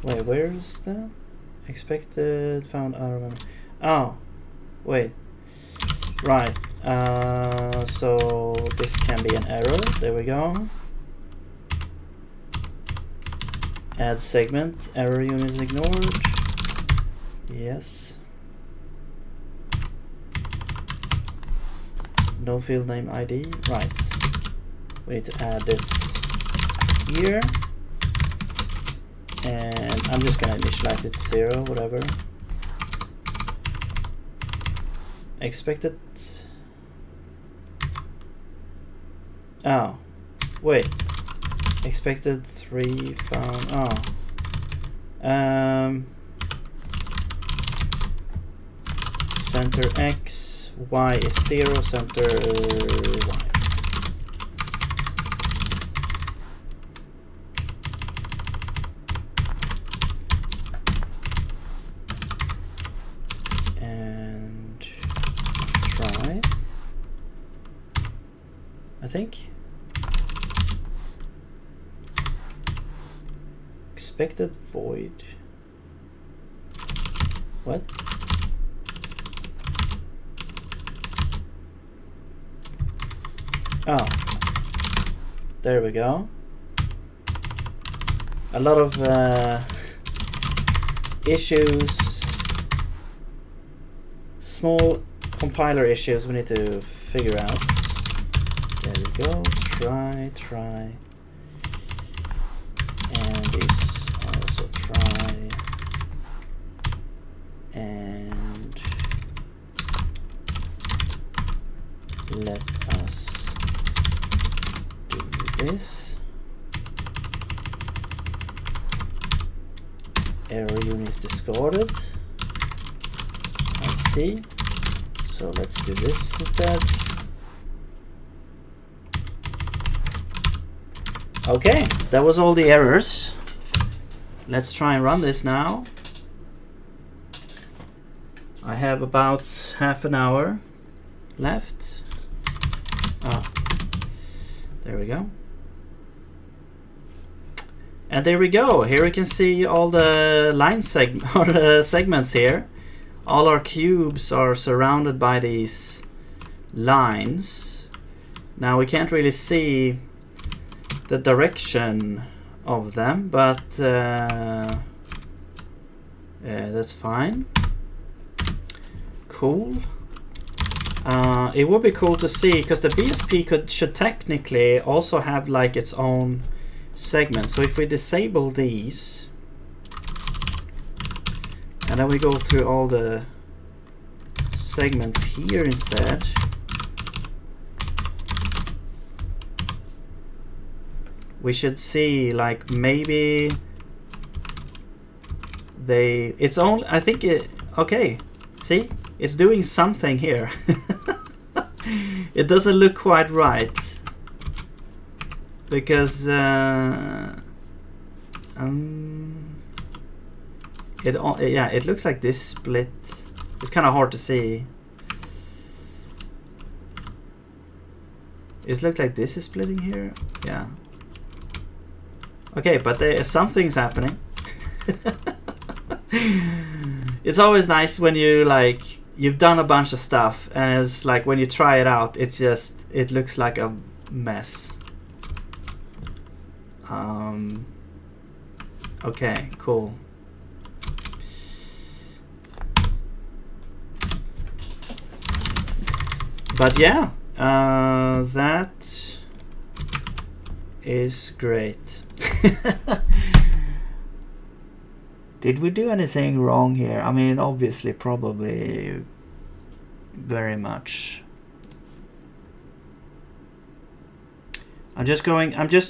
Wait, where is that? Expected found out of memory. Oh, wait. Right. So this can be an error. There we go. Add segment. Error unit ignored. Yes. No field name ID. Right. We need to add this here. And I'm just gonna initialize it to 0, whatever. Expected. Oh, wait. Expected 3 found. Oh. Center X, Y is 0, center Y. And try. I think. Expected void. What? Oh, there we go. A lot of issues, small compiler issues we need to figure out. There we go. Try. And this also try. And let us do this. Error unit is discarded. I see. So let's do this instead. Okay, that was all the errors. Let's try and run this now. I have about half an hour left. Oh, there we go. And there we go. Here we can see all the line segments here. All our cubes are surrounded by these lines. Now we can't really see the direction of them, but that's fine. Cool. It would be cool to see, because the BSP should technically also have like its own segment. So if we disable these and then we go through all the segments here instead, we should see like maybe it's only, I think okay, see, it's doing something here. It doesn't look quite right because it looks like this split. It's kind of hard to see. It looks like this is splitting here. Yeah. Okay, but something's happening. It's always nice when you've done a bunch of stuff and it's like when you try it out, it looks like a mess. Okay, cool. But yeah, that is great. Did we do anything wrong here? I mean, obviously, probably very much. I'm just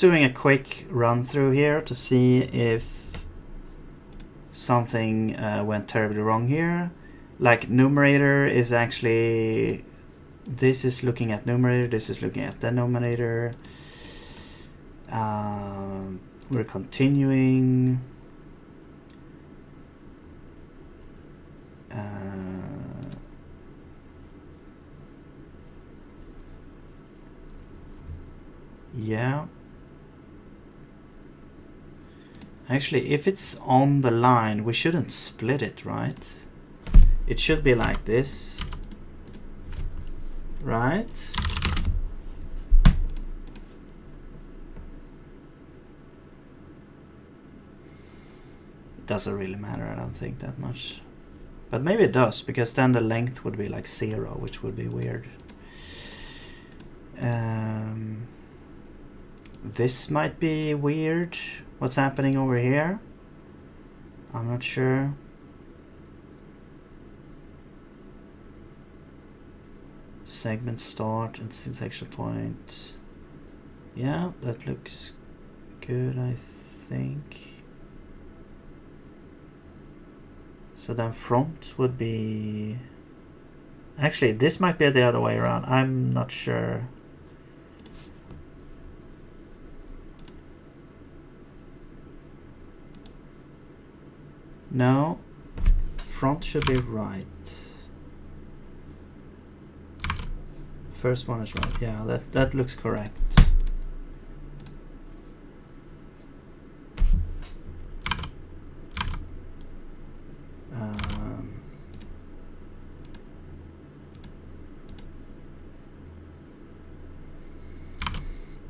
doing a quick run through here to see if something went terribly wrong here. Like numerator is actually, this is looking at numerator, this is looking at denominator. We're continuing. Yeah. Actually, if it's on the line, we shouldn't split it, right? It should be like this, right? Doesn't really matter, I don't think that much. But maybe it does, because then the length would be like 0, which would be weird. This might be weird. What's happening over here? I'm not sure. Segment start and section point. Yeah, that looks good, I think. So then front would be... Actually, this might be the other way around. I'm not sure. No, front should be right. First one is right. Yeah, that looks correct.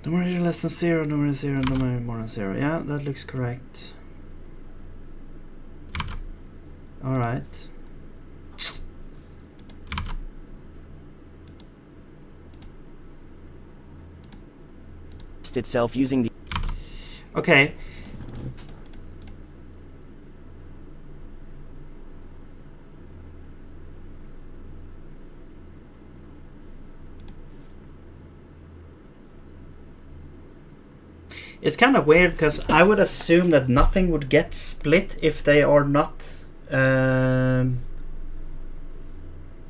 Numerator less than 0, numerator 0, numerator more than 0. Yeah, that looks correct. All right. Itself using the... Okay. It's kind of weird because I would assume that nothing would get split if they are not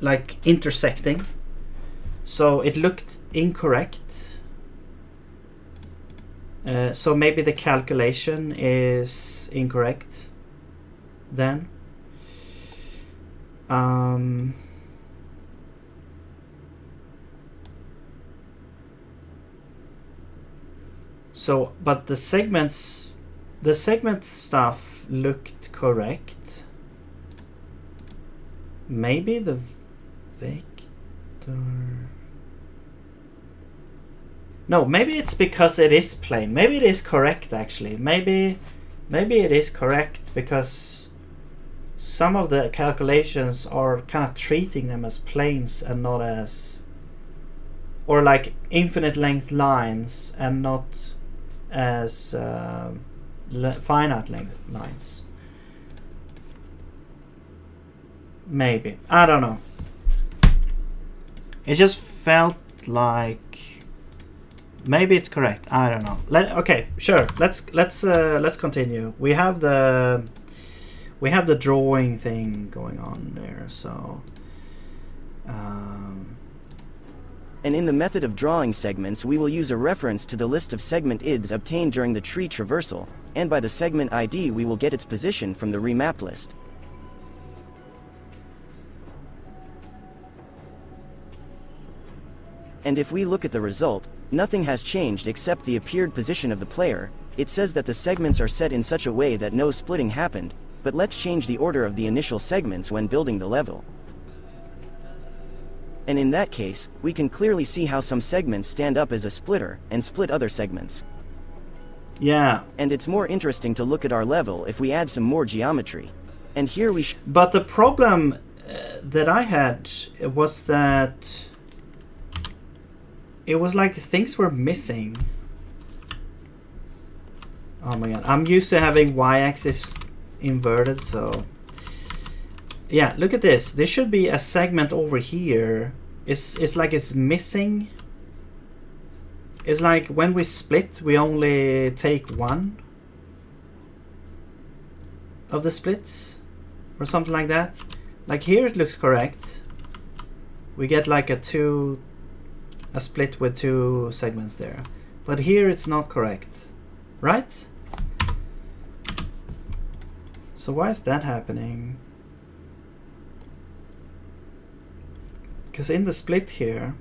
like intersecting. So it looked incorrect. So maybe the calculation is incorrect then. So, but the segment stuff looked correct. Maybe the vector... No, maybe it's because it is plane. Maybe it is correct actually. Maybe it is correct because some of the calculations are kind of treating them as planes and not as, or like infinite length lines and not as finite length lines. Maybe, I don't know. It just felt like maybe it's correct. I don't know. Okay, sure. Let's continue. We have the drawing thing going on there. So. And in the method of drawing segments, we will use a reference to the list of segment IDs obtained during the tree traversal, and by the segment ID we will get its position from the remap list. And if we look at the result, nothing has changed except the appeared position of the player. It says that the segments are set in such a way that no splitting happened, but let's change the order of the initial segments when building the level. And in that case, we can clearly see how some segments stand up as a splitter and split other segments. Yeah. And it's more interesting to look at our level if we add some more geometry. And here we But the problem that I had was that it was like things were missing. Oh my god. I'm used to having y-axis inverted, so... Yeah, look at this. There should be a segment over here. It's like it's missing. It's like when we split, we only take one of the splits or something like that. Like here it looks correct. We get like a split with 2 segments there. But here it's not correct, right? So why is that happening? Because in the split here,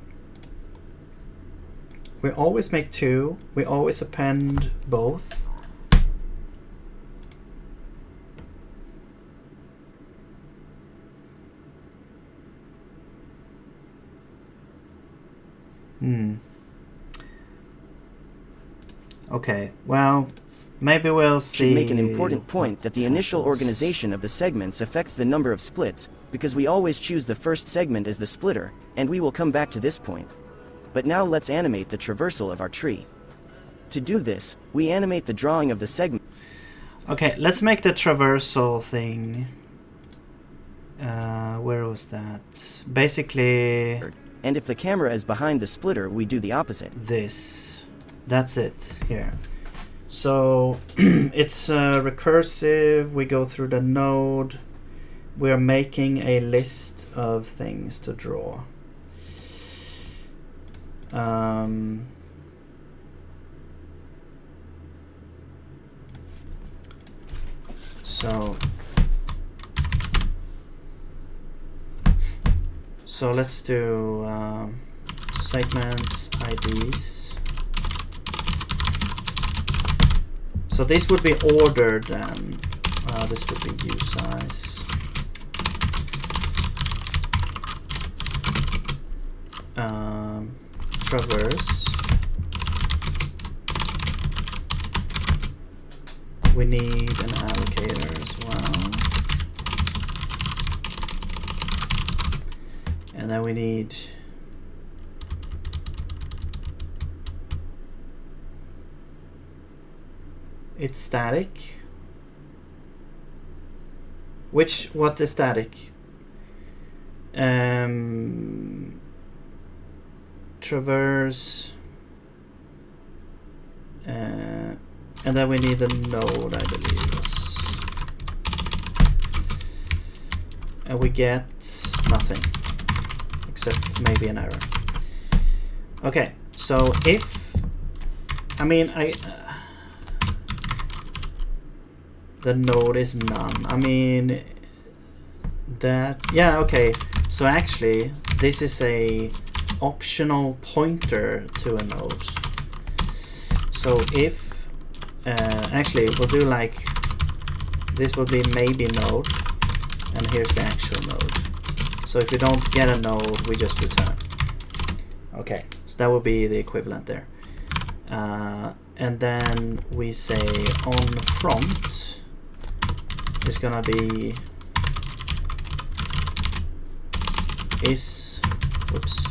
we always make 2, we always append both. Okay, well, maybe we'll see. Should make an important point that the initial organization of the segments affects the number of splits, because we always choose the first segment as the splitter, and we will come back to this point. But now let's animate the traversal of our tree. To do this, we animate the drawing of the segment. Okay, let's make the traversal thing. Where was that? Basically... And if the camera is behind the splitter, we do the opposite. This. That's it, here. So, it's recursive, we go through the node. We're making a list of things to draw. So let's do segment IDs. So this would be ordered then. This would be usize. Traverse. We need an allocator as well. And then we need it's static. What is static? Traverse, and then we need a node, I believe. And we get nothing, except maybe an error. Okay, so if, I mean, the node is none. I mean, that, yeah, okay. So actually, this is a optional pointer to a node. So if, actually, we'll do like, this will be maybe node, and here's the actual node. So if you don't get a node, we just return. Okay, so that will be the equivalent there. And then we say on front is gonna be is, whoops,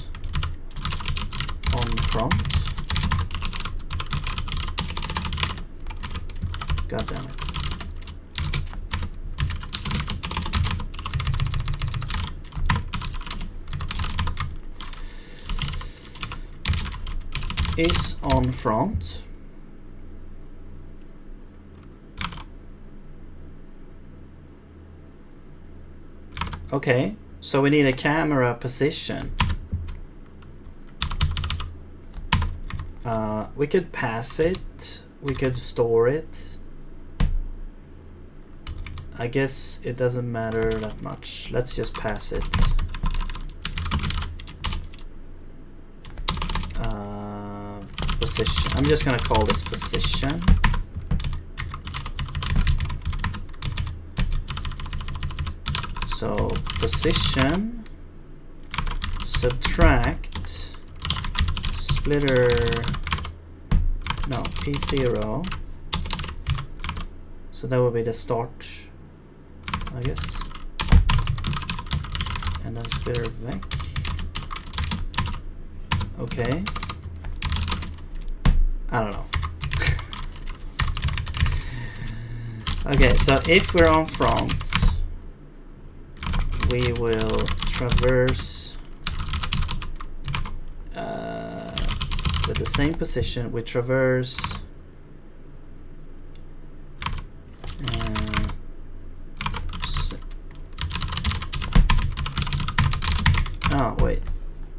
on front. God damn it. Is on front. Okay, so we need a camera position. We could pass it, we could store it. I guess it doesn't matter that much. Let's just pass it. Position. I'm just gonna call this position. So position subtract splitter, no, P0. So that will be the start, I guess. And then splitter vec. Okay. I don't know. Okay, so if we're on front, we will traverse with the same position. We traverse. Oh wait,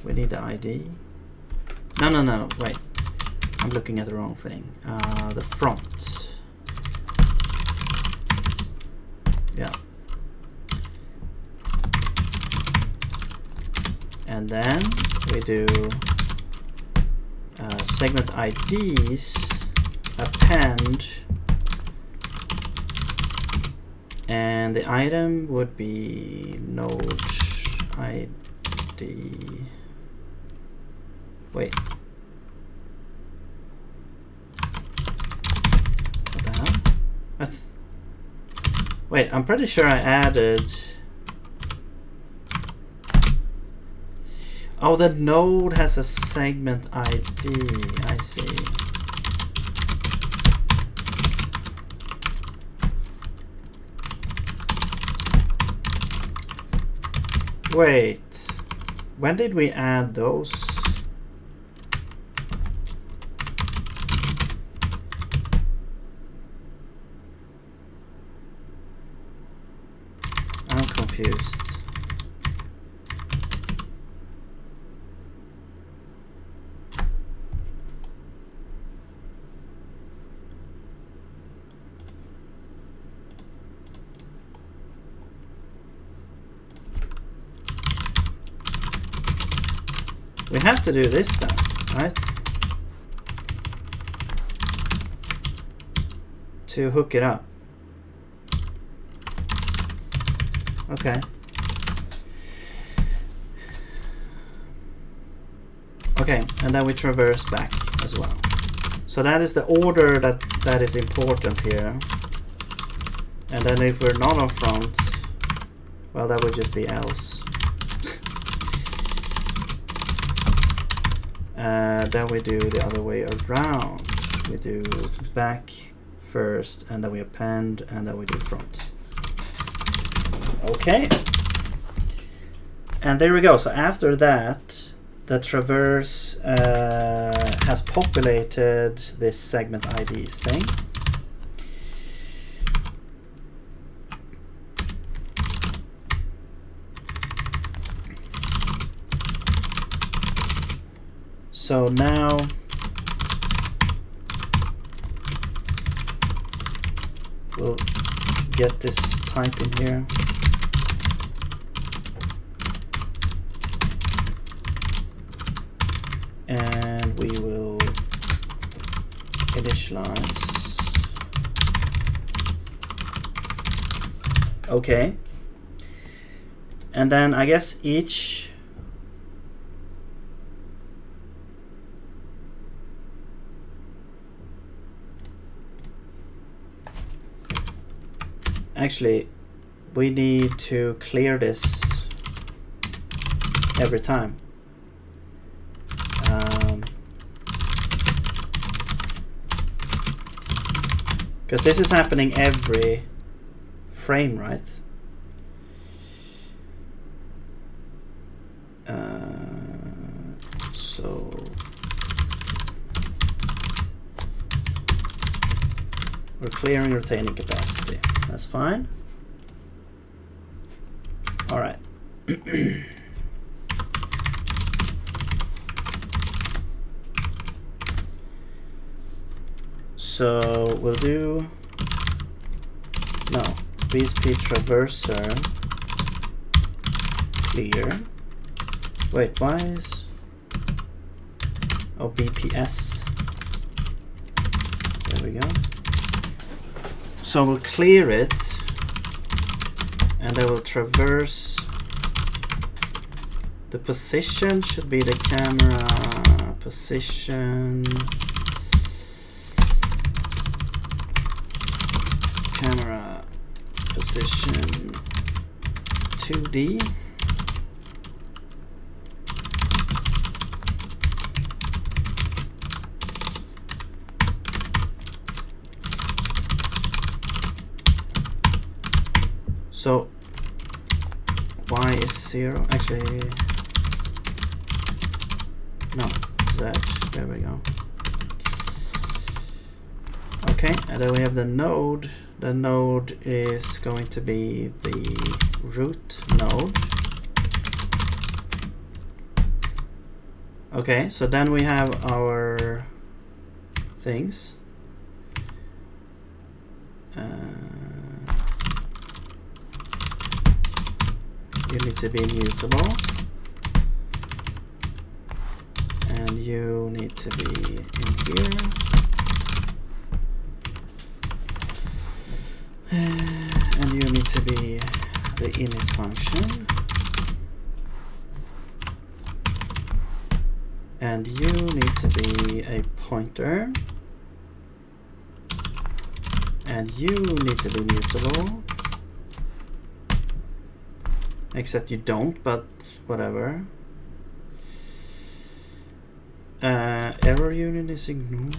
we need the ID. No, wait. I'm looking at the wrong thing. The front. Yeah. And then we do segment IDs, append, and the item would be node ID. Wait. What the hell? Wait, I'm pretty sure I added. Oh, the node has a segment ID. I see. Wait, when did we add those? I'm confused. We have to do this then, right? To hook it up. Okay. Okay, and then we traverse back as well. So that is the order that is important here. And then if we're not on front, well, that would just be else. Then we do the other way around. We do back first, and then we append, and then we do front. Okay. And there we go. So after that, the traverse has populated this segment IDs thing. So now we'll get this type in here. And we will initialize. Okay. And then I guess each actually, we need to clear this every time. Because this is happening every frame, right? So we're clearing retaining capacity. That's fine. All right. So we'll do BSP traverser clear. Wait, why is BPS? There we go. So we'll clear it, and then we'll traverse. The position should be the camera position. Camera position 2D. So y is 0. Actually, no, Z. There we go. Okay, and then we have the node. The node is going to be the root node. Okay, so then we have our things. You need to be mutable. And you need to be in here. And you need to be the init function. And you need to be a pointer. And you need to be mutable. Except you don't, but whatever. Error unit is ignored.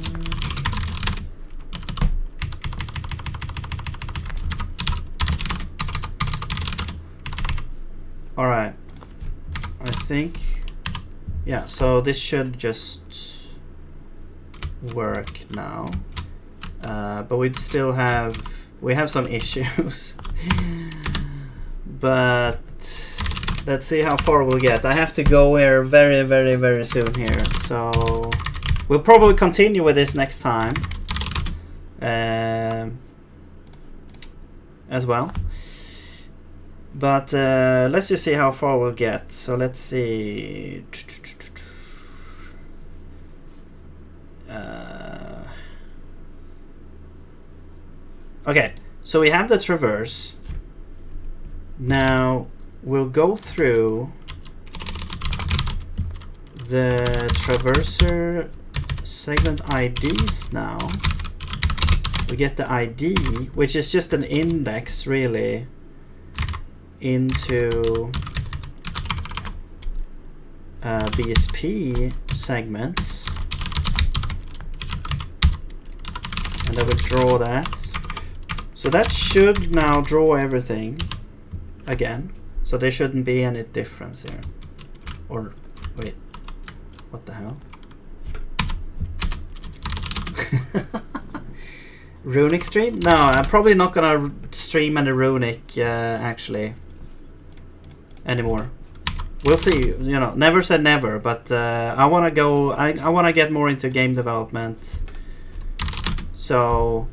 Alright. I think... Yeah, so this should just work now. But we still have... We have some issues. But... Let's see how far we'll get. I have to go here very, very, very soon here. So... We'll probably continue with this next time. As well. But let's just see how far we'll get. So let's see. Okay, so we have the traverse. Now we'll go through the traverser segment IDs now. We get the ID, which is just an index really into BSP segments, and I would draw that. So that should now draw everything again. So there shouldn't be any difference here. Or wait, what the hell? Runic stream? No, I'm probably not gonna stream any Runic actually anymore. We'll see. You know, never said never, but I want to go. I want to get more into game development. So.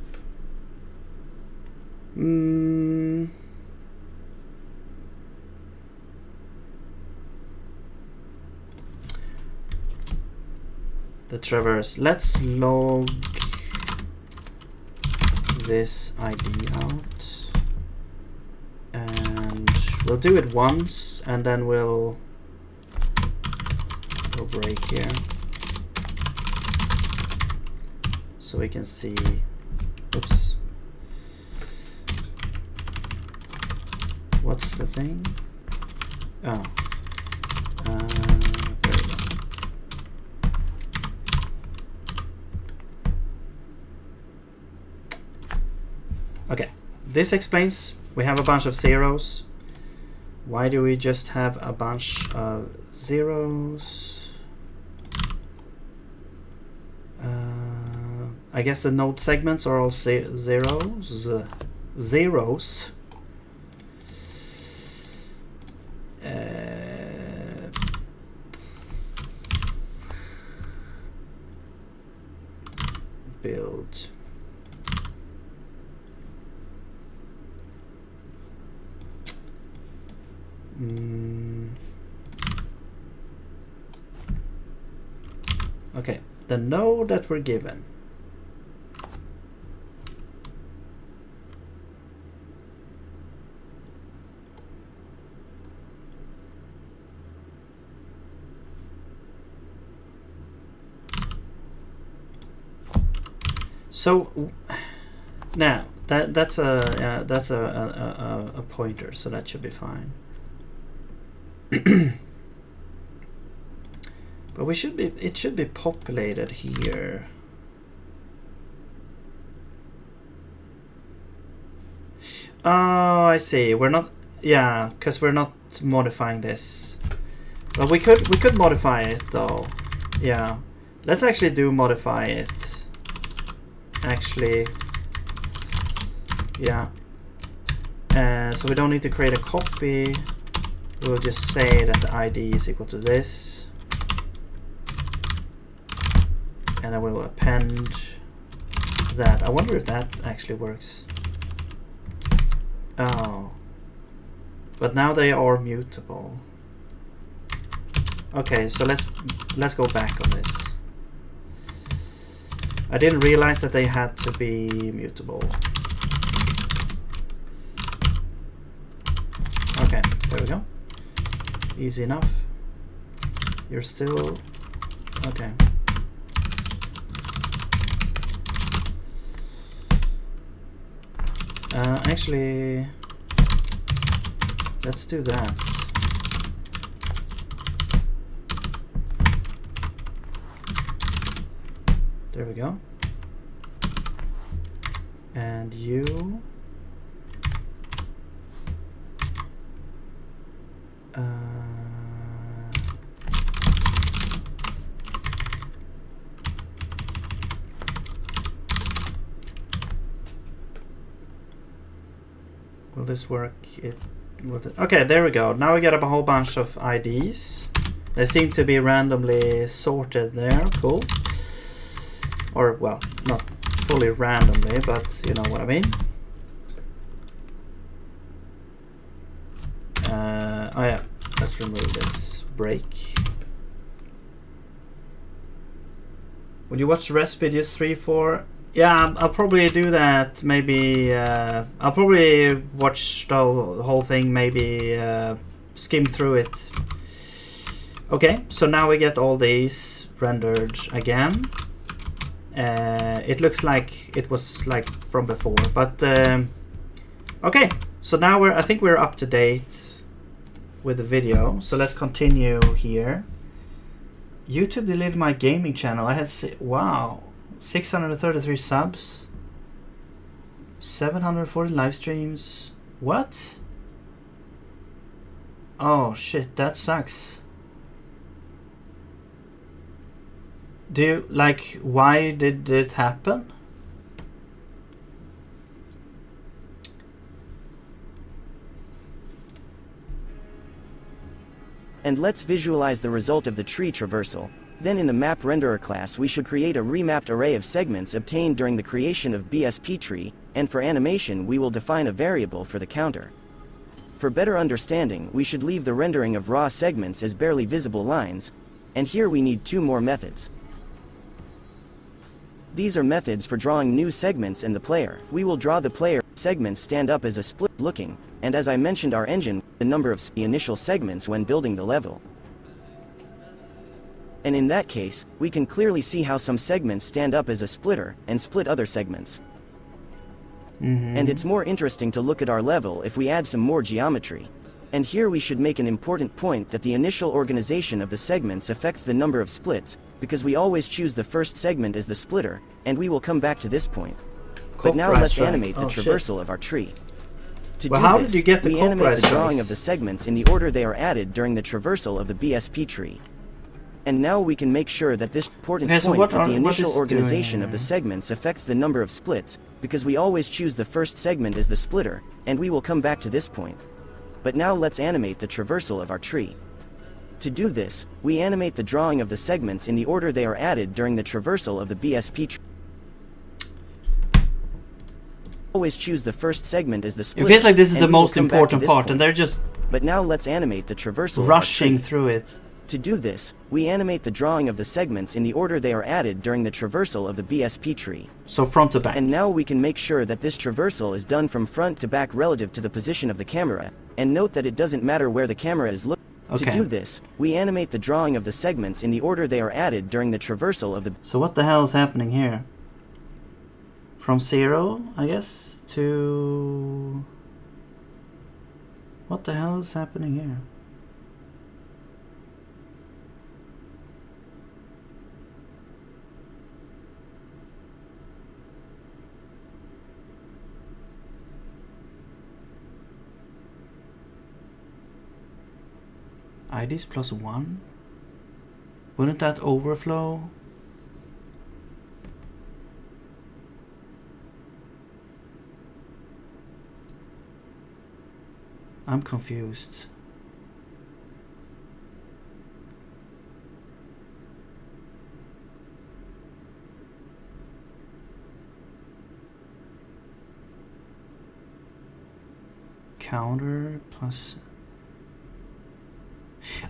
The traverse. Let's log this ID out, and we'll do it once, and then we'll break here so we can see. Oops. What's the thing? Oh. There we go. Okay, this explains we have a bunch of zeros. Why do we just have a bunch of zeros? I guess the node segments are all zeros. Zeros. Build. Okay, the node that we're given. So now that's a pointer, so that should be fine. But it should be populated here. Oh, I see. We're not, yeah, because we're not modifying this. Well, we could modify it though. Yeah. Let's actually do modify it. Actually, yeah. So we don't need to create a copy. We'll just say that the ID is equal to this. And I will append that. I wonder if that actually works. Oh. But now they are mutable. Okay, so let's go back on this. I didn't realize that they had to be mutable. Okay, there we go. Easy enough. You're still... okay. Actually, let's do that. There we go. And you... will this work? Okay, there we go. Now we get a whole bunch of IDs. They seem to be randomly sorted there. Cool. Or, well, not fully randomly, but you know what I mean. Oh yeah, let's remove this break. Would you watch the rest videos 3, 4? Yeah, I'll probably do that. Maybe I'll probably watch the whole thing. Maybe skim through it. Okay, so now we get all these rendered again. It looks like it was like from before, but okay. So now I think we're up to date with the video. So let's continue here. YouTube deleted my gaming channel. I had wow, 633 subs, 740 live streams. What? Oh shit, that sucks. Do you, like, why did it happen? And let's visualize the result of the tree traversal. Then in the map renderer class we should create a remapped array of segments obtained during the creation of BSP tree, and for animation we will define a variable for the counter. For better understanding, we should leave the rendering of raw segments as barely visible lines, and here we need 2 more methods. These are methods for drawing new segments in the player. We will draw the player segments stand up as a split looking, and as I mentioned our engine, the number of initial segments when building the level. And in that case, we can clearly see how some segments stand up as a splitter, and split other segments. And it's more interesting to look at our level if we add some more geometry. And here we should make an important point that the initial organization of the segments affects the number of splits, because we always choose the first segment as the splitter, and we will come back to this point. But now let's animate the traversal of our tree. To do this, we animate the drawing of the segments in the order they are added during the traversal of the BSP tree. And now we can make sure that this important point that the initial organization of the segments affects the number of splits, because we always choose the first segment as the splitter, and we will come back to this point. But now let's animate the traversal of our tree. To do this, we animate the drawing of the segments in the order they are added during the traversal of the BSP tree. Always choose the first segment as the splitter. It feels like this is the most important part, and they're just... But now let's animate the traversal rushing through it. To do this, we animate the drawing of the segments in the order they are added during the traversal of the BSP tree. So front to back. And now we can make sure that this traversal is done from front to back relative to the position of the camera, and note that it doesn't matter where the camera is looking. Okay. To do this, we animate the drawing of the segments in the order they are added during the traversal of the... So what the hell is happening here? From 0, I guess, to... What the hell is happening here? IDs +1? Wouldn't that overflow? I'm confused. Counter plus...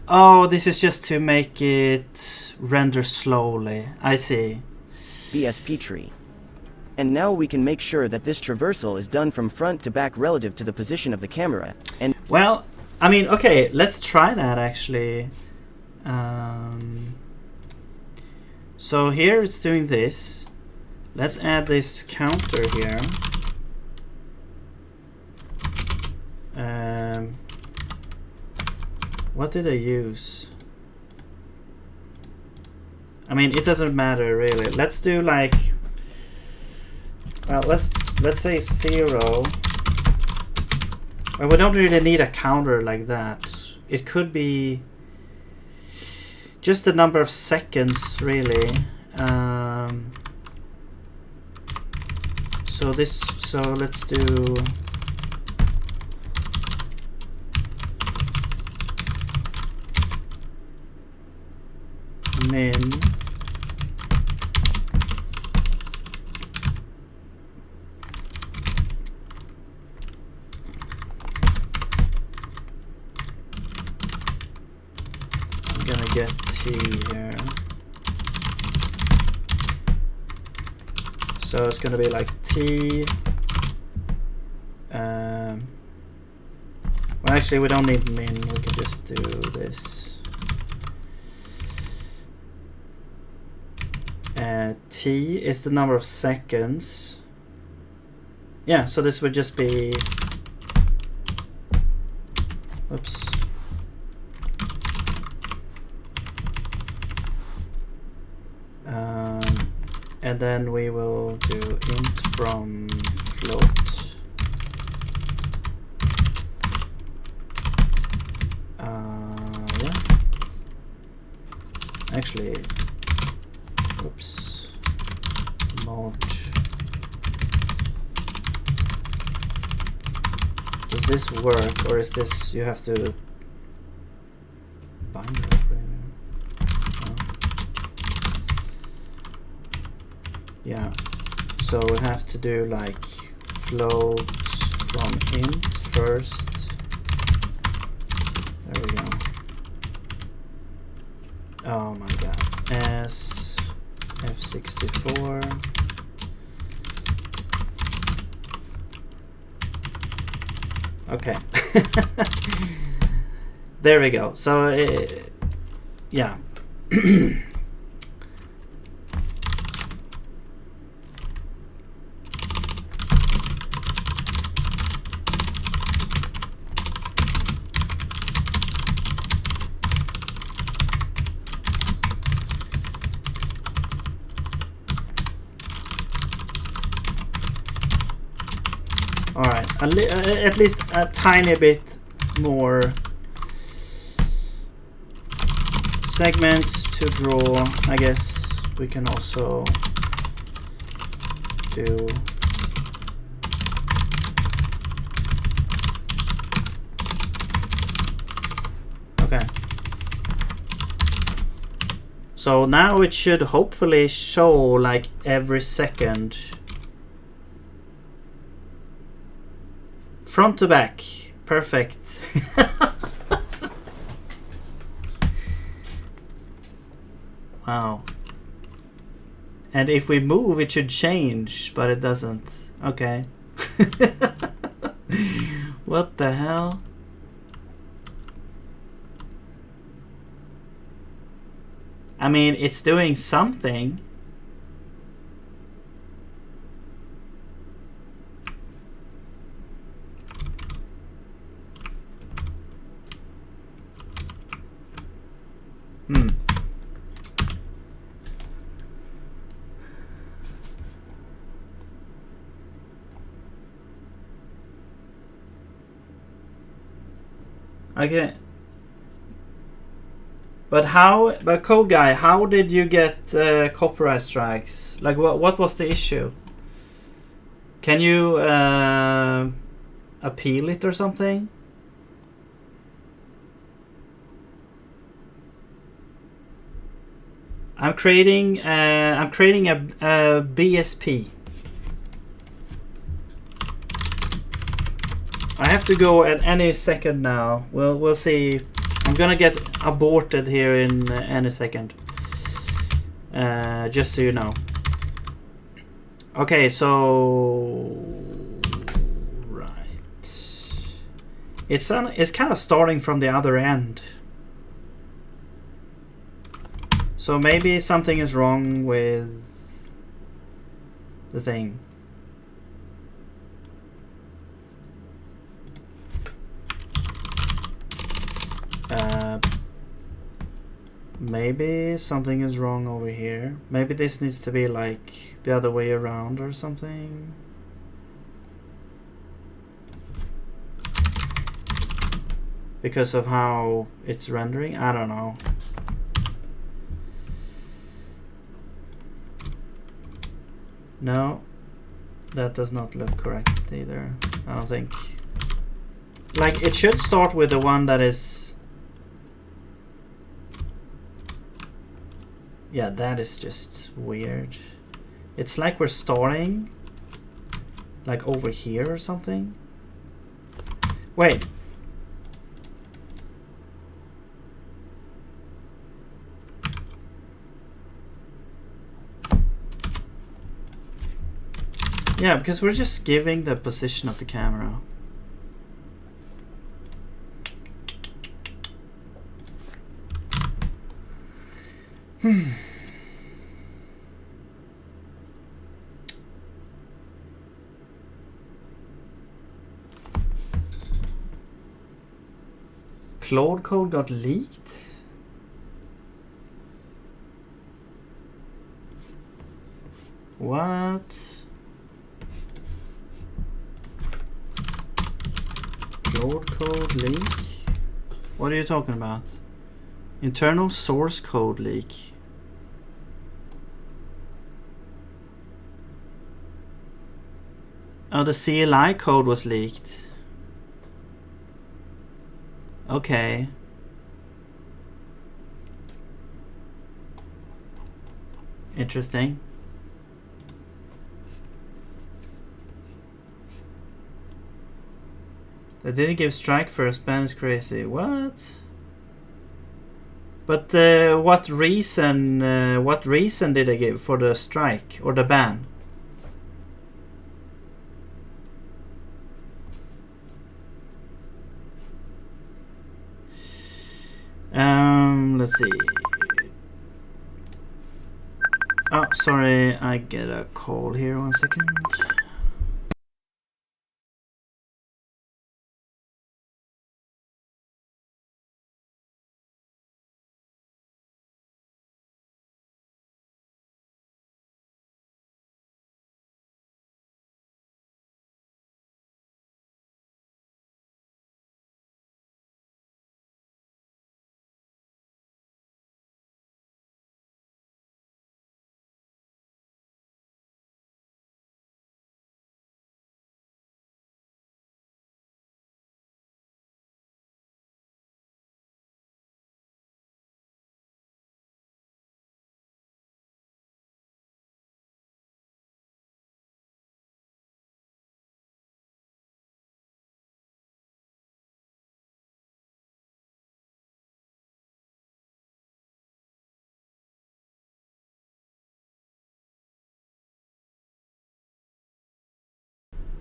Oh, this is just to make it render slowly. I see. BSP tree. And now we can make sure that this traversal is done from front to back relative to the position of the camera. And well, I mean, okay, let's try that actually. So here it's doing this. Let's add this counter here. What did I use? I mean, it doesn't matter really. Let's do like, well, let's say 0. Well, we don't really need a counter like that. It could be just the number of seconds really. So let's do min I'm gonna get t here, so it's gonna be like t well, actually we don't need min, we can just do this. T is the number of seconds. Yeah, so this would just be, oops. And then we will do int from float. Yeah. Actually, oops. Mod. Does this work, or is this you have to bind it? Yeah, so we have to do like float from int first. There we go. Oh my god. S F64. Okay. There we go. So yeah. Alright, at least a tiny bit more segments to draw. I guess we can also do okay. So now it should hopefully show like every second. Front to back. Perfect. Wow. And if we move, it should change, but it doesn't. Okay. What the hell? I mean, it's doing something. Okay. But Code Guy, how did you get copyright strikes? Like, what was the issue? Can you appeal it or something? I'm creating a BSP. I have to go at any second now. We'll see. I'm gonna get aborted here in any second. Just so you know. Okay, so right. It's kind of starting from the other end. So maybe something is wrong with the thing. Maybe something is wrong over here. Maybe this needs to be like the other way around or something. Because of how it's rendering? I don't know. No, that does not look correct either. I don't think. Like, it should start with the one that is... Yeah, that is just weird. It's like we're starting like over here or something. Wait. Yeah, because we're just giving the position of the camera. Claude code got leaked? What? Claude code leak? What are you talking about? Internal source code leak. Oh, the CLI code was leaked. Okay. Interesting. They didn't give strike first. Ban is crazy. What? But what reason? What reason did they give for the strike or the ban? Let's see. Oh, sorry, I get a call here. 1 second.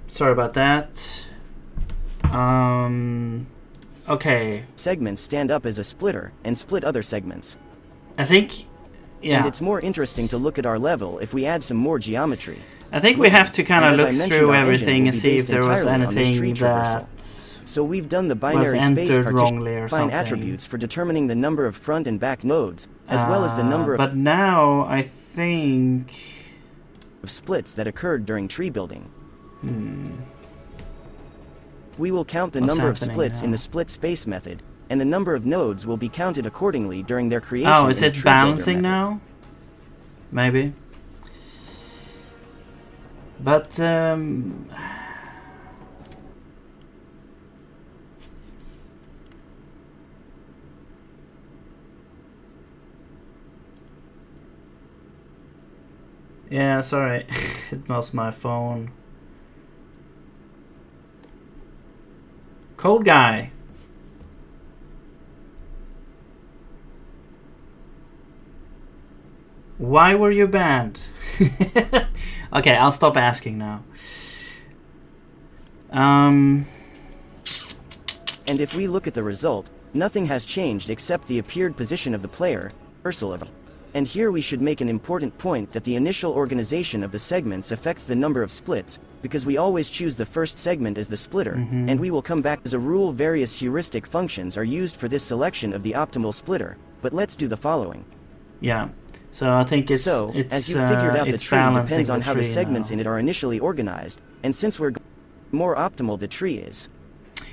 Sorry about that. Okay. Segments stand up as a splitter and split other segments. I think, yeah. And it's more interesting to look at our level if we add some more geometry. I think we have to kind of look through our everything and engine will be see if based there was entirely on this tree anything that So we've done the was binary space entered partition, wrongly or define something. attributes for determining the number of front and back nodes, as well as the number But now I think. of splits that occurred during tree building. We will count the What's number of happening splits in now? the split space method, and the number of nodes will be counted accordingly during their creation. Oh, is in the it tree builder balancing method. now? Maybe. But Yeah, sorry. It was my phone. Code guy. Why were you banned? Okay, I'll stop asking now. And if we look at the result, nothing has changed except the appeared position of the player, Ursula. And here we should make an important point that the initial organization of the segments affects the number of splits, because we always choose the first segment as the splitter, and we will come back. As a rule, various heuristic functions are used for this selection of the optimal splitter, but let's do the following. Yeah, so I think it's as you figured out, the tree depends on how the segments now. in it are initially organized, and since we're more optimal the tree is.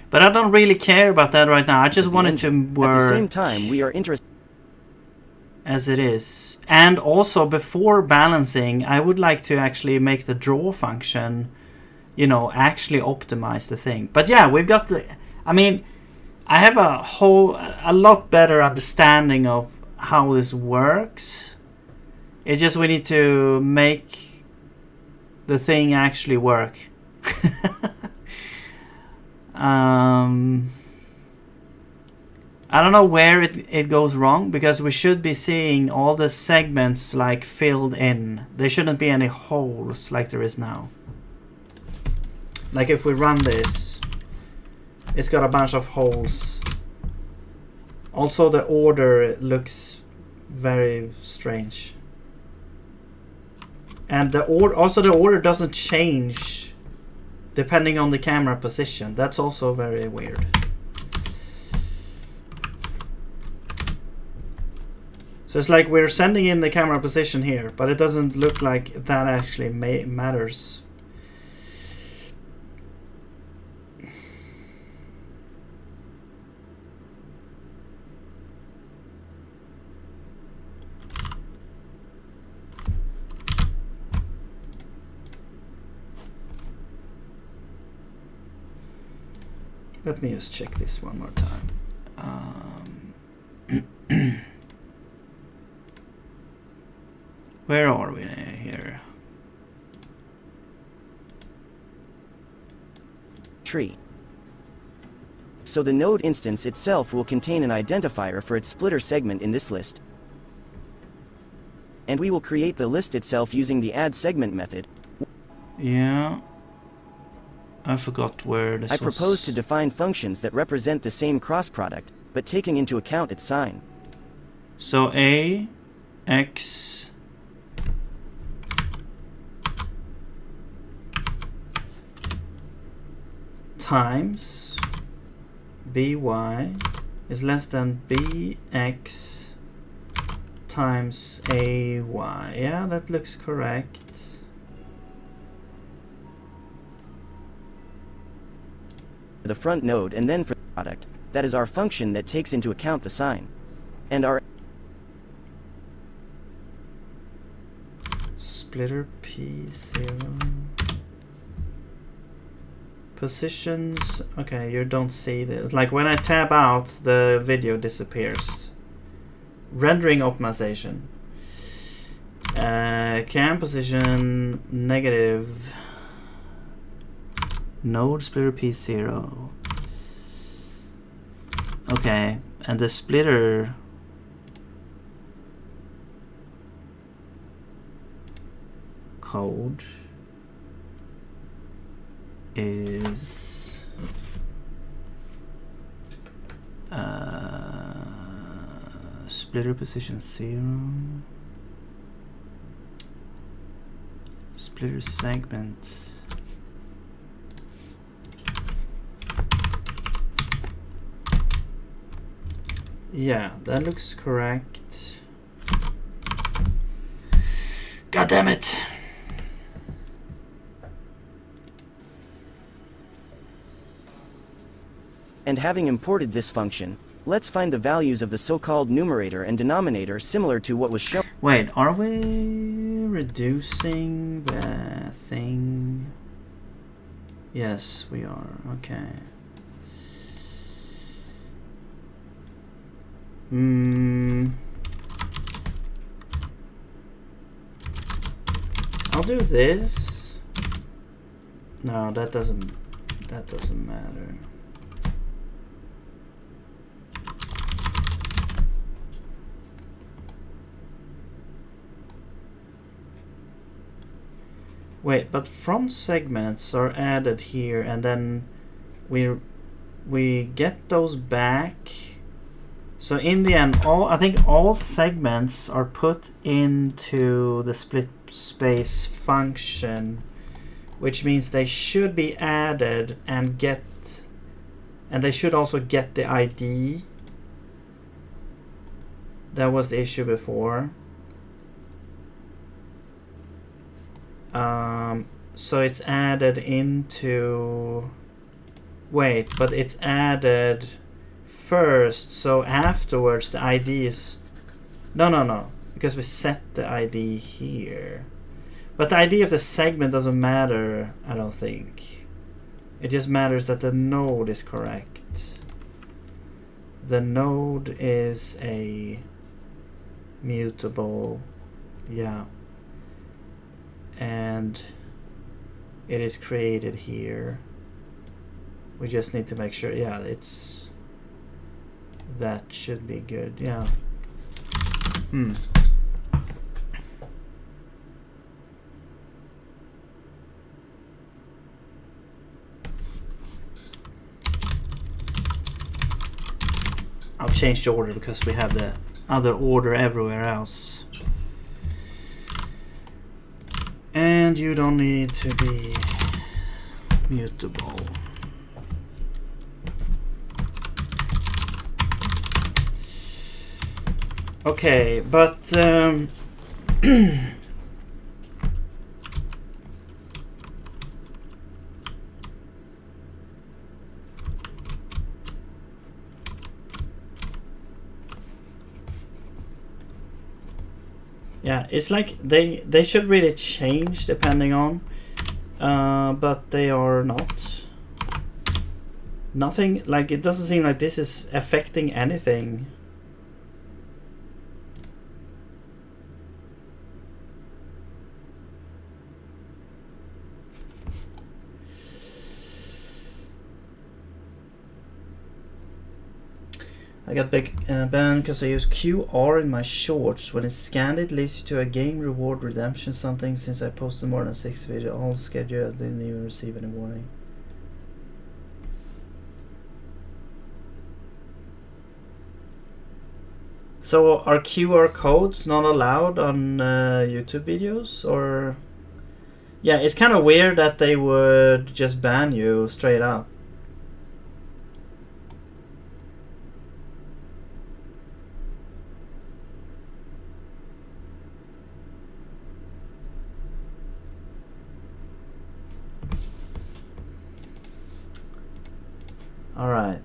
But I don't really care about that right now. I just At the wanted end- to At work the same time, we are interested. as it is. And also before balancing, I would like to actually make the draw function, you know, actually optimize the thing. But yeah, we've got the, I mean, I have a lot better understanding of how this works. It just, we need to make the thing actually work. I don't know where it goes wrong, because we should be seeing all the segments like filled in. There shouldn't be any holes like there is now. Like if we run this, it's got a bunch of holes. Also the order looks very strange. And the order doesn't change depending on the camera position. That's also very weird. So it's like we're sending in the camera position here, but it doesn't look like that actually matters. Let me just check this one more time. Where are we here? Tree. So the node instance itself will contain an identifier for its splitter segment in this list. And we will create the list itself using the add segment method. Yeah. I forgot where this I was. propose to define functions that represent the same cross product, but taking into account its sign. So A, X, times by is less than bx times ay. Yeah, that looks correct. The front node and then for the product. That is our function that takes into account the sign. And our Splitter P0 positions. Okay, you don't see this. Like when I tab out, the video disappears. Rendering optimization. Cam position negative. Node splitter P0. Okay, and the splitter code is splitter position 0, splitter segment yeah, that looks correct. God damn it. And having imported this function, let's find the values of the so-called numerator and denominator similar to what was shown. Wait, are we reducing the thing? Yes, we are. Okay. I'll do this. No, that doesn't matter. Wait, but front segments are added here, and then we get those back. So in the end, I think all segments are put into the split space function, which means they should be added and they should also get the ID. That was the issue before. So it's added into. Wait, but it's added first, so afterwards the ID is. No, because we set the ID here. But the ID of the segment doesn't matter, I don't think. It just matters that the node is correct. The node is a mutable, yeah. And it is created here. We just need to make sure, yeah, that should be good, yeah. I'll change the order because we have the other order everywhere else. And you don't need to be mutable. Okay, but yeah, it's like they should really change depending on, but they are not. Nothing, like, it doesn't seem like this is affecting anything. I got banned because I use QR in my shorts. When it's scanned, it leads you to a game reward redemption something. Since I posted more than 6 videos, all scheduled, I didn't even receive any warning. So are QR codes not allowed on YouTube videos, or? Yeah, it's kind of weird that they would just ban you straight up. All right.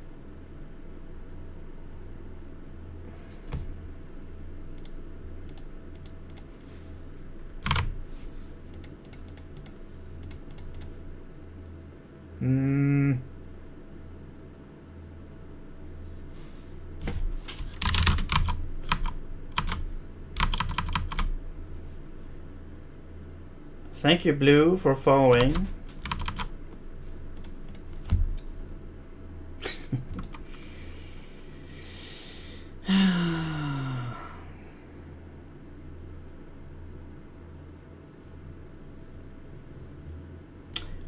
Thank you, Blue, for following.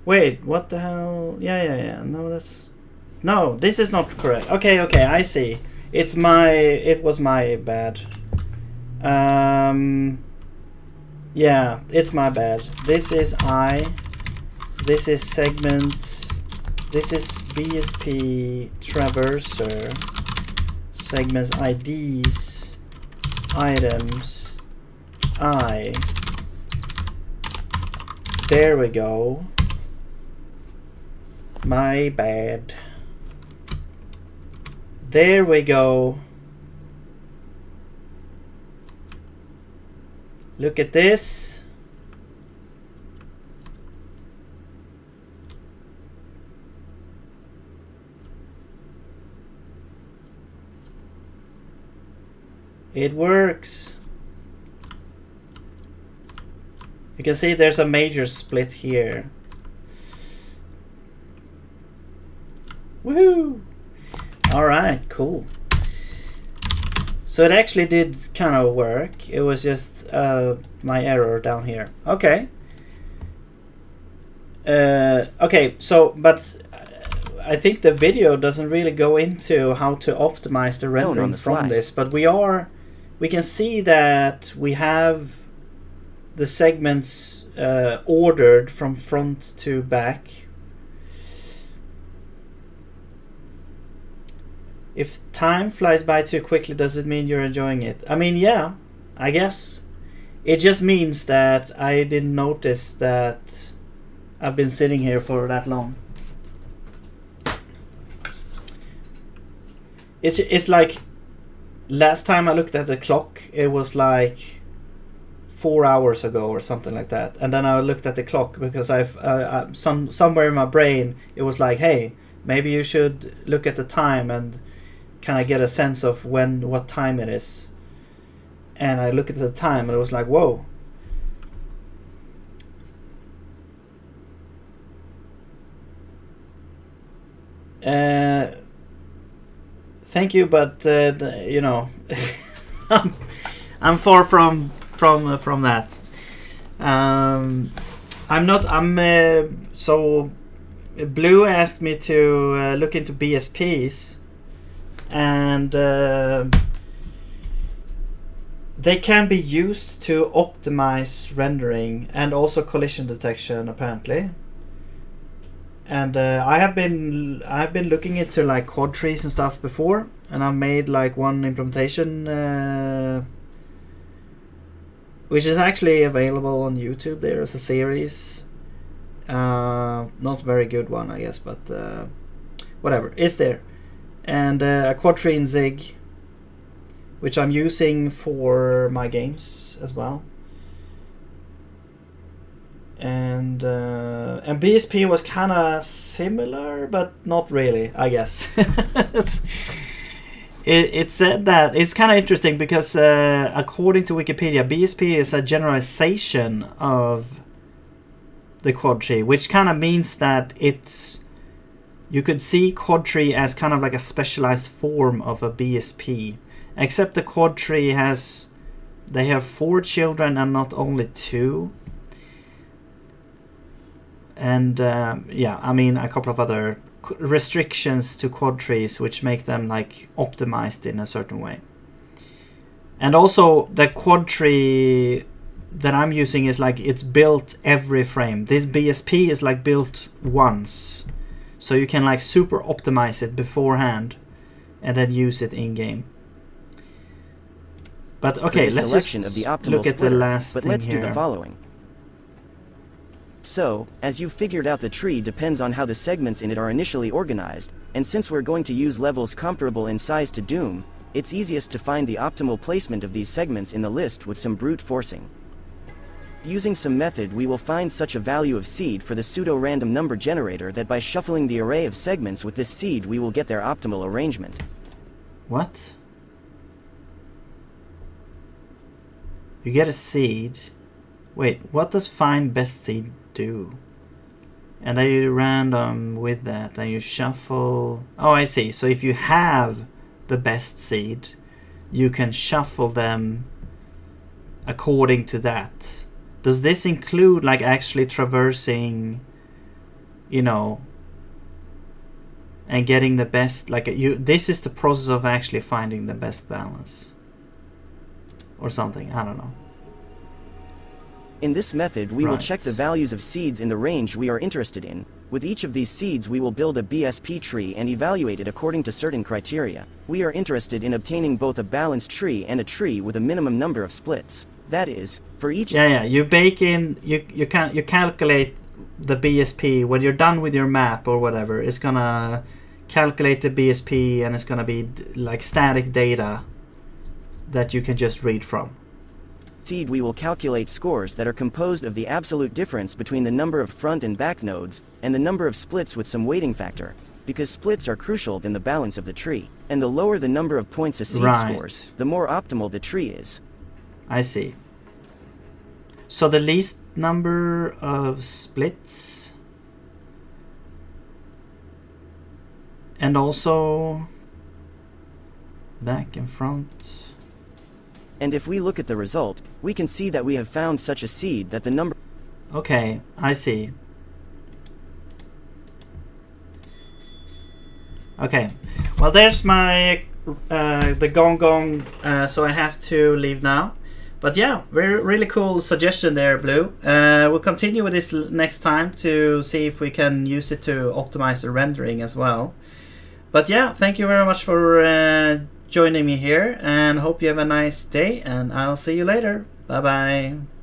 Wait, what the hell? Yeah. No, that's... No, this is not correct. Okay, I see. It was my bad. Yeah, it's my bad. This is this is segment, this is BSP traverser, segments IDs, items, there we go. My bad. There we go. Look at this. It works. You can see there's a major split here. Woohoo! Alright, cool. So it actually did kind of work. It was just my error down here. Okay. Okay, so, but I think the video doesn't really go into how to optimize the rendering from this, but we can see that we have the segments ordered from front to back. If time flies by too quickly, does it mean you're enjoying it? I mean, yeah, I guess. It just means that I didn't notice that I've been sitting here for that long. It's like last time I looked at the clock, it was like 4 hours ago or something like that. And then I looked at the clock because somewhere in my brain it was like, hey, maybe you should look at the time and kind of get a sense of what time it is. And I looked at the time and it was like, whoa. Thank you, but you know, I'm far from that. I'm not. So Blue asked me to look into BSPs, and they can be used to optimize rendering and also collision detection, apparently. And I've been looking into like quad trees and stuff before, and I've made like one implementation which is actually available on YouTube. There is a series, not very good one, I guess, but whatever, it's there. And a quad tree in Zig, which I'm using for my games as well. And BSP was kind of similar, but not really, I guess. It said that it's kind of interesting because according to Wikipedia, BSP is a generalization of the quad tree, which kind of means that you could see quad tree as kind of like a specialized form of a BSP, except the quad tree they have 4 children and not only 2. And yeah, I mean a couple of other restrictions to quad trees which make them like optimized in a certain way. And also the quad tree that I'm using is like it's built every frame. This BSP is like built once, so you can like super optimize it beforehand and then use it in game. But okay, let's just look at the last thing here. But let's do the following. So, as you've figured out, the tree depends on how the segments in it are initially organized, and since we're going to use levels comparable in size to Doom, it's easiest to find the optimal placement of these segments in the list with some brute forcing. Using some method, we will find such a value of seed for the pseudo-random number generator that by shuffling the array of segments with this seed we will get their optimal arrangement. What? You get a seed. Wait, what does find best seed do? And then you random with that, and you shuffle. Oh, I see. So if you have the best seed, you can shuffle them according to that. Does this include like actually traversing, you know, and getting the best, like this is the process of actually finding the best balance or something, I don't know. In this method, we will check the values of seeds in the range we are interested in. With each of these seeds, we will build a BSP tree and evaluate it according to certain criteria. We are interested in obtaining both a balanced tree and a tree with a minimum number of splits. That is, for each... Yeah, you bake in, you calculate the BSP. When you're done with your map or whatever, it's gonna calculate the BSP, and it's gonna be like static data that you can just read from. Seed, we will calculate scores that are composed of the absolute difference between the number of front and back nodes and the number of splits with some weighting factor, because splits are crucial in the balance of the tree, and the lower the number of points a seed scores, the more optimal the tree is. I see. So the least number of splits, and also back and front. And if we look at the result, we can see that we have found such a seed that the number... Okay, I see. Okay, well there's my the gong, so I have to leave now. But yeah, really cool suggestion there, Blue. We'll continue with this next time to see if we can use it to optimize the rendering as well. But yeah, thank you very much for joining me here, and hope you have a nice day, and I'll see you later. Bye bye.